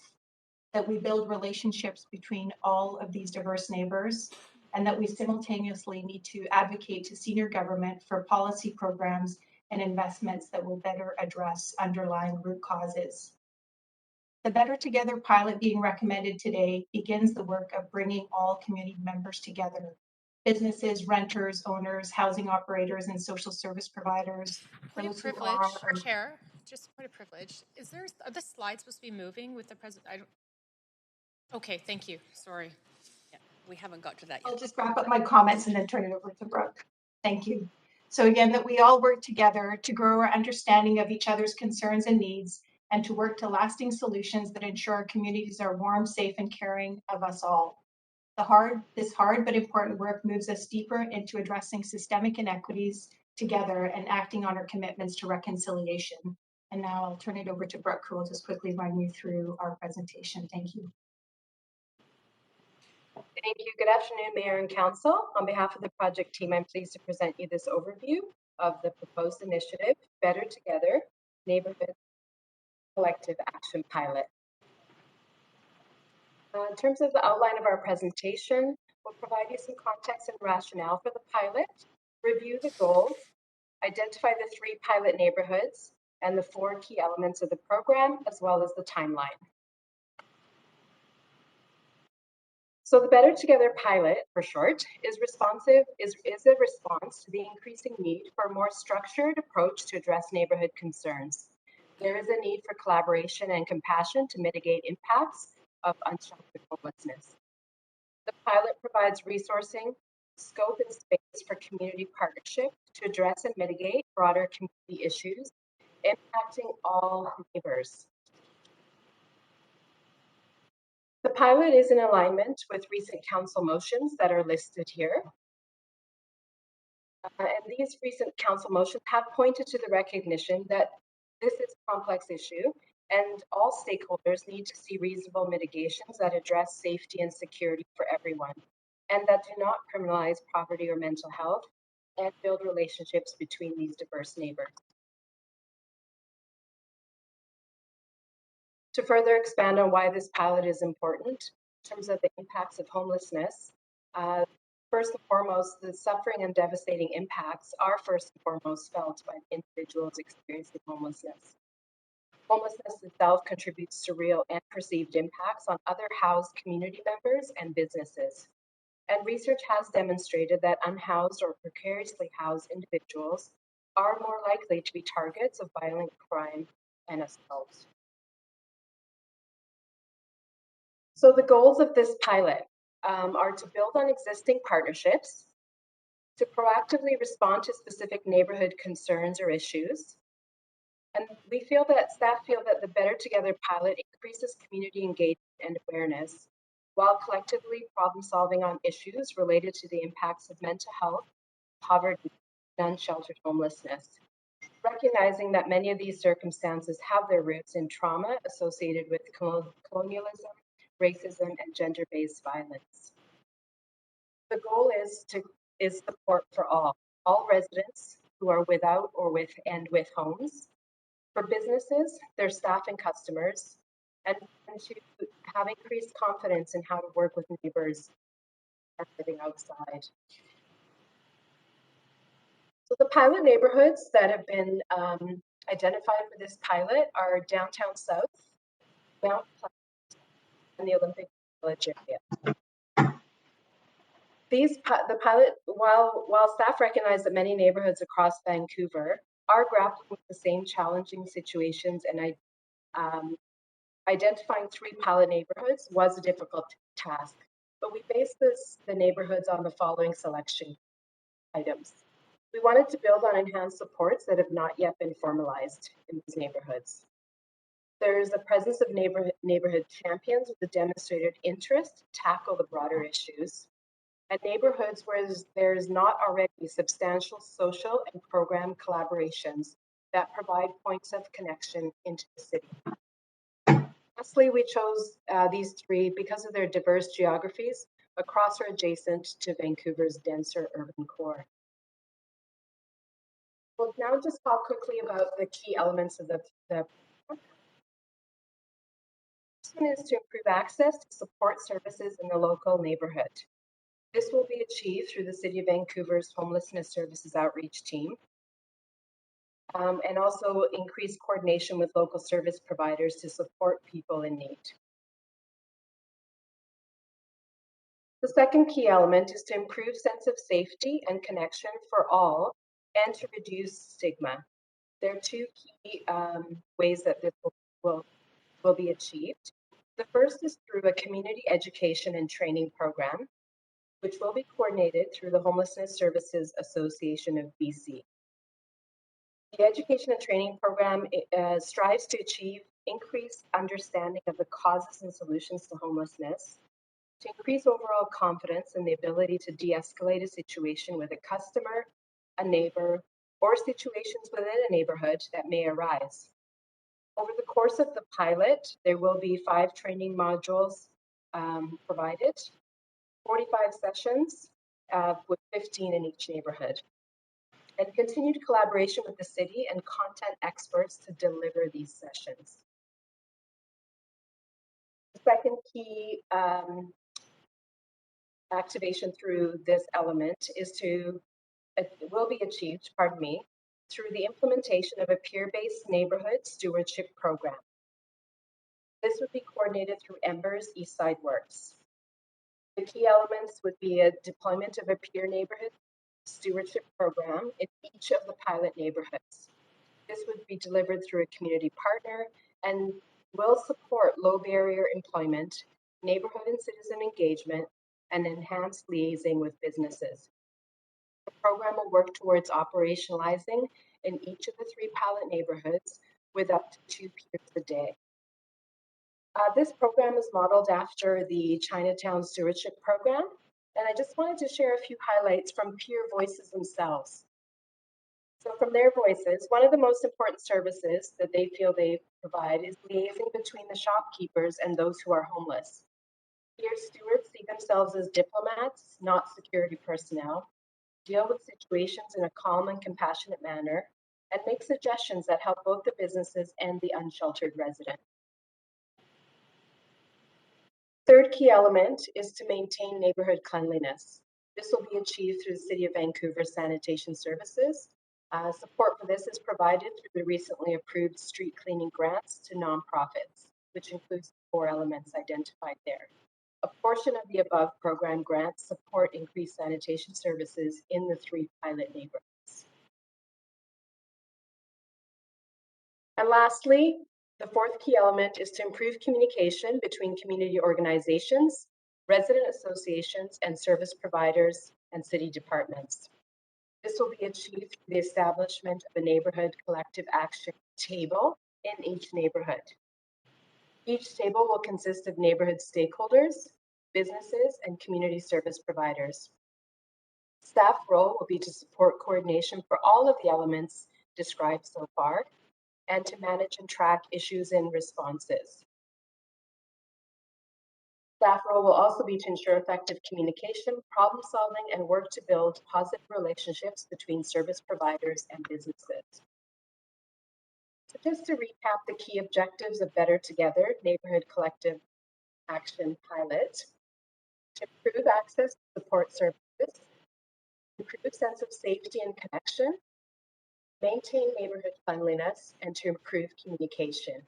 that we build relationships between all of these diverse neighbors, and that we simultaneously need to advocate to senior government for policy programs and investments that will better address underlying root causes. The Better Together pilot being recommended today begins the work of bringing all community members together. Businesses, renters, owners, housing operators, and social service providers. Point of privilege, Chair, just a point of privilege. Are the slides supposed to be moving with the president? Okay, thank you. Sorry. Yeah, we haven't got to that yet. I'll just wrap up my comments and then turn it over to Brooke. Thank you. So again, that we all work together to grow our understanding of each other's concerns and needs and to work to lasting solutions that ensure our communities are warm, safe, and caring of us all. This hard but important work moves us deeper into addressing systemic inequities together and acting on our commitments to reconciliation. And now I'll turn it over to Brooke, who will just quickly run you through our presentation. Thank you. Thank you. Good afternoon, Mayor and Council. On behalf of the project team, I'm pleased to present you this overview of the proposed initiative, Better Together, Neighborhood Collective Action Pilot. In terms of the outline of our presentation, we'll provide you some context and rationale for the pilot, review the goals, identify the 3 pilot neighborhoods, and the 4 key elements of the program, as well as the timeline. So the Better Together pilot, for short, is a response to the increasing need for a more structured approach to address neighborhood concerns. There is a need for collaboration and compassion to mitigate impacts of unsheltered homelessness. The pilot provides resourcing, scope, and space for community partnership to address and mitigate broader community issues impacting all neighbors. The pilot is in alignment with recent council motions that are listed here. And these recent council motions have pointed to the recognition that this is a complex issue and all stakeholders need to see reasonable mitigations that address safety and security for everyone and that do not criminalize poverty or mental health and build relationships between these diverse neighbors. To further expand on why this pilot is important in terms of the impacts of homelessness, first and foremost, the suffering and devastating impacts are first and foremost felt by individuals experiencing homelessness. Homelessness itself contributes to real and perceived impacts on other housed community members and businesses. And research has demonstrated that unhoused or precariously housed individuals are more likely to be targets of violent crime and assault. So the goals of this pilot are to build on existing partnerships, to proactively respond to specific neighborhood concerns or issues. And staff feel that the Better Together pilot increases community engagement and awareness while collectively problem solving on issues related to the impacts of mental health, poverty, and unsheltered homelessness, recognizing that many of these circumstances have their roots in trauma associated with colonialism, racism, and gender-based violence. The goal is support for all residents who are without or with homes, for businesses, their staff and customers, and to have increased confidence in how to work with neighbors who are living outside. So the pilot neighborhoods that have been identified for this pilot are Downtown South, Mount Pleasant, and the Olympic Village area. The pilot, while staff recognize that many neighborhoods across Vancouver are grappling with the same challenging situations, and identifying 3 pilot neighborhoods was a difficult task. But we based the neighborhoods on the following selection items. We wanted to build on enhanced supports that have not yet been formalized in these neighborhoods. There's the presence of neighborhood champions with a demonstrated interest to tackle the broader issues, and neighborhoods where there's not already substantial social and program collaborations that provide points of connection into the city. Lastly, we chose these 3 because of their diverse geographies across or adjacent to Vancouver's denser urban core. We'll now just talk quickly about the key elements of the first one is to improve access to support services in the local neighborhood. This will be achieved through the City of Vancouver's Homelessness Services Outreach Team, and also increase coordination with local service providers to support people in need. The second key element is to improve sense of safety and connection for all and to reduce stigma. There are 2 key ways that this will be achieved. The first is through a community education and training program, which will be coordinated through the Homelessness Services Association of BC. The education and training program strives to achieve increased understanding of the causes and solutions to homelessness, to increase overall confidence and the ability to de-escalate a situation with a customer, a neighbor, or situations within a neighborhood that may arise. Over the course of the pilot, there will be 5 training modules provided, 45 sessions with 15 in each neighborhood, and continued collaboration with the city and content experts to deliver these sessions. The second key activation through this element will be achieved, through the implementation of a peer-based neighborhood stewardship program. This would be coordinated through Ember's Eastside Works. The key elements would be a deployment of a peer neighborhood stewardship program in each of the pilot neighborhoods. This would be delivered through a community partner and will support low barrier employment, neighborhood and citizen engagement, and enhanced liaising with businesses. The program will work towards operationalizing in each of the 3 pilot neighborhoods with up to 2 peers a day. This program is modeled after the Chinatown Stewardship Program, and I just wanted to share a few highlights from peer voices themselves. So from their voices, one of the most important services that they feel they provide is liaising between the shopkeepers and those who are homeless. Peer stewards see themselves as diplomats, not security personnel, deal with situations in a calm and compassionate manner, and make suggestions that help both the businesses and the unsheltered resident. Third key element is to maintain neighborhood cleanliness. This will be achieved through the City of Vancouver Sanitation Services. Support for this is provided through the recently approved street cleaning grants to nonprofits, which includes 4 elements identified there. A portion of the above program grants support increased sanitation services in the 3 pilot neighborhoods. And lastly, the 4th key element is to improve communication between community organizations, resident associations, and service providers and city departments. This will be achieved through the establishment of a neighborhood collective action table in each neighborhood. Each table will consist of neighborhood stakeholders, businesses, and community service providers. Staff role will be to support coordination for all of the elements described so far, and to manage and track issues and responses. Staff role will also be to ensure effective communication, problem solving, and work to build positive relationships between service providers and businesses. So just to recap the key objectives of Better Together Neighborhood Collective Action Pilot: to improve access to support services, improve sense of safety and connection, maintain neighborhood cleanliness, and to improve communication.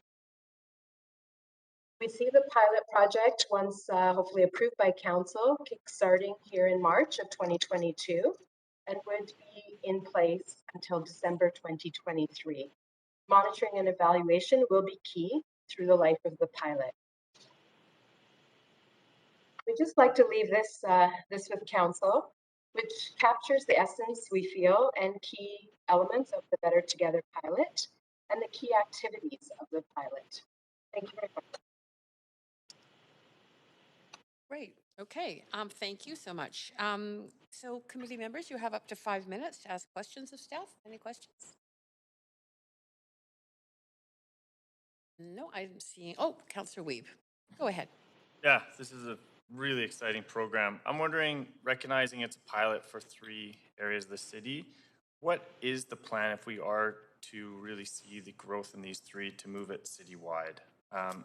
We see the pilot project, once hopefully approved by council, kickstarting here in March of 2022 and would be in place until December 2023. Monitoring and evaluation will be key through the life of the pilot. We just like to leave this with council, which captures the essence we feel and key elements of the Better Together pilot and the key activities of the pilot. Thank you very much. Great. Okay. Thank you so much. So committee members, you have up to 5 minutes to ask questions of staff. Any questions? No, I'm seeing. Oh, Councillor Wiebe. Go ahead. Yeah, this is a really exciting program. I'm wondering, recognizing it's a pilot for 3 areas of the city, what is the plan if we are to really see the growth in these 3 to move it citywide?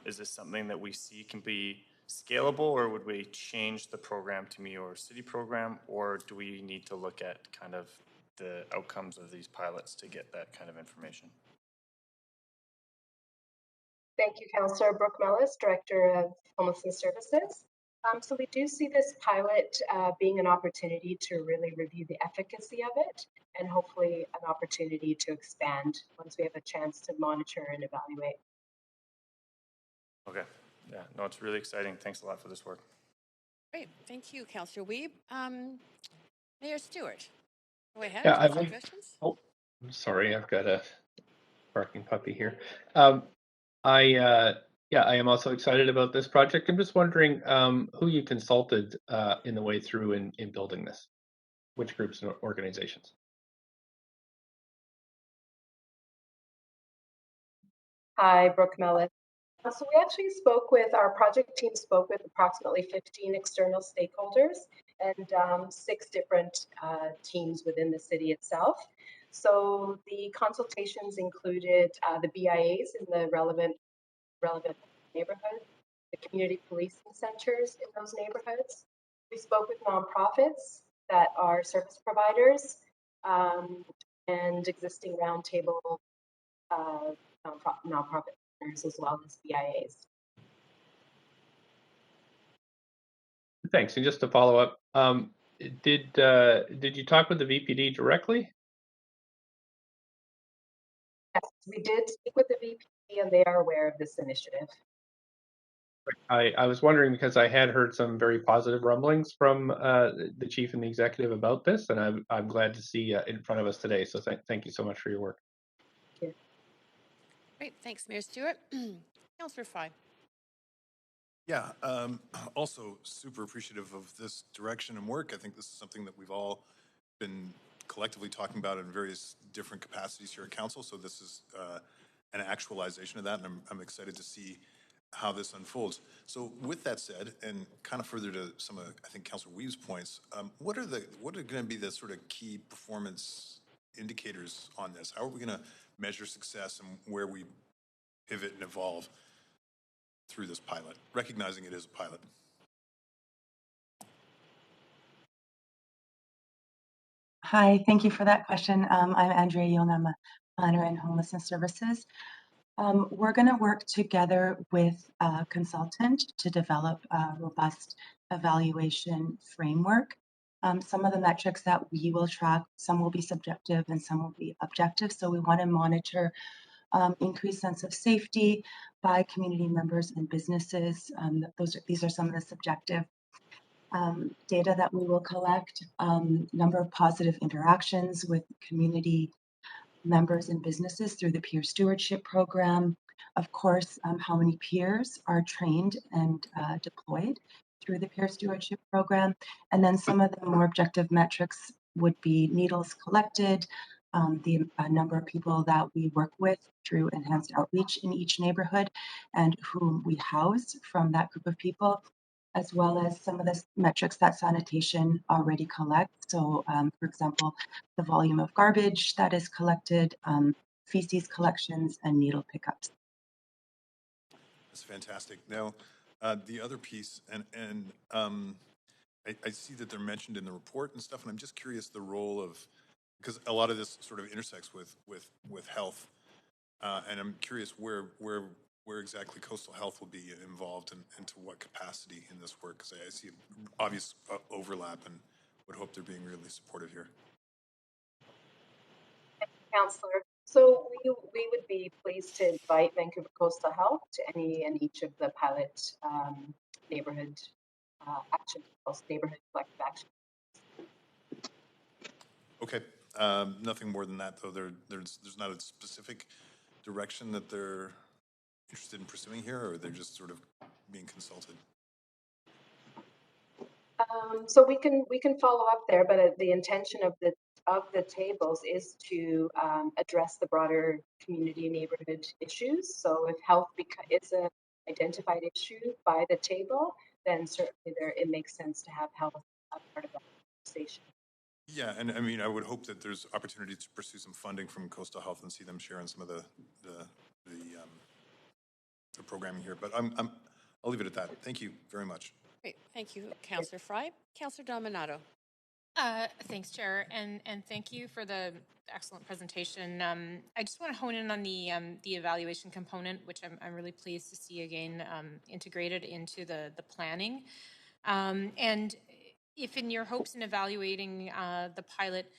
Is this something that we see can be scalable, or would we change the program to meet our city program, or do we need to look at kind of the outcomes of these pilots to get that kind of information? Thank you, Councillor Brooke Mellis, Director of Homelessness Services. So we do see this pilot being an opportunity to really review the efficacy of it and hopefully an opportunity to expand once we have a chance to monitor and evaluate. Okay. Yeah, no, it's really exciting. Thanks a lot for this work. Great. Thank you, Councillor Wiebe. Mayor Stewart, go ahead. Yeah, Ask your questions. oh, I'm sorry, I've got a barking puppy here. I am also excited about this project. I'm just wondering who you consulted in the way through in building this, which groups and organizations. Hi, Brooke Mellis. So we actually spoke with, our project team spoke with approximately 15 external stakeholders and 6 different teams within the city itself. So the consultations included the BIAs in the relevant neighborhoods, the community policing centers in those neighborhoods. We spoke with nonprofits that are service providers and existing roundtable nonprofit partners as well as BIAs. Thanks. And just to follow up, did you talk with the VPD directly? Yes, we did speak with the VPD and they are aware of this initiative. I was wondering because I had heard some very positive rumblings from the chief and the executive about this, and I'm glad to see in front of us today. So thank you so much for your work. Thank you. Great. Thanks, Mayor Stewart. Councillor Fry. Yeah, also super appreciative of this direction and work. I think this is something that we've all been collectively talking about in various different capacities here at council. So this is an actualization of that, and I'm excited to see how this unfolds. So with that said, and kind of further to some of, I think, Councillor Wiebe's points, what are going to be the sort of key performance indicators on this? How are we going to measure success and where we pivot and evolve through this pilot, recognizing it is a pilot? Hi, thank you for that question. I'm Andrea Young. I'm a planner in homelessness services. We're going to work together with a consultant to develop a robust evaluation framework. Some of the metrics that we will track, some will be subjective and some will be objective. So we want to monitor increased sense of safety by community members and businesses. These are some of the subjective data that we will collect, number of positive interactions with community members and businesses through the peer stewardship program. Of course, how many peers are trained and deployed through the peer stewardship program. And then some of the more objective metrics would be needles collected, the number of people that we work with through enhanced outreach in each neighborhood and whom we house from that group of people, as well as some of the metrics that sanitation already collects. So, for example, the volume of garbage that is collected, feces collections, and needle pickups. That's fantastic. Now, the other piece, and I see that they're mentioned in the report and stuff, and I'm just curious the role of, because a lot of this sort of intersects with health, and I'm curious where where exactly Coastal Health will be involved and to what capacity in this work, because I see obvious overlap and would hope they're being really supportive here. Councillor. So we would be pleased to invite Vancouver Coastal Health to any and each of the pilot neighborhood action, neighborhood collective action. Okay, nothing more than that though. There's not a specific direction that they're interested in pursuing here, or they're just sort of being consulted. So we can follow up there, but the intention of the tables is to address the broader community neighborhood issues. So if health is an identified issue by the table, then certainly it makes sense to have health as part of that conversation. Yeah, and I mean, I would hope that there's opportunity to pursue some funding from Coastal Health and see them share in some of the programming here. But I'll leave it at that. Thank you very much. Great, thank you, Councillor Fry. Councillor Dominato. Thanks, Chair, and thank you for the excellent presentation. I just want to hone in on the evaluation component, which I'm really pleased to see again integrated into the planning. And if in your hopes in evaluating the pilot,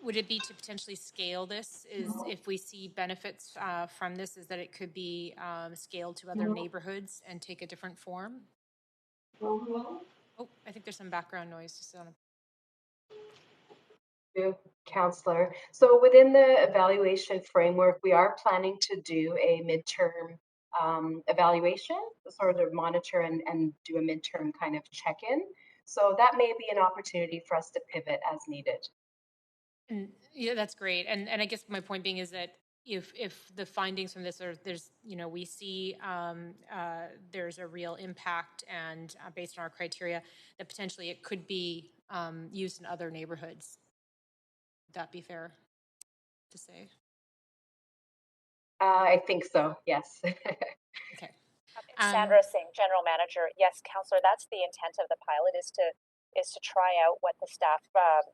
would it be to potentially scale this? Is if we see benefits from this, is that it could be scaled to other neighborhoods and take a different form? Oh, I think there's some background noise. Just on Councillor. So within the evaluation framework, we are planning to do a midterm evaluation, sort of monitor and do a midterm kind of check-in. So that may be an opportunity for us to pivot as needed. And yeah, that's great. And I guess my point being is that if the findings from this are we see there's a real impact and based on our criteria that potentially it could be used in other neighborhoods. Would that be fair to say? I think so, yes. Okay. Sandra Singh, General Manager. Yes, Councillor, that's the intent of the pilot is to try out what the staff,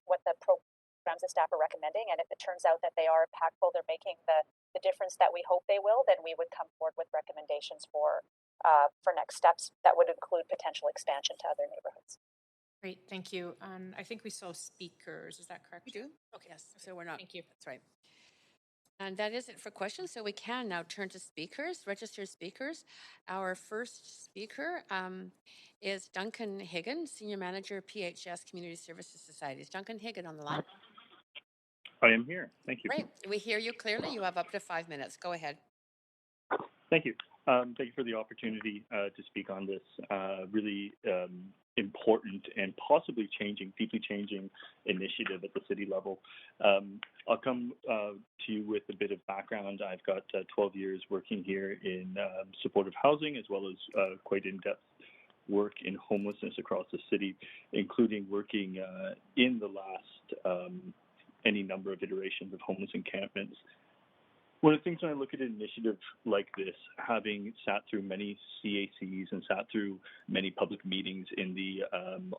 what the programs the staff are recommending, and if it turns out that they are impactful, they're making the difference that we hope they will, then we would come forward with recommendations for next steps that would include potential expansion to other neighborhoods. Great, thank you. I think we saw speakers. Is that correct? We do? Okay, yes. So we're not. Thank you. That's right. And that is it for questions. So we can now turn to speakers, registered speakers. Our first speaker is Duncan Higgin, Senior Manager, PHS Community Services Societies. Duncan Higgin on the line. I am here. Thank you. Great. We hear you clearly. You have up to 5 minutes. Go ahead. Thank you. Thank you for the opportunity to speak on this really important and possibly deeply changing initiative at the city level. I'll come to you with a bit of background. I've got 12 years working here in supportive housing, as well as quite in-depth work in homelessness across the city, including working in the last any number of iterations of homeless encampments. One of the things when I look at an initiative like this, having sat through many CACs and sat through many public meetings in the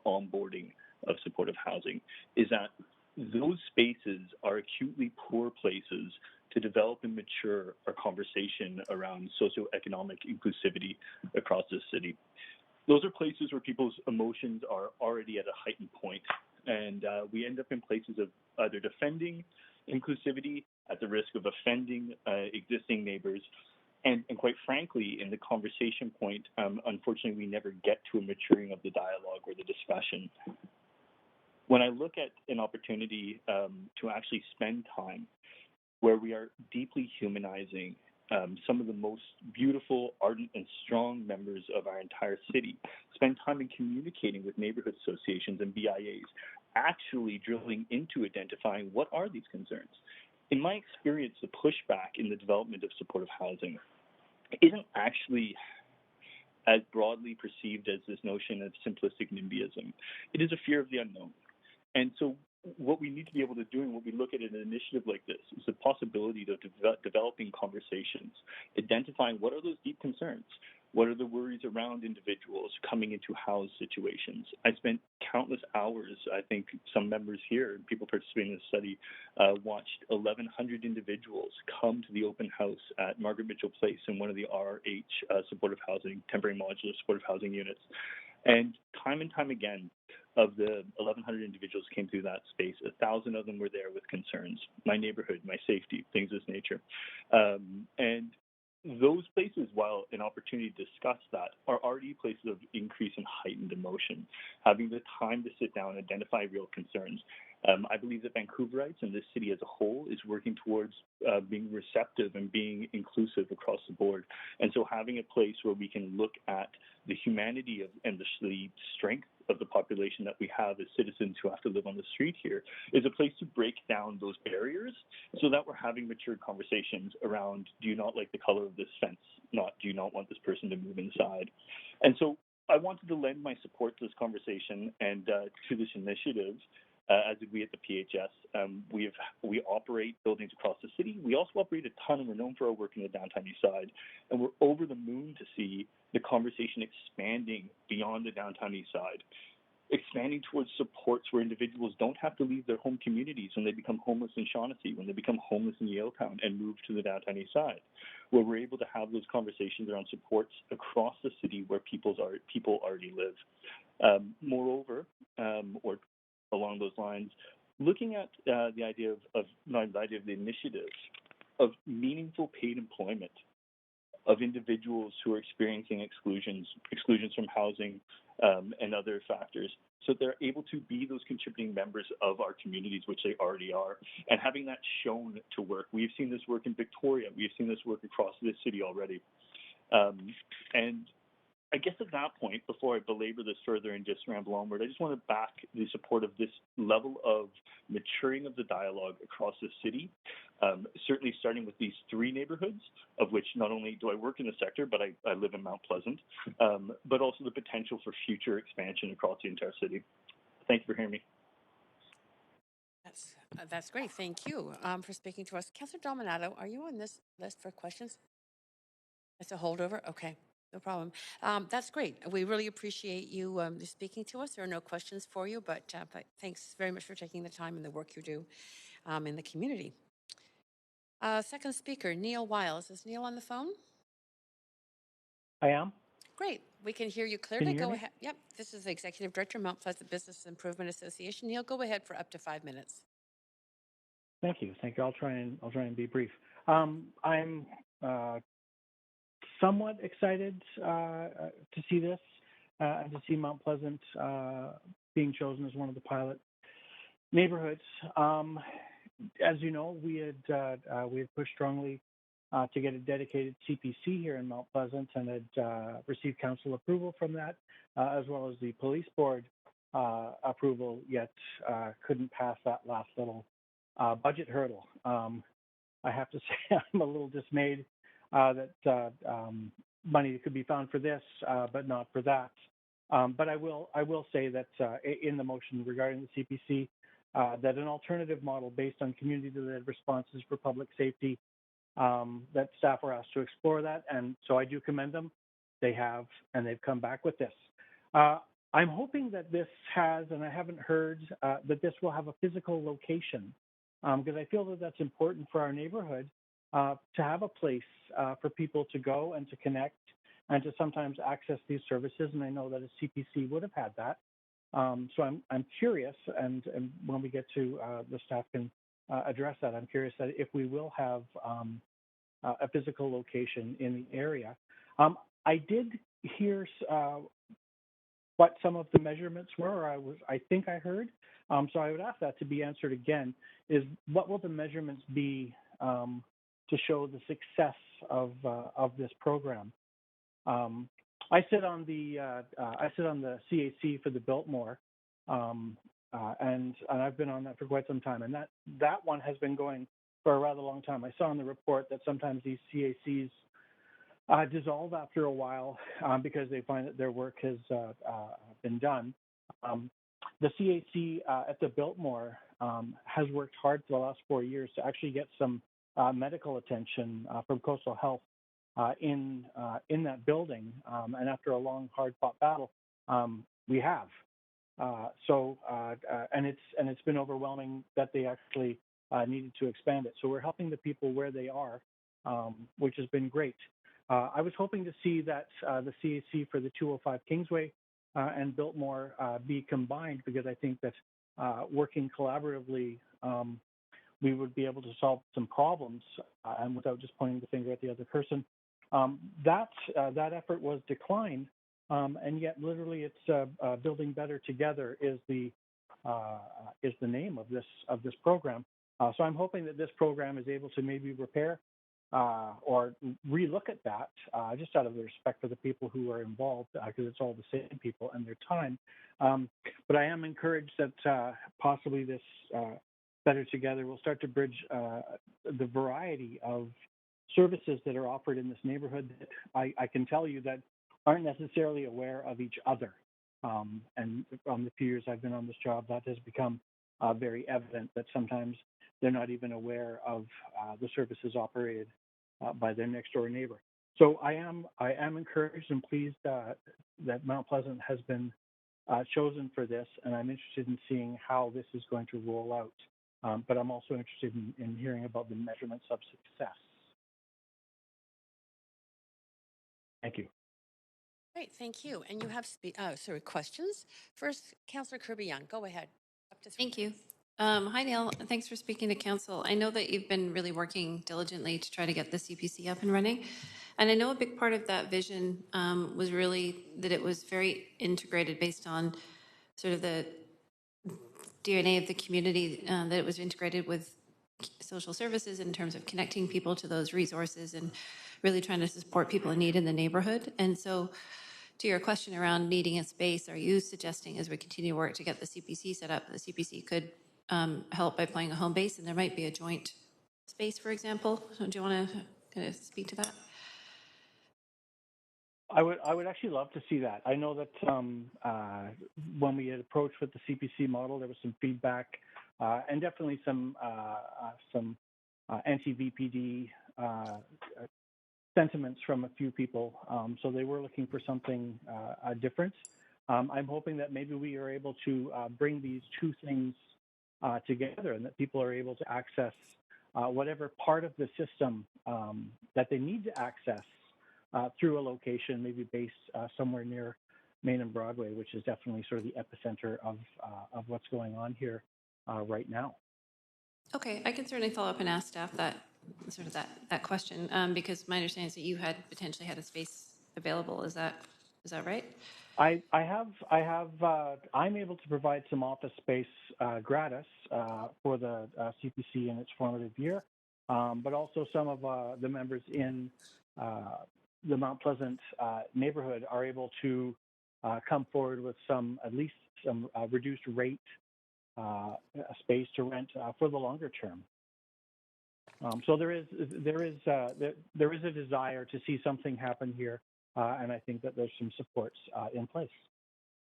onboarding of supportive housing, is that those spaces are acutely poor places to develop and mature our conversation around socioeconomic inclusivity across the city. Those are places where people's emotions are already at a heightened point, and we end up in places of either defending inclusivity at the risk of offending existing neighbors. And quite frankly, in the conversation point, unfortunately, we never get to a maturing of the dialogue or the discussion. When I look at an opportunity to actually spend time where we are deeply humanizing some of the most beautiful, ardent, and strong members of our entire city, spend time in communicating with neighborhood associations and BIAs, actually drilling into identifying what are these concerns. In my experience, the pushback in the development of supportive housing isn't actually as broadly perceived as this notion of simplistic NIMBYism. It is a fear of the unknown. And so what we need to be able to do, and what we look at in an initiative like this, is the possibility of developing conversations, identifying what are those deep concerns. What are the worries around individuals coming into house situations? I spent countless hours, I think some members here, people participating in the study, watched 1,100 individuals come to the open house at Margaret Mitchell Place in one of the RH supportive housing, temporary modular supportive housing units. And time again, of the 1,100 individuals came through that space, 1,000 of them were there with concerns, my neighborhood, my safety, things of this nature. And those places, while an opportunity to discuss that, are already places of increase and heightened emotion. Having the time to sit down and identify real concerns. I believe that Vancouverites and this city as a whole is working towards being receptive and being inclusive across the board. And so having a place where we can look at the humanity of, and the strength of the population that we have as citizens who have to live on the street here is a place to break down those barriers so that we're having mature conversations around, do you not like the color of this fence? Not, do you not want this person to move inside? And so I wanted to lend my support to this conversation and to this initiative. As did we at the PHS. We operate buildings across the city. We also operate a ton, and we're known for our work in the downtown east side. And we're over the moon to see the conversation expanding beyond the downtown east side, expanding towards supports where individuals don't have to leave their home communities when they become homeless in Shaughnessy, when they become homeless in Yaletown and move to the downtown east side, where we're able to have those conversations around supports across the city where people already live. Moreover, or along those lines, looking at the idea of the initiative of meaningful paid employment of individuals who are experiencing exclusions from housing and other factors, so they're able to be those contributing members of our communities, which they already are, and having that shown to work. We've seen this work in Victoria. We've seen this work across this city already. And I guess at that point, before I belabor this further and just ramble onward, I just want to back the support of this level of maturing of the dialogue across the city, certainly starting with these 3 neighborhoods, of which not only do I work in the sector, but I live in Mount Pleasant, but also the potential for future expansion across the entire city. Thank you for hearing me. That's great. Thank you for speaking to us. Councillor Dominato, are you on this list for questions? It's a holdover? Okay. No problem. That's great. We really appreciate you speaking to us. There are no questions for you, but thanks very much for taking the time and the work you do in the community. Second speaker, Neil Wiles. Is Neil on the phone? I am. Great. We can hear you clearly. Can you hear Go me? ahead. Yep. This is the Executive Director, Mount Pleasant Business Improvement Association. Neil, go ahead for up to 5 minutes. Thank you. Thank you. I'll try and be brief. I'm somewhat excited to see this and to see Mount Pleasant being chosen as one of the pilot neighborhoods. As you know, we had pushed strongly to get a dedicated CPC here in Mount Pleasant and had received council approval from that, as well as the police board approval, yet couldn't pass that last little budget hurdle. I have to say I'm a little dismayed that money could be found for this, but not for that. But I will say that in the motion regarding the CPC, that an alternative model based on community-led responses for public safety, that staff are asked to explore that, and so I do commend them. They have, and they've come back with this. I'm hoping that this has, and I haven't heard, that this will have a physical location, because I feel that that's important for our neighborhood, to have a place for people to go and to connect and to sometimes access these services. And I know that a CPC would have had that. So I'm curious, and when we get to the staff can address that, I'm curious that if we will have a physical location in the area. I did hear what some of the measurements were, or I think I heard. So I would ask that to be answered again, is what will the measurements be to show the success of this program? I sit on the CAC for the Biltmore, and I've been on that for quite some time, and that one has been going for a rather long time. I saw in the report that sometimes these CACs dissolve after a while because they find that their work has been done. The CAC at the Biltmore has worked hard for the last 4 years to actually get some medical attention from Coastal Health in that building. And after a long, hard-fought battle, we have. And it's been overwhelming that they actually needed to expand it. So we're helping the people where they are, which has been great. I was hoping to see that the CAC for the 205 Kingsway and Biltmore be combined, because I think that working collaboratively, we would be able to solve some problems, and without just pointing the finger at the other person. That effort was declined, and yet literally it's Building Better Together is the name of this program. So I'm hoping that this program is able to maybe repair or relook at that, just out of the respect for the people who are involved, because it's all the same people and their time. But I am encouraged that possibly this Better Together will start to bridge the variety of services that are offered in this neighborhood that I can tell you that aren't necessarily aware of each other. And on the few years I've been on this job, that has become very evident, that sometimes they're not even aware of the services operated by their next door neighbor. So I am encouraged and pleased that Mount Pleasant has been chosen for this, and I'm interested in seeing how this is going to roll out. But I'm also interested in hearing about the measurements of success. Thank you. Great, thank you. And you have questions. First, Councillor Kirby-Young, go ahead. Up to 3 Thank you. minutes. Hi, Neil. Thanks for speaking to council. I know that you've been really working diligently to try to get the CPC up and running. And I know a big part of that vision was really that it was very integrated based on sort of the DNA of the community, that it was integrated with social services in terms of connecting people to those resources and really trying to support people in need in the neighborhood. And so to your question around needing a space, are you suggesting as we continue to work to get the CPC set up, the CPC could help by playing a home base, and there might be a joint space, for example? So do you want to kind of speak to that? I would actually love to see that. I know that when we had approached with the CPC model, there was some feedback and definitely some anti-VPD sentiments from a few people. So they were looking for something different. I'm hoping that maybe we are able to bring these two things together, and that people are able to access whatever part of the system that they need to access through a location, maybe based somewhere near Main and Broadway, which is definitely sort of the epicenter of what's going on here right now. Okay, I can certainly follow up and ask staff that question, because my understanding is that you had potentially had a space available. Is that right? I'm able to provide some office space gratis for the CPC in its formative year, but also some of the members in the Mount Pleasant neighborhood are able to come forward with at least some reduced rate space to rent for the longer term. So there is a desire to see something happen here, and I think that there's some supports in place.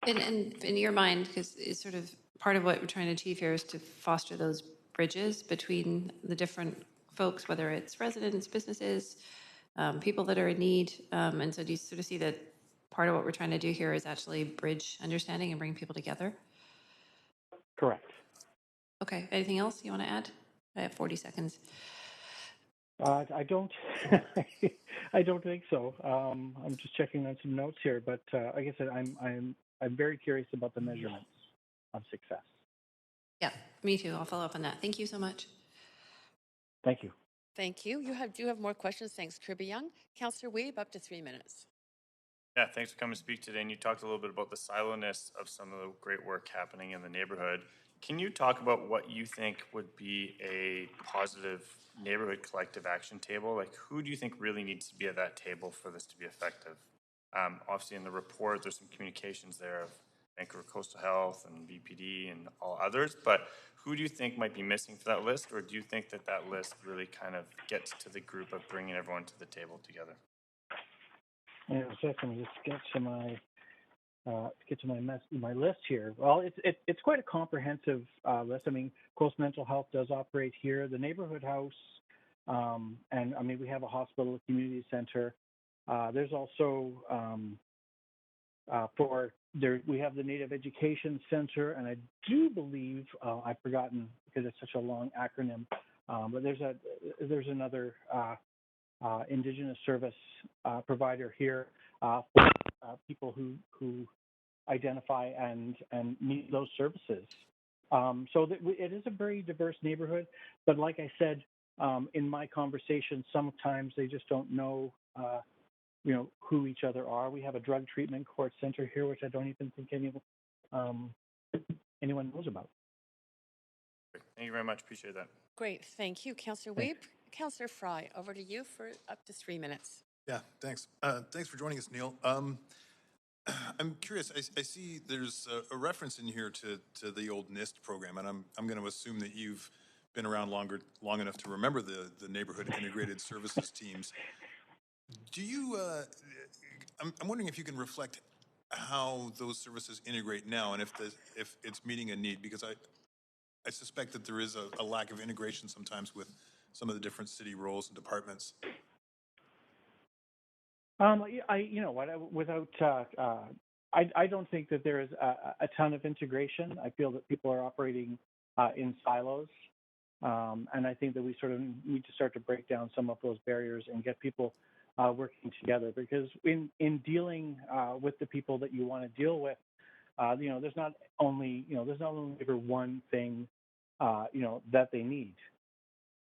And in your mind, because it's sort of part of what we're trying to achieve here is to foster those bridges between the different folks, whether it's residents, businesses, people that are in need. And so do you sort of see that part of what we're trying to do here is actually bridge understanding and bring people together? Correct. Okay. Anything else you want to add? I have 40 seconds. I don't. I don't think so. I'm just checking on some notes here, but like I said, I'm very curious about the measurements of success. Yeah, me too. I'll follow up on that. Thank you so much. Thank you. Thank you. Do you have more questions? Thanks, Kirby-Young. Councillor Weeb, up to 3 minutes. Yeah, thanks for coming to speak today. And you talked a little bit about the silentness of some of the great work happening in the neighborhood. Can you talk about what you think would be a positive neighborhood collective action table? Like, who do you think really needs to be at that table for this to be effective? Obviously, in the report, there's some communications there of Vancouver Coastal Health and VPD and all others, but who do you think might be missing for that list, or do you think that that list really kind of gets to the group of bringing everyone to the table together? Yeah, so let me just get to my list here. Well, it's quite a comprehensive list. I mean, Coast Mental Health does operate here. The Neighborhood House And I mean, we have a hospital, a community center. There's also we have the Native Education Center, and I do believe I've forgotten because it's such a long acronym, but there's another Indigenous service provider here for people who identify and need those services. So it is a very diverse neighborhood, but like I said, in my conversations, sometimes they just don't know, who each other are. We have a drug treatment court center here, which I don't even think anyone knows about. Thank you very much. Appreciate that. Great. Thank you, Councillor Weeb. Councillor Fry, over to you for up to 3 minutes. Yeah, thanks. Thanks for joining us, Neil. I'm curious. I see there's a reference in here to the old NIST program, and I'm going to assume that you've been around long enough to remember the neighborhood integrated services teams. Do you? I'm wondering if you can reflect how those services integrate now, and if it's meeting a need, because I suspect that there is a lack of integration sometimes with some of the different city roles and departments. I don't think that there is a ton of integration. I feel that people are operating in silos. And I think that we sort of need to start to break down some of those barriers and get people working together, because in dealing with the people that you want to deal with, there's not only ever one thing, that they need.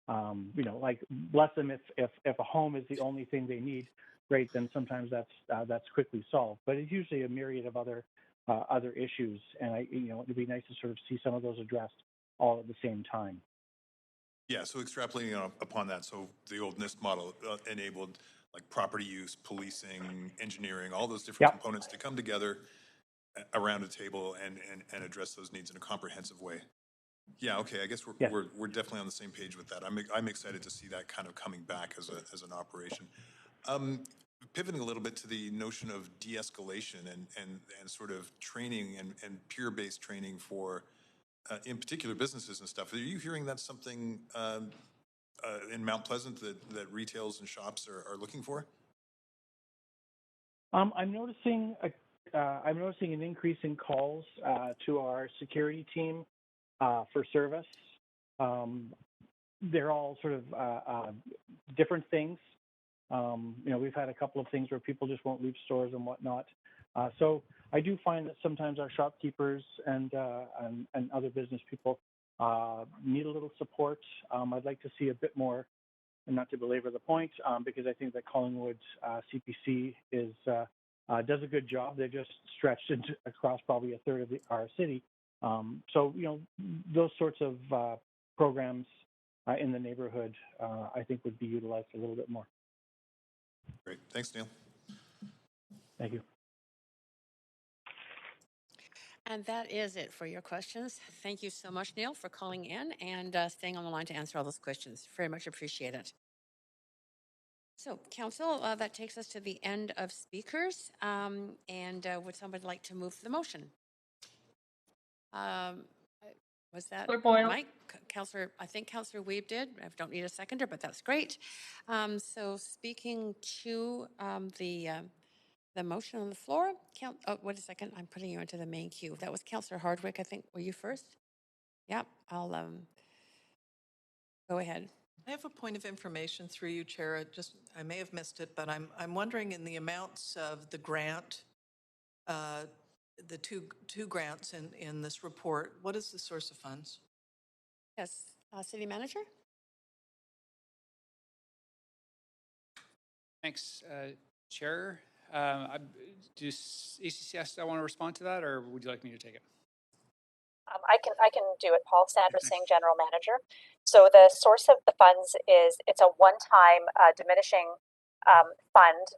Like, bless them if a home is the only thing they need, great, then sometimes that's quickly solved. But it's usually a myriad of other issues, and it'd be nice to sort of see some of those addressed all at the same time. Yeah, so extrapolating upon that, so the old NIST model enabled like property use, policing, engineering, all those different components to come together around a table and address those needs in a comprehensive way. Yeah, okay, I guess we're definitely on the same page with that. I'm excited to see that kind of coming back as an operation. Pivoting a little bit to the notion of de-escalation and sort of training and peer-based training for in particular businesses and stuff. Are you hearing that's something in Mount Pleasant that retails and shops are looking for? I'm noticing an increase in calls to our security team for service. They're all sort of different things. We've had a couple of things where people just won't leave stores and whatnot. So I do find that sometimes our shopkeepers and other business people need a little support. I'd like to see a bit more, and not to belabor the point, because I think that Collingwood CPC does a good job. They're just stretched across probably a third of our city. So those sorts of programs in the neighborhood, I think would be utilized a little bit more. Great. Thanks, Neil. Thank you. And that is it for your questions. Thank you so much, Neil, for calling in and staying on the line to answer all those questions. Very much appreciate it. So, Council, that takes us to the end of speakers. Would somebody like to move the motion? Was that Mike? I think Councillor Weeb did. I don't need a seconder, but that's great. So, speaking to the motion on the floor. Wait a second. I'm putting you into the main queue. That was Councillor Hardwick, I think. Were you first? Yep. I'll go ahead. I have a point of information through you, Chair. I may have missed it, but I'm wondering, in the amounts of the grant, the two grants in this report, what is the source of funds? Yes, City Manager. Thanks, Chair. Does ACCS want to respond to that, or would you like me to take it? I can do it. Paul Sandersing, General Manager. So the source of the funds it's a one-time diminishing fund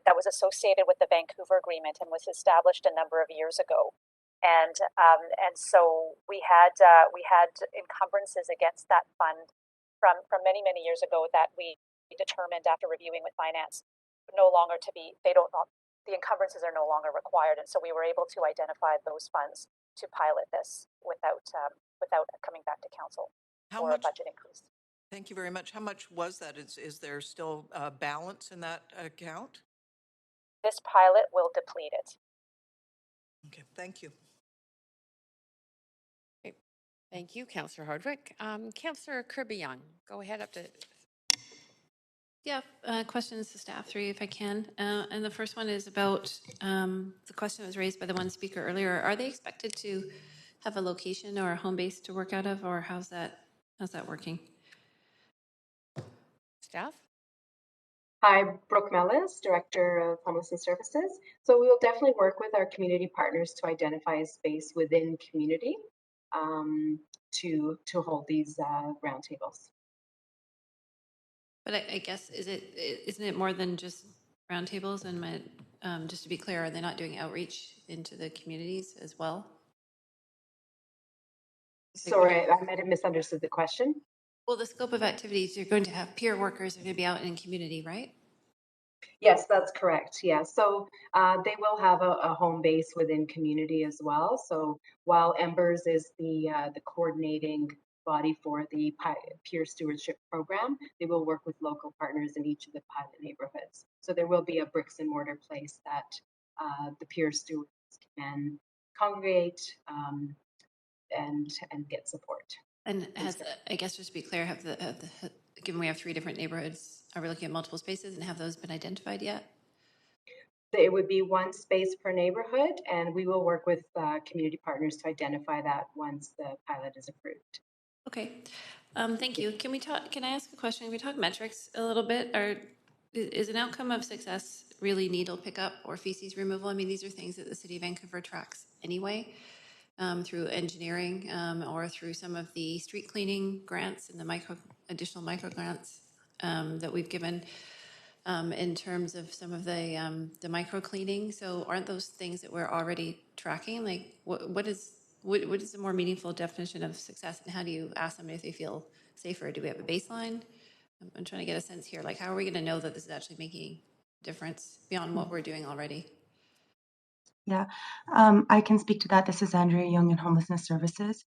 that was associated with the Vancouver Agreement and was established a number of years ago. And so we had encumbrances against that fund from many years ago that we determined after reviewing with finance the encumbrances are no longer required, and so we were able to identify those funds to pilot this without coming back to council for a budget increase. Thank you very much. How much was that? Is there still a balance in that account? This pilot will deplete it. Okay, thank you. Okay. Thank you, Councillor Hardwick. Councillor Kirby-Young, go ahead up to. Yeah, questions to staff, three if I can. And the first one is about the question that was raised by the one speaker earlier. Are they expected to have a location or a home base to work out of, or how's that working? Staff? Hi, Brooke Mellis, Director of Homelessness Services. So we will definitely work with our community partners to identify a space within community to hold these roundtables. But I guess isn't it more than just roundtables? And just to be clear, are they not doing outreach into the communities as well? Sorry, I might have misunderstood the question. Well, the scope of activities, you're going to have peer workers are going to be out in community, right? Yes, that's correct. Yeah, so they will have a home base within community as well. So while Embers is the coordinating body for the peer stewardship program, they will work with local partners in each of the pilot neighborhoods. So there will be a bricks and mortar place that the peer stewards can congregate and get support. And I guess just to be clear, given we have 3 different neighborhoods, are we looking at multiple spaces and have those been identified yet? It would be 1 space per neighborhood, and we will work with community partners to identify that once the pilot is approved. Okay, thank you. Can I ask a question? Can we talk metrics a little bit? Is an outcome of success really needle pickup or feces removal? I mean, these are things that the City of Vancouver tracks anyway. Through engineering or through some of the street cleaning grants and the additional micro grants that we've given in terms of some of the micro cleaning. So aren't those things that we're already tracking? Like what is a more meaningful definition of success, and how do you ask them if they feel safer? Do we have a baseline? I'm trying to get a sense here. Like, how are we going to know that this is actually making a difference beyond what we're doing already? Yeah, I can speak to that. This is Andrea Young in Homelessness Services.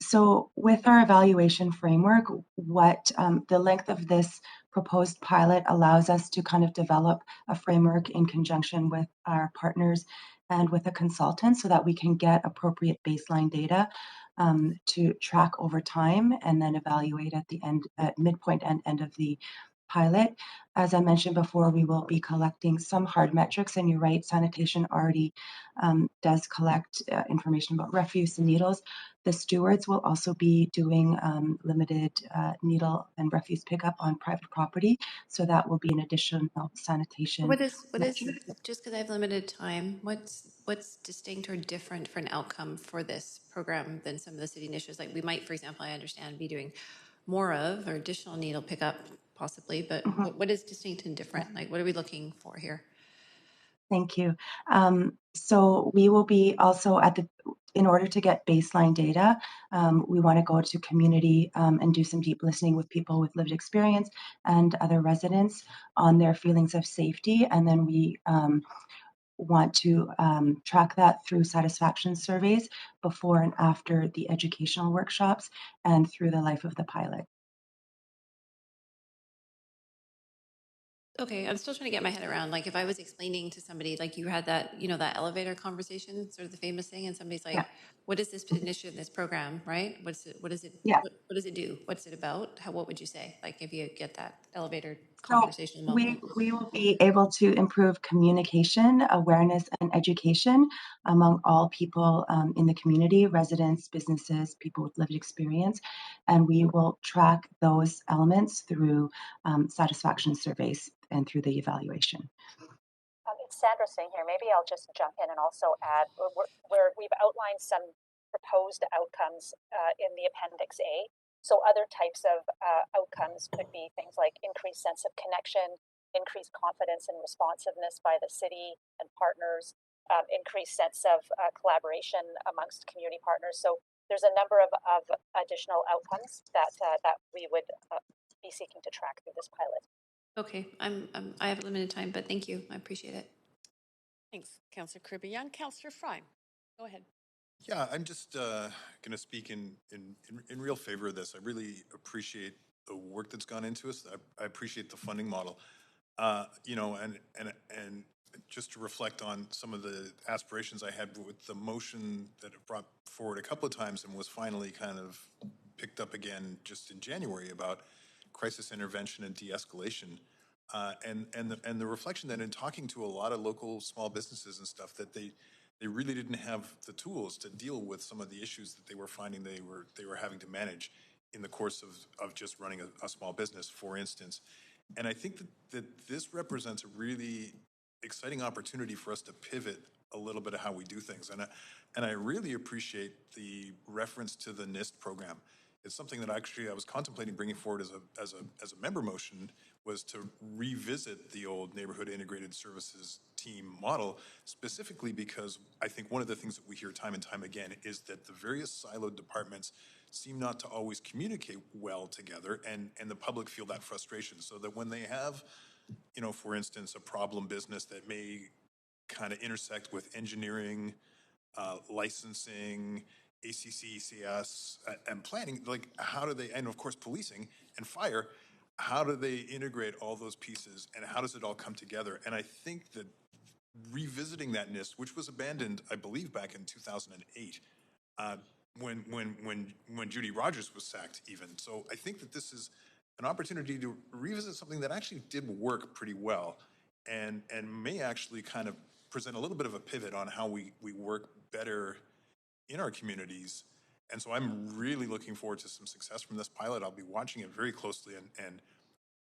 So with our evaluation framework, what the length of this proposed pilot allows us to kind of develop a framework in conjunction with our partners and with a consultant so that we can get appropriate baseline data to track over time and then evaluate at the end, at midpoint and end of the pilot. As I mentioned before, we will be collecting some hard metrics, and you're right, sanitation already does collect information about refuse and needles. The stewards will also be doing limited needle and refuse pickup on private property, so that will be an additional sanitation. What is just because I have limited time, what's distinct or different for an outcome for this program than some of the city initiatives? Like we might, for example, I understand, be doing more of or additional needle pickup possibly, but what is distinct and different? Like what are we looking for here? Thank you. So we will be also in order to get baseline data, we want to go to community and do some deep listening with people with lived experience and other residents on their feelings of safety. And then we want to track that through satisfaction surveys before and after the educational workshops and through the life of the pilot. Okay, I'm still trying to get my head around, like if I was explaining to somebody, like you had that, that elevator conversation, sort of the famous thing, and somebody's like, what is this initiative, this program, right? What does it do? What's it about? What would you say? Like if you get that elevator conversation moment? We will be able to improve communication, awareness, and education among all people in the community, residents, businesses, people with lived experience, and we will track those elements through satisfaction surveys and through the evaluation. It's Sandra Singh here. Maybe I'll just jump in and also add where we've outlined some proposed outcomes in the Appendix A. So other types of outcomes could be things like increased sense of connection, increased confidence and responsiveness by the city and partners, increased sense of collaboration amongst community partners. So there's a number of additional outcomes that we would be seeking to track through this pilot. Okay, I have limited time, but thank you. I appreciate it. Thanks, Councillor Kirby-Young. Councillor Fry, go ahead. Yeah, I'm just going to speak in real favor of this. I really appreciate the work that's gone into this. I appreciate the funding model. You know, and just to reflect on some of the aspirations I had with the motion that I brought forward a couple of times and was finally kind of picked up again just in January about crisis intervention and de-escalation. And the reflection that in talking to a lot of local small businesses and stuff that they really didn't have the tools to deal with some of the issues that they were finding they were having to manage in the course of just running a small business, for instance. And I think that this represents a really exciting opportunity for us to pivot a little bit of how we do things. And I really appreciate the reference to the NIST program. It's something that actually I was contemplating bringing forward as a member motion, was to revisit the old neighborhood integrated services team model, specifically because I think one of the things that we hear time and time again is that the various siloed departments seem not to always communicate well together, and the public feel that frustration. So that when they have, you know, for instance, a problem business that may kind of intersect with engineering, licensing, ACC, ECS, and planning, like how do they, and of course policing and fire, how do they integrate all those pieces and how does it all come together? And I think that revisiting that NIST, which was abandoned, I believe, back in 2008, when Judy Rogers was sacked even. So I think that this is an opportunity to revisit something that actually did work pretty well and may actually kind of present a little bit of a pivot on how we work better in our communities. And so I'm really looking forward to some success from this pilot. I'll be watching it very closely and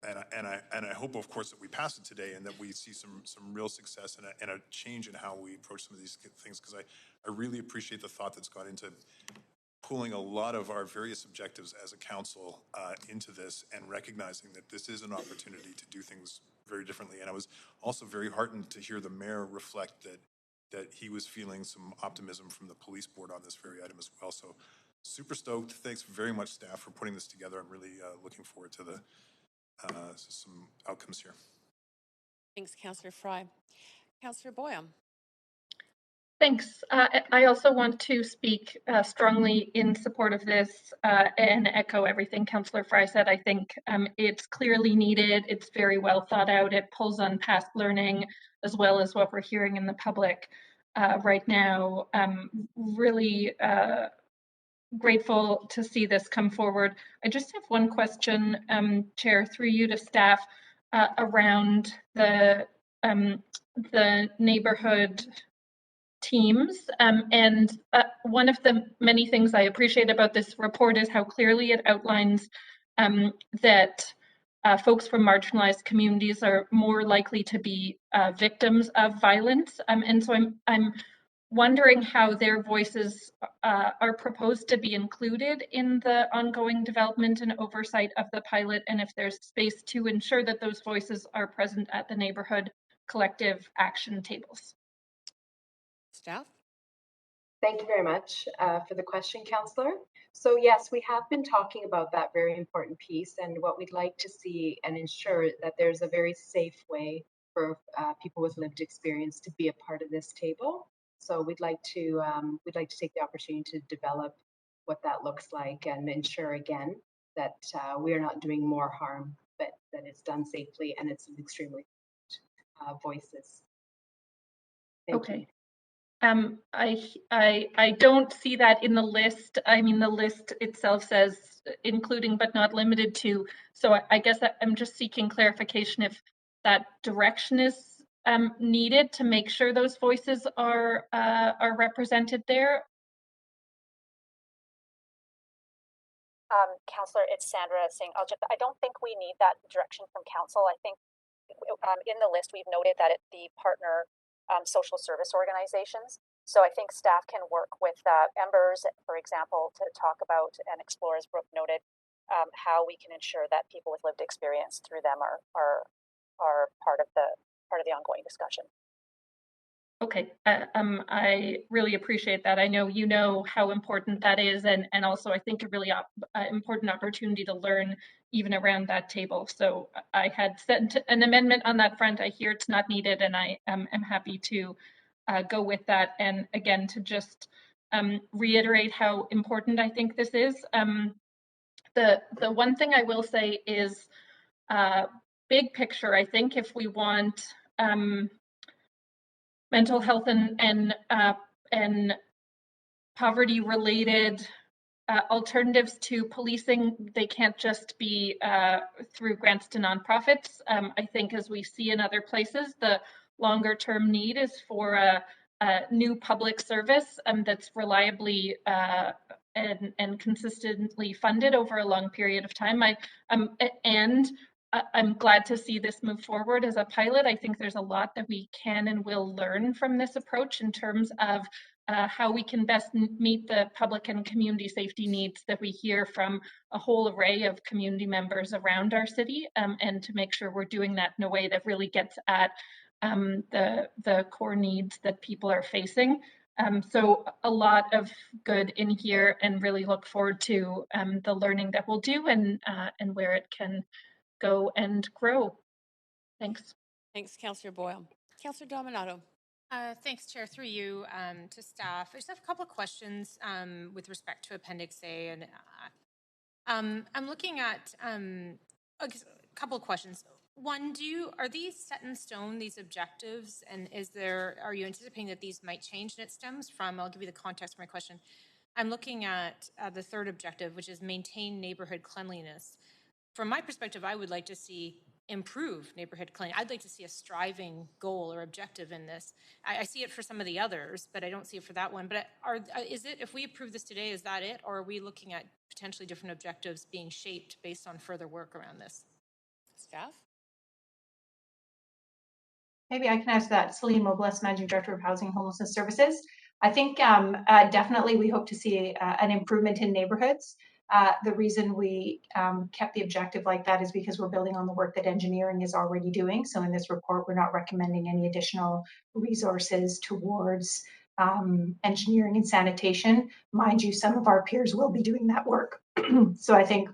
I hope, of course, that we pass it today and that we see some real success and a change in how we approach some of these things, because I really appreciate the thought that's gone into pulling a lot of our various objectives as a council into this and recognizing that this is an opportunity to do things very differently. And I was also very heartened to hear the mayor reflect that he was feeling some optimism from the police board on this very item as well. So super stoked. Thanks very much, staff, for putting this together. I'm really looking forward to some outcomes here. Thanks, Councillor Fry. Councillor Boyle. Thanks. I also want to speak strongly in support of this and echo everything Councillor Fry said. I think it's clearly needed. It's very well thought out. It pulls on past learning as well as what we're hearing in the public right now. Really grateful to see this come forward. I just have one question, Chair, through you to staff around the neighborhood teams. And one of the many things I appreciate about this report is how clearly it outlines that folks from marginalized communities are more likely to be victims of violence. And so I'm wondering how their voices are proposed to be included in the ongoing development and oversight of the pilot, and if there's space to ensure that those voices are present at the neighborhood collective action tables. Staff? Thank you very much for the question, Councillor. So yes, we have been talking about that very important piece and what we'd like to see and ensure that there's a very safe way for people with lived experience to be a part of this table. So we'd like to take the opportunity to develop what that looks like and ensure again that we are not doing more harm, but that it's done safely and it's extremely voices. Thank you. I don't see that in the list. I mean, the list itself says including but not limited to. So I guess I'm just seeking clarification if that direction is needed to make sure those voices are represented there. Councillor, it's Sandra Singh. I don't think we need that direction from council. I think in the list we've noted that it's the partner social service organizations. So I think staff can work with members, for example, to talk about and explore, as Brooke noted, how we can ensure that people with lived experience through them are part of the ongoing discussion. Okay, I really appreciate that. I know you know how important that is, and also I think a really important opportunity to learn even around that table. So I had sent an amendment on that front. I hear it's not needed, and I am happy to go with that. And again, to just reiterate how important I think this is. The one thing I will say is big picture. I think if we want mental health and poverty-related alternatives to policing, they can't just be through grants to nonprofits. I think as we see in other places, the longer term need is for a new public service that's reliably and consistently funded over a long period of time. I'm glad to see this move forward as a pilot. I think there's a lot that we can and will learn from this approach in terms of how we can best meet the public and community safety needs that we hear from a whole array of community members around our city, and to make sure we're doing that in a way that really gets at the core needs that people are facing. So a lot of good in here, and really look forward to the learning that we'll do and where it can go and grow. Thanks. Thanks, Councillor Boyle. Councillor Dominato. Thanks, Chair. Through you to staff. I just have a couple of questions with respect to Appendix A, and I'm looking at a couple of questions. One, are these set in stone, these objectives, and are you anticipating that these might change? And it stems from, I'll give you the context for my question. I'm looking at the third objective, which is maintain neighborhood cleanliness. From my perspective, I would like to see improve neighborhood cleanliness. I'd like to see a striving goal or objective in this. I see it for some of the others, but I don't see it for that one. But is it, if we approve this today, is that it? Or are we looking at potentially different objectives being shaped based on further work around this? Staff? Maybe I can answer that. Celine Mobiles, Managing Director of Housing and Homelessness Services. I think definitely we hope to see an improvement in neighborhoods. The reason we kept the objective like that is because we're building on the work that engineering is already doing. So in this report, we're not recommending any additional resources towards engineering and sanitation. Mind you, some of our peers will be doing that work. So I think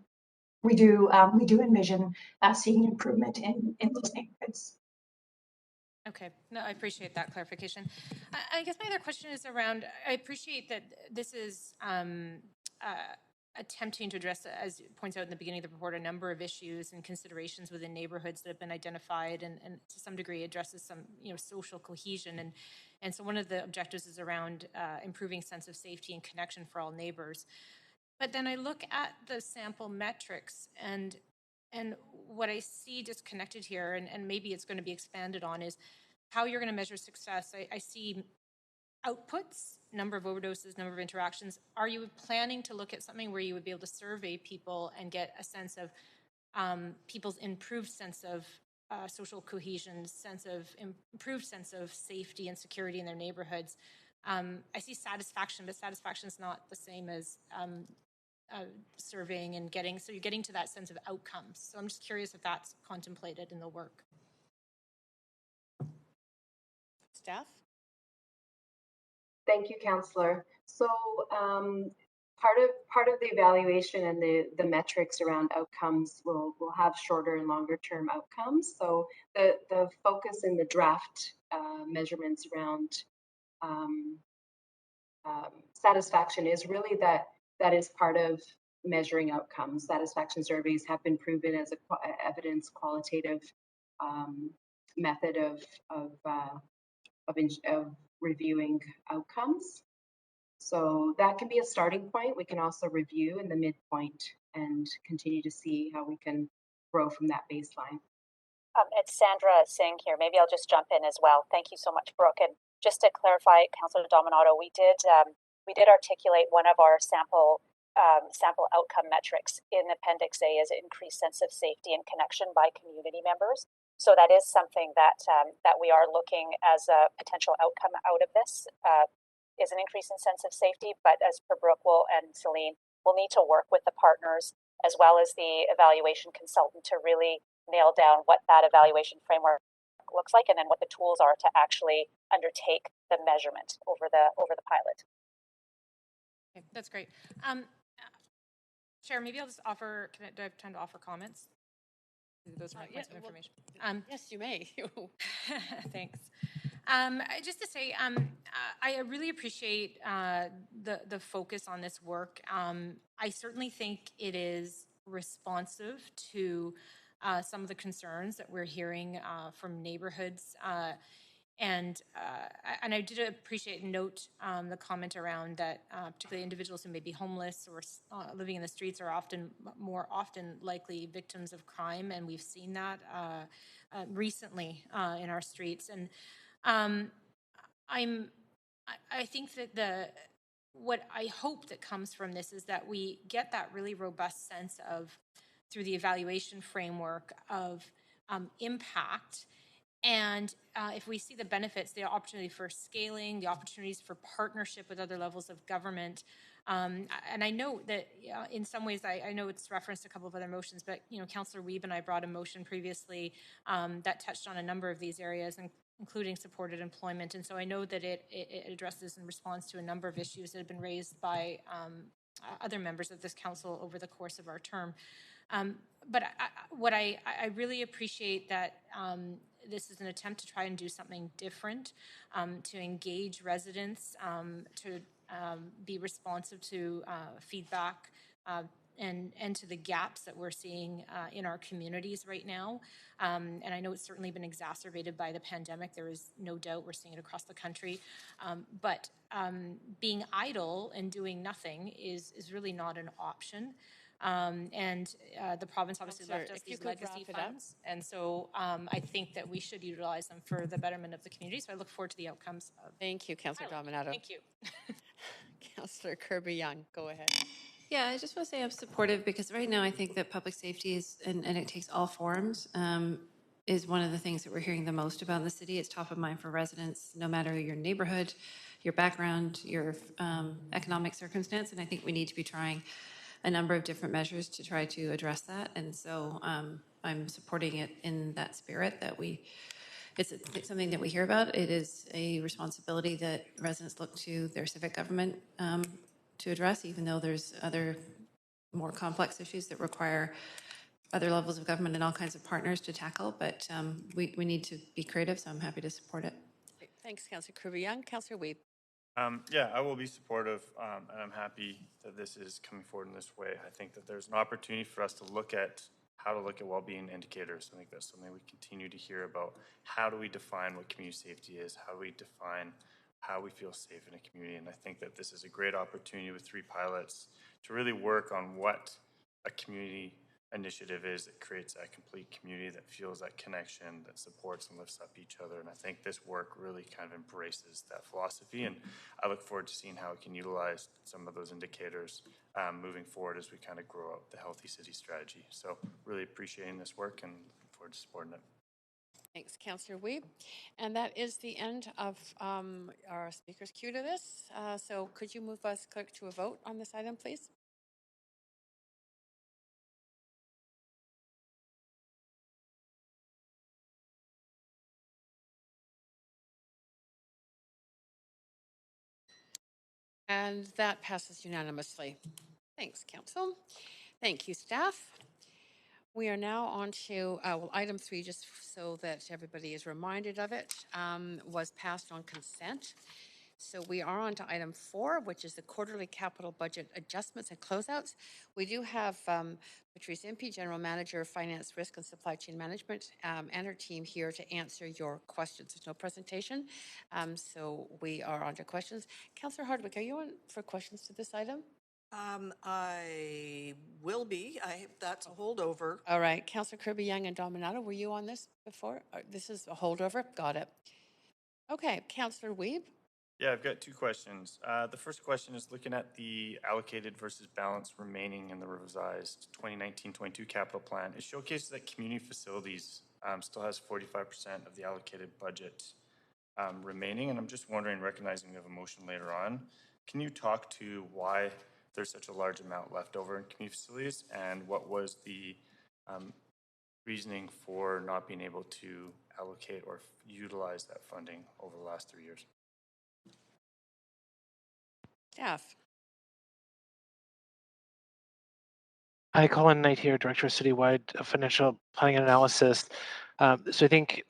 we do envision seeing an improvement in those neighborhoods. Okay, no, I appreciate that clarification. I guess my other question is around, I appreciate that this is attempting to address, as it points out in the beginning of the report, a number of issues and considerations within neighborhoods that have been identified, and to some degree addresses some social cohesion. And so one of the objectives is around improving sense of safety and connection for all neighbors. But then I look at the sample metrics, and what I see disconnected here, and maybe it's going to be expanded on, is how you're going to measure success. I see outputs, number of overdoses, number of interactions. Are you planning to look at something where you would be able to survey people and get a sense of people's improved sense of social cohesion, improved sense of safety and security in their neighborhoods? I see satisfaction, but satisfaction is not the same as surveying and so you're getting to that sense of outcomes. So I'm just curious if that's contemplated in the work. Staff? Thank you, Councillor. So part of the evaluation and the metrics around outcomes will have shorter and longer term outcomes. So the focus in the draft measurements around satisfaction is really that is part of measuring outcomes. Satisfaction surveys have been proven as a evidence qualitative method of reviewing outcomes. So that can be a starting point. We can also review in the midpoint and continue to see how we can grow from that baseline. It's Sandra Singh here. Maybe I'll just jump in as well. Thank you so much, Brooke. And just to clarify, Councillor Dominato, we did articulate one of our sample outcome metrics in Appendix A as increased sense of safety and connection by community members. So that is something that we are looking as a potential outcome out of this, is an increase in sense of safety. But as per Brooke and Celine, we'll need to work with the partners as well as the evaluation consultant to really nail down what that evaluation framework looks like, and then what the tools are to actually undertake the measurement over the pilot. Okay, that's great. Chair, maybe I'll just offer, do I have time to offer comments? Those are my points of information. Yes, you may. Thanks. Just to say, I really appreciate the focus on this work. I certainly think it is responsive to some of the concerns that we're hearing from neighborhoods. And I did appreciate and note the comment around that particularly individuals who may be homeless or living in the streets are more often likely victims of crime, and we've seen that recently in our streets. And I think that what I hope that comes from this is that we get that really robust sense of, through the evaluation framework, of impact. And if we see the benefits, the opportunity for scaling, the opportunities for partnership with other levels of government. And I know that in some ways, I know it's referenced a couple of other motions, but Councillor Wiebe and I brought a motion previously that touched on a number of these areas, including supported employment. And so I know that it addresses and responds to a number of issues that have been raised by other members of this council over the course of our term. But I really appreciate that this is an attempt to try and do something different, to engage residents, to be responsive to feedback, and to the gaps that we're seeing in our communities right now. And I know it's certainly been exacerbated by the pandemic. There is no doubt we're seeing it across the country. But being idle and doing nothing is really not an option. And the province obviously left us these legacy funds. And so I think that we should utilize them for the betterment of the community. So I look forward to the outcomes. Thank you, Councillor Dominato. Thank you. Councillor Kirby-Young, go ahead. Yeah, I just want to say I'm supportive because right now I think that public safety is, and it takes all forms, is one of the things that we're hearing the most about in the city. It's top of mind for residents, no matter your neighborhood, your background, your economic circumstance. And I think we need to be trying a number of different measures to try to address that. And so I'm supporting it in that spirit that it's something that we hear about. It is a responsibility that residents look to their civic government to address, even though there's other more complex issues that require other levels of government and all kinds of partners to tackle. But we need to be creative, so I'm happy to support it. Thanks, Councillor Kirby-Young. Councillor Wiebe. Yeah, I will be supportive, and I'm happy that this is coming forward in this way. I think that there's an opportunity for us to look at how to look at well-being indicators. I think that's something we continue to hear about. How do we define what community safety is? How do we define how we feel safe in a community? And I think that this is a great opportunity with 3 pilots to really work on what a community initiative is that creates that complete community, that feels that connection, that supports and lifts up each other. And I think this work really kind of embraces that philosophy. And I look forward to seeing how we can utilize some of those indicators moving forward as we kind of grow up the Healthy City strategy. So really appreciating this work and look forward to supporting it. Thanks, Councillor Wiebe. And that is the end of our speakers queue to this. So could you move us, clerk, to a vote on this item, please? And that passes unanimously. Thanks, Council. Thank you, staff. We are now on to item 3, just so that everybody is reminded of it, was passed on consent. So we are on to item 4, which is the quarterly capital budget adjustments and closeouts. We do have Patrice Impey, General Manager of Finance, Risk and Supply Chain Management, and her team here to answer your questions. There's no presentation, so we are on to questions. Councillor Hardwick, are you on for questions to this item? I will be. That's a holdover. All right. Councillor Kirby-Young and Dominato, were you on this before? This is a holdover? Got it. Okay. Councillor Wiebe? Yeah, I've got 2 questions. The first question is looking at the allocated versus balance remaining in the revised 2019-22 capital plan. It showcases that community facilities still has 45% of the allocated budget remaining. And I'm just wondering, recognizing we have a motion later on, can you talk to why there's such a large amount left over in community facilities, and what was the reasoning for not being able to allocate or utilize that funding over the last 3 years? Staff. Hi, Colin Knight here, Director of Citywide Financial Planning and Analysis. So I think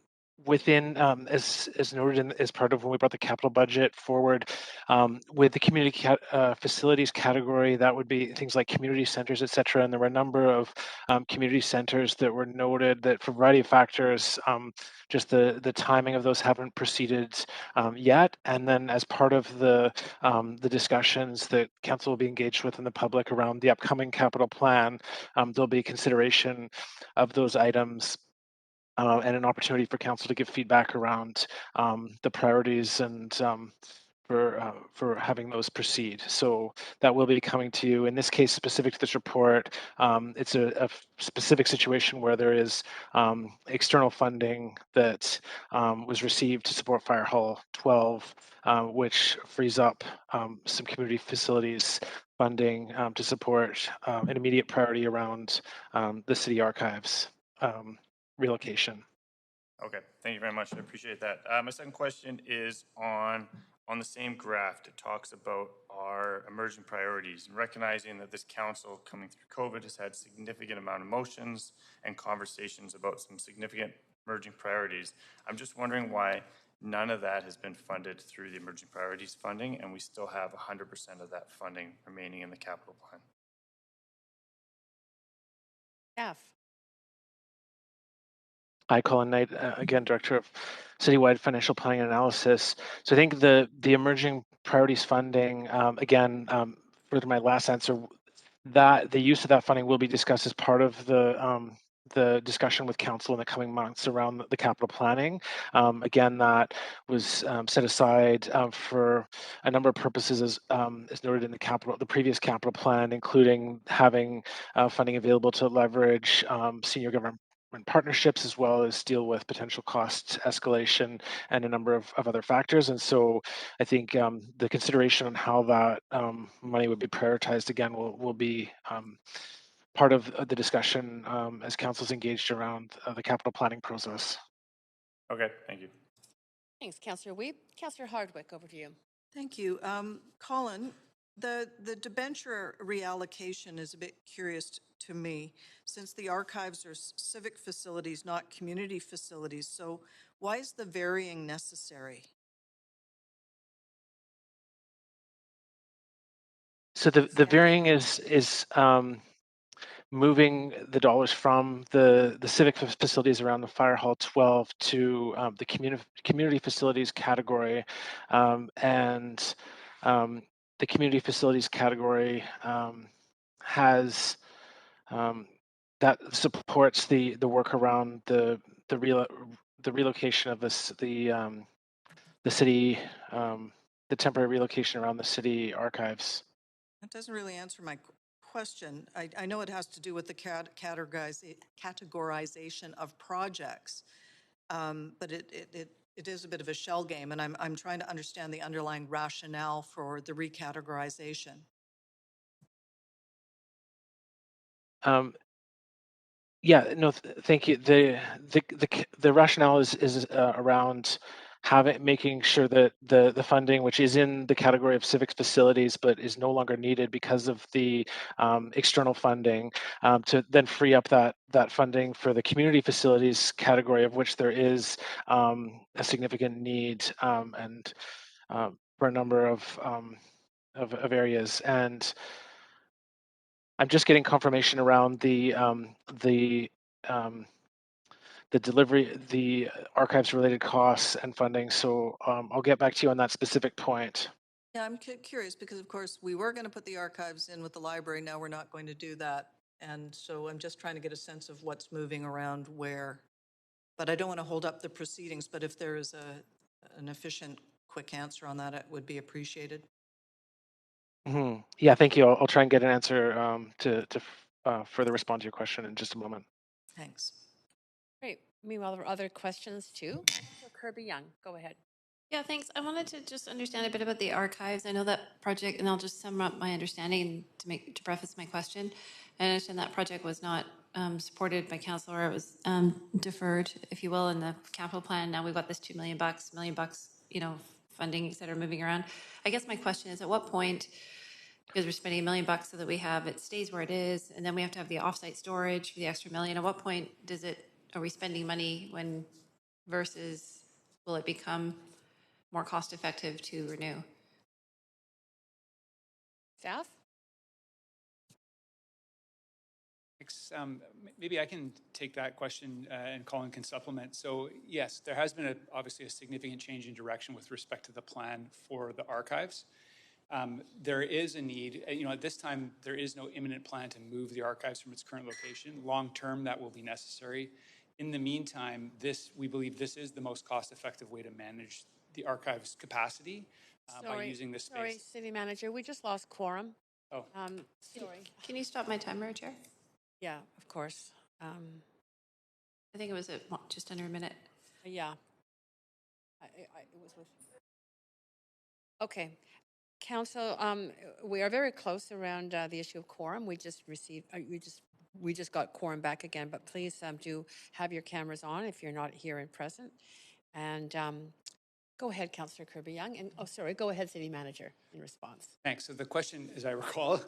within, as noted as part of when we brought the capital budget forward, with the community facilities category, that would be things like community centers, et cetera. And there were a number of community centers that were noted that for a variety of factors, just the timing of those haven't proceeded yet. And then as part of the discussions that council will be engaged with in the public around the upcoming capital plan, there'll be consideration of those items and an opportunity for council to give feedback around the priorities and for having those proceed. So that will be coming to you. In this case, specific to this report, it's a specific situation where there is external funding that was received to support Fire Hall 12, which frees up some community facilities funding to support an immediate priority around the city archives relocation. Okay, thank you very much. I appreciate that. My second question is on the same graph. It talks about our emerging priorities and recognizing that this council coming through COVID has had significant amount of motions and conversations about some significant emerging priorities. I'm just wondering why none of that has been funded through the emerging priorities funding, and we still have 100% of that funding remaining in the capital plan. Staff. Hi, Colin Knight, again, Director of Citywide Financial Planning and Analysis. So I think the emerging priorities funding, again, further my last answer, that the use of that funding will be discussed as part of the discussion with council in the coming months around the capital planning. Again, that was set aside for a number of purposes, as noted in the previous capital plan, including having funding available to leverage senior government partnerships, as well as deal with potential cost escalation and a number of other factors. And so I think the consideration on how that money would be prioritized, again, will be part of the discussion as council's engaged around the capital planning process. Okay, thank you. Thanks, Councillor Wiebe. Councillor Hardwick, over to you. Thank you. Colin, the debenture reallocation is a bit curious to me, since the archives are civic facilities, not community facilities. So why is the varying necessary? So the varying is moving the dollars from the civic facilities around the Fire Hall 12 to the community facilities category, and the community facilities category has that supports the work around the relocation of the city, the temporary relocation around the city archives. That doesn't really answer my question. I know it has to do with the categorization of projects, but it is a bit of a shell game, and I'm trying to understand the underlying rationale for the recategorization. Yeah, no, thank you. The rationale is around making sure that the funding, which is in the category of civic facilities but is no longer needed because of the external funding, to then free up that funding for the community facilities category, of which there is a significant need and for a number of areas. And I'm just getting confirmation around the delivery, the archives related costs and funding. So I'll get back to you on that specific point. Yeah, I'm curious because, of course, we were going to put the archives in with the library. Now we're not going to do that. And so I'm just trying to get a sense of what's moving around where. But I don't want to hold up the proceedings. But if there is an efficient, quick answer on that, it would be appreciated. Mm-hmm. Yeah, thank you. I'll try and get an answer to further respond to your question in just a moment. Thanks. Great. Meanwhile, there are other questions too. So Kirby Young, go ahead. Yeah, thanks. I wanted to just understand a bit about the archives. I know that project, and I'll just sum up my understanding to preface my question. I understand that project was not supported by council, or it was deferred, if you will, in the capital plan. Now we've got this $2 million, funding, et cetera, moving around. I guess my question is, at what point, because we're spending $1 million so that we have it stays where it is, and then we have to have the offsite storage for the extra $1 million. At what point are we spending money when versus will it become more cost effective to renew? Staff? Thanks. Maybe I can take that question and Colin can supplement. So yes, there has been obviously a significant change in direction with respect to the plan for the archives. There is a need, at this time, there is no imminent plan to move the archives from its current location. Long term, that will be necessary. In the meantime, we believe this is the most cost-effective way to manage the archives capacity by using this space. Sorry, City Manager, we just lost quorum. Oh. Sorry. Can you stop my timer, Chair? Yeah, of course. I think it was at just under a minute. Yeah. It was with. Okay. Council, we are very close around the issue of quorum. We just received, we just got quorum back again, but please do have your cameras on if you're not here and present. And go ahead, Councillor Kirby-Young. And go ahead, City Manager, in response. Thanks. So the question, as I recall,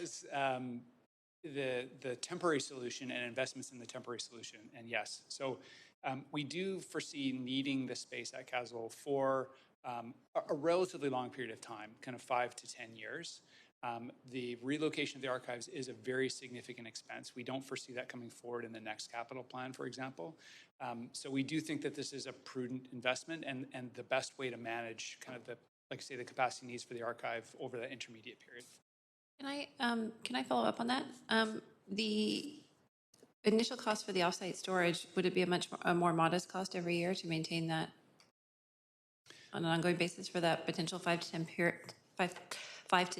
was the temporary solution and investments in the temporary solution. And yes, so we do foresee needing the space at Castle for a relatively long period of time, kind of 5 to 10 years. The relocation of the archives is a very significant expense. We don't foresee that coming forward in the next capital plan, for example. So we do think that this is a prudent investment and the best way to manage kind of the capacity needs for the archive over that intermediate period. Can I follow up on that? The initial cost for the offsite storage, would it be a more modest cost every year to maintain that on an ongoing basis for that potential 5 to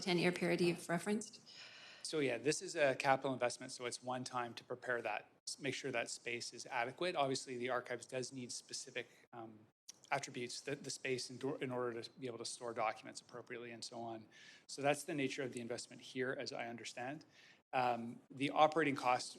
10 year period you've referenced? So yeah, this is a capital investment, so it's one time to prepare that, make sure that space is adequate. Obviously, the archives does need specific attributes, the space in order to be able to store documents appropriately and so on. So that's the nature of the investment here, as I understand. The operating costs,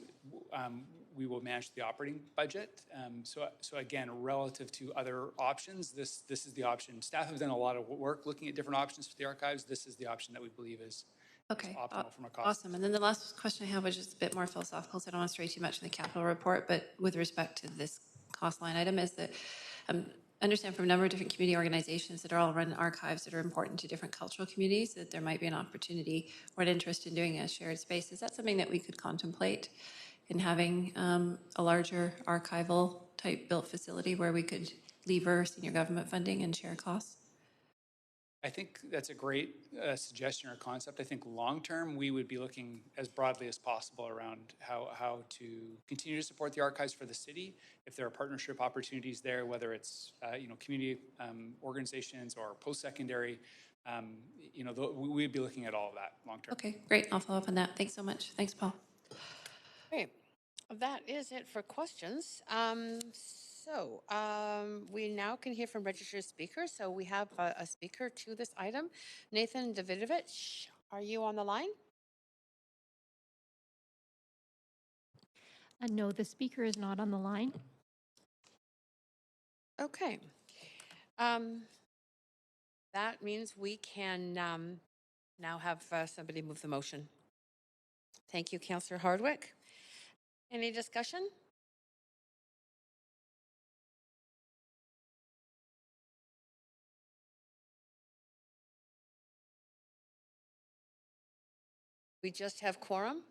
we will manage the operating budget. So again, relative to other options, this is the option. Staff have done a lot of work looking at different options for the archives. This is the option that we believe is optimal from a cost. Awesome. And then the last question I have was just a bit more philosophical, so I don't want to stray too much from the capital report, but with respect to this cost line item is that understand from a number of different community organizations that are all run archives that are important to different cultural communities, that there might be an opportunity or an interest in doing a shared space. Is that something that we could contemplate in having a larger archival type built facility where we could lever senior government funding and share costs? I think that's a great suggestion or concept. I think long-term, we would be looking as broadly as possible around how to continue to support the archives for the city. If there are partnership opportunities there, whether it's community organizations or post-secondary, we'd be looking at all of that long-term. Okay, great. I'll follow up on that. Thanks so much. Thanks, Paul. Great. That is it for questions. So we now can hear from registered speakers. So we have a speaker to this item. Nathan Davidovich, are you on the line? No, the speaker is not on the line. Okay. That means we can now have somebody move the motion. Thank you, Councillor Hardwick. Any discussion? We just have quorum.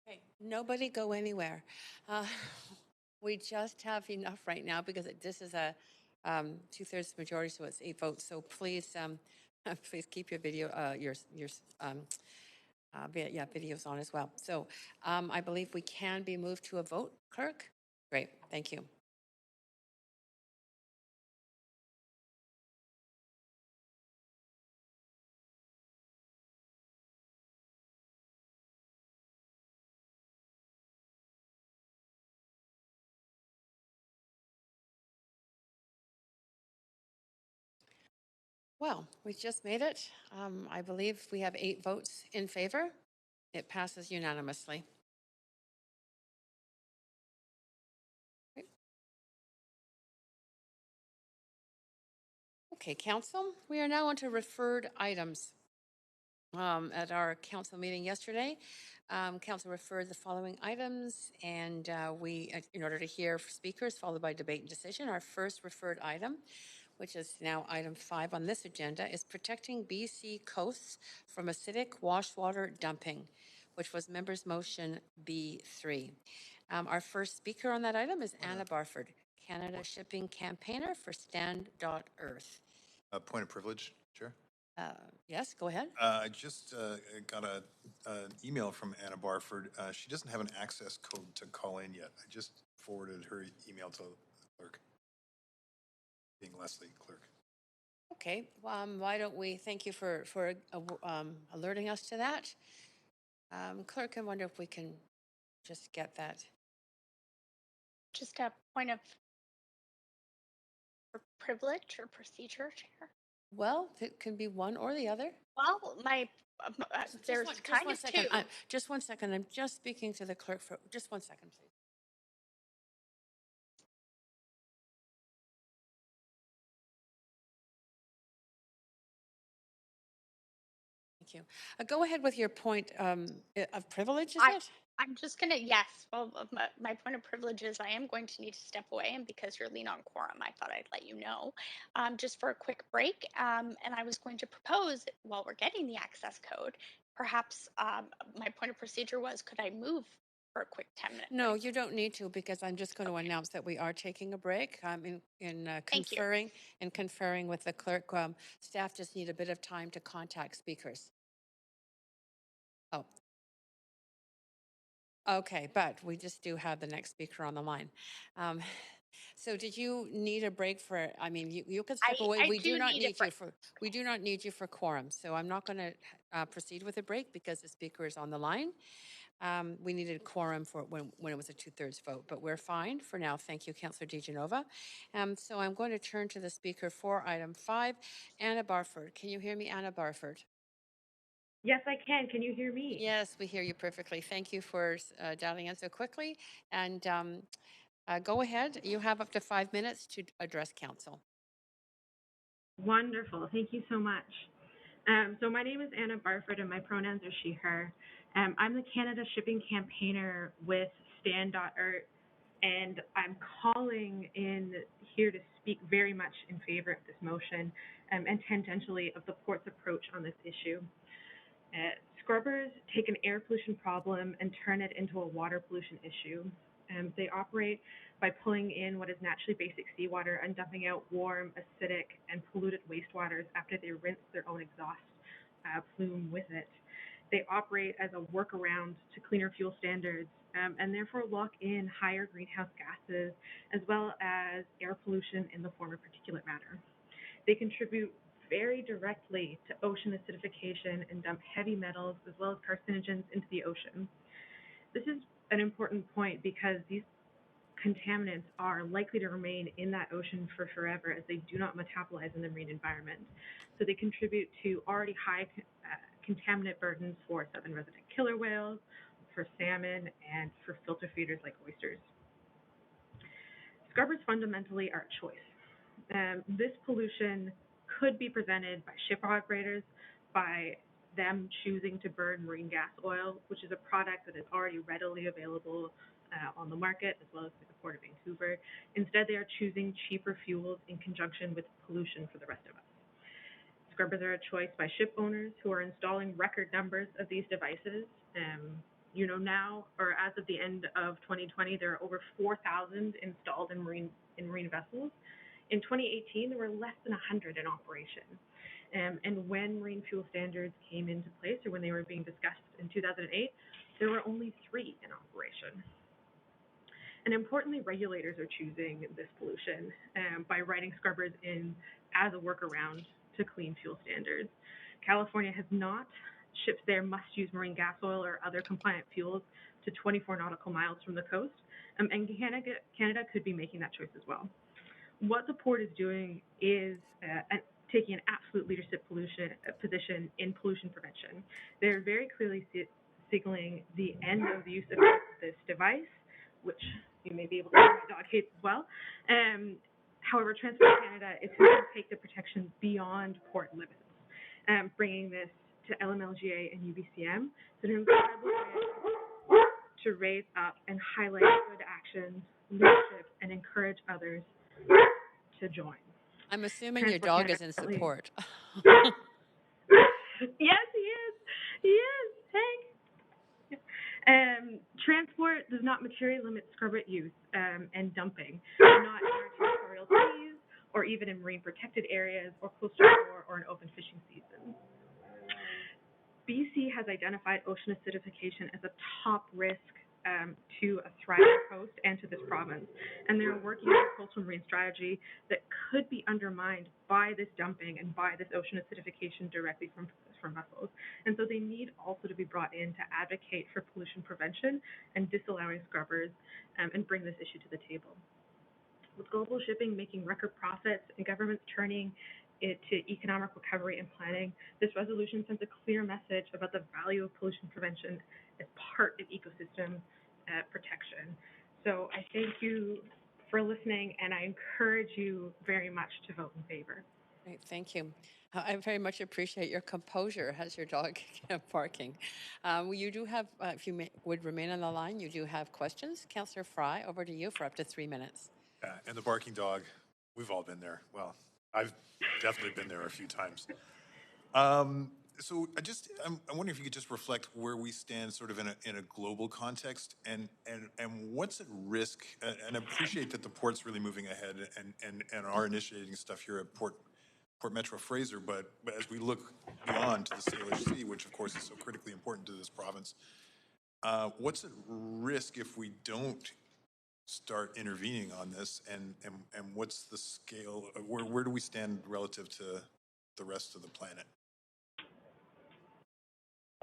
Okay, nobody go anywhere. We just have enough right now because this is a 2/3 majority, so it's 8 votes. So please, please keep your video, videos on as well. So I believe we can be moved to a vote, Clerk. Great, thank you. Well, we just made it. I believe we have 8 votes in favor. It passes unanimously. Okay, Council, we are now on to referred items. At our council meeting yesterday, council referred the following items, and in order to hear speakers, followed by debate and decision, our first referred item, which is now item 5 on this agenda, is protecting BC coasts from acidic wastewater dumping, which was members' motion B3. Our first speaker on that item is Anna Barford, Canada Shipping Campaigner for Stand.Earth. Point of privilege, Chair. Yes, go ahead. I just got an email from Anna Barford. She doesn't have an access code to call in yet. I just forwarded her email to the clerk, being Leslie, clerk. Okay, why don't we thank you for alerting us to that. Clerk, I wonder if we can just get that. Just a point of privilege or procedure, Chair. Well, it can be one or the other. Well, there's kind of two. Just 1 second. I'm just speaking to the clerk for just 1 second, please. Thank you. Go ahead with your point of privilege, is it? I'm just going to, yes. Well, my point of privilege is I am going to need to step away, and because you're lean on quorum, I thought I'd let you know, just for a quick break. And I was going to propose, while we're getting the access code, perhaps my point of procedure was, could I move for a quick 10-minute No, you don't need to, because I'm just going to announce that we are taking a break. In conferring with the clerk, staff just need a bit of time to contact speakers. Oh. Okay, but we just do have the next speaker on the line. So did you need a break for, I mean, you can step away. We do not need you for quorum. So I'm not going to proceed with a break because the speaker is on the line. We needed quorum for when it was a 2/3 vote, but we're fine for now. Thank you, Councillor DiGenova. So I'm going to turn to the speaker for item 5, Anna Barford. Can you hear me, Anna Barford? Yes, I can. Can you hear me? Yes, we hear you perfectly. Thank you for dialing in so quickly. And go ahead. You have up to 5 minutes to address council. Wonderful. Thank you so much. So my name is Anna Barford, and my pronouns are she, her. I'm the Canada Shipping Campaigner with Stand.Earth, and I'm calling in here to speak very much in favor of this motion and tangentially of the port's approach on this issue. Scrubbers take an air pollution problem and turn it into a water pollution issue. They operate by pulling in what is naturally basic seawater and dumping out warm, acidic, and polluted wastewaters after they rinse their own exhaust plume with it. They operate as a workaround to cleaner fuel standards and therefore lock in higher greenhouse gases as well as air pollution in the form of particulate matter. They contribute very directly to ocean acidification and dump heavy metals as well as carcinogens into the ocean. This is an important point because these contaminants are likely to remain in that ocean for forever as they do not metabolize in the marine environment. So they contribute to already high contaminant burdens for southern resident killer whales, for salmon, and for filter feeders like oysters. Scrubbers fundamentally are a choice. This pollution could be prevented by ship operators, by them choosing to burn marine gas oil, which is a product that is already readily available on the market, as well as through the Port of Vancouver. Instead, they are choosing cheaper fuels in conjunction with pollution for the rest of us. Scrubbers are a choice by ship owners who are installing record numbers of these devices. Now, or as of the end of 2020, there are over 4,000 installed in marine vessels. In 2018, there were less than 100 in operation. And when marine fuel standards came into place, or when they were being discussed in 2008, there were only 3 in operation. And importantly, regulators are choosing this pollution by writing scrubbers in as a workaround to clean fuel standards. California has not shipped their must-use marine gas oil or other compliant fuels to 24 nautical miles from the coast, and Canada could be making that choice as well. What the port is doing is taking an absolute leadership position in pollution prevention. They're very clearly signaling the end of the use of this device, which you may be able to hear my dog hates as well. However, Transport Canada is going to take the protections beyond port limits, bringing this to LMLGA and UBCM. It's an incredible way to raise up and highlight good actions, leadership, and encourage others to join. I'm assuming your Transport dog is Canada in currently- support. Yes, he is. He is. Hank. Transport does not materially limit scrubber use and dumping, not in our territorial seas or even in marine protected areas or close to shore or in open fishing seasons. BC has identified ocean acidification as a top risk to a thriving coast and to this province. And they're working on a coastal marine strategy that could be undermined by this dumping and by this ocean acidification directly from vessels. And so they need also to be brought in to advocate for pollution prevention and disallowing scrubbers and bring this issue to the table. With global shipping making record profits and governments turning it to economic recovery and planning, this resolution sends a clear message about the value of pollution prevention as part of ecosystem protection. So I thank you for listening, and I encourage you very much to vote in favor. Great, thank you. I very much appreciate your composure as your dog kept barking. You do have, if you would remain on the line, you do have questions. Councillor Fry, over to you for up to 3 minutes. Yeah, and the barking dog, we've all been there. Well, I've definitely been there a few times. So I'm wondering if you could just reflect where we stand sort of in a global context and what's at risk. And I appreciate that the port's really moving ahead and are initiating stuff here at Port Metro Fraser, but as we look beyond to the Salish Sea, which of course is so critically important to this province, what's at risk if we don't start intervening on this, and what's the scale? Where do we stand relative to the rest of the planet?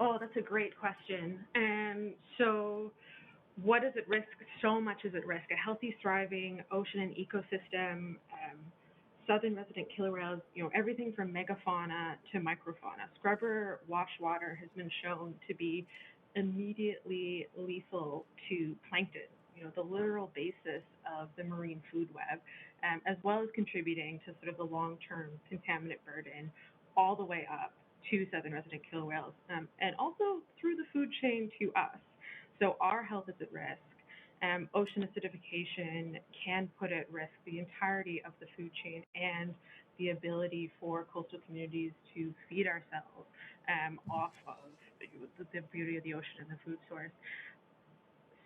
Oh, that's a great question. So what is at risk? So much is at risk. A healthy, thriving ocean and ecosystem, southern resident killer whales, everything from megafauna to microfauna. Scrubber wash water has been shown to be immediately lethal to plankton, the literal basis of the marine food web, as well as contributing to sort of the long-term contaminant burden all the way up to southern resident killer whales, and also through the food chain to us. So our health is at risk. Ocean acidification can put at risk the entirety of the food chain and the ability for coastal communities to feed ourselves off of the beauty of the ocean and the food source.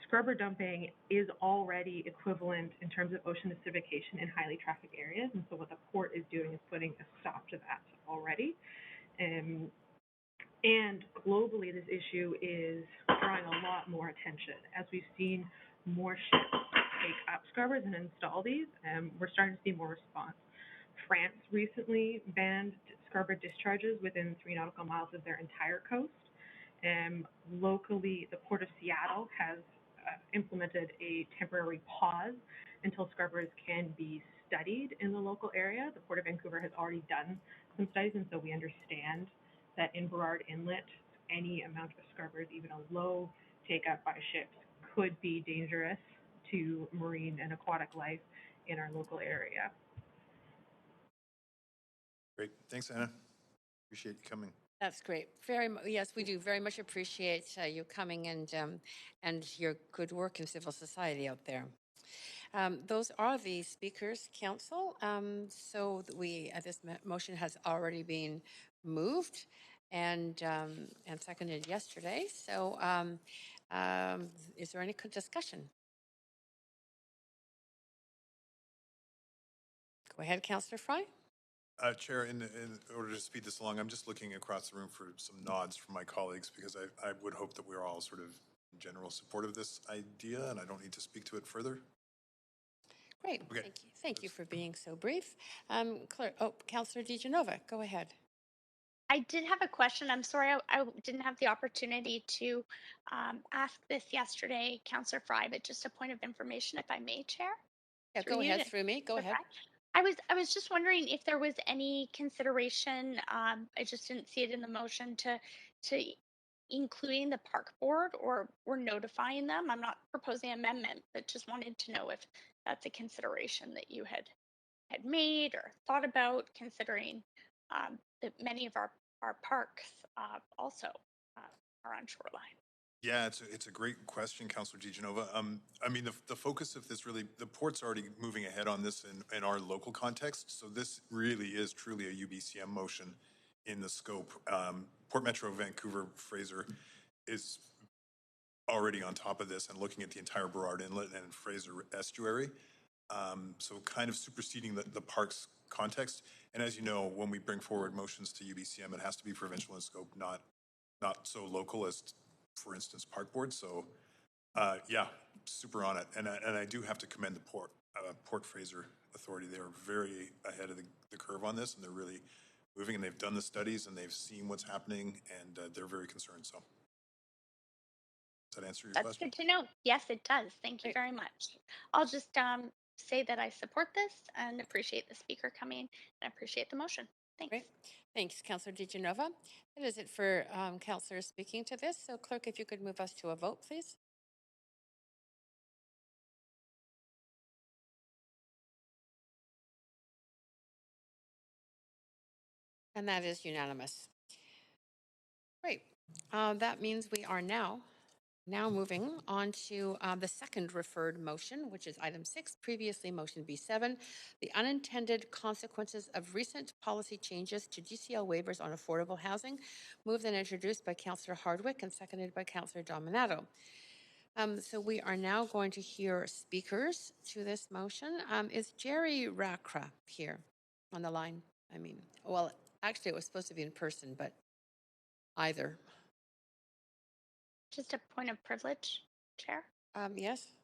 Scrubber dumping is already equivalent in terms of ocean acidification in highly trafficked areas, and so what the port is doing is putting a stop to that already. And globally, this issue is drawing a lot more attention. As we've seen more ships take up scrubbers and install these, we're starting to see more response. France recently banned scrubber discharges within 3 nautical miles of their entire coast. Locally, the Port of Seattle has implemented a temporary pause until scrubbers can be studied in the local area. The Port of Vancouver has already done some studies, and so we understand that in Burrard Inlet, any amount of scrubbers, even a low take-up by ships, could be dangerous to marine and aquatic life in our local area. Great. Thanks, Anna. Appreciate you coming. That's great. Yes, we do very much appreciate you coming and your good work in civil society out there. Those are the Speakers Council. So this motion has already been moved and seconded yesterday. So is there any discussion? Go ahead, Councillor Fry. Chair, in order to speed this along, I'm just looking across the room for some nods from my colleagues, because I would hope that we're all sort of in general support of this idea, and I don't need to speak to it further. Great. Okay. Thank you. Thank you for being so brief. Councillor DiGenova, go ahead. I did have a question. I'm sorry I didn't have the opportunity to ask this yesterday, Councillor Fry, but just a point of information, if I may, Chair. Yeah, go ahead through me. Go ahead. I was just wondering if there was any consideration. I just didn't see it in the motion to including the park board or notifying them. I'm not proposing amendment, but just wanted to know if that's a consideration that you had made or thought about, considering that many of our our parks also are on shoreline? Yeah, it's a great question, Councillor DiGenova. I mean, the focus of this really, the port's already moving ahead on this in our local context. So this really is truly a UBCM motion in the scope. Port Metro Vancouver Fraser is already on top of this and looking at the entire Burrard Inlet and Fraser Estuary. So kind of superseding the parks context. And as you know, when we bring forward motions to UBCM, it has to be provincial in scope, not so local as, for instance, Park Board. So yeah, super on it. And I do have to commend the Port Fraser Authority. They are very ahead of the curve on this, and they're really moving, and they've done the studies and they've seen what's happening, and they're very concerned. So does that answer your That's question? good to know. Yes, it does. Thank you very much. I'll just say that I support this and appreciate the speaker coming and appreciate the motion. Thanks. Great. Thanks, Councillor DiGenova. That is it for councillors speaking to this. So clerk, if you could move us to a vote, please. And that is unanimous. Great. That means we are now moving on to the second referred motion, which is item 6, previously motion B7, the unintended consequences of recent policy changes to DCL waivers on affordable housing, moved and introduced by Councillor Hardwick and seconded by Councillor Dominato. So we are now going to hear speakers to this motion. Is Jerry Rakra here on the line? I mean, well, actually it was supposed to be in person, but either. Just a point of privilege, Chair. Yes.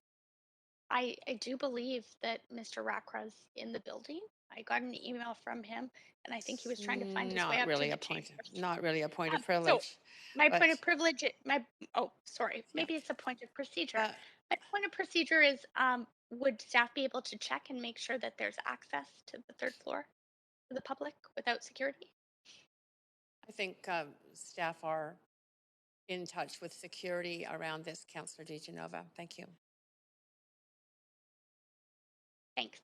I do believe that Mr. Rakra's in the building. I got an email from him, and I think he was trying to find his way up to the chamber. Not really a point of So privilege. my point of privilege, maybe it's a point of procedure. My point of procedure is, would staff be able to check and make sure that there's access to the third floor to the public without security? I think staff are in touch with security around this, Councillor DiGenova. Thank you. Thanks.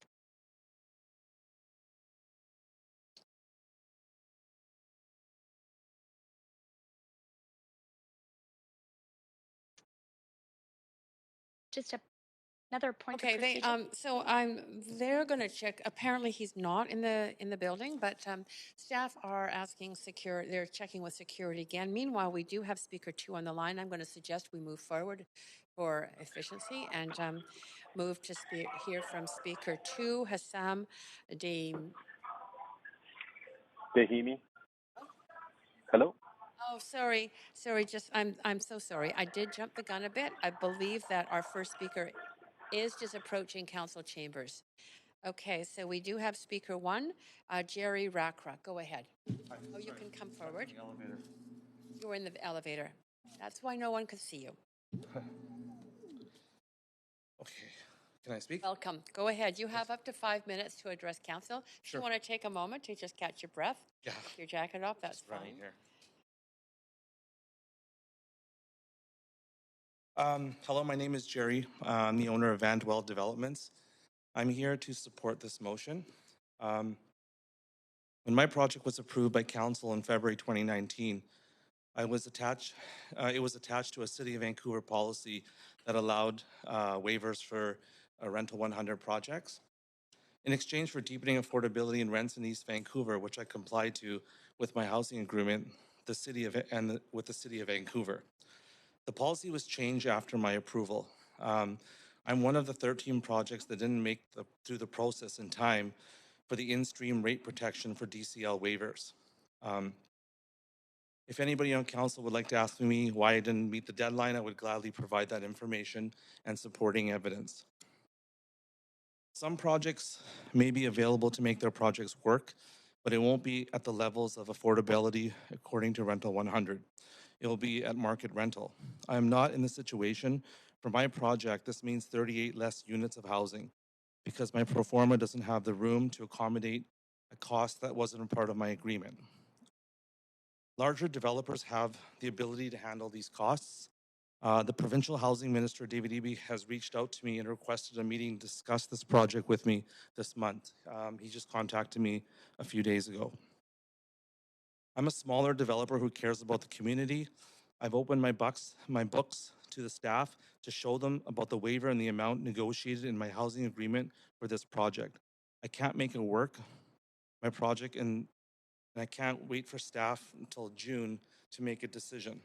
Just another point of procedure. They're going to check. Apparently, he's not in the building, but staff are asking they're checking with security again. Meanwhile, we do have speaker 2 on the line. I'm going to suggest we move forward for efficiency and move to hear from speaker 2, Hassam Dahimi. Hello. Oh, sorry. Just I'm so sorry. I did jump the gun a bit. I believe that our first speaker is just approaching council chambers. Okay, so we do have speaker 1, Jerry Rakra. Go ahead. Oh, you can come forward. You're in the elevator. That's why no one could see you. Okay, can I speak? Welcome. Go ahead. You have up to 5 minutes to address council. If you want to take a moment to just catch your breath, take your jacket off, that's fine. Here. Hello, my name is Jerry. I'm the owner of Vandwell Developments. I'm here to support this motion. When my project was approved by council in February 2019, it was attached to a City of Vancouver policy that allowed waivers for Rental 100 projects. In exchange for deepening affordability and rents in East Vancouver, which I complied to with my housing agreement, with the City of Vancouver. The policy was changed after my approval. I'm one of the 13 projects that didn't make through the process in time for the in-stream rate protection for DCL waivers. If anybody on council would like to ask me why I didn't meet the deadline, I would gladly provide that information and supporting evidence. Some projects may be available to make their projects work, but it won't be at the levels of affordability according to Rental 100. It will be at market rental. I am not in the situation. For my project, this means 38 less units of housing because my pro forma doesn't have the room to accommodate a cost that wasn't a part of my agreement. Larger developers have the ability to handle these costs. The Provincial Housing Minister, David Eby, has reached out to me and requested a meeting to discuss this project with me this month. He just contacted me a few days ago. I'm a smaller developer who cares about the community. I've opened my books to the staff to show them about the waiver and the amount negotiated in my housing agreement for this project. I can't make it work, my project, and I can't wait for staff until June to make a decision.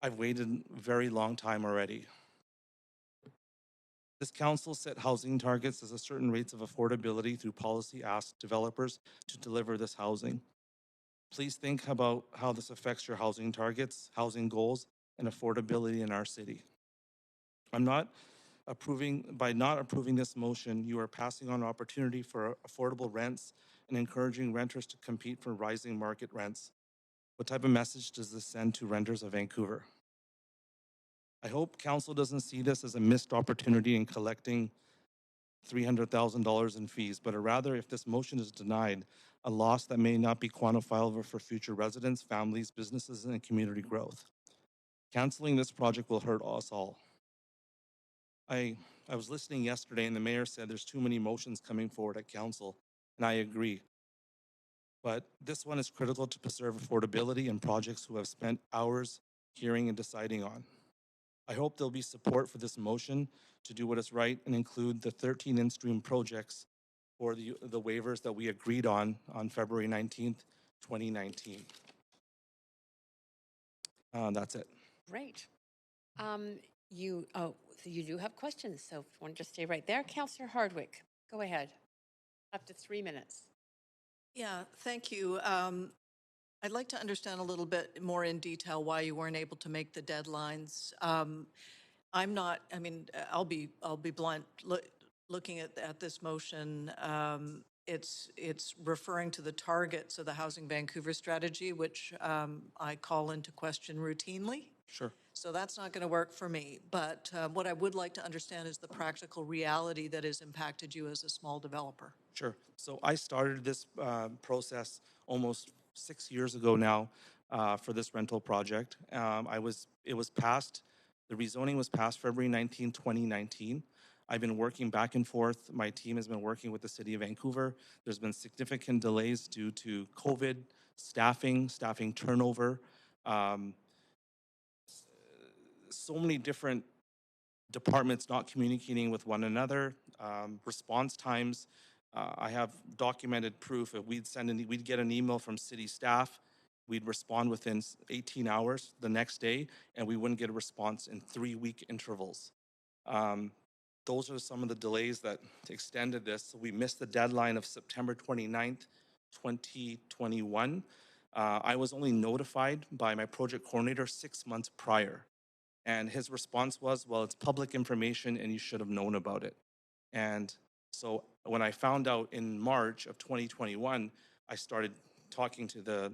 I've waited a very long time already. This council set housing targets as a certain rates of affordability through policy asked developers to deliver this housing. Please think about how this affects your housing targets, housing goals, and affordability in our city. By not approving this motion, you are passing on opportunity for affordable rents and encouraging renters to compete for rising market rents. What type of message does this send to renters of Vancouver? I hope council doesn't see this as a missed opportunity in collecting $300,000 in fees, but rather, if this motion is denied, a loss that may not be quantifiable for future residents, families, businesses, and community growth. Canceling this project will hurt us all. I was listening yesterday, and the mayor said there's too many motions coming forward at council, and I agree. But this one is critical to preserve affordability in projects who have spent hours hearing and deciding on. I hope there'll be support for this motion to do what is right and include the 13 in-stream projects for the waivers that we agreed on February 19th, 2019. That's it. Great. So you do have questions, so if you want to just stay right there. Councillor Hardwick, go ahead. Up to 3 minutes. Yeah, thank you. I'd like to understand a little bit more in detail why you weren't able to make the deadlines. I'm not, I mean, I'll be blunt. Looking at this motion, it's referring to the targets of the Housing Vancouver strategy, which I call into question routinely. Sure. So that's not going to work for me. But what I would like to understand is the practical reality that has impacted you as a small developer. Sure. So I started this process almost 6 years ago now for this rental project. It was passed, the rezoning was passed February 19, 2019. I've been working back and forth. My team has been working with the City of Vancouver. There's been significant delays due to COVID, staffing turnover, so many different departments not communicating with one another, response times. I have documented proof. If we'd get an email from city staff, we'd respond within 18 hours the next day, and we wouldn't get a response in 3-week intervals. Those are some of the delays that extended this. We missed the deadline of September 29th, 2021. I was only notified by my project coordinator 6 months prior. And his response was, well, it's public information and you should have known about it. And so when I found out in March of 2021, I started talking to the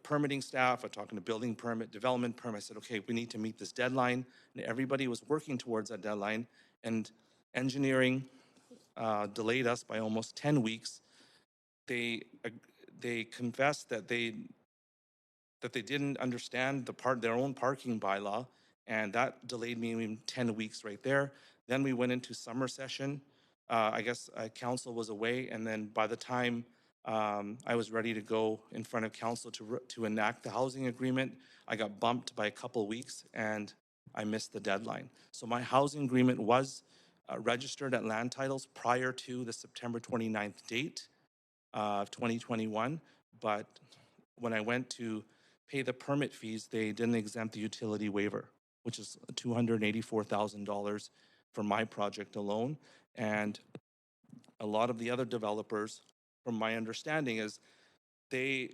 permitting staff, I talking to building permit, development permit. I said, okay, we need to meet this deadline. And everybody was working towards that deadline. And engineering delayed us by almost 10 weeks. They confessed that they didn't understand their own parking bylaw, and that delayed me 10 weeks right there. Then we went into summer session. I guess council was away, and then by the time I was ready to go in front of council to enact the housing agreement, I got bumped by a couple of weeks, and I missed the deadline. So my housing agreement was registered at land titles prior to the September 29th date of 2021, but when I went to pay the permit fees, they didn't exempt the utility waiver, which is $284,000 for my project alone. And a lot of the other developers, from my understanding, is they're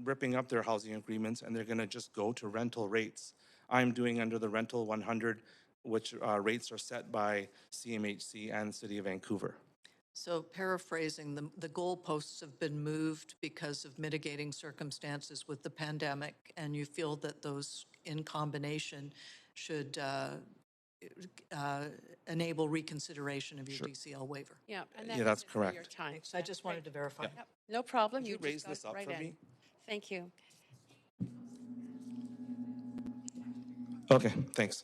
ripping up their housing agreements and they're gonna just go to rental rates. I'm doing under the rental 100, which rates are set by CMHC and the City of Vancouver. So paraphrasing, the goalposts have been moved because of mitigating circumstances with the pandemic, and you feel that those in combination should enable reconsideration of your DCL waiver. Yeah, and Yeah, that's correct. Your time. So I just wanted to verify. Yep. No problem. Could you just raise got this up right for in. me? Thank you. Okay, thanks.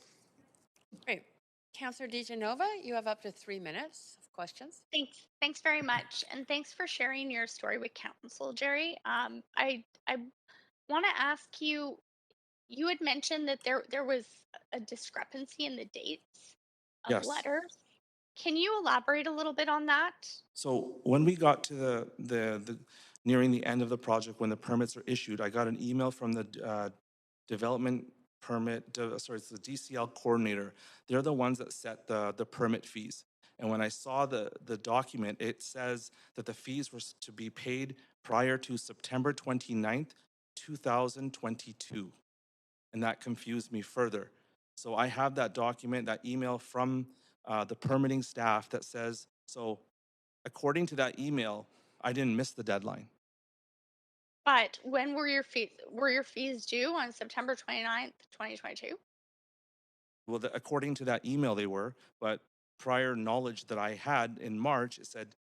Great. Councillor DeGenova, you have up to 3 minutes, of questions? Thanks very much, and thanks for sharing your story with council, Jerry. I want to ask you. You had mentioned that there was a discrepancy in the dates of Yes. letters. Can you elaborate a little bit on that? So when we got to the nearing the end of the project, when the permits are issued, I got an email from the development it's the DCL coordinator. They're the ones that set the permit fees. And when I saw the document, it says that the fees were to be paid prior to September 29th, 2022. And that confused me further. So I have that document, that email from the permitting staff that says, so according to that email, I didn't miss the deadline. But when were your fees? Were your fees due on September 29th, 2022? Well, according to that email, they were, but prior knowledge that I had in March, it said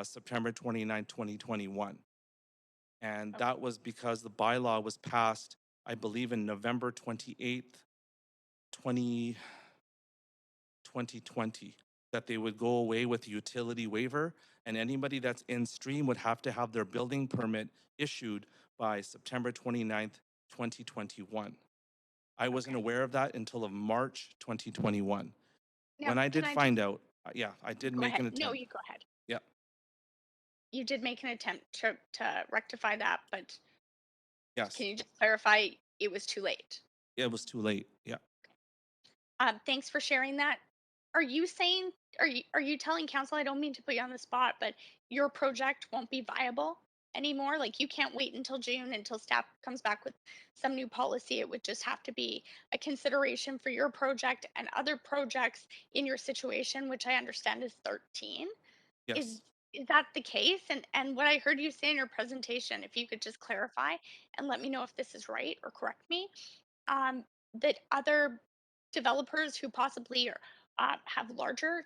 September 29, 2021. And that was because the bylaw was passed, I believe, in November 28th, 2020, that they would go away with the utility waiver, and anybody that's in stream would have to have their building permit issued by September 29th, 2021. I wasn't aware of that until of March 2021. Now, When I can did I find out, yeah, I did Go make ahead. an attempt. No, you go ahead. Yeah, You did make an attempt to rectify that, but yes, can you just clarify it was too late? it was too late. Yeah. Thanks for sharing that. Are you saying, are you telling council, I don't mean to put you on the spot, but your project won't be viable anymore? Like you can't wait until June until staff comes back with some new policy. It would just have to be a consideration for your project and other projects in your situation, which I understand is 13. Yes. Is that the case? And what I heard you say in your presentation, if you could just clarify and let me know if this is right or correct me, um, that other developers who possibly have larger,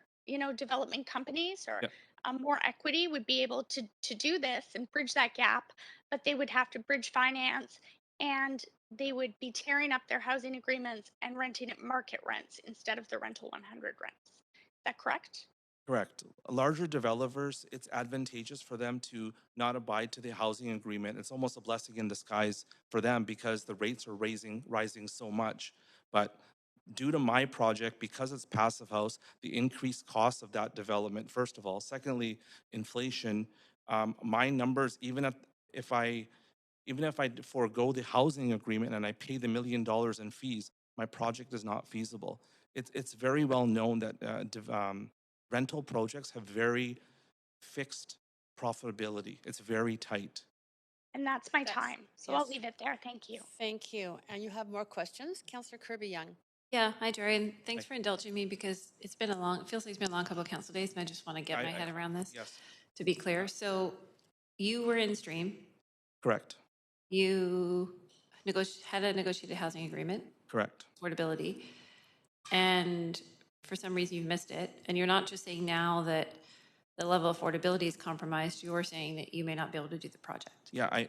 development companies or Yeah. more equity would be able to do this and bridge that gap, but they would have to bridge finance and they would be tearing up their housing agreements and renting at market rents instead of the rental 100 rents. Is that correct? Correct. Larger developers, it's advantageous for them to not abide to the housing agreement. It's almost a blessing in disguise for them because the rates are rising so much. But due to my project, because it's passive house, the increased cost of that development, first of all. Secondly, inflation. My numbers, if I forego the housing agreement and I pay the $1 million in fees, my project is not feasible. It's very well known that rental projects have very fixed profitability. It's very tight. And that's my time. So I'll yes. leave it there. Thank you. Thank you. And you have more questions? Councillor Kirby-Young. Yeah, hi Jerry, and thanks for indulging me because it feels like it's been a long couple of council days, and I just want to get my head around this. Yes. To be clear, so you were in stream, Correct. you had a negotiated housing agreement, Correct. affordability, and for some reason you missed it, and you're not just saying now that the level of affordability is compromised, you're saying that you may not be able to do the project. Yeah,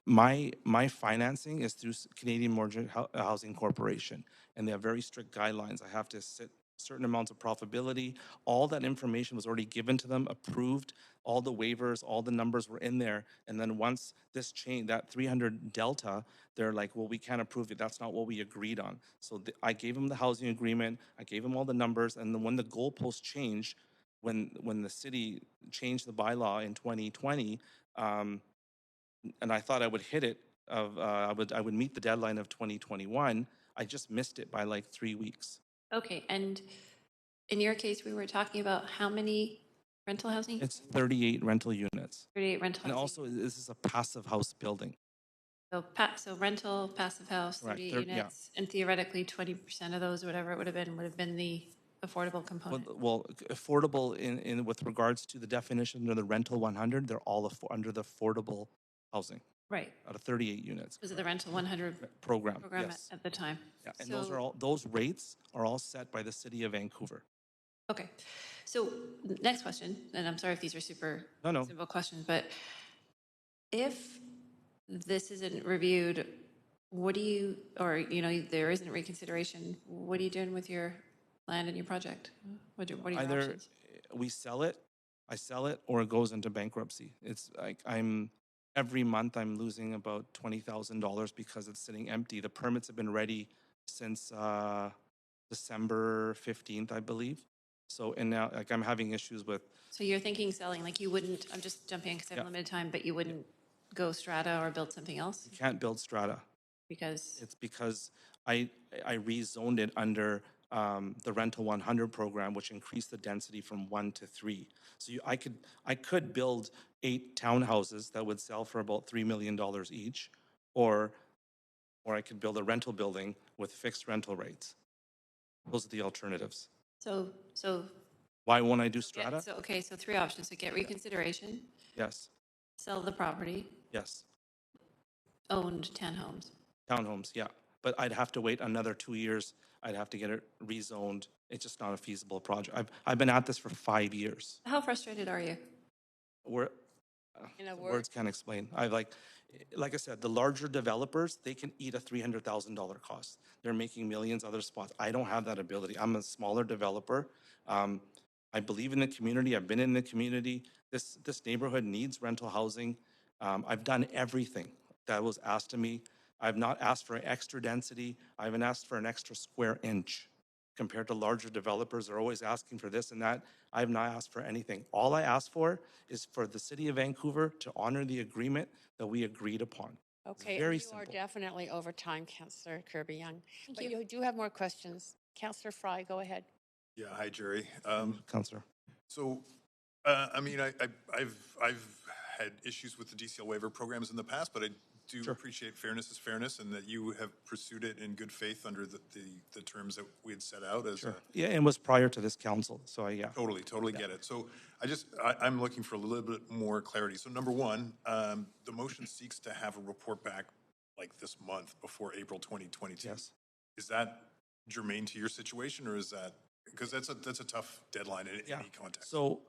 my financing is through Canadian Mortgage Housing Corporation, and they have very strict guidelines. I have to sit certain amounts of profitability. All that information was already given to them, approved. All the waivers, all the numbers were in there. And then once this change, that 300 delta, they're like, well, we can't approve it. That's not what we agreed on. So I gave them the housing agreement. I gave them all the numbers. And then when the goalposts changed, when the city changed the bylaw in 2020, and I thought I would hit it, I would meet the deadline of 2021. I just missed it by like 3 weeks. Okay, and in your case, we were talking about how many rental housing? It's 38 rental units. 38 rental And housing. also, this is a passive house building. So rental, passive house, Correct. 38 units, and theoretically 20% of those, whatever it would have been the affordable component. Well, affordable in with regards to the definition of the rental 100, they're all under the affordable housing. Right. Out of 38 units. Was it the rental 100 program? Yes. At the time. Yeah, and So, those rates are all set by the city of Vancouver. Okay. So next question, and I'm sorry if these are super simple questions, but if this isn't reviewed, what do you, or there isn't reconsideration, what are you doing with your land and your project? What are your options? we sell it, I sell it, or it goes into bankruptcy. It's like every month I'm losing about $20,000 because it's sitting empty. The permits have been ready since December 15th, I believe. So, and now like I'm having issues with, So you're thinking selling, like you wouldn't, I'm just jumping in because I have Yeah. limited time, but you wouldn't go strata or build something else you can't build strata. because, It's because I rezoned it under the Rental 100 program, which increased the density from 1 to 3. So I could build 8 townhouses that would sell for about $3 million each, or I could build a rental building with fixed rental rates. Those are the alternatives. so, Why won't I do strata? so, okay, so 3 options. So get reconsideration, Yes, sell the property, yes. owned townhomes. Townhomes, yeah. But I'd have to wait another 2 years. I'd have to get it rezoned. It's just not a feasible project. I've been at this for 5 years. How frustrated are you? We're, In a the word? words can't explain. Like I said, the larger developers, they can eat a $300,000 cost. They're making millions other spots. I don't have that ability. I'm a smaller developer. I believe in the community. I've been in the community. This neighborhood needs rental housing. I've done everything that was asked of me. I've not asked for extra density. I haven't asked for an extra square inch. Compared to larger developers, they're always asking for this and that. I have not asked for anything. All I asked for is for the City of Vancouver to honor the agreement that we agreed upon. Okay, very and you are simple. definitely over time, Councillor Kirby-Young. Thank But you. you do have more questions. Councillor Fry, go ahead. Yeah, hi, Jerry. Councillor. So, I've had issues with the DCL waiver programs in the past, but I do appreciate fairness is fairness, and that you have pursued it in good faith under the terms that we had set out as Yeah, it was prior to this council, so yeah. Totally get it. So I'm looking for a little bit more clarity. So number one, the motion seeks to have a report back like this month before April 2022. Yes. Is that germane to your situation, or is that, because that's a tough deadline in any context? So,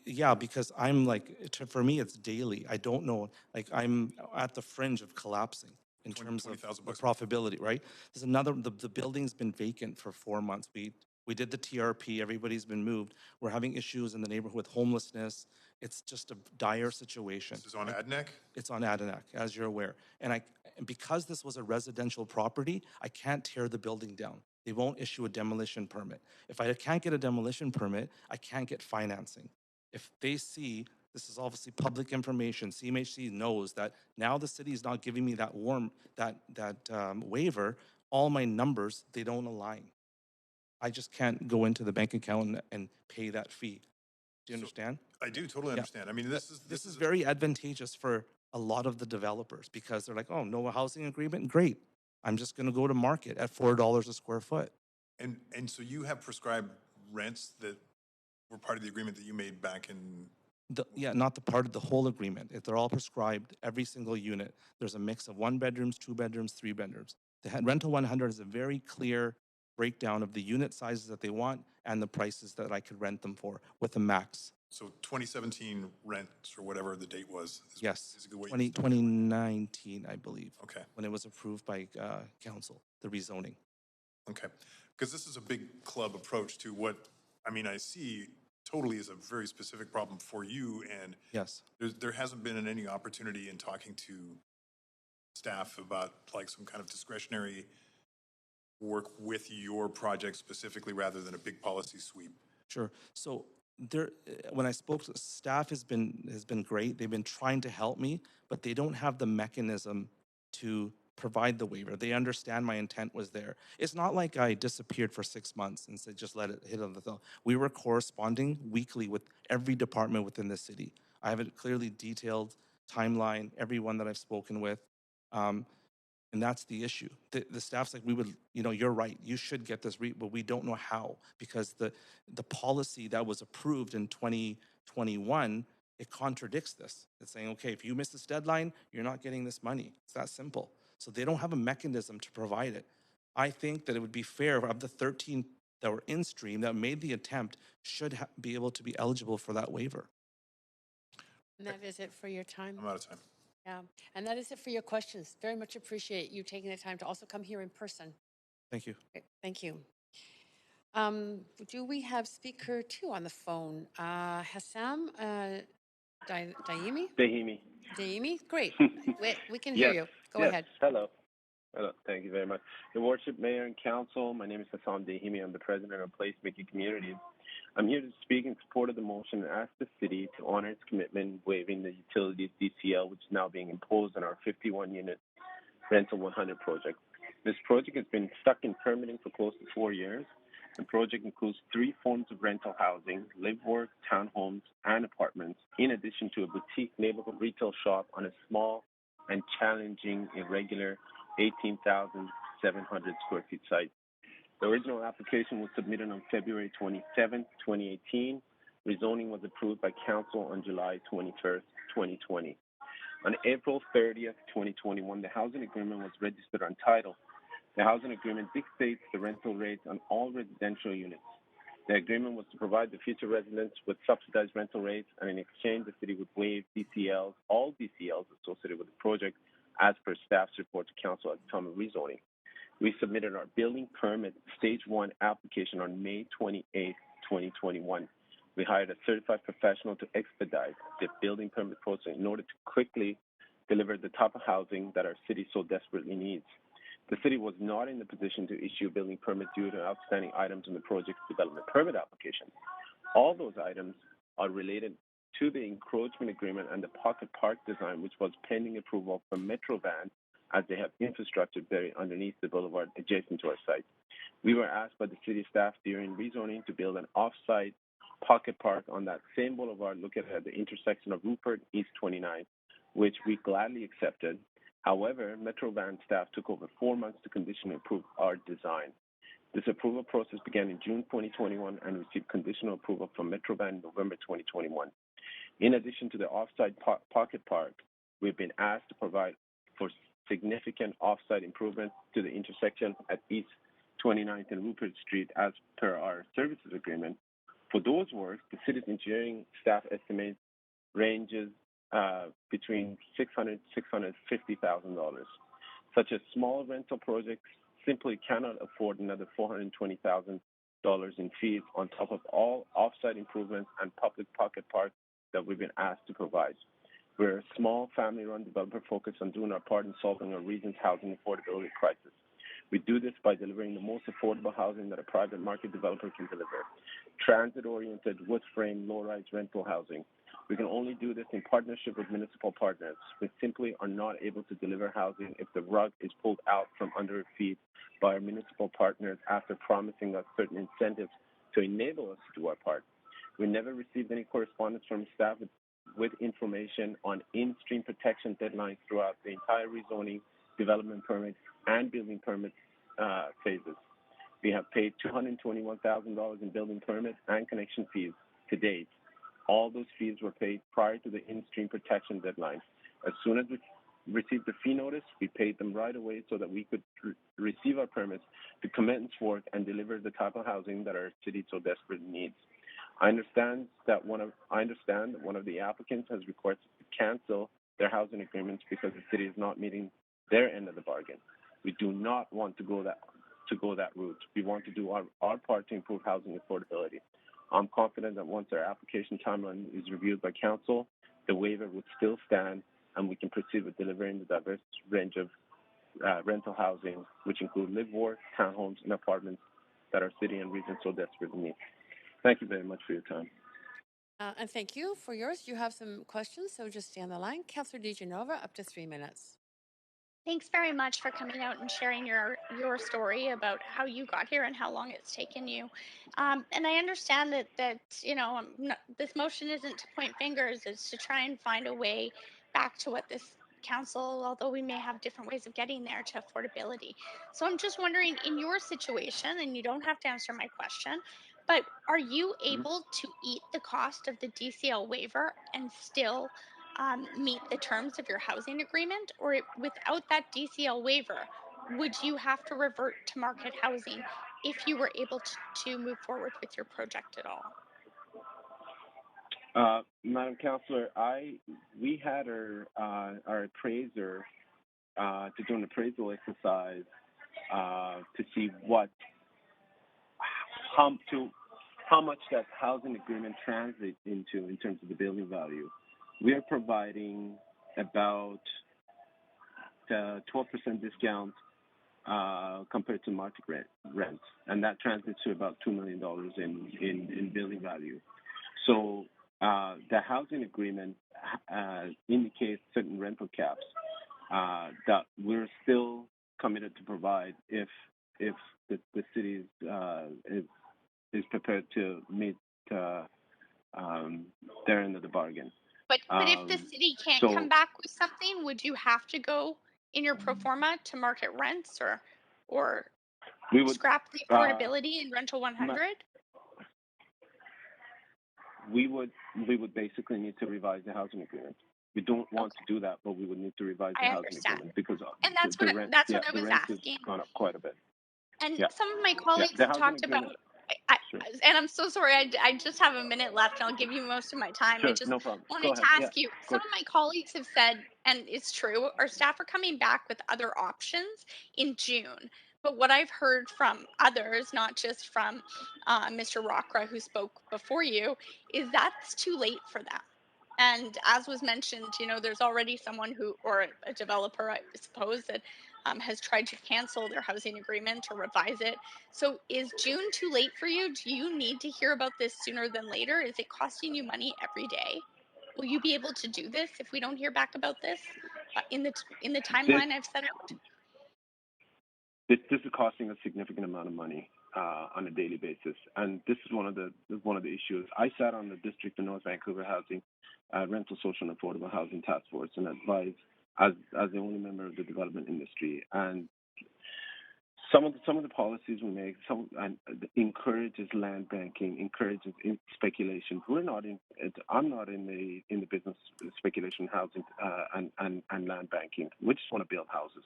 yeah, because I'm like, for me, it's daily. I don't know, like I'm at the fringe of collapsing in terms of the profitability, right? There's another, the building's been vacant for 4 months. We did the TRP, everybody's been moved. We're having issues in the neighborhood with homelessness. It's just a dire situation. This is on Adnec? It's on Adnec, as you're aware. And because this was a residential property, I can't tear the building down. They won't issue a demolition permit. If I can't get a demolition permit, I can't get financing. If they see, this is obviously public information, CMHC knows that now the city is not giving me that waiver, all my numbers, they don't align. I just can't go into the bank account and pay that fee. Do you understand? I do totally understand. I mean, this is very advantageous for a lot of the developers because they're like, oh, no housing agreement, great. I'm just going to go to market at $4 a square foot. And so you have prescribed rents that were part of the agreement that you made back in. Not the part of the whole agreement. If they're all prescribed, every single unit. There's a mix of 1 bedrooms, 2 bedrooms, 3 bedrooms. The Rental 100 is a very clear breakdown of the unit sizes that they want and the prices that I could rent them for with a max. So 2017 rents or whatever the date was. Yes, is a good way 2019, I believe. Okay. When it was approved by council, the rezoning. Okay, because this is a big club approach to what, I mean, I see totally is a very specific problem for you, and yes, there hasn't been any opportunity in talking to staff about like some kind of discretionary work with your project specifically rather than a big policy sweep. Sure. So when I spoke to staff has been great. They've been trying to help me, but they don't have the mechanism to provide the waiver. They understand my intent was there. It's not like I disappeared for 6 months and said, just let it hit on the thumb. We were corresponding weekly with every department within the city. I have a clearly detailed timeline, everyone that I've spoken with. And that's the issue. The staff's like, you're right, you should get this, but we don't know how, because the policy that was approved in 2021, it contradicts this. It's saying, okay, if you miss this deadline, you're not getting this money. It's that simple. So they don't have a mechanism to provide it. I think that it would be fair of the 13 that were in stream that made the attempt should be able to be eligible for that waiver. And that is it for your time. I'm out of time. Yeah, and that is it for your questions. Very much appreciate you taking the time to also come here in person. Thank you. Great. Thank you. Do we have speaker 2 on the phone? Hassam Daimi? Dahimi. Daimi? Great. We can hear Yes, you. Go yes. ahead. Hello. Hello. Thank you very much. Your Worship, Mayor and Council, my name is Hassam Dahimi. I'm the President of Placemaking Communities. I'm here to speak in support of the motion and ask the City to honor its commitment waiving the utilities DCL, which is now being imposed on our 51-unit Rental 100 project. This project has been stuck in permitting for close to 4 years. The project includes 3 forms of rental housing, live-work, townhomes, and apartments, in addition to a boutique neighborhood retail shop on a small and challenging, irregular 18,700 square feet site. The original application was submitted on February 27, 2018. Rezoning was approved by Council on July 21st, 2020. On April 30th, 2021, the housing agreement was registered on title. The housing agreement dictates the rental rates on all residential units. The agreement was to provide the future residents with subsidized rental rates, and in exchange, the city would waive DCLs, all DCLs associated with the project, as per staff's report to Council at the time of rezoning. We submitted our building permit stage 1 application on May 28, 2021. We hired a certified professional to expedite the building permit process in order to quickly deliver the type of housing that our city so desperately needs. The city was not in the position to issue a building permit due to outstanding items in the project's development permit application. All those items are related to the encroachment agreement and the pocket park design, which was pending approval from Metrovan, as they have infrastructure buried underneath the boulevard adjacent to our site. We were asked by the city staff during rezoning to build an off-site pocket park on that same boulevard located at the intersection of Rupert East 29, which we gladly accepted. However, Metrovan staff took over 4 months to conditionally approve our design. This approval process began in June 2021 and received conditional approval from Metrovan in November 2021. In addition to the off-site pocket park, we've been asked to provide for significant off-site improvements to the intersection at East 29th and Rupert Street as per our services agreement. For those works, the city's engineering staff estimates ranges between $600,000 to $650,000. Such as small rental projects simply cannot afford another $420,000 in fees on top of all off-site improvements and public pocket parks that we've been asked to provide. We're a small family-run developer focused on doing our part in solving our region's housing affordability crisis. We do this by delivering the most affordable housing that a private market developer can deliver. Transit-oriented, wood-frame, low-rise rental housing. We can only do this in partnership with municipal partners. We simply are not able to deliver housing if the rug is pulled out from under our feet by our municipal partners after promising us certain incentives to enable us to do our part. We never received any correspondence from staff with information on in-stream protection deadlines throughout the entire rezoning, development permit, and building permit phases. We have paid $221,000 in building permit and connection fees to date. All those fees were paid prior to the in-stream protection deadline. As soon as we received the fee notice, we paid them right away so that we could receive our permits to commence work and deliver the type of housing that our city so desperately needs. I understand that one of the applicants has requested to cancel their housing agreements because the city is not meeting their end of the bargain. We do not want to go that route. We want to do our part to improve housing affordability. I'm confident that once our application timeline is reviewed by council, the waiver would still stand and we can proceed with delivering the diverse range of rental housing, which include live-work, townhomes, and apartments that our city and region so desperately need. Thank you very much for your time. And thank you for yours. You have some questions, so just stay on the line. Councillor DeGenova, up to 3 minutes. Thanks very much for coming out and sharing your story about how you got here and how long it's taken you. And I understand that this motion isn't to point fingers; it's to try and find a way back to what this council, although we may have different ways of getting there, to affordability. So I'm just wondering, in your situation, and you don't have to answer my question, but are you able to eat the cost of the DCL waiver and still meet the terms of your housing agreement? Or without that DCL waiver, would you have to revert to market housing if you were able to move forward with your project at all? Madam Councillor, we had our appraiser to do an appraisal exercise to see how much that housing agreement translates into in terms of the building value. We are providing about 12% discount compared to market rents, and that translates to about $2 million in building value. So the housing agreement indicates certain rental caps that we're still committed to provide if the city is prepared to meet their end of the bargain. But if the city can't come back with something, would you have to go in your pro forma to market rents or we would scrap the affordability in Rental 100? We would basically need to revise the housing agreement. We don't want to do that, but we would need to revise the housing agreement because and that's the what rent, that's yeah, what I the was rent asking. has gone up quite a bit. And Yeah. some of my colleagues the have housing talked about, agreement- Sure. and I'm so sorry, I just have a minute left and I'll give you most of my time. Sure, I just no problem. wanted Go to ahead. ask Yeah, you, of some course. of my colleagues have said, and it's true, our staff are coming back with other options in June. But what I've heard from others, not just from Mr. Rockra, who spoke before you, is that's too late for them. And as was mentioned, there's already someone or a developer, I suppose, that has tried to cancel their housing agreement or revise it. So is June too late for you? Do you need to hear about this sooner than later? Is it costing you money every day? Will you be able to do this if we don't hear back about this in the timeline I've set out? This is costing a significant amount of money on a daily basis, and this is one of the issues. I sat on the District of North Vancouver Housing Rental, Social, and Affordable Housing Task Force, and advised as the only member of the development industry. And some of the policies we make encourages land banking, encourages speculation. I'm not in the business of speculation, housing, and land banking. We just want to build houses.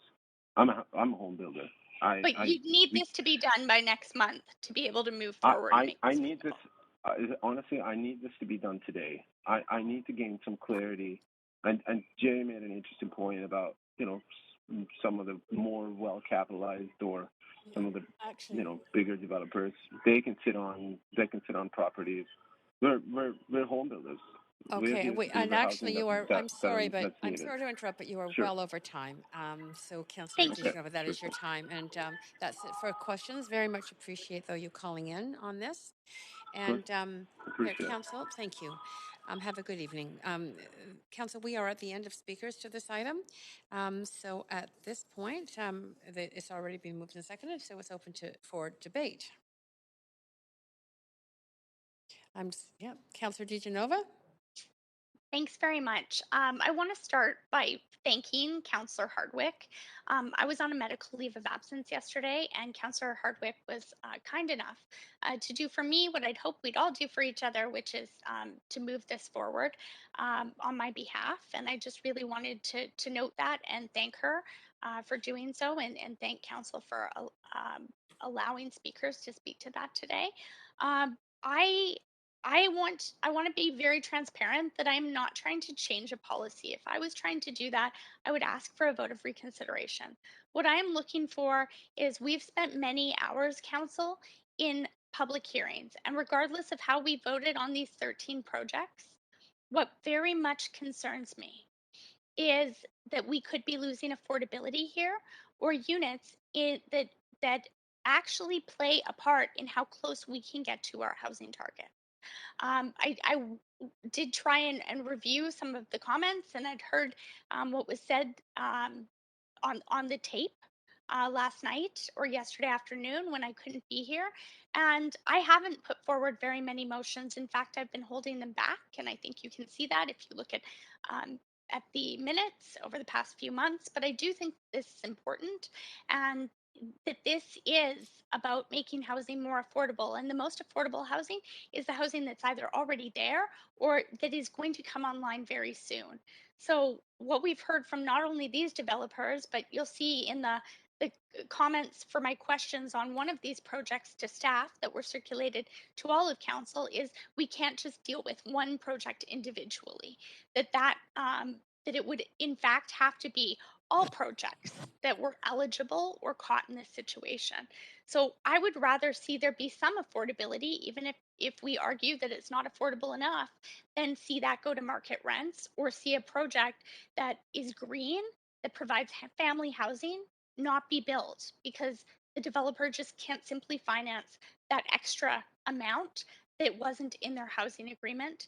I'm a home builder. But you need this to be done by next month to be able to move forward. I need this. Honestly, I need this to be done today. I need to gain some clarity. And Jerry made an interesting point about some of the more well capitalized or some of the bigger developers. They can sit on properties. We're home builders. Okay, and actually I'm sorry, but I'm sorry to interrupt, but you are Sure. well over time. So Councillor Thank you. Dijonova, that is your time. And that's it for questions. Very much appreciate, though, you calling in on this. And Council, thank you. Have a good evening. Council, we are at the end of speakers to this item. So at this point, it's already been moved and seconded, so it's open for debate. Councillor Dijonova? Thanks very much. I want to start by thanking Councillor Hardwick. I was on a medical leave of absence yesterday, and Councillor Hardwick was kind enough to do for me what I'd hope we'd all do for each other, which is to move this forward on my behalf. And I just really wanted to note that and thank her for doing so, and thank Council for allowing speakers to speak to that today. I want to be very transparent that I'm not trying to change a policy. If I was trying to do that, I would ask for a vote of reconsideration. What I am looking for is we've spent many hours, Council, in public hearings, and regardless of how we voted on these 13 projects, what very much concerns me is that we could be losing affordability here, or units that actually play a part in how close we can get to our housing target. I did try and review some of the comments, and I'd heard what was said on the tape last night or yesterday afternoon when I couldn't be here. And I haven't put forward very many motions. In fact, I've been holding them back, and I think you can see that if you look at the minutes over the past few months. But I do think this is important, and that this is about making housing more affordable. And the most affordable housing is the housing that's either already there or that is going to come online very soon. So what we've heard from not only these developers, but you'll see in the comments for my questions on one of these projects to staff that were circulated to all of council is we can't just deal with one project individually, that it would in fact have to be all projects that were eligible were caught in this situation. So I would rather see there be some affordability, even if we argue that it's not affordable enough, than see that go to market rents, or see a project that is green, that provides family housing, not be built because the developer just can't simply finance that extra amount that wasn't in their housing agreement,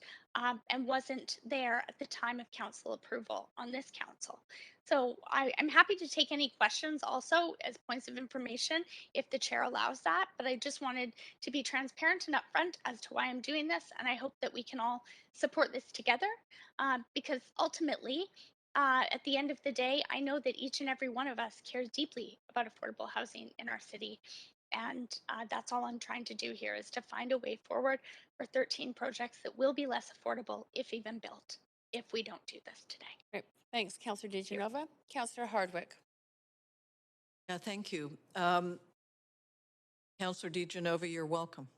and wasn't there at the time of council approval on this council. So I'm happy to take any questions also as points of information if the chair allows that, but I just wanted to be transparent and upfront as to why I'm doing this, and I hope that we can all support this together, because ultimately, at the end of the day, I know that each and every one of us cares deeply about affordable housing in our city. And that's all I'm trying to do here, is to find a way forward for 13 projects that will be less affordable, if even built, if we don't do this today. Great. Thanks, Councillor DeGenova. Councillor Hardwick. Yeah, thank you. Councillor DeGenova, you're welcome.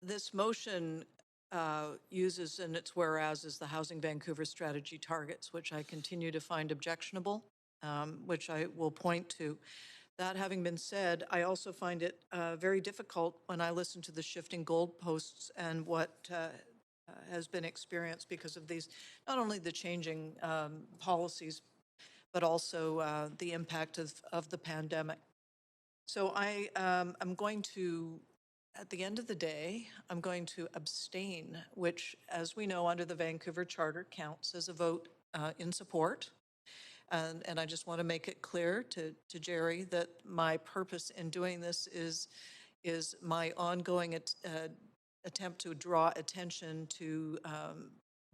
This motion uses in its whereas is the Housing Vancouver strategy targets, which I continue to find objectionable, which I will point to. That having been said, I also find it very difficult when I listen to the shifting goalposts and what has been experienced because of these, not only the changing policies, but also the impact of the pandemic. So I'm going to, at the end of the day, I'm going to abstain, which, as we know, under the Vancouver Charter counts as a vote in support. And I just want to make it clear to Jerry that my purpose in doing this is my ongoing attempt to draw attention to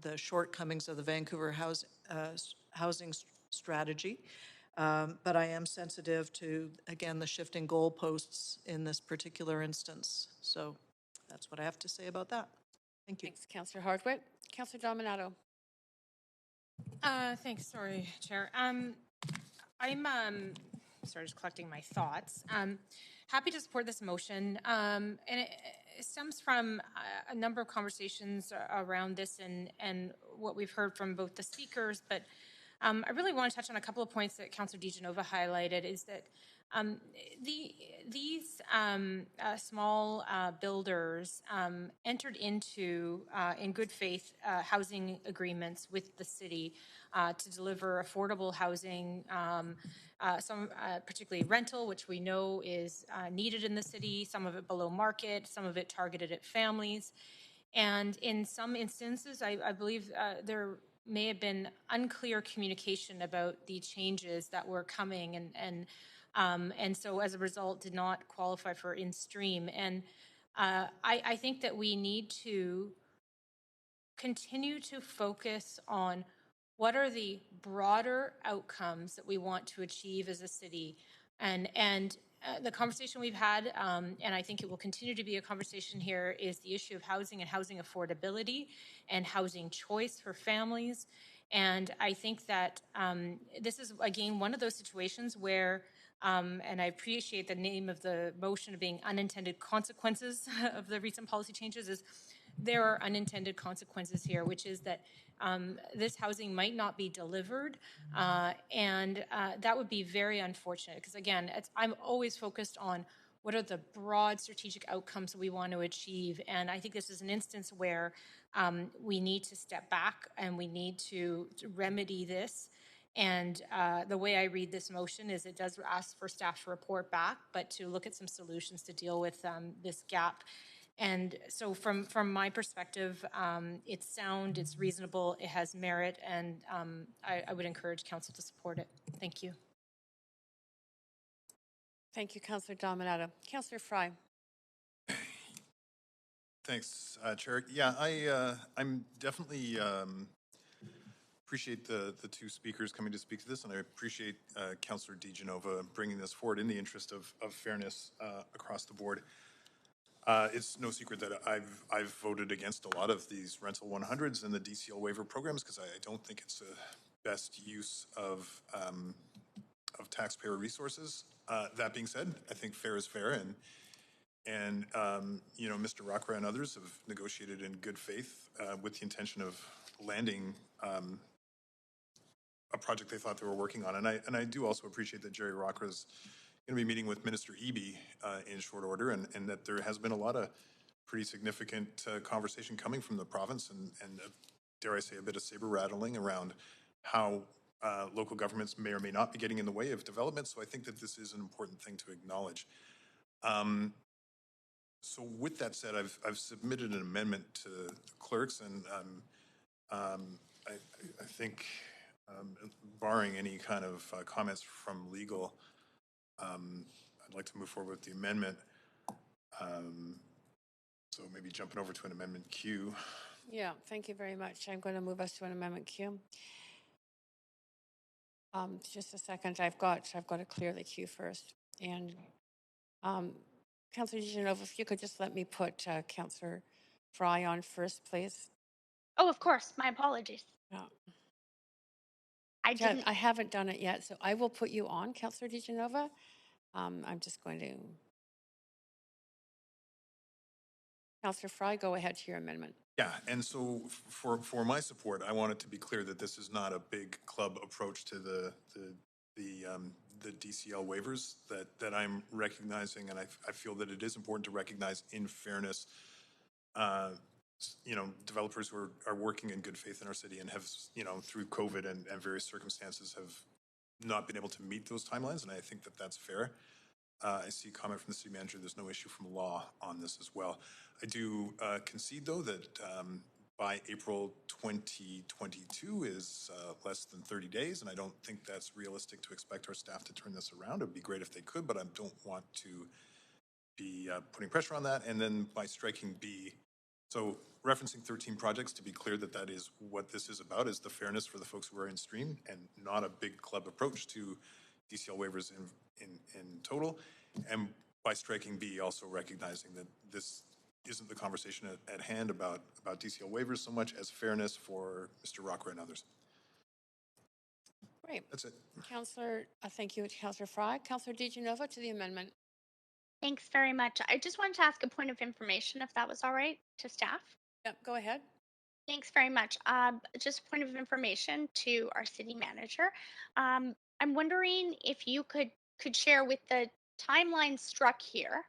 the shortcomings of the Vancouver housing strategy. But I am sensitive to, again, the shifting goalposts in this particular instance. So that's what I have to say about that. Thank you. Thanks, Councillor Hardwick. Councillor Dominato. Thanks, sorry, Chair. I'm sorry, just collecting my thoughts. Happy to support this motion, and it stems from a number of conversations around this and what we've heard from both the speakers, but I really want to touch on a couple of points that Councillor DeGenova highlighted. Is that these small builders entered into, in good faith, housing agreements with the city to deliver affordable housing, some particularly rental, which we know is needed in the city, some of it below market, some of it targeted at families. And in some instances, I believe there may have been unclear communication about the changes that were coming, and so as a result did not qualify for in-stream. And I think that we need to continue to focus on what are the broader outcomes that we want to achieve as a city. And the conversation we've had, and I think it will continue to be a conversation here, is the issue of housing and housing affordability and housing choice for families. And I think that this is, again, one of those situations where, and I appreciate the name of the motion of being unintended consequences of the recent policy changes, is there are unintended consequences here, which is that this housing might not be delivered, and that would be very unfortunate because, again, I'm always focused on what are the broad strategic outcomes that we want to achieve, and I think this is an instance where we need to step back and we need to remedy this. And the way I read this motion is it does ask for staff to report back, but to look at some solutions to deal with this gap. And so from my perspective, it's sound, it's reasonable, it has merit, and I would encourage council to support it. Thank you. Thank you, Councillor Dominato. Councillor Fry. Thanks, Chair. Yeah, I'm definitely appreciate the two speakers coming to speak to this, and I appreciate Councillor DeGenova bringing this forward in the interest of fairness across the board. It's no secret that I've voted against a lot of these rental 100s and the DCL waiver programs because I don't think it's the best use of taxpayer resources. That being said, I think fair is fair, and you know, Mr. Rockra and others have negotiated in good faith with the intention of landing a project they thought they were working on. And I do also appreciate that Jerry Rocker is going to be meeting with Minister Eby in short order, and that there has been a lot of pretty significant conversation coming from the province and dare I say, a bit of saber rattling around how local governments may or may not be getting in the way of development. So I think that this is an important thing to acknowledge. So with that said, I've submitted an amendment to the clerks, and I think, barring any kind of comments from legal, I'd like to move forward with the amendment. So maybe jumping over to an amendment Q. Yeah, thank you very much. I'm going to move us to an amendment Q. Just a second. I've got to clear the queue first. And Councillor DeGenova, if you could just let me put Councillor Fry on first, please. Oh, of course. My apologies. Yeah. I I haven't done it yet, so I will put you on, Councillor DeGenova. I'm just going to. Councillor Fry, go ahead to your amendment. Yeah, and so for my support, I want it to be clear that this is not a big club approach to the DCL waivers that I'm recognizing, and I feel that it is important to recognize, in fairness, developers who are working in good faith in our city and have, through COVID and various circumstances, have not been able to meet those timelines, and I think that that's fair. I see a comment from the city manager. There's no issue from law on this as well. I do concede, though, that by April 2022 is less than 30 days, and I don't think that's realistic to expect our staff to turn this around. It would be great if they could, but I don't want to be putting pressure on that. And then by striking B, so referencing 13 projects, to be clear that is what this is about, is the fairness for the folks who are in stream and not a big club approach to DCL waivers in total. And by striking B, also recognizing that this isn't the conversation at hand about DCL waivers so much as fairness for Mr. Rocker and others. Great. That's it. Councillor, thank you, Councillor Fry. Councillor DeGenova to the amendment. Thanks very much. I just wanted to ask a point of information, if that was all right, to staff. Yep, go ahead. Thanks very much. Just a point of information to our city manager. I'm wondering if you could share with the timeline struck here.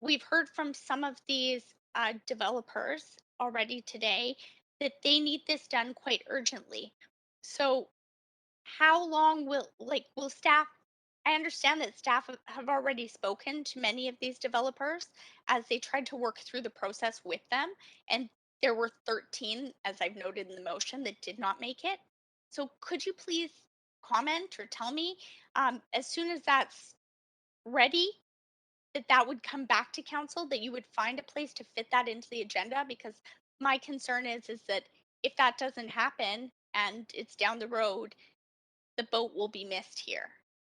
We've heard from some of these developers already today that they need this done quite urgently. So how long will staff, I understand that staff have already spoken to many of these developers as they tried to work through the process with them, and there were 13, as I've noted in the motion, that did not make it. So could you please comment or tell me, as soon as that's ready, that would come back to council, that you would find a place to fit that into the agenda? Because my concern is that if that doesn't happen and it's down the road, the boat will be missed here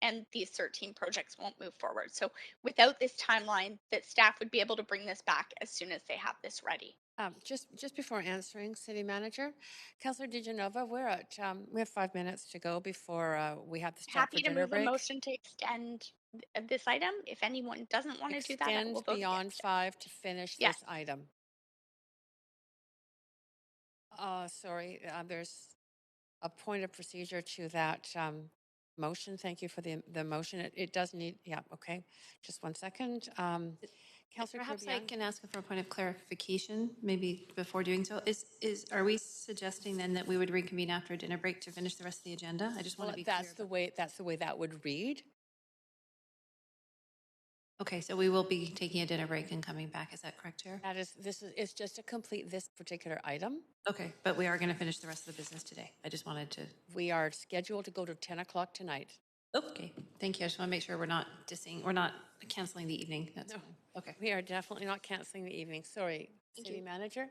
and these 13 projects won't move forward. So without this timeline, that staff would be able to bring this back as soon as they have this ready. Just before answering, City Manager, Councillor DeGenova, we're at, we have 5 minutes to go before we have to stop Happy for to dinner move break. a motion to extend this item. If anyone doesn't want to do that, I will vote beyond against 5 to finish Yes. this item. Sorry, there's a point of procedure to that motion. Thank you for the motion. It does need, yeah, okay. Just 1 second. Councillor Perhaps Kirby-Young? I can ask for a point of clarification, maybe before doing so. Are we suggesting then that we would reconvene after a dinner break to finish the rest of the agenda? I just want to be clear. That's the way that would read. Okay, so we will be taking a dinner break and coming back. Is that correct, Chair? It's just to complete this particular item. Okay, but we are going to finish the rest of the business today. I just wanted to. We are scheduled to go to 10 o'clock tonight. Okay, thank you. I just want to make sure we're not canceling the evening. That's fine. Okay. We are definitely not canceling the evening. Sorry, City Manager.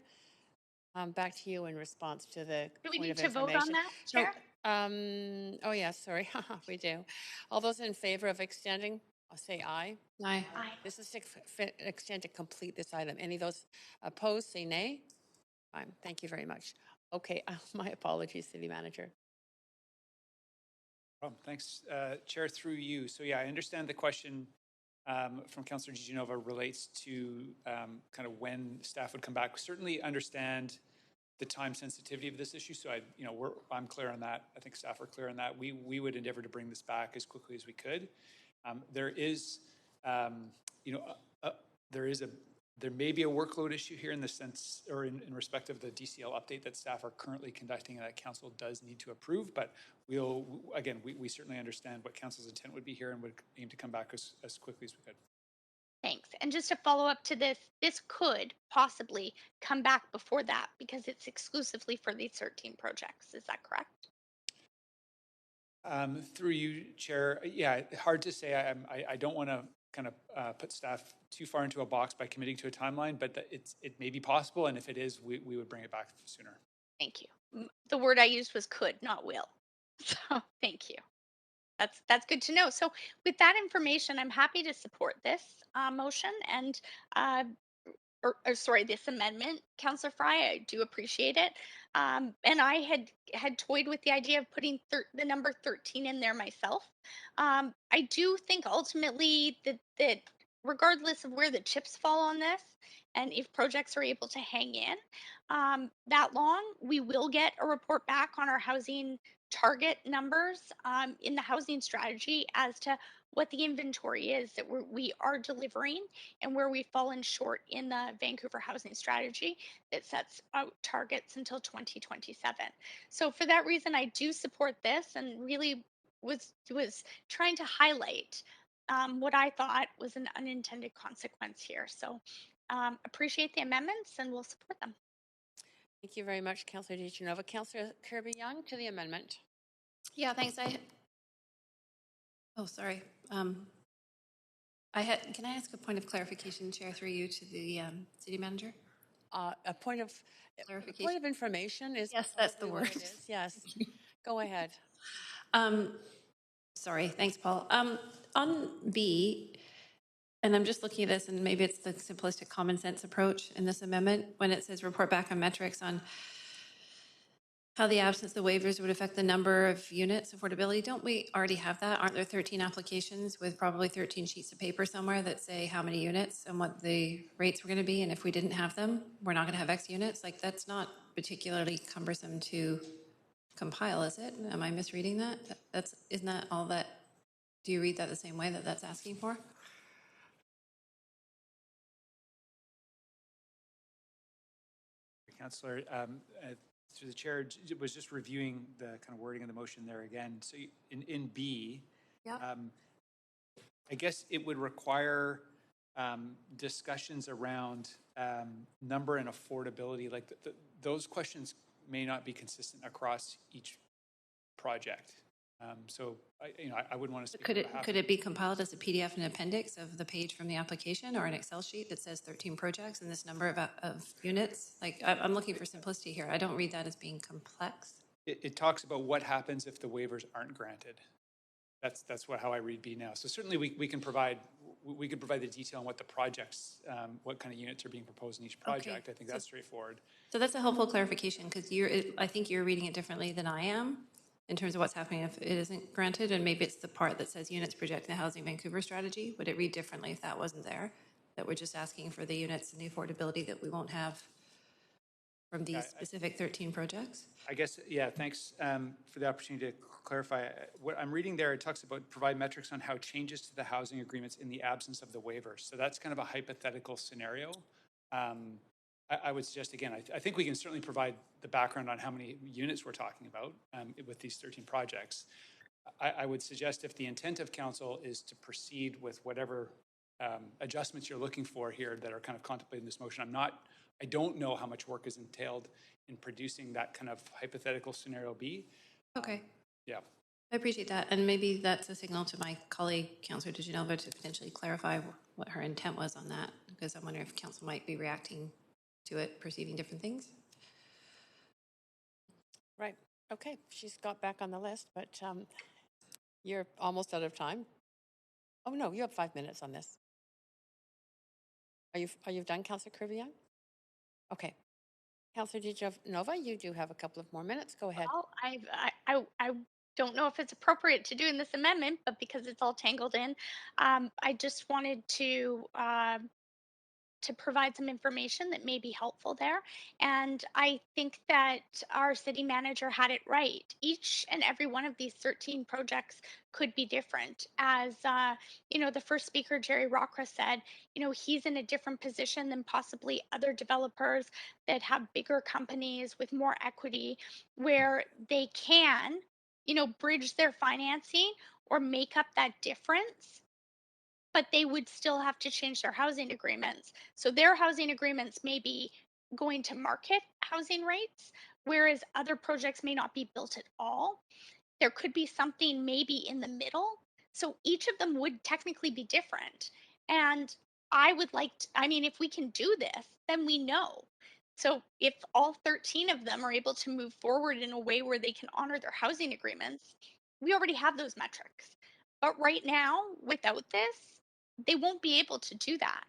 Back to you in response to the Do we point need of to vote information. on that, Chair? Oh yeah, sorry, we do. All those in favor of extending, I'll say aye. Aye. Aye. This is to extend to complete this item. Any of those opposed, say nay. Fine, thank you very much. Okay, my apologies, City Manager. Thanks, Chair, through you. So yeah, I understand the question from Councillor DeGenova relates to kind of when staff would come back. We certainly understand the time sensitivity of this issue. So I'm clear on that. I think staff are clear on that. We would endeavor to bring this back as quickly as we could. There may be a workload issue here in the sense, or in respect of the DCL update that staff are currently conducting and that council does need to approve. But we certainly understand what council's intent would be here and would aim to come back as quickly as we could. Thanks. And just to follow up to this, this could possibly come back before that because it's exclusively for these 13 projects. Is that correct? Through you, Chair. Yeah, hard to say. I don't want to kind of put staff too far into a box by committing to a timeline, but it may be possible. And if it is, we would bring it back sooner. Thank you. The word I used was could, not will. So thank you. That's good to know. So with that information, I'm happy to support this motion and this amendment, Councillor Fry. I do appreciate it. And I had toyed with the idea of putting the number 13 in there myself. I do think ultimately that regardless of where the chips fall on this, and if projects are able to hang in that long, we will get a report back on our housing target numbers in the housing strategy as to what the inventory is that we are delivering and where we've fallen short in the Vancouver housing strategy that sets out targets until 2027. So for that reason, I do support this and really was trying to highlight what I thought was an unintended consequence here. So appreciate the amendments and we'll support them. Thank you very much, Councillor DiGenova. Councillor Kirby-Yung to the amendment. Yeah, thanks. Sorry. Can I ask a point of clarification, Chair, through you to the city manager? A point of information is. Yes, that's the word. Yes. Go ahead. Sorry. Thanks, Paul. On B, and I'm just looking at this, and maybe it's the simplistic common sense approach in this amendment when it says report back on metrics on how the absence of the waivers would affect the number of units, affordability. Don't we already have that? Aren't there 13 applications with probably 13 sheets of paper somewhere that say how many units and what the rates were going to be? And if we didn't have them, we're not going to have X units. Like, that's not particularly cumbersome to compile, is it? Am I misreading that? Isn't that all that? Do you read that the same way that that's asking for? Councillor, through the chair, was just reviewing the kind of wording of the motion there again. So in B, I guess it would require discussions around number and affordability. Like those questions may not be consistent across each project. So I wouldn't want to speak. Could it be compiled as a PDF and appendix of the page from the application, or an Excel sheet that says 13 projects and this number of units? Like, I'm looking for simplicity here. I don't read that as being complex. It talks about what happens if the waivers aren't granted. That's how I read B now. So certainly we can provide the detail on what the projects, what kind of units are being proposed in each project. Okay. I think that's straightforward. So that's a helpful clarification, because I think you're reading it differently than I am in terms of what's happening if it isn't granted, and maybe it's the part that says units project in the Housing Vancouver strategy. Would it read differently if that wasn't there? That we're just asking for the units and the affordability that we won't have from these specific 13 projects? I guess, yeah, thanks for the opportunity to clarify. What I'm reading there, it talks about provide metrics on how changes to the housing agreements in the absence of the waivers. So that's kind of a hypothetical scenario. I would suggest, again, I think we can certainly provide the background on how many units we're talking about with these 13 projects. I would suggest if the intent of council is to proceed with whatever adjustments you're looking for here that are kind of contemplated in this motion, I don't know how much work is entailed in producing that kind of hypothetical scenario B. Okay. Yeah. I appreciate that. And maybe that's a signal to my colleague, Councillor DiGenova, to potentially clarify what her intent was on that, because I'm wondering if council might be reacting to it, perceiving different things. Right. Okay. She's got back on the list, but you're almost out of time. Oh, no, you have 5 minutes on this. Are you done, Councillor Kirby-Yung? Okay. Councillor DiGenova, you do have a couple of more minutes. Go ahead. Well, I don't know if it's appropriate to do in this amendment, but because it's all tangled in, I just wanted to to provide some information that may be helpful there. And I think that our city manager had it right. Each and every one of these 13 projects could be different. As the first speaker, Jerry Rockra, said, he's in a different position than possibly other developers that have bigger companies with more equity, where they can, bridge their financing or make up that difference, but they would still have to change their housing agreements. So their housing agreements may be going to market housing rates, whereas other projects may not be built at all. There could be something maybe in the middle. So each of them would technically be different. And I would like to, if we can do this, then we know. So if all 13 of them are able to move forward in a way where they can honor their housing agreements, we already have those metrics. But right now, without this, they won't be able to do that.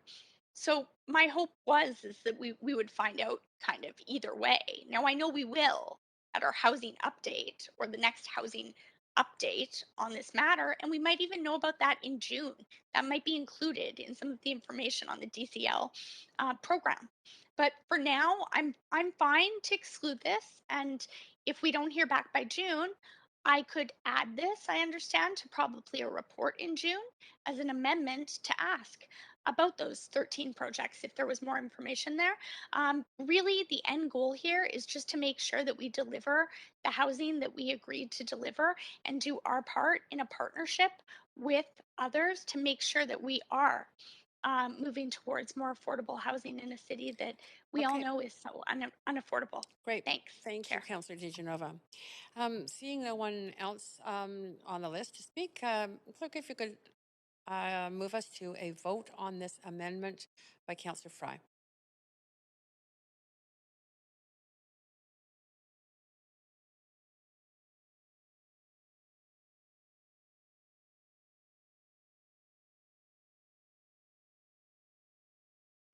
So my hope is that we would find out kind of either way. Now I know we will at our housing update or the next housing update on this matter, and we might even know about that in June. That might be included in some of the information on the DCL program. But for now, I'm fine to exclude this, and if we don't hear back by June, I could add this, I understand, to probably a report in June as an amendment to ask about those 13 projects if there was more information there. Really, the end goal here is just to make sure that we deliver the housing that we agreed to deliver and do our part in a partnership with others to make sure that we are moving towards more affordable housing in a city that we all know is so unaffordable. Great. Thanks. Thank you, Councillor DiGenova. Seeing no one else on the list to speak, Clerk, if you could move us to a vote on this amendment by Councillor Fry.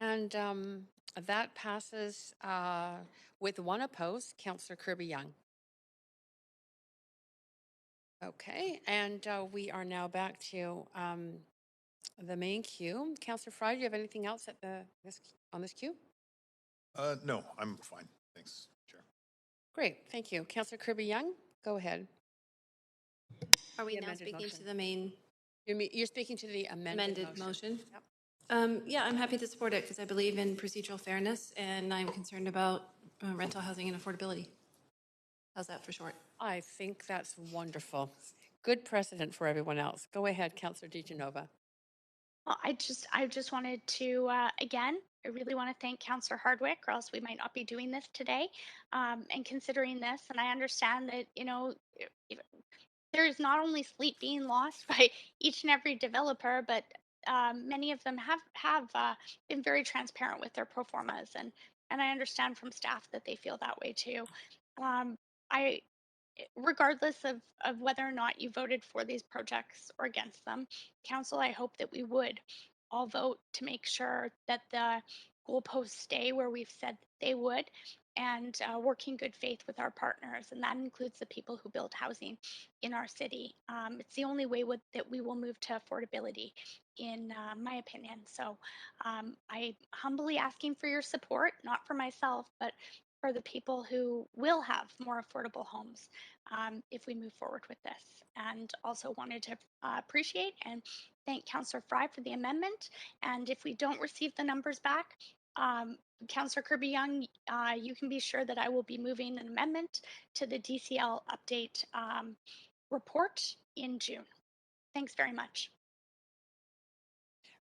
And that passes with one opposed, Councillor Kirby-Yung. Okay, and we are now back to the main queue. Councillor Fry, do you have anything else at on this queue? No, I'm fine. Thanks, Chair. Great, thank you. Councillor Kirby-Yung, go ahead. Are we now speaking to the main? You're speaking to the amended motion? Yep. Yeah, I'm happy to support it because I believe in procedural fairness and I'm concerned about rental housing and affordability. How's that for short? I think that's wonderful. Good precedent for everyone else. Go ahead, Councillor DiGenova. Well, I just wanted to, again, I really want to thank Councillor Hardwick, or else we might not be doing this today, and considering this. And I understand that, there is not only sleep being lost by each and every developer, but many of them have been very transparent with their pro formas, and I understand from staff that they feel that way too. Regardless of whether or not you voted for these projects or against them, Council, I hope that we would all vote to make sure that the goalposts stay where we've said they would, and work in good faith with our partners, and that includes the people who build housing in our city. It's the only way that we will move to affordability, in my opinion. So I'm humbly asking for your support, not for myself, but for the people who will have more affordable homes if we move forward with this. And also wanted to appreciate and thank Councillor Fry for the amendment. And if we don't receive the numbers back, Councillor Kirby-Yung, you can be sure that I will be moving an amendment to the DCL update report in June. Thanks very much.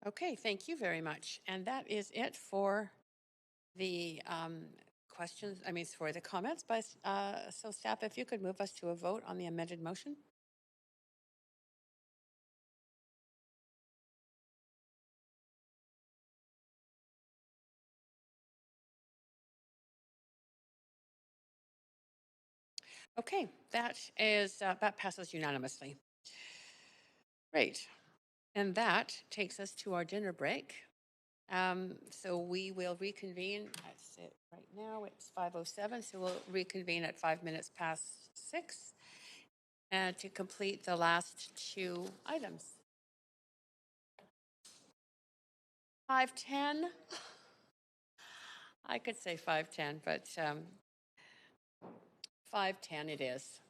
Okay, thank you very much. And that is it for the questions, for the comments. But so staff, if you could move us to a vote on the amended motion. Okay, that passes unanimously. Great. And that takes us to our dinner break. So we will reconvene. That's it right now. It's 5:07, so we'll reconvene at 5 minutes past 6 to complete the last two items. 5:10. I could say 5:10, but 5:10 it is.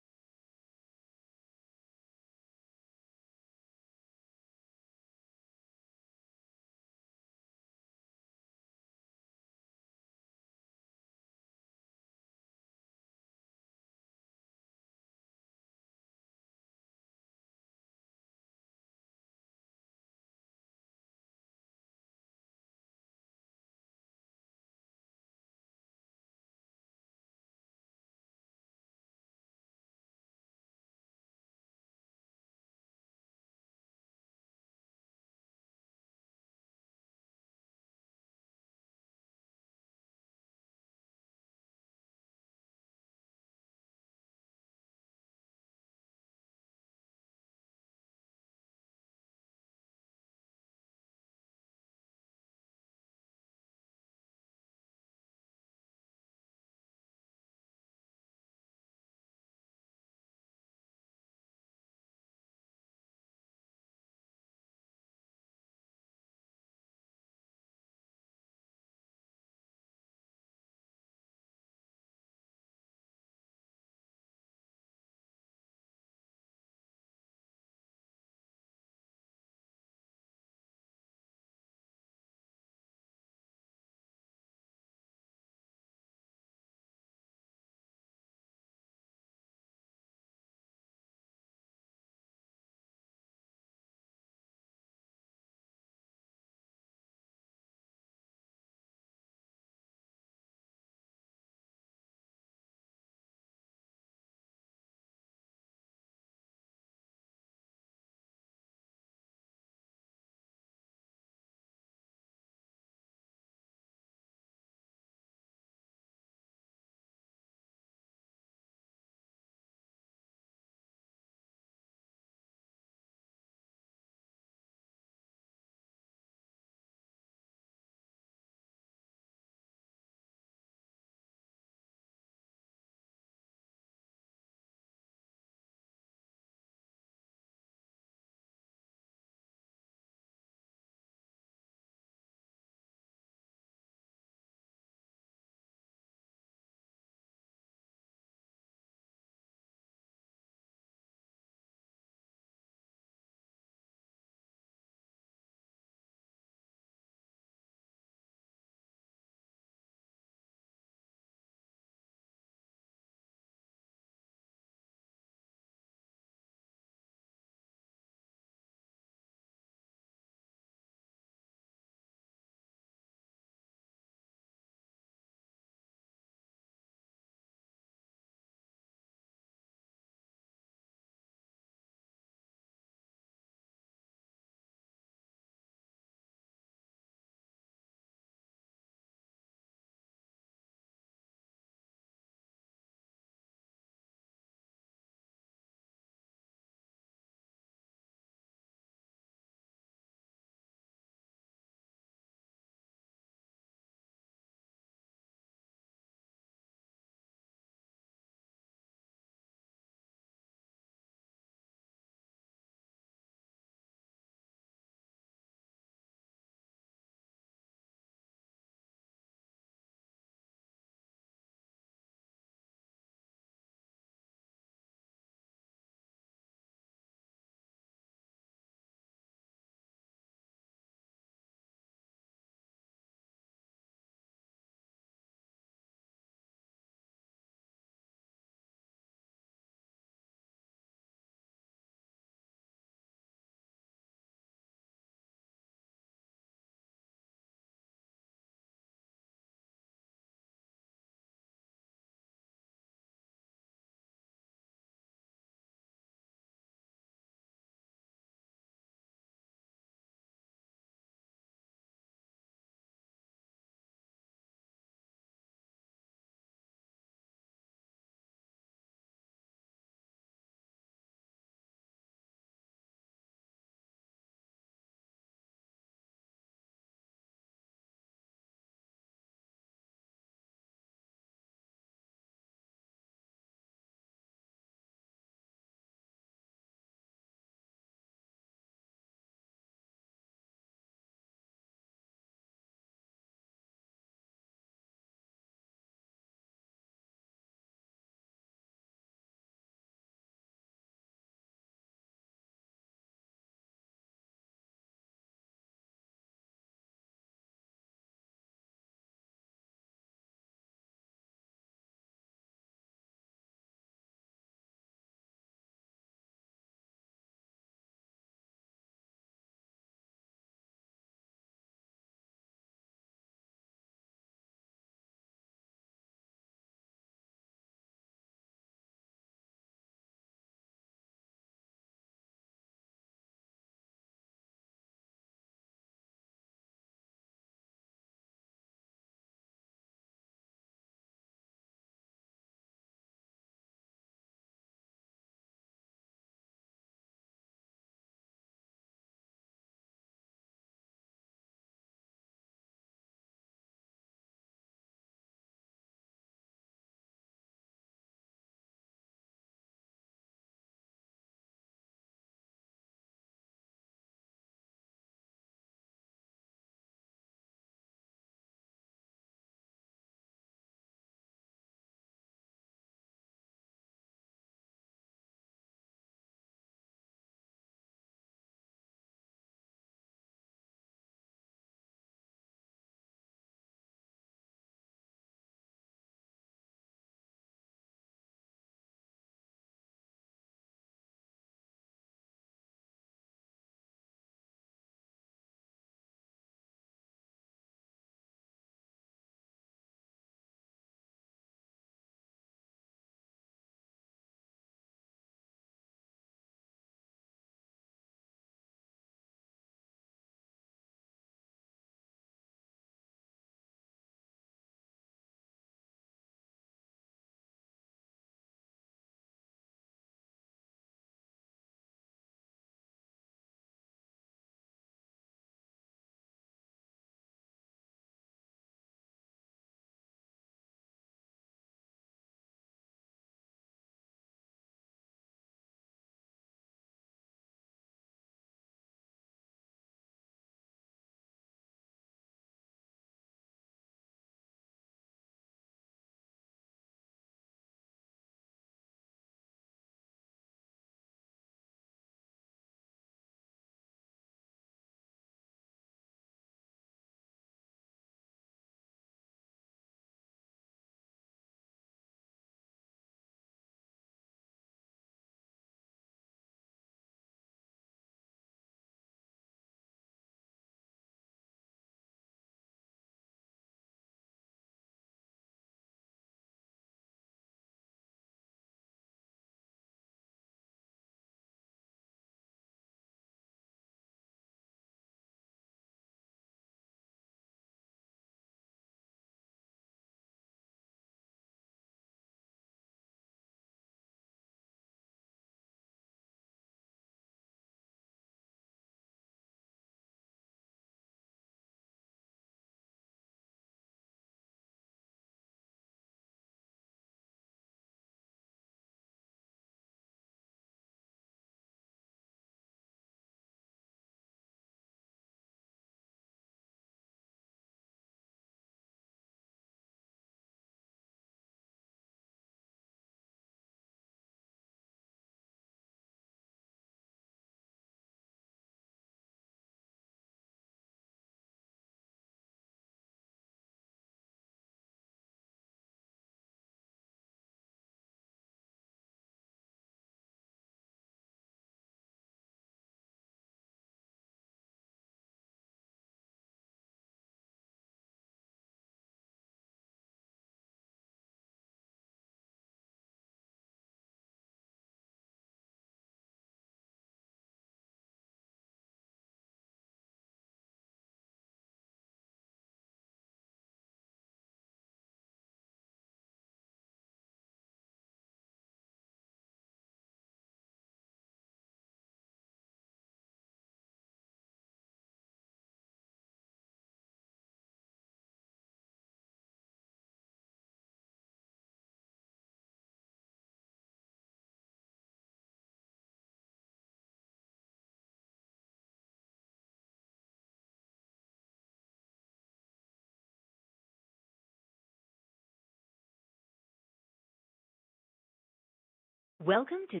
Welcome to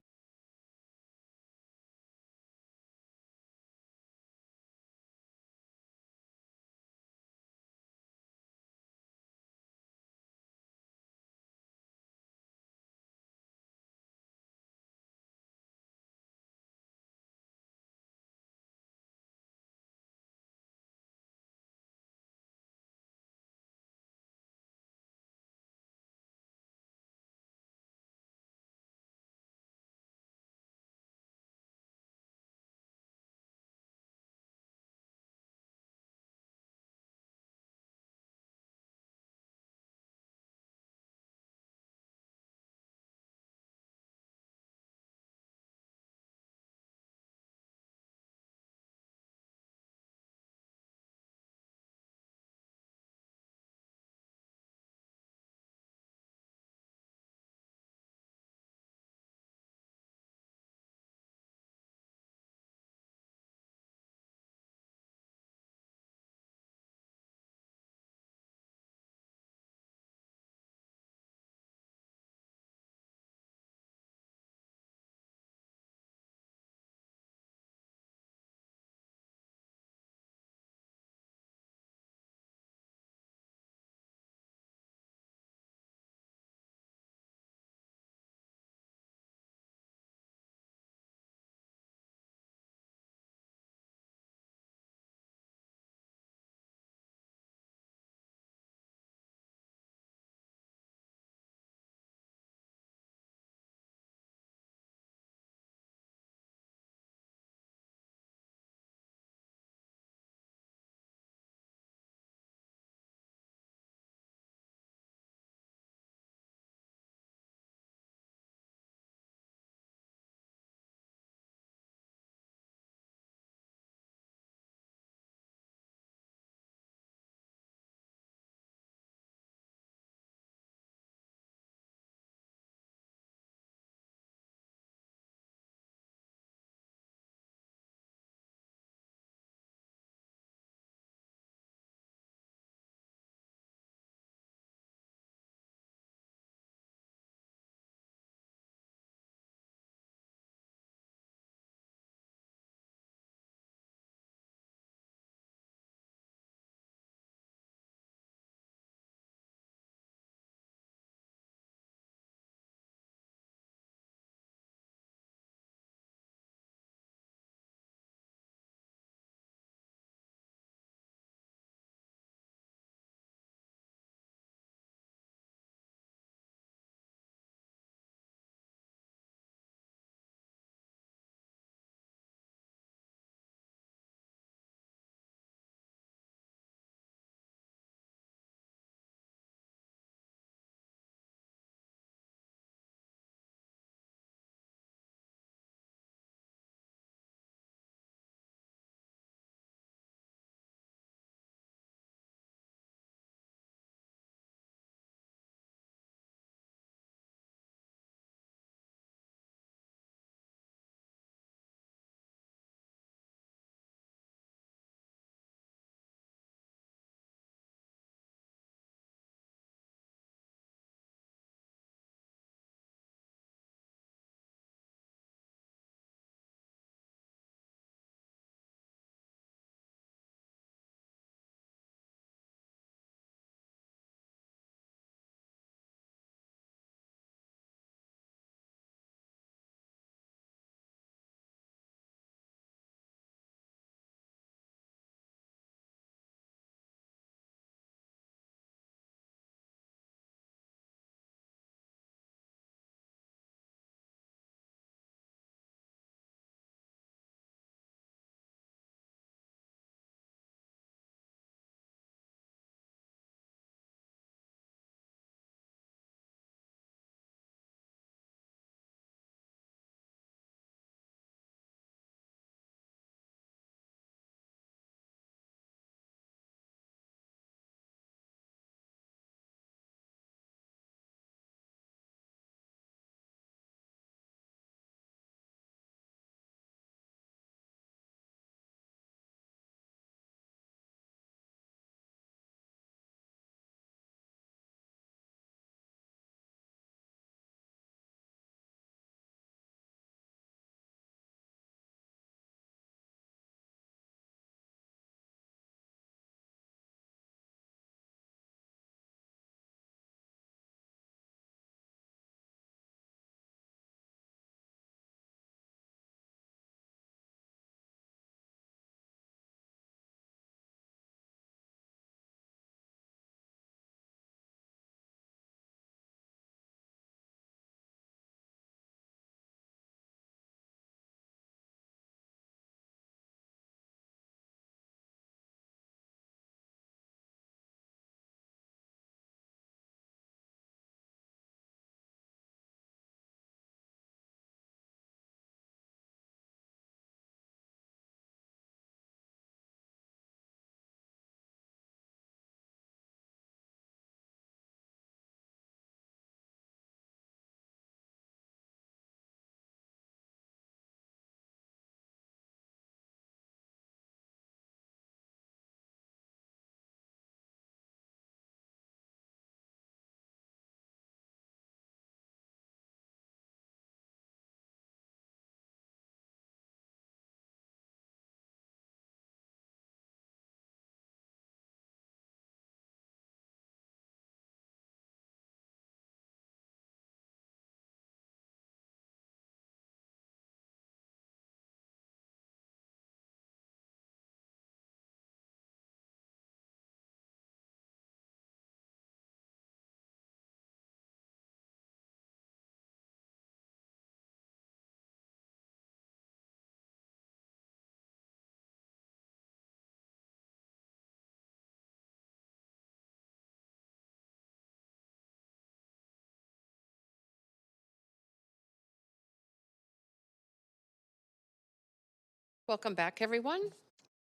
Welcome back, everyone.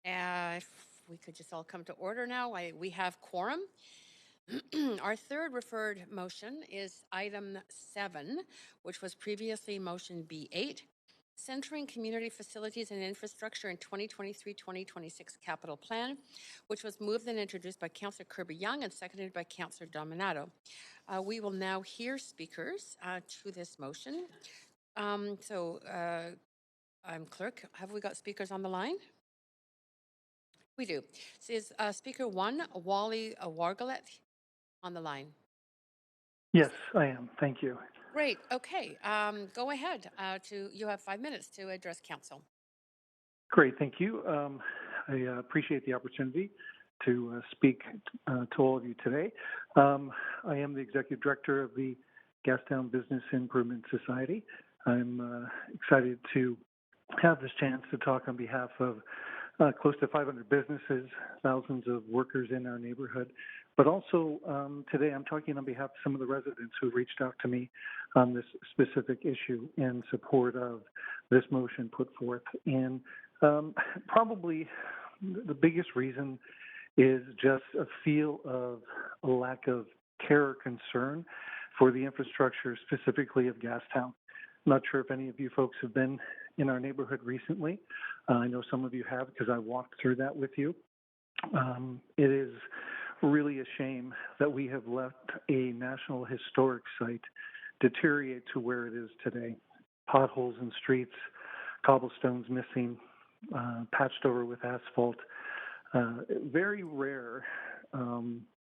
If we could just all come to order now. We have quorum. Our third referred motion is item 7, which was previously motion B8, Centering Community Facilities and Infrastructure in 2023-2026 Capital Plan, which was moved and introduced by Councillor Kirby-Yung and seconded by Councillor Dominato. We will now hear speakers to this motion. I'm clerk. Have we got speakers on the line? We do. So is speaker 1, Wally Wargalet, on the line? Yes, I am. Thank you. Great. Okay. Go ahead. You have 5 minutes to address council. Great. Thank you. I appreciate the opportunity to speak to all of you today. I am the executive director of the Gastown Business Improvement Society. I'm excited to have this chance to talk on behalf of close to 500 businesses, thousands of workers in our neighborhood. But also today I'm talking on behalf of some of the residents who reached out to me on this specific issue in support of this motion put forth. And probably the biggest reason is just a feel of a lack of care or concern for the infrastructure specifically of Gastown. I'm not sure if any of you folks have been in our neighborhood recently. I know some of you have because I walked through that with you. It is really a shame that we have left a National Historic Site deteriorate to where it is today. Potholes in streets, cobblestones missing, patched over with asphalt. Very rare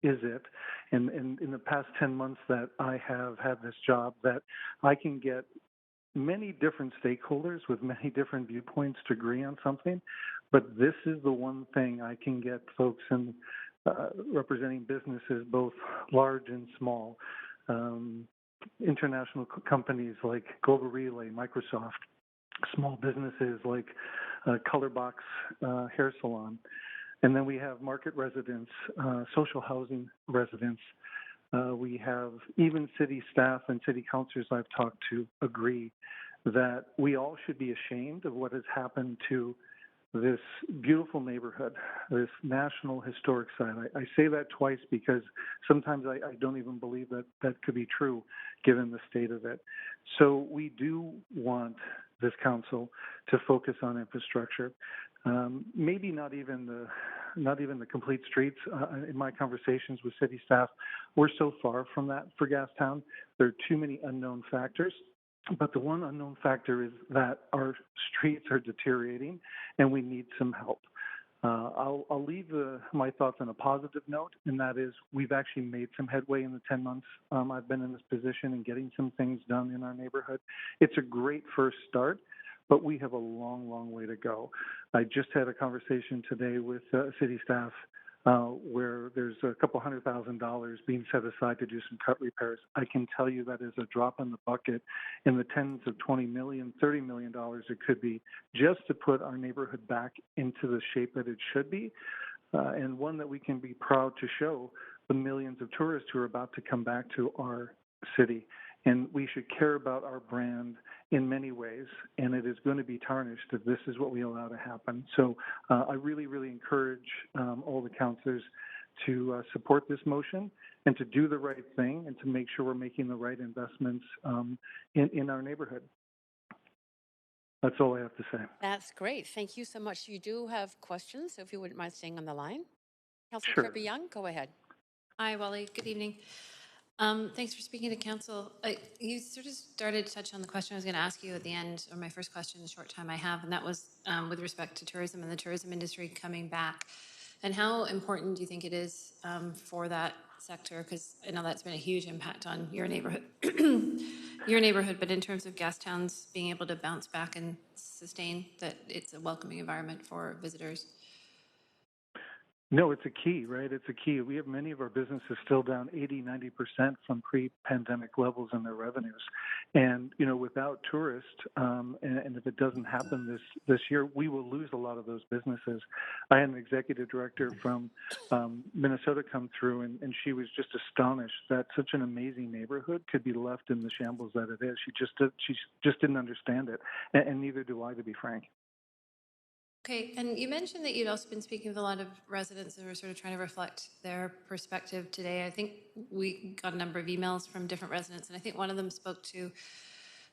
is it, and in the past 10 months that I have had this job, that I can get many different stakeholders with many different viewpoints to agree on something, but this is the one thing I can get folks in representing businesses, both large and small, international companies like Global Relay, Microsoft, small businesses like Colorbox Hair Salon, and then we have market residents, social housing residents. We have even city staff and city councilors I've talked to agree that we all should be ashamed of what has happened to this beautiful neighborhood, this National Historic Site. I say that twice because sometimes I don't even believe that that could be true given the state of it. So we do want this council to focus on infrastructure. Maybe not even the complete streets. In my conversations with city staff, we're so far from that for Gastown. There are too many unknown factors. But the one unknown factor is that our streets are deteriorating and we need some help. I'll leave my thoughts on a positive note, and that is we've actually made some headway in the 10 months I've been in this position and getting some things done in our neighborhood. It's a great first start, but we have a long, long way to go. I just had a conversation today with city staff where there's a couple $100,000 being set aside to do some cut repairs. I can tell you that is a drop in the bucket in the tens of $20 million, $30 million it could be, just to put our neighborhood back into the shape that it should be, and one that we can be proud to show the millions of tourists who are about to come back to our city. And we should care about our brand in many ways, and it is going to be tarnished if this is what we allow to happen. So I really, really encourage all the councilors to support this motion and to do the right thing and to make sure we're making the right investments in our neighborhood. That's all I have to say. That's great. Thank you so much. You do have questions, so if you wouldn't mind staying on the line. Councillor Sure. Kirby-Yung, go ahead. Hi, Wally. Good evening. Thanks for speaking to council. You sort of started to touch on the question I was going to ask you at the end, or my first question in the short time I have, and that was with respect to tourism and the tourism industry coming back. And how important do you think it is for that sector? Because I know that's been a huge impact on your neighborhood, but in terms of Gastown's being able to bounce back and sustain that it's a welcoming environment for visitors. No, it's a key, right? It's a key. We have many of our businesses still down 80-90% from pre-pandemic levels in their revenues. And, you know, without tourists, and if it doesn't happen this year, we will lose a lot of those businesses. I had an executive director from Minnesota come through, and she was just astonished that such an amazing neighborhood could be left in the shambles that it is. She just didn't understand it, and neither do I, to be frank. Okay, and you mentioned that you'd also been speaking with a lot of residents who were sort of trying to reflect their perspective today. I think we got a number of emails from different residents, and I think one of them spoke to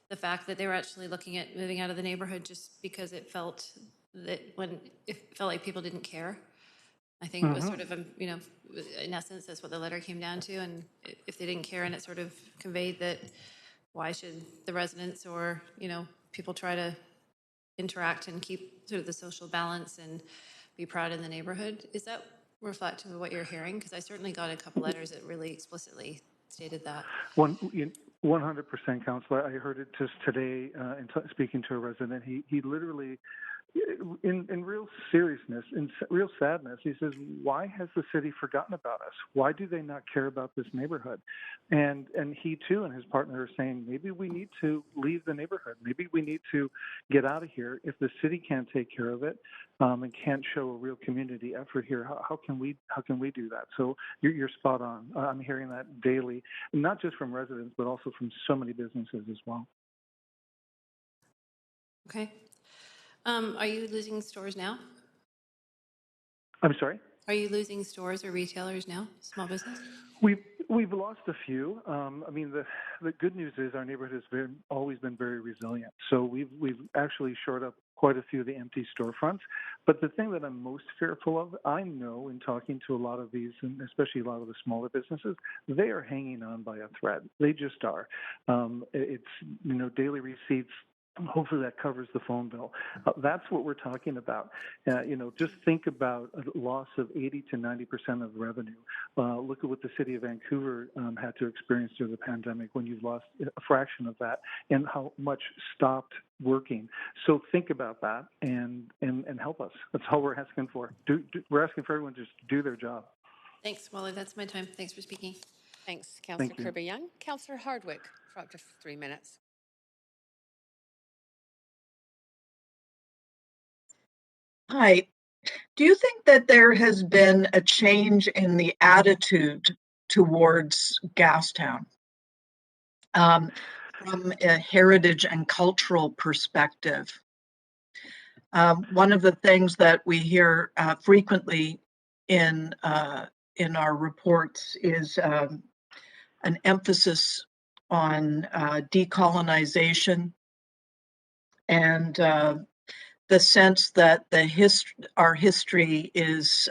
the fact that they were actually looking at moving out of the neighborhood just because it felt like people didn't care. I think it was sort of, in essence, that's what the letter came down to. And if they didn't care, and it sort of conveyed that why should the residents or, people try to interact and keep sort of the social balance and be proud in the neighborhood. Is that reflective of what you're hearing? Because I certainly got a couple letters that really explicitly stated that. 100%, Councillor. I heard it just today in speaking to a resident. He literally, in real seriousness, in real sadness, he says, "Why has the city forgotten about us? Why do they not care about this neighborhood?" And he too and his partner are saying, maybe we need to leave the neighborhood. Maybe we need to get out of here. If the city can't take care of it and can't show a real community effort here, how can we do that? So you're spot on. I'm hearing that daily, not just from residents, but also from so many businesses as well. Okay. Are you losing stores now? I'm sorry? Are you losing stores or retailers now, small business? We've lost a few. The good news is our neighborhood has always been very resilient. So we've actually shored up quite a few of the empty storefronts. But the thing that I'm most fearful of, I know in talking to a lot of these, and especially a lot of the smaller businesses, they are hanging on by a thread. They just are. It's daily receipts. Hopefully that covers the phone bill. That's what we're talking about. Just think about a loss of 80 to 90% of revenue. Look at what the city of Vancouver had to experience during the pandemic when you've lost a fraction of that and how much stopped working. So think about that and help us. That's all we're asking for. We're asking for everyone to just do their job. Thanks, Wally. That's my time. Thanks for speaking. Thanks, Councillor Thank you. Kirby-Young. Councillor Hardwick for up to 3 minutes. Hi. Do you think that there has been a change in the attitude towards Gastown from a heritage and cultural perspective? One of the things that we hear frequently in our reports is an emphasis on decolonization and the sense that our history is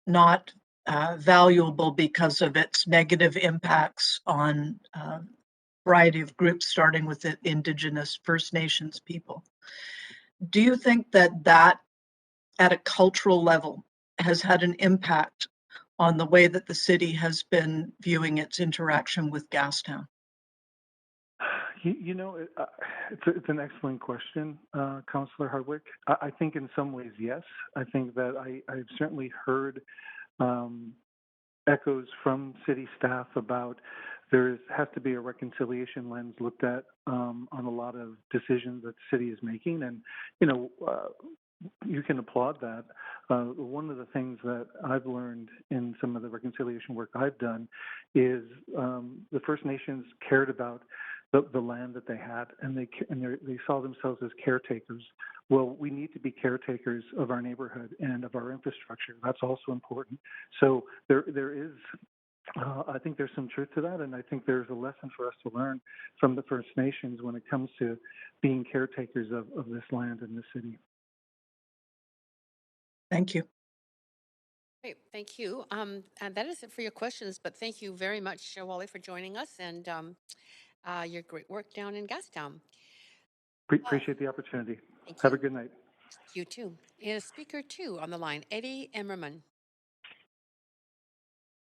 not valuable because of its negative impacts on a variety of groups, starting with the Indigenous First Nations people. Do you think that at a cultural level has had an impact on the way that the city has been viewing its interaction with Gastown? It's an excellent question, Councillor Hardwick. I think in some ways, yes. I think that I've certainly heard echoes from city staff about there has to be a reconciliation lens looked at on a lot of decisions that the city is making. And, you can applaud that. One of the things that I've learned in some of the reconciliation work I've done is the First Nations cared about the land that they had, and they saw themselves as caretakers. Well, we need to be caretakers of our neighborhood and of our infrastructure. That's also important. So there is, I think there's some truth to that, and I think there's a lesson for us to learn from the First Nations when it comes to being caretakers of this land and this city. Thank you. Great, thank you. And that is it for your questions, but thank you very much, Wally, for joining us and your great work down in Gastown. Appreciate the opportunity. Have a good night. You too. Is Speaker 2 on the line, Eddie Emmerman?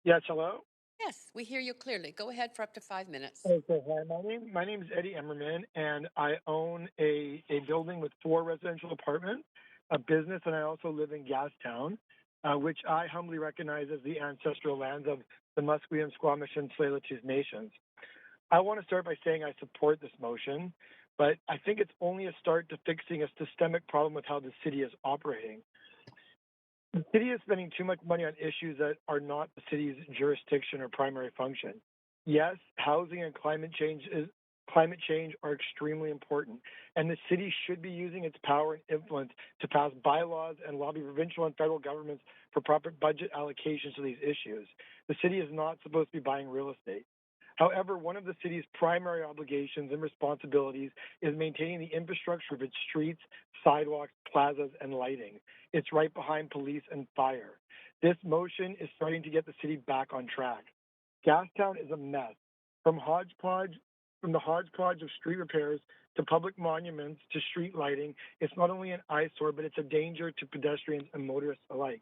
Yes, hello? Yes, we hear you clearly. Go ahead for up to 5 minutes. Okay, hi. My name is Eddie Emmerman, and I own a building with 4 residential apartments, a business, and I also live in Gastown, which I humbly recognize as the ancestral lands of the Musqueam, Squamish, and Tsleil-Waututh nations. I want to start by saying I support this motion, but I think it's only a start to fixing a systemic problem with how the city is operating. The city is spending too much money on issues that are not the city's jurisdiction or primary function. Yes, housing and climate change climate change are extremely important, and the city should be using its power and influence to pass bylaws and lobby provincial and federal governments for proper budget allocations to these issues. The city is not supposed to be buying real estate. However, one of the city's primary obligations and responsibilities is maintaining the infrastructure of its streets, sidewalks, plazas, and lighting. It's right behind police and fire. This motion is starting to get the city back on track. Gastown is a mess. From the hodgepodge of street repairs to public monuments to street lighting, it's not only an eyesore, but it's a danger to pedestrians and motorists alike.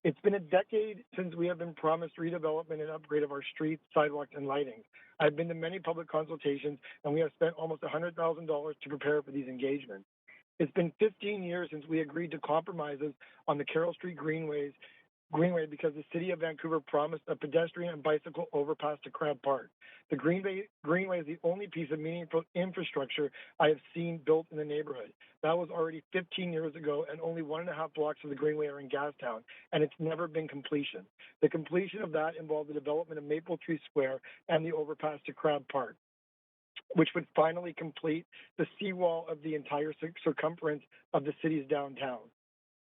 It's been a decade since we have been promised redevelopment and upgrade of our streets, sidewalks, and lighting. I've been to many public consultations, and we have spent almost $100,000 to prepare for these engagements. It's been 15 years since we agreed to compromises on the Carroll Street Greenway because the City of Vancouver promised a pedestrian and bicycle overpass to Crab Park. The Greenway is the only piece of meaningful infrastructure I have seen built in the neighborhood. That was already 15 years ago, and only 1.5 blocks of the Greenway are in Gastown, and it's never been completion. The completion of that involved the development of Maple Tree Square and the overpass to Crab Park, which would finally complete the seawall of the entire circumference of the city's downtown.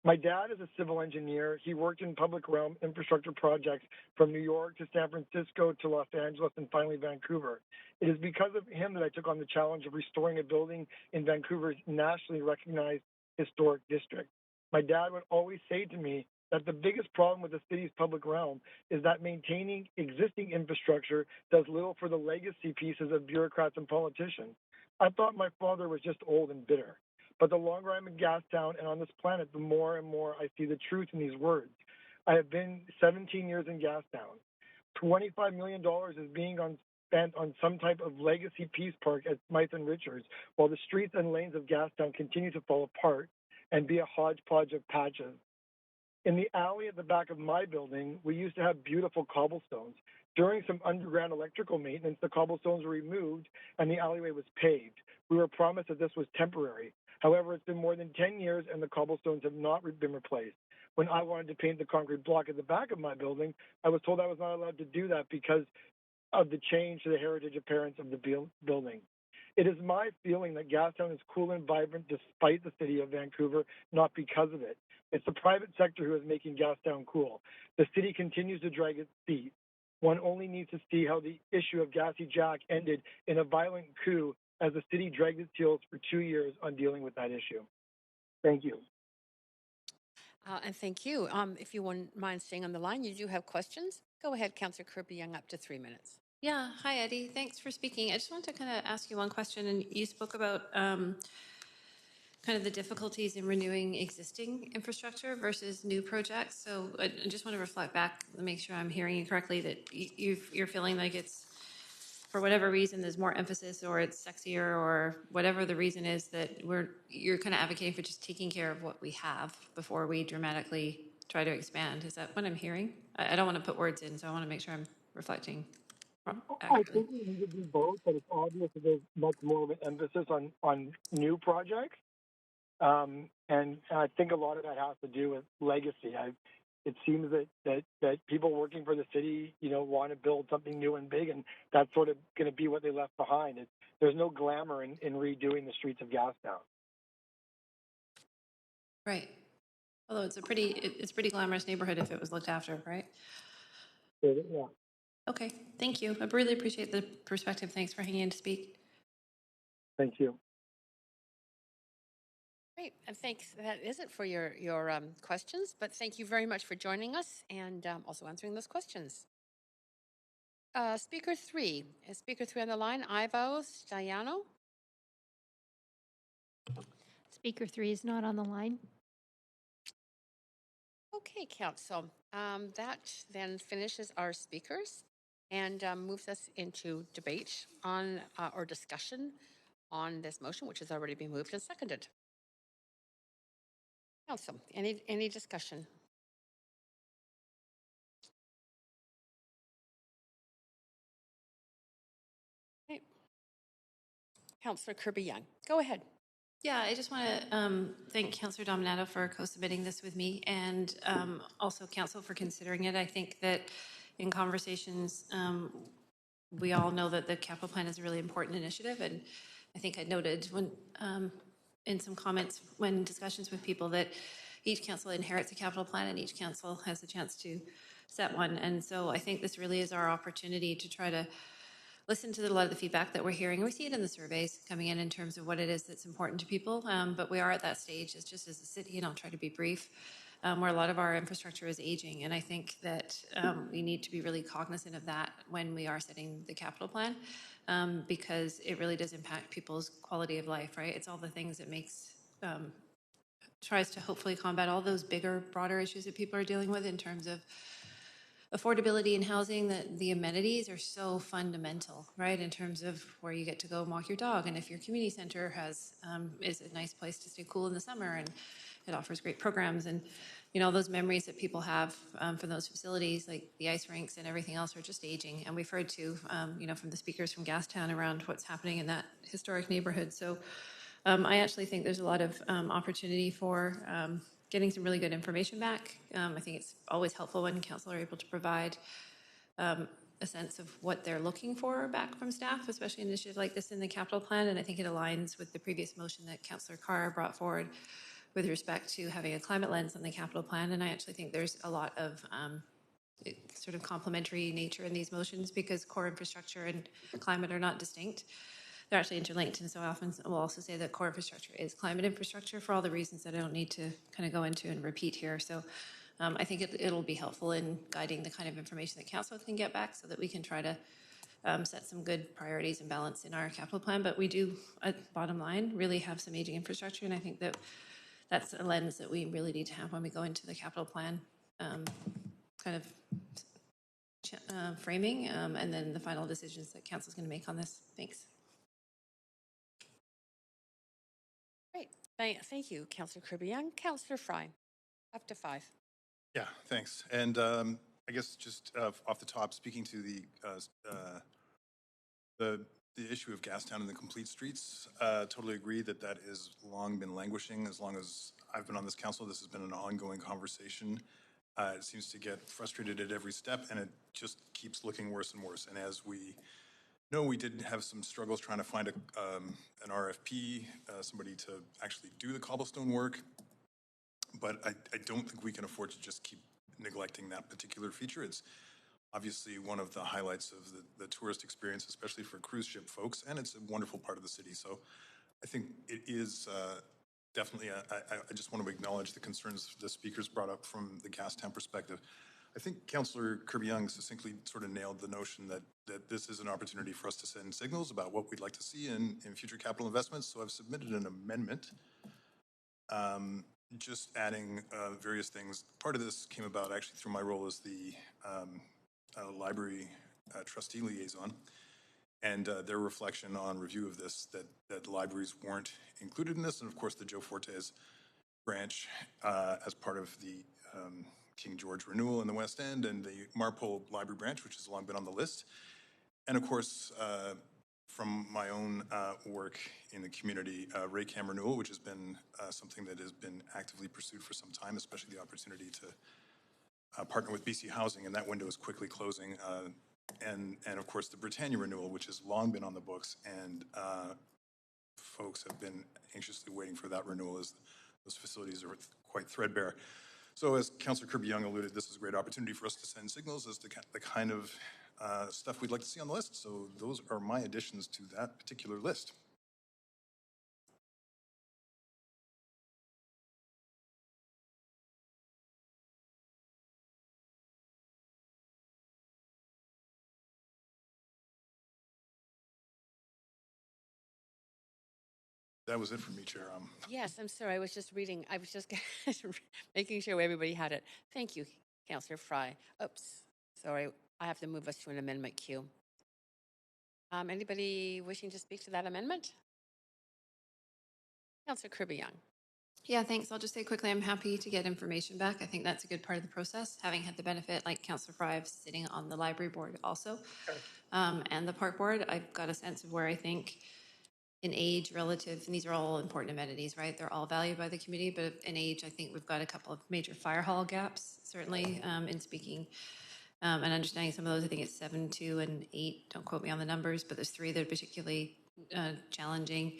My dad is a civil engineer. He worked in public realm infrastructure projects from New York to San Francisco to Los Angeles and finally Vancouver. It is because of him that I took on the challenge of restoring a building in Vancouver's nationally recognized historic district. My dad would always say to me that the biggest problem with the city's public realm is that maintaining existing infrastructure does little for the legacy pieces of bureaucrats and politicians. I thought my father was just old and bitter. But the longer I'm in Gastown and on this planet, the more and more I see the truth in these words. I have been 17 years in Gastown. $25 million is being spent on some type of legacy peace park at Smythe and Richards, while the streets and lanes of Gastown continue to fall apart and be a hodgepodge of patches. In the alley at the back of my building, we used to have beautiful cobblestones. During some underground electrical maintenance, the cobblestones were removed and the alleyway was paved. We were promised that this was temporary. However, it's been more than 10 years and the cobblestones have not been replaced. When I wanted to paint the concrete block at the back of my building, I was told I was not allowed to do that because of the change to the heritage appearance of the building. It is my feeling that Gastown is cool and vibrant despite the city of Vancouver, not because of it. It's the private sector who is making Gastown cool. The city continues to drag its feet. One only needs to see how the issue of Gassy Jack ended in a violent coup as the city dragged its heels for 2 years on dealing with that issue. Thank you. And thank you. If you wouldn't mind staying on the line, you do have questions. Go ahead, Councillor Kirby-Young, up to 3 minutes. Yeah, hi Eddie, thanks for speaking. I just wanted to kind of ask you one question, and you spoke about kind of the difficulties in renewing existing infrastructure versus new projects. So I just want to reflect back and make sure I'm hearing you correctly, that you're feeling like it's, for whatever reason, there's more emphasis or it's sexier or whatever the reason is, that you're kind of advocating for just taking care of what we have before we dramatically try to expand. Is that what I'm hearing? I don't want to put words in, so I want to make sure I'm reflecting I think we need to do both, but it's obvious that there's much more of an emphasis on new projects. And I think a lot of that has to do with legacy. It seems that people working for the city, want to build something new and big, and that's sort of going to be what they left behind. There's no glamour in redoing the streets of Gastown. Right. Although it's a pretty glamorous neighborhood if it was looked after, right? Yeah. Okay, thank you. I really appreciate the perspective. Thanks for hanging in to speak. Thank you. Great, and thanks. That is it for your questions, but thank you very much for joining us and also answering those questions. Speaker 3. Is Speaker 3 on the line? Ivo Staiano? Speaker 3 is not on the line. Okay, Council. That then finishes our speakers and moves us into debate on or discussion on this motion, which has already been moved and seconded. Council, any discussion? Okay. Councillor Kirby-Young, go ahead. Yeah, I just want to thank Councillor Dominato for co-submitting this with me, and also Council for considering it. I think that in conversations we all know that the capital plan is a really important initiative, and I think I noted when in some comments when discussions with people that each council inherits a capital plan and each council has a chance to set one. And so I think this really is our opportunity to try to listen to a lot of the feedback that we're hearing. We see it in the surveys coming in terms of what it is that's important to people. But we are at that stage, as just as a city, and I'll try to be brief, where a lot of our infrastructure is aging. And I think that we need to be really cognizant of that when we are setting the capital plan, because it really does impact people's quality of life, right? It's all the things that makes, tries to hopefully combat all those bigger, broader issues that people are dealing with in terms of affordability in housing, that the amenities are so fundamental, right? In terms of where you get to go and walk your dog. And if your community center has, is a nice place to stay cool in the summer and it offers great programs, and, you know, those memories that people have from those facilities, like the ice rinks and everything else, are just aging. And we've heard too, you know, from the speakers from Gastown around what's happening in that historic neighborhood. So I actually think there's a lot of opportunity for getting some really good information back. I think it's always helpful when council are able to provide a sense of what they're looking for back from staff, especially an initiative like this in the capital plan. And I think it aligns with the previous motion that Councillor Carr brought forward with respect to having a climate lens on the capital plan. And I actually think there's a lot of sort of complementary nature in these motions, because core infrastructure and climate are not distinct. They're actually interlinked, and so often we'll also say that core infrastructure is climate infrastructure for all the reasons that I don't need to kind of go into and repeat here. So I think it'll be helpful in guiding the kind of information that council can get back so that we can try to set some good priorities and balance in our capital plan. But we do, at bottom line, really have some aging infrastructure, and I think that that's a lens that we really need to have when we go into the capital plan kind of framing, and then the final decisions that council is going to make on this. Thanks. Thank you, Councillor Kirby-Yung. Councillor Fry, up to 5. Yeah, thanks. And I guess just off the top, speaking to the issue of Gastown and the complete streets, totally agree that that has long been languishing. As long as I've been on this council, this has been an ongoing conversation. It seems to get frustrated at every step, and it just keeps looking worse and worse. And as we know, we did have some struggles trying to find an RFP, somebody to actually do the cobblestone work. But I don't think we can afford to just keep neglecting that particular feature. It's obviously one of the highlights of the tourist experience, especially for cruise ship folks, and it's a wonderful part of the city. So I think it is definitely, I just want to acknowledge the concerns the speakers brought up from the Gastown perspective. I think Councillor Kirby-Yung succinctly sort of nailed the notion that this is an opportunity for us to send signals about what we'd like to see in future capital investments. So I've submitted an amendment just adding various things. Part of this came about actually through my role as the library trustee liaison, and their reflection on review of this, that libraries weren't included in this, and of course the Joe Fortes branch as part of the King George renewal in the West End, and the Marpole Library branch, which has long been on the list. And of course, from my own work in the community, Raycam renewal, which has been something that has been actively pursued for some time, especially the opportunity to partner with BC Housing, and that window is quickly closing. And of course, the Britannia renewal, which has long been on the books, and folks have been anxiously waiting for that renewal, as those facilities are quite threadbare. So as Councillor Kirby-Yung alluded, this is a great opportunity for us to send signals as to the kind of stuff we'd like to see on the list. So those are my additions to that particular list. That was it for me, Chair. Yes, I'm sorry. I was just reading. I was just making sure everybody had it. Thank you, Councillor Fry. Oops, sorry. I have to move us to an amendment queue. Anybody wishing to speak to that amendment? Councillor Kirby-Yung. Yeah, thanks. I'll just say quickly, I'm happy to get information back. I think that's a good part of the process, having had the benefit, like Councillor Fry, of sitting on the library board also, and the park board. I've got a sense of where I think in age relative, and these are all important amenities, right? They're all valued by the community, but in age, I think we've got a couple of major fire hall gaps, certainly, in speaking And understanding some of those, I think it's 7, 2, and 8. Don't quote me on the numbers, but there's 3 that are particularly challenging.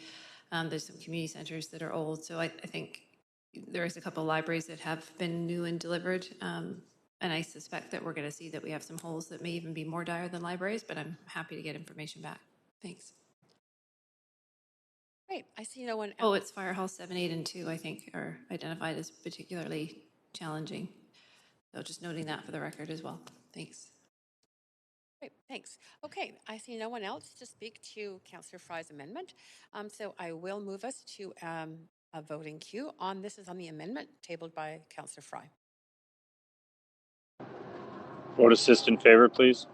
There's some community centers that are old. So I think there is a couple of libraries that have been new and delivered. And I suspect that we're going to see that we have some holes that may even be more dire than libraries, but I'm happy to get information back. Thanks. Great. I see no one else. Oh, it's Fire Hall 7, 8, and 2, I think, are identified as particularly challenging. So just noting that for the record as well. Thanks. Great, thanks. Okay, I see no one else to speak to Councillor Fry's amendment. So I will move us to a voting queue. This is on the amendment tabled by Councillor Fry. Vote assist in favor, please.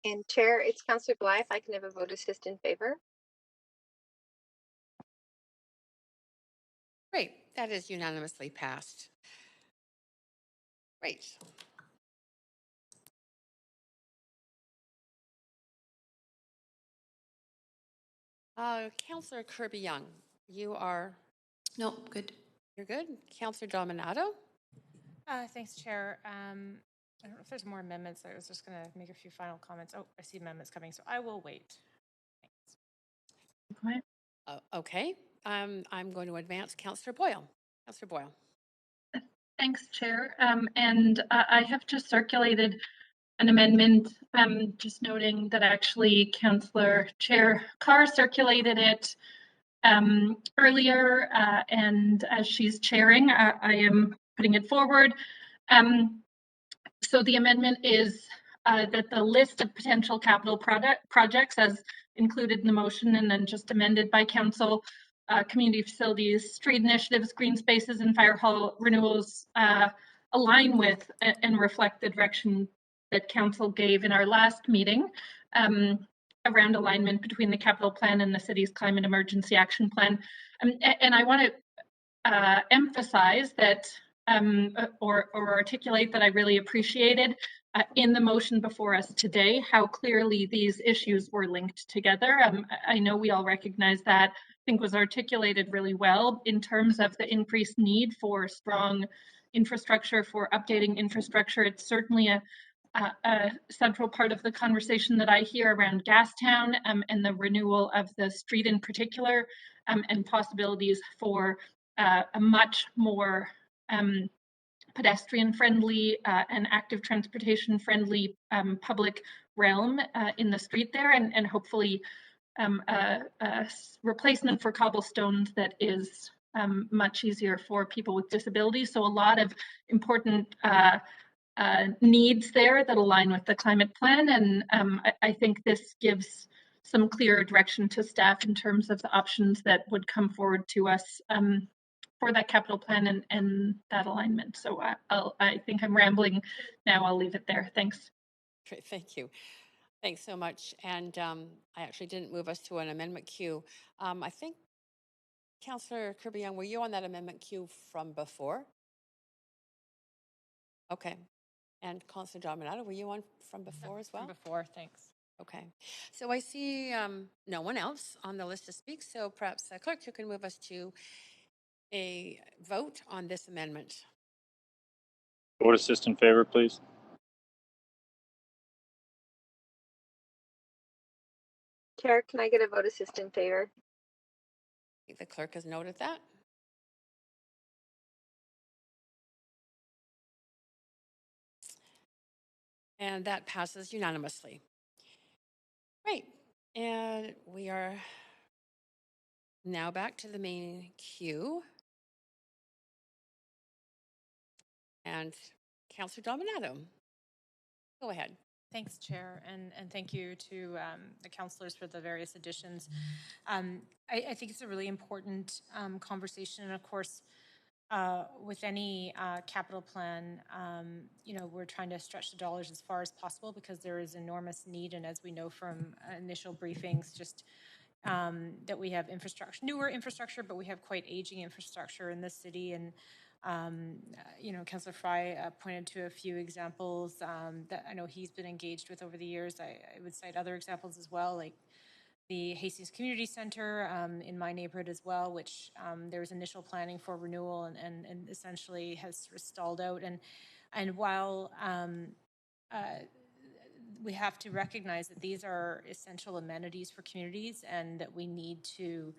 And Chair, it's Councillor Blythe. I can have a vote assist in favor. Great, that is unanimously passed. Great. Councillor Kirby-Yung, you are? No, good. You're good. Councillor Dominato? Thanks, Chair. I don't know if there's more amendments. I was just going to make a few final comments. Oh, I see amendments coming, so I will wait. Thanks. Okay. I'm going to advance Councillor Boyle. Councillor Boyle. Thanks, Chair. I have just circulated an amendment, just noting that actually Councillor Chair Carr circulated it earlier, and as she's chairing, I am putting it forward. So the amendment is that the list of potential capital projects as included in the motion and then just amended by Council, community facilities, street initiatives, green spaces, and fire hall renewals align with and reflect the direction that Council gave in our last meeting around alignment between the capital plan and the city's climate emergency action plan. And I want to emphasize that or articulate that I really appreciated in the motion before us today how clearly these issues were linked together. I know we all recognize that. I think was articulated really well in terms of the increased need for strong infrastructure, for updating infrastructure. It's certainly a central part of the conversation that I hear around Gastown and the renewal of the street in particular, and possibilities for a much more pedestrian-friendly and active transportation-friendly public realm in the street there, and hopefully a replacement for cobblestones that is much easier for people with disabilities. So a lot of important needs there that align with the climate plan, and I think this gives some clearer direction to staff in terms of the options that would come forward to us for that capital plan and that alignment. So I think I'm rambling now. I'll leave it there. Thanks. Great, thank you. Thanks so much. And I actually didn't move us to an amendment queue. I think, Councillor Kirby-Yung, were you on that amendment queue from before? Okay. And Councillor Dominato, were you on from before as well? From before, thanks. Okay. So I see no one else on the list to speak. So perhaps, Clerk, you can move us to a vote on this amendment. Vote assist in favor, please. Chair, can I get a vote assist in favor? I think the clerk has noted that. And that passes unanimously. Great. And we are now back to the main queue. And Councillor Dominato, go ahead. Thanks, Chair, and thank you to the councillors for the various additions. I think it's a really important conversation, and of course, with any capital plan, you know, we're trying to stretch the dollars as far as possible because there is enormous need, and as we know from initial briefings, just that we have infrastructure, newer infrastructure, but we have quite aging infrastructure in this city. And you know, Councillor Fry pointed to a few examples that I know he's been engaged with over the years. I would cite other examples as well, like the Hastings Community Center in my neighborhood as well, which there was initial planning for renewal and essentially has sort of stalled out. And while we have to recognize that these are essential amenities for communities and that we need to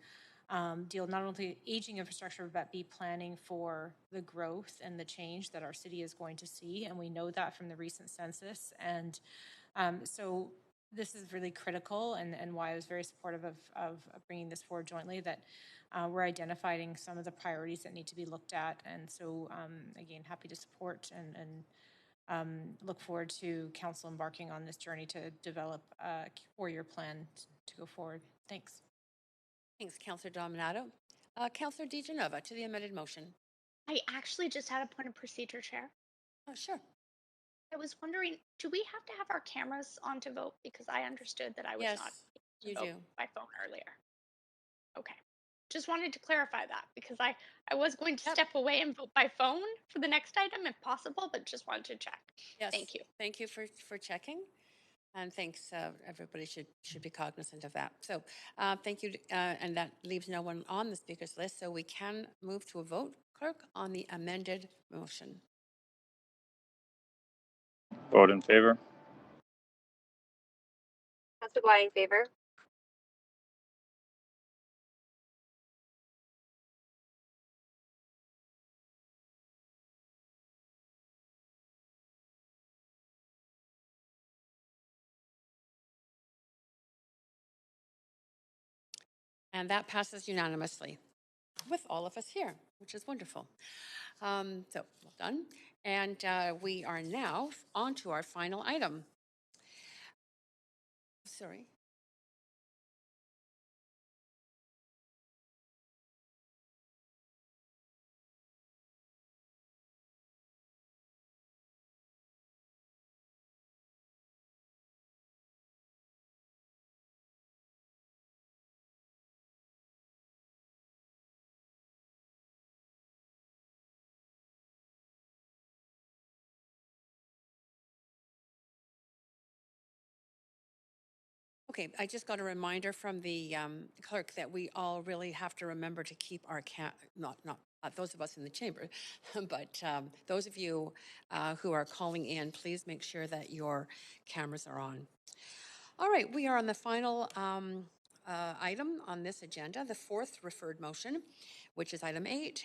deal not only aging infrastructure, but be planning for the growth and the change that our city is going to see. And we know that from the recent census. And so this is really critical, and why I was very supportive of bringing this forward jointly, that we're identifying some of the priorities that need to be looked at. And so, again, happy to support and look forward to council embarking on this journey to develop a 4-year plan to go forward. Thanks. Thanks, Councillor Dominato. Councillor DiGenova, to the amended motion. I actually just had a point of procedure, Chair. Oh, sure. I was wondering, do we have to have our cameras on to vote? Because I understood that I was Yes, not you able to do. vote by phone earlier. Okay. Just wanted to clarify that because I was going to step away and vote by phone for the next item if possible, but just wanted to check. Yes. Thank you. Thank you for checking. And thanks, everybody should be cognizant of that. So thank you, and that leaves no one on the speaker's list, so we can move to a vote. Clerk, on the amended motion. Vote in favor. Councillor Bly in favor. And that passes unanimously with all of us here, which is wonderful. So well done. And we are now on to our final item. Sorry. Okay, I just got a reminder from the clerk that we all really have to remember to keep our not those of us in the chamber, but those of you who are calling in, please make sure that your cameras are on. All right, we are on the final item on this agenda, the fourth referred motion, which is item 8,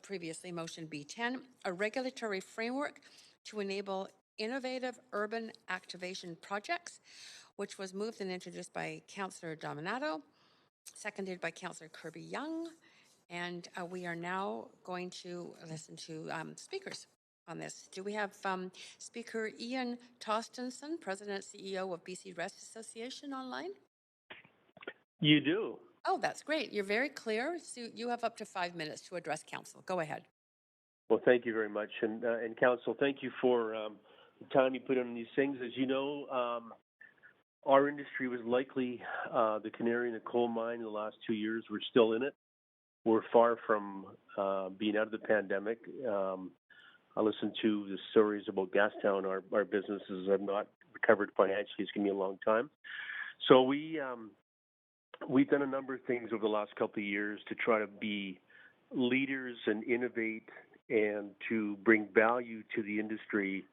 previously motion B10, a regulatory framework to enable innovative urban activation projects, which was moved and introduced by Councillor Dominato, seconded by Councillor Kirby-Yung. And we are now going to listen to speakers on this. Do we have Speaker Ian Tostenson, President and CEO of BC Rest Association, online? You do. Oh, that's great. You're very clear. So you have up to 5 minutes to address council. Go ahead. Well, thank you very much. And council, thank you for the time you put on these things. As you know, our industry was likely the canary in the coal mine in the last 2 years. We're still in it. We're far from being out of the pandemic. I listened to the stories about Gastown. Our businesses have not recovered financially. It's going to be a long time. So we've done a number of things over the last couple of years to try to be leaders and innovate and to bring value to the industry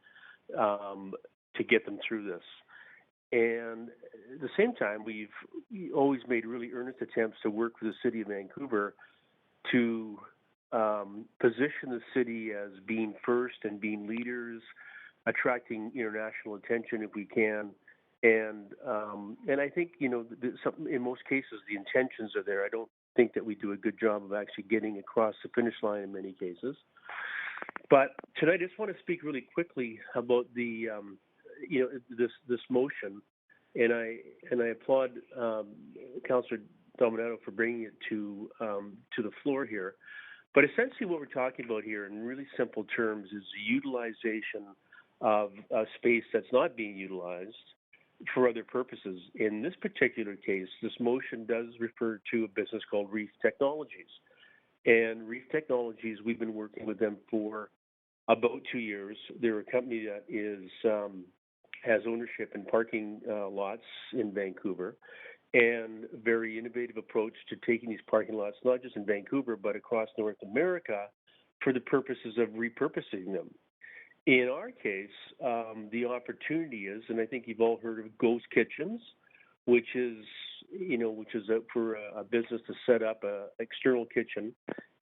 to get them through this. And at the same time, we've always made really earnest attempts to work with the City of Vancouver to position the city as being first and being leaders, attracting international attention if we can. And I think, you know, in most cases, the intentions are there. I don't think that we do a good job of actually getting across the finish line in many cases. But tonight, I just want to speak really quickly about the this motion, and I applaud Councillor Dominato for bringing it to the floor here. But essentially, what we're talking about here, in really simple terms, is the utilization of a space that's not being utilized for other purposes. In this particular case, this motion does refer to a business called Reef Technologies, and Reef Technologies, we've been working with them for about 2 years. They're a company that is has ownership in parking lots in Vancouver, and very innovative approach to taking these parking lots, not just in Vancouver, but across North America, for the purposes of repurposing them. In our case, the opportunity is, and I think you've all heard of ghost kitchens, which is for a business to set up a external kitchen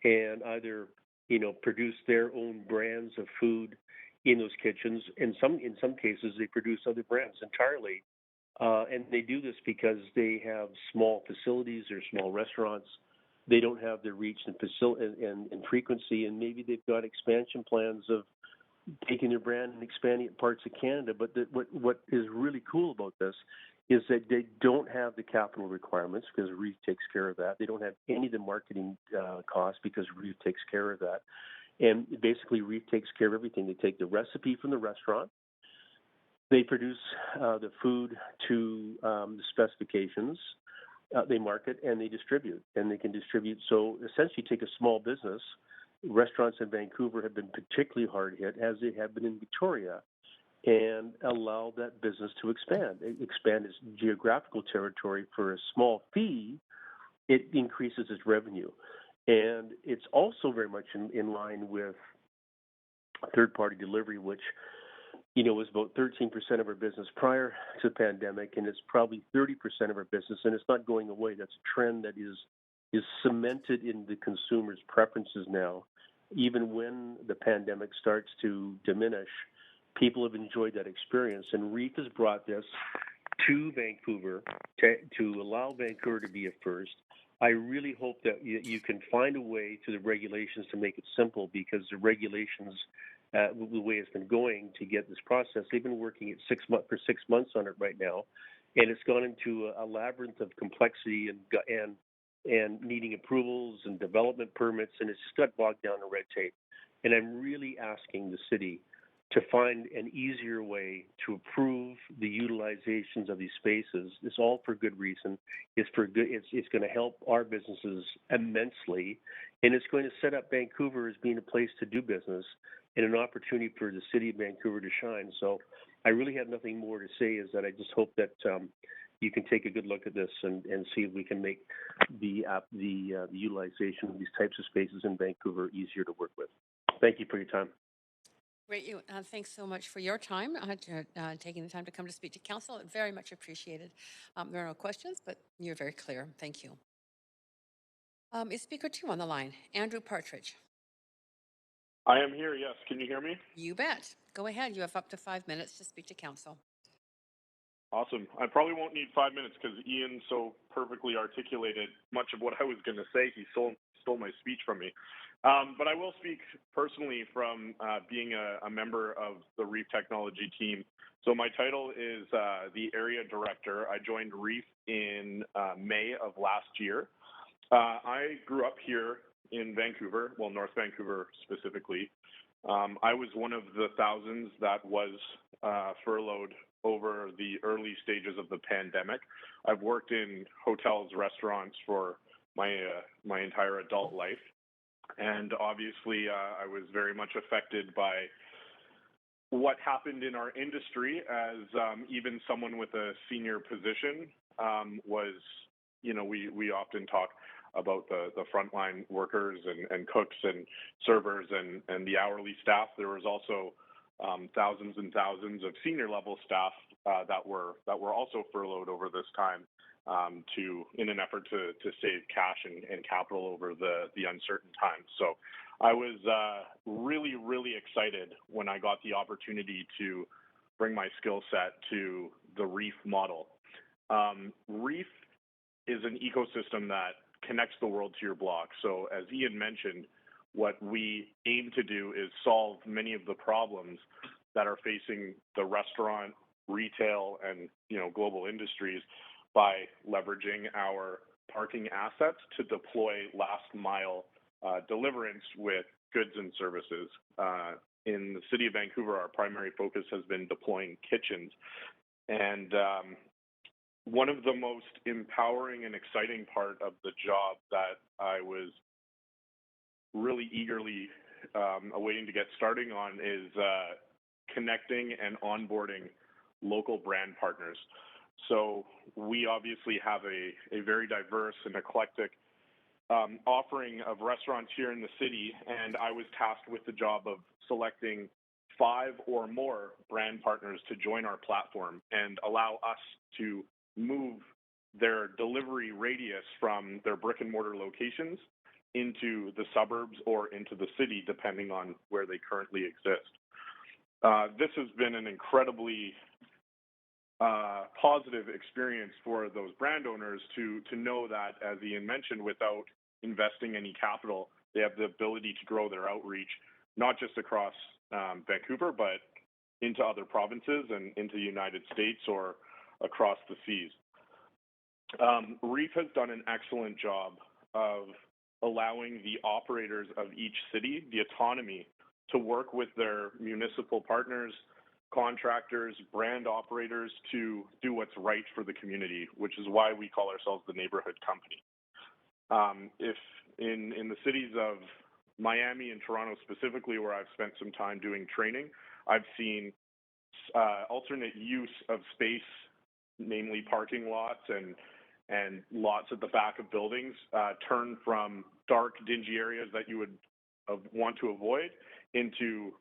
and either produce their own brands of food in those kitchens. In some cases, they produce other brands entirely, and they do this because they have small facilities or small restaurants. They don't have the reach and frequency, and maybe they've got expansion plans of taking their brand and expanding it in parts of Canada. But what is really cool about this is that they don't have the capital requirements because REEF takes care of that. They don't have any of the marketing costs because REEF takes care of that. And basically, REEF takes care of everything. They take the recipe from the restaurant. They produce the food to the specifications. They market and they distribute. And they can distribute. So essentially, take a small business. Restaurants in Vancouver have been particularly hard hit, as they have been in Victoria, and allow that business to expand its geographical territory for a small fee. It increases its revenue. And it's also very much in line with third-party delivery, which, was about 13% of our business prior to the pandemic, and it's probably 30% of our business, and it's not going away. That's a trend that is cemented in the consumer's preferences now. Even when the pandemic starts to diminish, people have enjoyed that experience, and REEF has brought this to Vancouver to allow Vancouver to be a first. I really hope that you can find a way to the regulations to make it simple, because the regulations, the way it's been going to get this process, they've been working at 6 months on it right now, and it's gone into a labyrinth of complexity and needing approvals and development permits, and it's just got bogged down in red tape. And I'm really asking the city to find an easier way to approve the utilizations of these spaces. It's all for good reason. It's for good. It's going to help our businesses immensely, and it's going to set up Vancouver as being a place to do business and an opportunity for the city of Vancouver to shine. So I really have nothing more to say, is that I just hope that you can take a good look at this and see if we can make the utilization of these types of spaces in Vancouver easier to work with. Thank you for your time. Great. Thanks so much for your time, taking the time to come to speak to council. Very much appreciated. There are no questions, but you're very clear. Thank you. Is Speaker 2 on the line? Andrew Partridge. I am here, yes. Can you hear me? You bet. Go ahead. You have up to 5 minutes to speak to council. Awesome. I probably won't need 5 minutes because Ian so perfectly articulated much of what I was going to say. He stole my speech from me. But I will speak personally from being a member of the REEF technology team. So my title is the area director. I joined REEF in May of last year. I grew up here in Vancouver, well, North Vancouver specifically. I was one of the thousands that was furloughed over the early stages of the pandemic. I've worked in hotels, restaurants for my entire adult life. And obviously, I was very much affected by what happened in our industry, as even someone with a senior position was, we often talk about the frontline workers and cooks and servers and the hourly staff. There was also thousands and thousands of senior level staff that were also furloughed over this time in an effort to save cash and capital over the uncertain times. So I was really, really excited when I got the opportunity to bring my skill set to the REEF model. REEF is an ecosystem that connects the world to your block. So as Ian mentioned, what we aim to do is solve many of the problems that are facing the restaurant, retail, and global industries by leveraging our parking assets to deploy last mile deliverance with goods and services. In the city of Vancouver, our primary focus has been deploying kitchens. And one of the most empowering and exciting part of the job that I was really eagerly awaiting to get starting on is connecting and onboarding local brand partners. So we obviously have a very diverse and eclectic offering of restaurants here in the city, and I was tasked with the job of selecting 5 or more brand partners to join our platform and allow us to move their delivery radius from their brick and mortar locations into the suburbs or into the city, depending on where they currently exist. This has been an incredibly positive experience for those brand owners to know that, as Ian mentioned, without investing any capital, they have the ability to grow their outreach, not just across Vancouver, but into other provinces and into the United States or across the seas. REEF has done an excellent job of allowing the operators of each city the autonomy to work with their municipal partners, contractors, brand operators to do what's right for the community, which is why we call ourselves the neighborhood company. If in the cities of Miami and Toronto specifically, where I've spent some time doing training, I've seen alternate use of space, namely parking lots and lots at the back of buildings, turn from dark, dingy areas that you would want to avoid into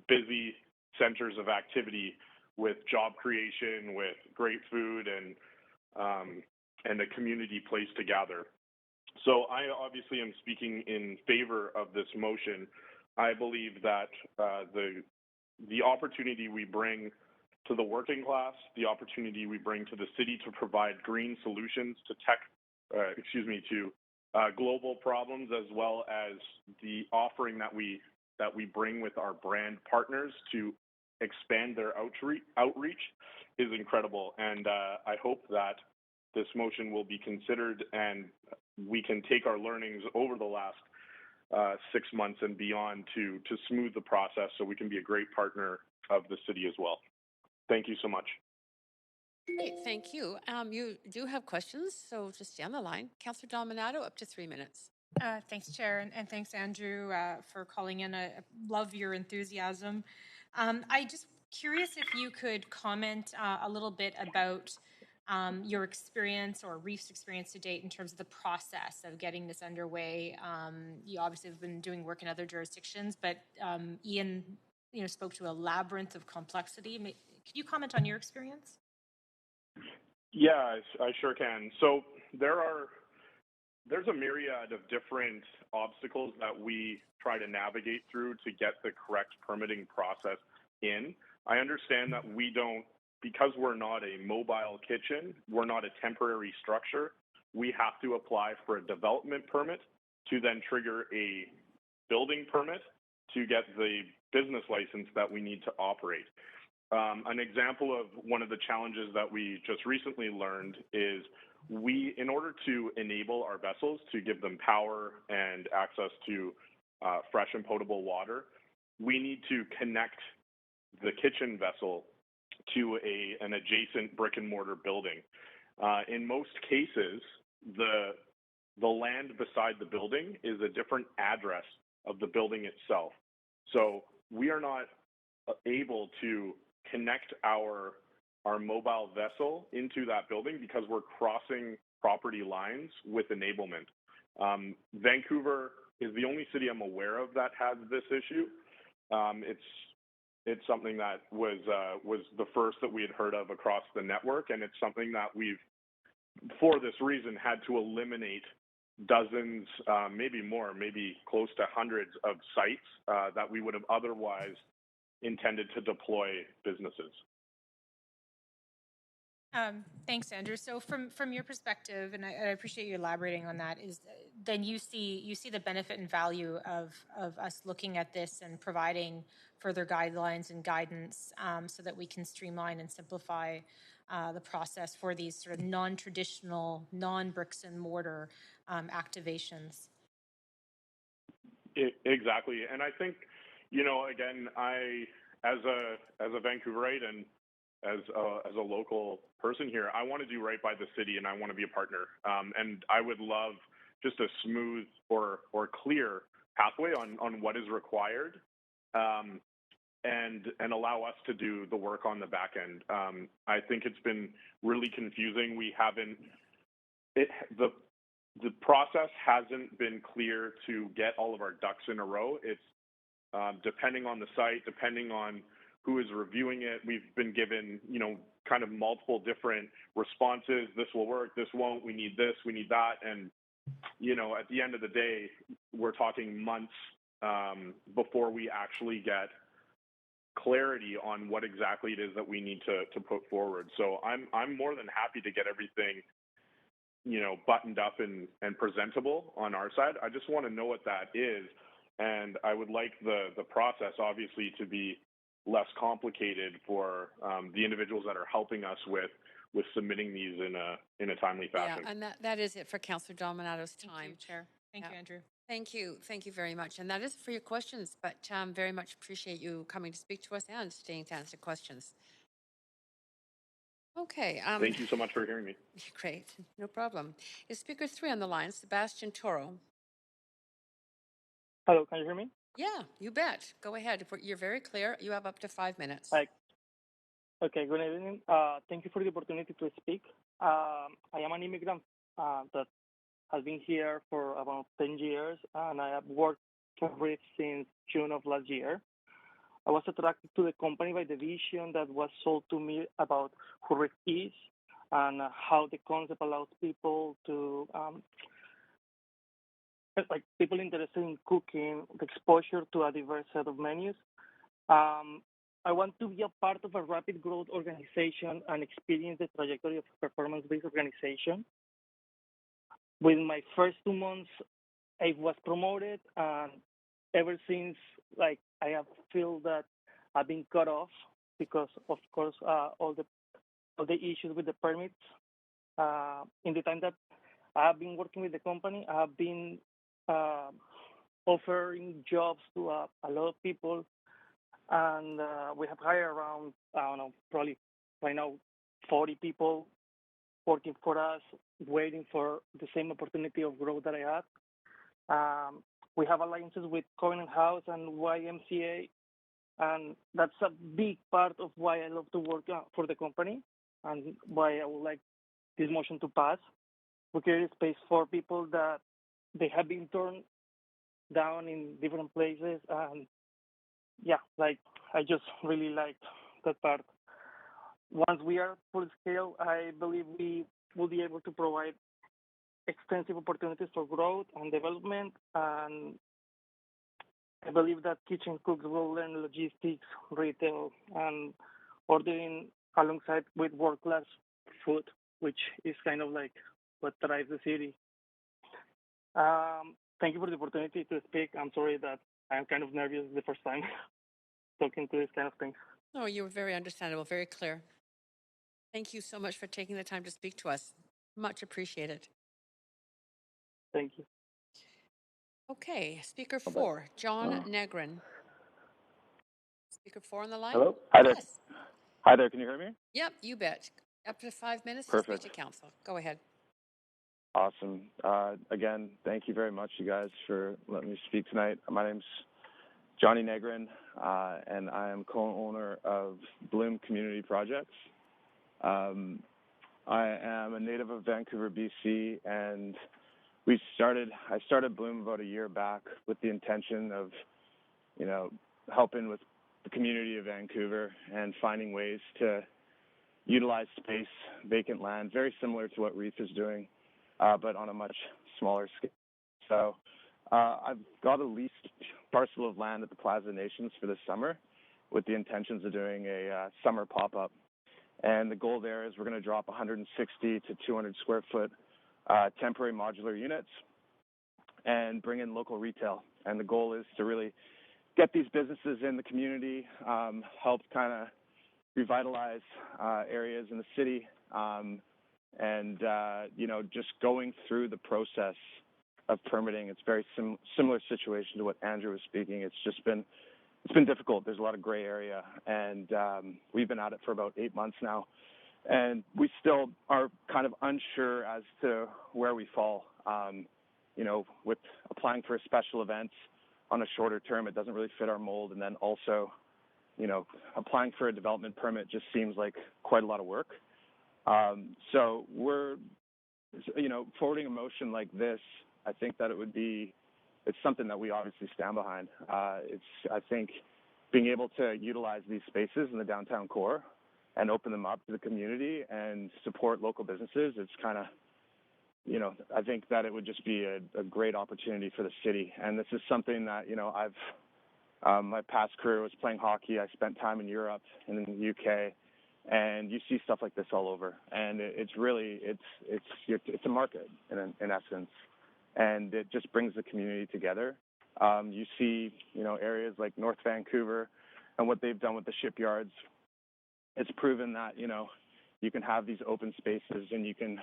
busy centers of activity with job creation, with great food, and a community place to gather. So I obviously am speaking in favor of this motion. I believe that the opportunity we bring to the working class, the opportunity we bring to the city to provide green solutions to global problems, as well as the offering that we bring with our brand partners to expand their outreach is incredible. And I hope that this motion will be considered and we can take our learnings over the last 6 months and beyond to smooth the process so we can be a great partner of the city as well. Thank you so much. Great, thank you. You do have questions, so just stay on the line. Councillor Dominato, up to 3 minutes. Thanks, Chair, and thanks, Andrew, for calling in. I love your enthusiasm. I just curious if you could comment a little bit about your experience or REEF's experience to date in terms of the process of getting this underway. You obviously have been doing work in other jurisdictions, but Ian, spoke to a labyrinth of complexity. Could you comment on your experience? Yeah, I sure can. So there's a myriad of different obstacles that we try to navigate through to get the correct permitting process in. I understand that because we're not a mobile kitchen, we're not a temporary structure, we have to apply for a development permit to then trigger a building permit to get the business license that we need to operate. An example of one of the challenges that we just recently learned is in order to enable our vessels to give them power and access to fresh and potable water, we need to connect the kitchen vessel to an adjacent brick and mortar building. In most cases, the land beside the building is a different address of the building itself. So we are not able to connect our mobile vessel into that building because we're crossing property lines with enablement. Vancouver is the only city I'm aware of that has this issue. It's something that was the first that we had heard of across the network, and it's something that we've, for this reason, had to eliminate dozens, maybe more, maybe close to hundreds of sites that we would have otherwise intended to deploy businesses. Thanks, Andrew. So from your perspective, and I appreciate you elaborating on that, is then you see the benefit and value of us looking at this and providing further guidelines and guidance so that we can streamline and simplify the process for these sort of non-traditional, non-bricks and mortar activations. Exactly, and I think, again, as a Vancouverite and as a local person here, I want to do right by the city and I want to be a partner. And I would love just a smooth or clear pathway on what is required. and allow us to do the work on the back end. I think it's been really confusing. We haven't, the process hasn't been clear to get all of our ducks in a row. It's depending on the site, depending on who is reviewing it. We've been given, you know, kind of multiple different responses. This will work, this won't, we need this, we need that. And, you know, at the end of the day, we're talking months before we actually get clarity on what exactly it is that we need to put forward. So I'm more than happy to get everything, you know, buttoned up and presentable on our side. I just want to know what that is. And I would like the process obviously to be less complicated for the individuals that are helping us with submitting these in a timely fashion. Yeah, and that is it for Councillor Dominato's time. Thank you, Chair. Thank you, Andrew. Thank you. Thank you very much. And that is for your questions, but very much appreciate you coming to speak to us and staying to answer questions. Okay. Thank you so much for hearing me. Great. No problem. Is Speaker 3 on the line? Sebastian Toro. Hello, can you hear me? Yeah, you bet. Go ahead. You're very clear. You have up to 5 minutes. Hi. Okay, good evening. Thank you for the opportunity to speak. I am an immigrant that has been here for about 10 years, and I have worked for RIF since June of last year. I was attracted to the company by the vision that was sold to me about who RIF is and how the concept allows people to, like people interested in cooking, the exposure to a diverse set of menus. I want to be a part of a rapid growth organization and experience the trajectory of a performance-based organization. With my first 2 months, I was promoted, and ever since, like, I have feel that I've been cut off because, of course, all the issues with the permits. In the time that I have been working with the company, I have been offering jobs to a lot of people, and we have hired around, I don't know, probably right now 40 people working for us, waiting for the same opportunity of growth that I had. We have alliances with Covenant House and YMCA, and that's a big part of why I love to work for the company and why I would like this motion to pass. We create a space for people that they have been turned down in different places, and yeah, like I just really like that part. Once we are full scale, I believe we will be able to provide extensive opportunities for growth and development, and I believe that kitchen cooks will learn logistics, retail, and ordering alongside with world-class food, which is kind of like what drives the city. Thank you for the opportunity to speak. I'm sorry that I'm kind of nervous the first time talking to this kind of things. No, you were very understandable, very clear. Thank you so much for taking the time to speak to us. Much appreciated. Thank you. Okay, Speaker 4, John Negrin. Speaker 4 on the line? Hello? Hi there. Yes. Hi there, can you hear me? Yep, you bet. Up to 5 minutes Perfect. to speak to council. Go ahead. Awesome. Again, thank you very much, you guys, for letting me speak tonight. My name's Johnny Negrin, and I am co-owner of Bloom Community Projects. I am a native of Vancouver, BC, and I started Bloom about a year back with the intention of, you know, helping with the community of Vancouver and finding ways to utilize space, vacant land, very similar to what REEF is doing, but on a much smaller scale. So I've got a leased parcel of land at the Plaza Nations for this summer with the intentions of doing a summer pop-up. And the goal there is we're going to drop 160 to 200 square foot temporary modular units and bring in local retail. And the goal is to really get these businesses in the community, help kind of revitalize areas in the city, and you know, just going through the process of permitting. It's very similar situation to what Andrew was speaking. It's been difficult. There's a lot of gray area, and we've been at it for about 8 months now, and we still are kind of unsure as to where we fall. You know, with applying for a special event on a shorter term, it doesn't really fit our mold, and then also, applying for a development permit just seems like quite a lot of work. So we're, forwarding a motion like this, I think that it's something that we obviously stand behind. I think being able to utilize these spaces in the downtown core and open them up to the community and support local businesses, it's kind of, I think that it would just be a great opportunity for the city. And this is something that, my past career was playing hockey. I spent time in Europe and in the UK, and you see stuff like this all over. And it's really, it's a market in essence, and it just brings the community together. You see, areas like North Vancouver and what they've done with the shipyards. It's proven that, you can have these open spaces and you can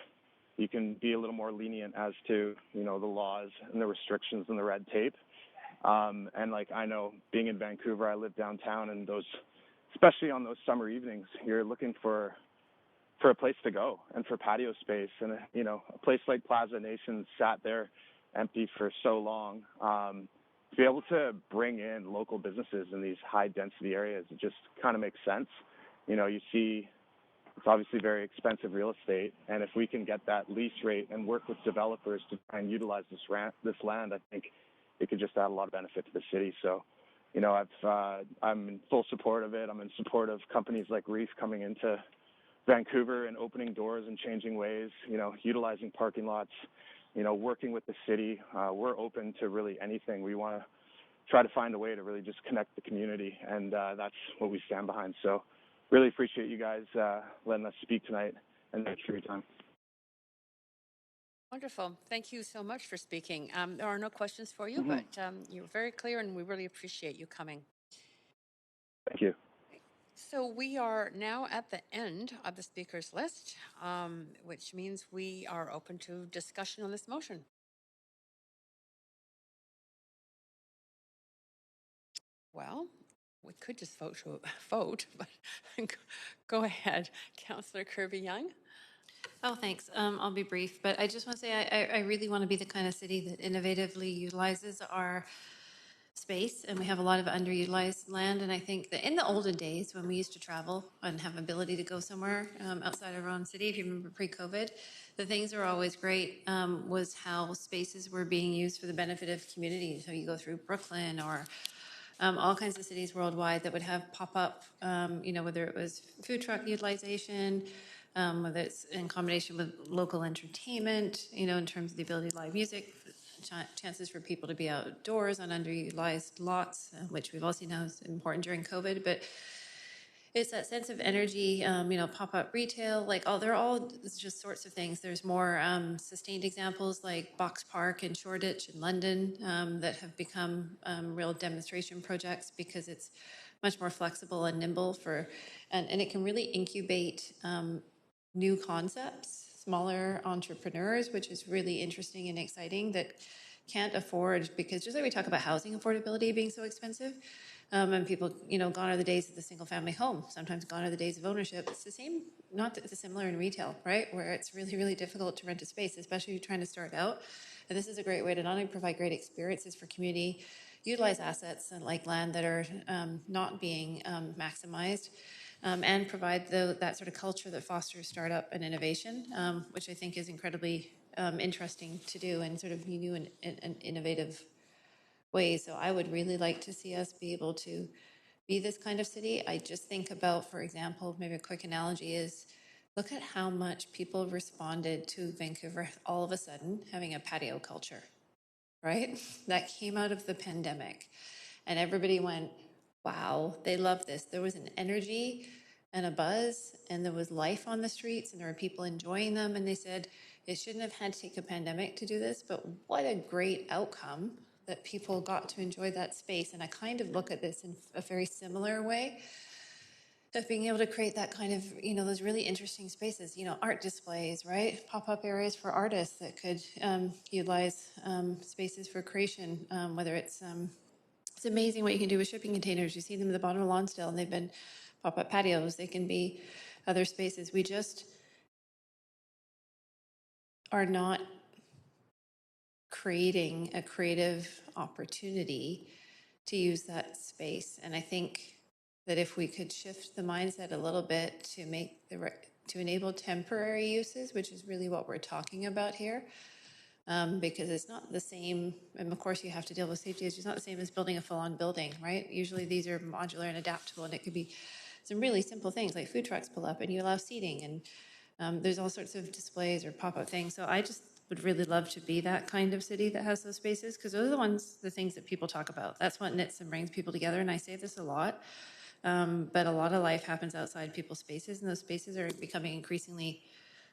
be a little more lenient as to, the laws and the restrictions and the red tape. And I know being in Vancouver, I live downtown, and especially on those summer evenings, you're looking for a place to go and for patio space. And, a place like Plaza Nation sat there empty for so long. To be able to bring in local businesses in these high density areas, it just kind of makes sense. You see it's obviously very expensive real estate, and if we can get that lease rate and work with developers to try and utilize this land, I think it could just add a lot of benefit to the city. So, I'm in full support of it. I'm in support of companies like Reef coming into Vancouver and opening doors and changing ways, utilizing parking lots, working with the city. We're open to really anything. We want to try to find a way to really just connect the community, and that's what we stand behind. So really appreciate you guys letting us speak tonight, and thanks for your time. Wonderful. Thank you so much for speaking. There are no questions for you, but you were very clear, and we really appreciate you coming. Thank you. So we are now at the end of the speakers list, which means we are open to discussion on this motion. Well, we could just vote, but go ahead, Councillor Kirby-Yung. Oh, thanks. I'll be brief, but I just want to say I really want to be the kind of city that innovatively utilizes our space, and we have a lot of underutilized land. And I think that in the olden days, when we used to travel and have ability to go somewhere outside of our own city, if you remember pre-COVID, the things that were always great was how spaces were being used for the benefit of community. So you go through Brooklyn or all kinds of cities worldwide that would have pop-up, whether it was food truck utilization, whether it's in combination with local entertainment, in terms of the ability to live music, chances for people to be outdoors on underutilized lots, which we've all seen now is important during COVID. But it's that sense of energy, pop-up retail, they're all just sorts of things. There's more sustained examples like Box Park and Shoreditch in London that have become real demonstration projects because it's much more flexible and nimble and it can really incubate new concepts, smaller entrepreneurs, which is really interesting and exciting that can't afford, because just like we talk about housing affordability being so expensive, and people, gone are the days of the single family home, sometimes gone are the days of ownership. It's the same, not dissimilar in retail, right? Where it's really, really difficult to rent a space, especially if you're trying to start out. And this is a great way to not only provide great experiences for community, utilize assets like land that are not being maximized, and provide that sort of culture that fosters startup and innovation, which I think is incredibly interesting to do in sort of new and innovative ways. So I would really like to see us be able to be this kind of city. I just think about, for example, maybe a quick analogy is look at how much people responded to Vancouver all of a sudden having a patio culture, right? That came out of the pandemic. And everybody went, wow, they love this. There was an energy and a buzz, and there was life on the streets, and there were people enjoying them. And they said, it shouldn't have had to take a pandemic to do this, but what a great outcome that people got to enjoy that space. And I kind of look at this in a very similar way of being able to create that kind of, those really interesting spaces, art displays, right? Pop-up areas for artists that could utilize spaces for creation, whether it's amazing what you can do with shipping containers. You see them at the bottom of Lonsdale, and they've been pop-up patios. They can be other spaces. We just are not creating a creative opportunity to use that space. And I think that if we could shift the mindset a little bit to make to enable temporary uses, which is really what we're talking about here, because it's not the same, and of course you have to deal with safety issues, it's not the same as building a full-on building, right? Usually these are modular and adaptable, and it could be some really simple things like food trucks pull up and you allow seating, and there's all sorts of displays or pop-up things. So I just would really love to be that kind of city that has those spaces, because those are the things that people talk about. That's what knits and brings people together, and I say this a lot. But a lot of life happens outside people's spaces, and those spaces are becoming increasingly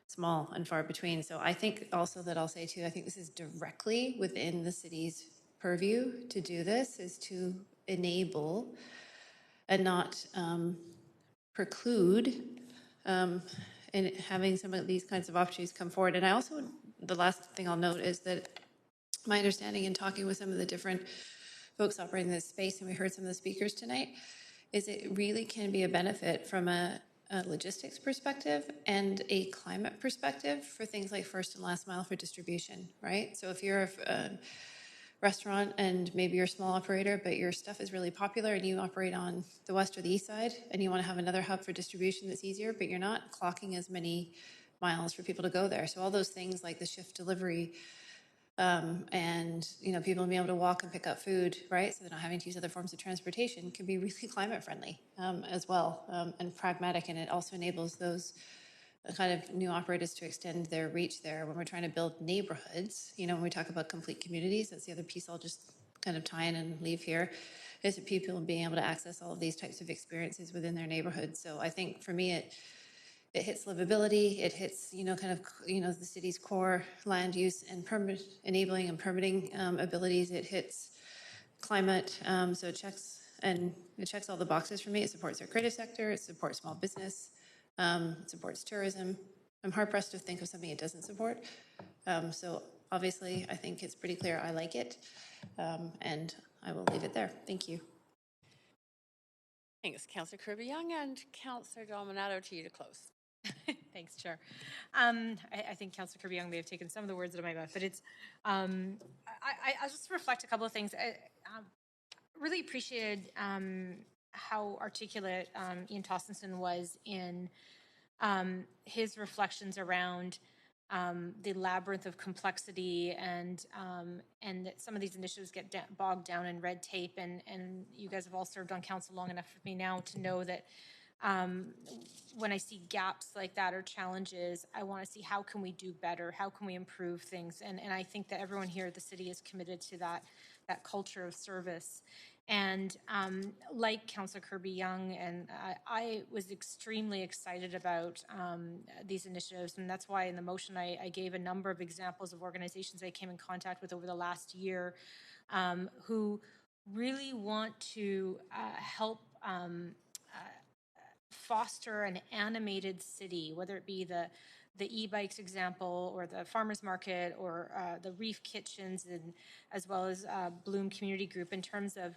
small and far between. So I think also that I'll say too, I think this is directly within the city's purview to do this, is to enable and not preclude in having some of these kinds of opportunities come forward. And I also, the last thing I'll note is that my understanding in talking with some of the different folks operating this space, and we heard some of the speakers tonight, is it really can be a benefit from a logistics perspective and a climate perspective for things like first and last mile for distribution, right? So if you're a restaurant and maybe you're a small operator, but your stuff is really popular and you operate on the west or the east side and you want to have another hub for distribution that's easier, but you're not clocking as many miles for people to go there. So all those things like the shift delivery, and people being able to walk and pick up food, right? So they're not having to use other forms of transportation, can be really climate friendly as well, and pragmatic. And it also enables those kind of new operators to extend their reach there. When we're trying to build neighborhoods, when we talk about complete communities, that's the other piece I'll just kind of tie in and leave here, is that people being able to access all of these types of experiences within their neighborhood. So I think for me, it hits livability, it hits, the city's core land use and enabling and permitting abilities. It hits climate, so it checks all the boxes for me. It supports our creative sector, it supports small business, it supports tourism. I'm hard pressed to think of something it doesn't support. So obviously, I think it's pretty clear I like it, and I will leave it there. Thank you. Thanks, Councillor Kirby-Yung, and Councillor Dominato, to you to close. Thanks, Chair. I think Councillor Kirby-Yung may have taken some of the words out of my mouth, but it's, I'll just reflect a couple of things. I really appreciated how articulate Ian Tossinson was in his reflections around the labyrinth of complexity and that some of these initiatives get bogged down in red tape. And you guys have all served on council long enough for me now to know that when I see gaps like that or challenges, I want to see how can we do better, how can we improve things, and I think that everyone here at the city is committed to that culture of service. And like Councillor Kirby-Yung, and I was extremely excited about these initiatives, and that's why in the motion I gave a number of examples of organizations I came in contact with over the last year who really want to help foster an animated city, whether it be the e-bikes example or the farmers market or the Reef Kitchens, and as well as Bloom Community Group, in terms of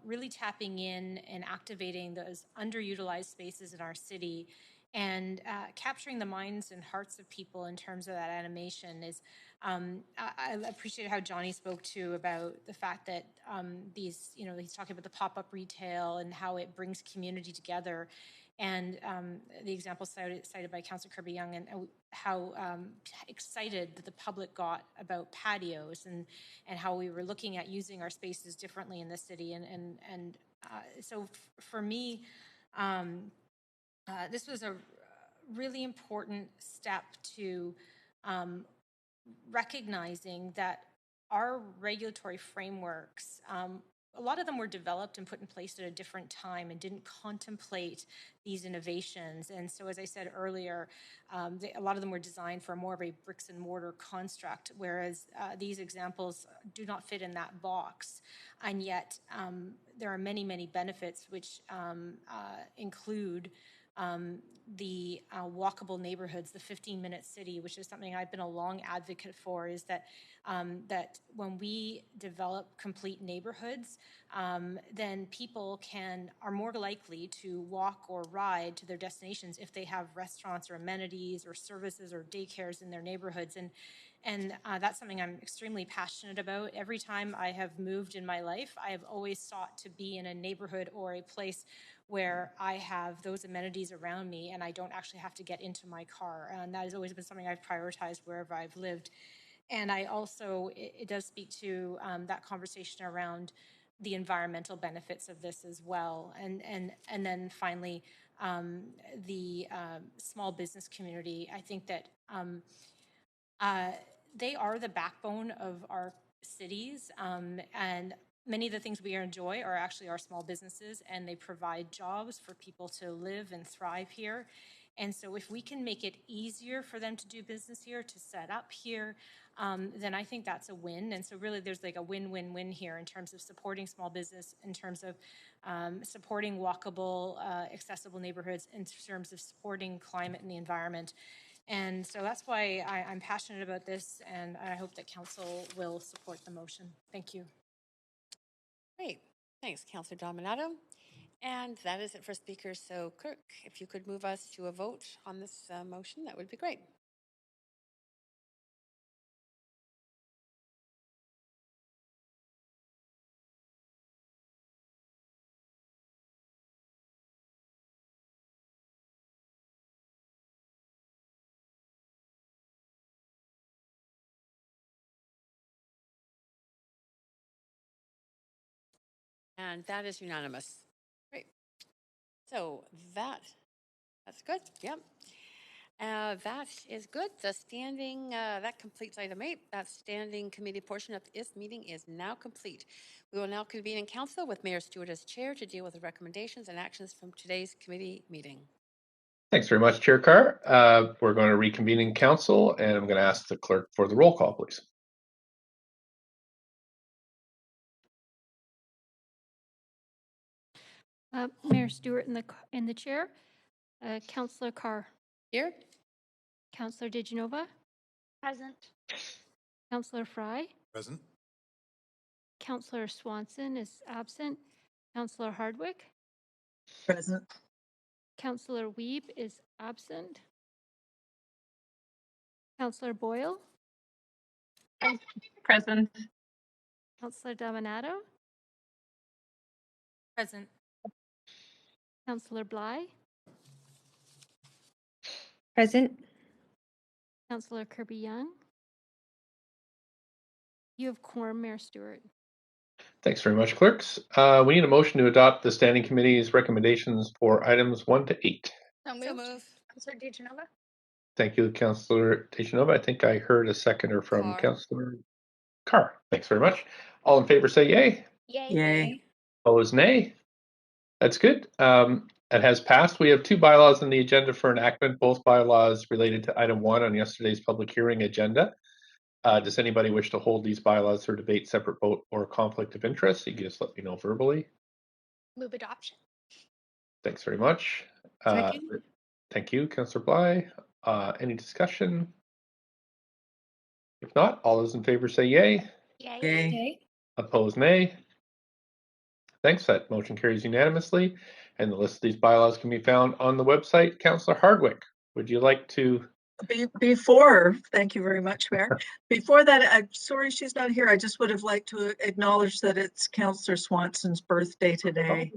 really tapping in and activating those underutilized spaces in our city and capturing the minds and hearts of people in terms of that animation. Is I appreciate how Johnny spoke to about the fact that these, he's talking about the pop-up retail and how it brings community together. And the example cited by Councillor Kirby-Yung, and how excited that the public got about patios and how we were looking at using our spaces differently in the city. And so for me, this was a really important step to recognizing that our regulatory frameworks, a lot of them were developed and put in place at a different time and didn't contemplate these innovations. And so, as I said earlier, a lot of them were designed for more of a bricks and mortar construct, whereas these examples do not fit in that box. And yet, there are many, many benefits which include the walkable neighborhoods, the 15-minute city, which is something I've been a long advocate for, is that that when we develop complete neighborhoods, then people are more likely to walk or ride to their destinations if they have restaurants or amenities or services or daycares in their neighborhoods. And that's something I'm extremely passionate about. Every time I have moved in my life, I have always sought to be in a neighborhood or a place where I have those amenities around me and I don't actually have to get into my car. And that has always been something I've prioritized wherever I've lived. And I also, it does speak to that conversation around the environmental benefits of this as well. And then finally, the small business community. I think that they are the backbone of our cities, and many of the things we enjoy are actually our small businesses, and they provide jobs for people to live and thrive here. And so if we can make it easier for them to do business here, to set up here, then I think that's a win. And so really there's like a win-win-win here in terms of supporting small business, in terms of supporting walkable, accessible neighborhoods, in terms of supporting climate and the environment. And so that's why I'm passionate about this, and I hope that council will support the motion. Thank you. Great. Thanks, Councillor Dominato. And that is it for speakers. So clerk, if you could move us to a vote on this motion, that would be great. And that is unanimous. Great. So that's good. Yep. That is good. The standing, that completes item 8. That standing committee portion of this meeting is now complete. We will now convene in council with Mayor Stewart as chair to deal with the recommendations and actions from today's committee meeting. Thanks very much, Chair Carr. We're going to reconvene in council, and I'm going to ask the clerk for the roll call, please. Mayor Stewart in the chair. Councillor Carr. Here. Councillor DeGenova. Present. Councillor Fry. Present. Councillor Swanson is absent. Councillor Hardwick. Present. Councillor Wiebe is absent. Councillor Boyle. Present. Councillor Dominato. Present. Councillor Bly. Present. Councillor Kirby-Yung. You have quorum, Mayor Stewart. Thanks very much, clerks. We need a motion to adopt the standing committee's recommendations for items 1 to 8. So move. Councillor DeGenova. Thank you, Councillor DeGenova. I think I heard a seconder from Councillor Carr. Thanks very much. All in favor say yay. Yay. Yay. Opposed, nay. That's good. It has passed. We have 2 bylaws on the agenda for enactment, both bylaws related to item 1 on yesterday's public hearing agenda. Does anybody wish to hold these bylaws for debate, separate vote, or conflict of interest? You can just let me know verbally. Move adoption. Thanks very much. Second. Thank you, Councillor Bly. Any discussion? If not, all those in favor say yay. Yay. Yay. Opposed, nay. Thanks. That motion carries unanimously. And the list of these bylaws can be found on the website. Councillor Hardwick, would you like to? Before, thank you very much, Mayor. Before that, I'm sorry she's not here. I just would have liked to acknowledge that it's Councillor Swanson's birthday today.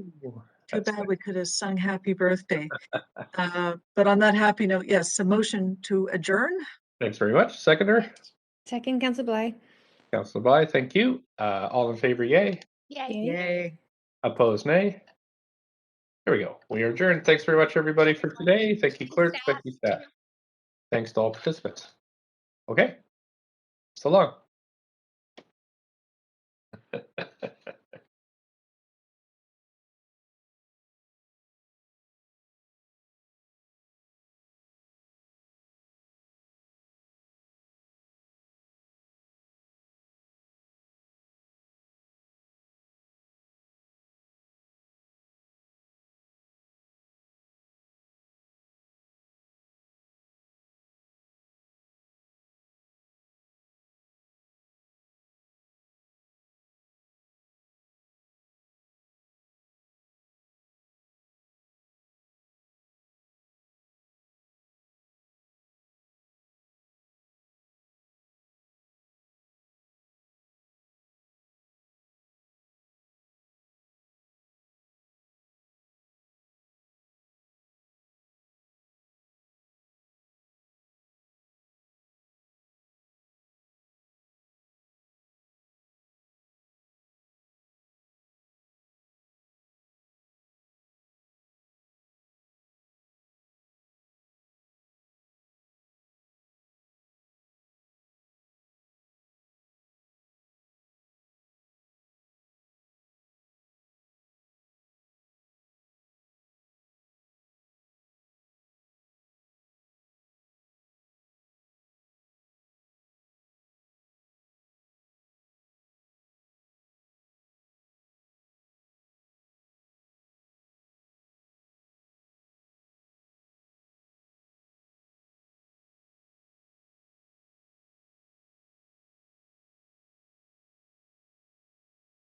Too bad we could have sung happy birthday. But on that happy note, yes, a motion to adjourn. Thanks very much. Seconder? Second, Councillor Bly. Councillor Bly, thank you. All in favor, yay. Yay. Yay. Opposed, nay. There we go. We are adjourned. Thanks very much, everybody, for today. Thank you, clerk. Thank you, staff. Thanks to all participants. Okay. So long.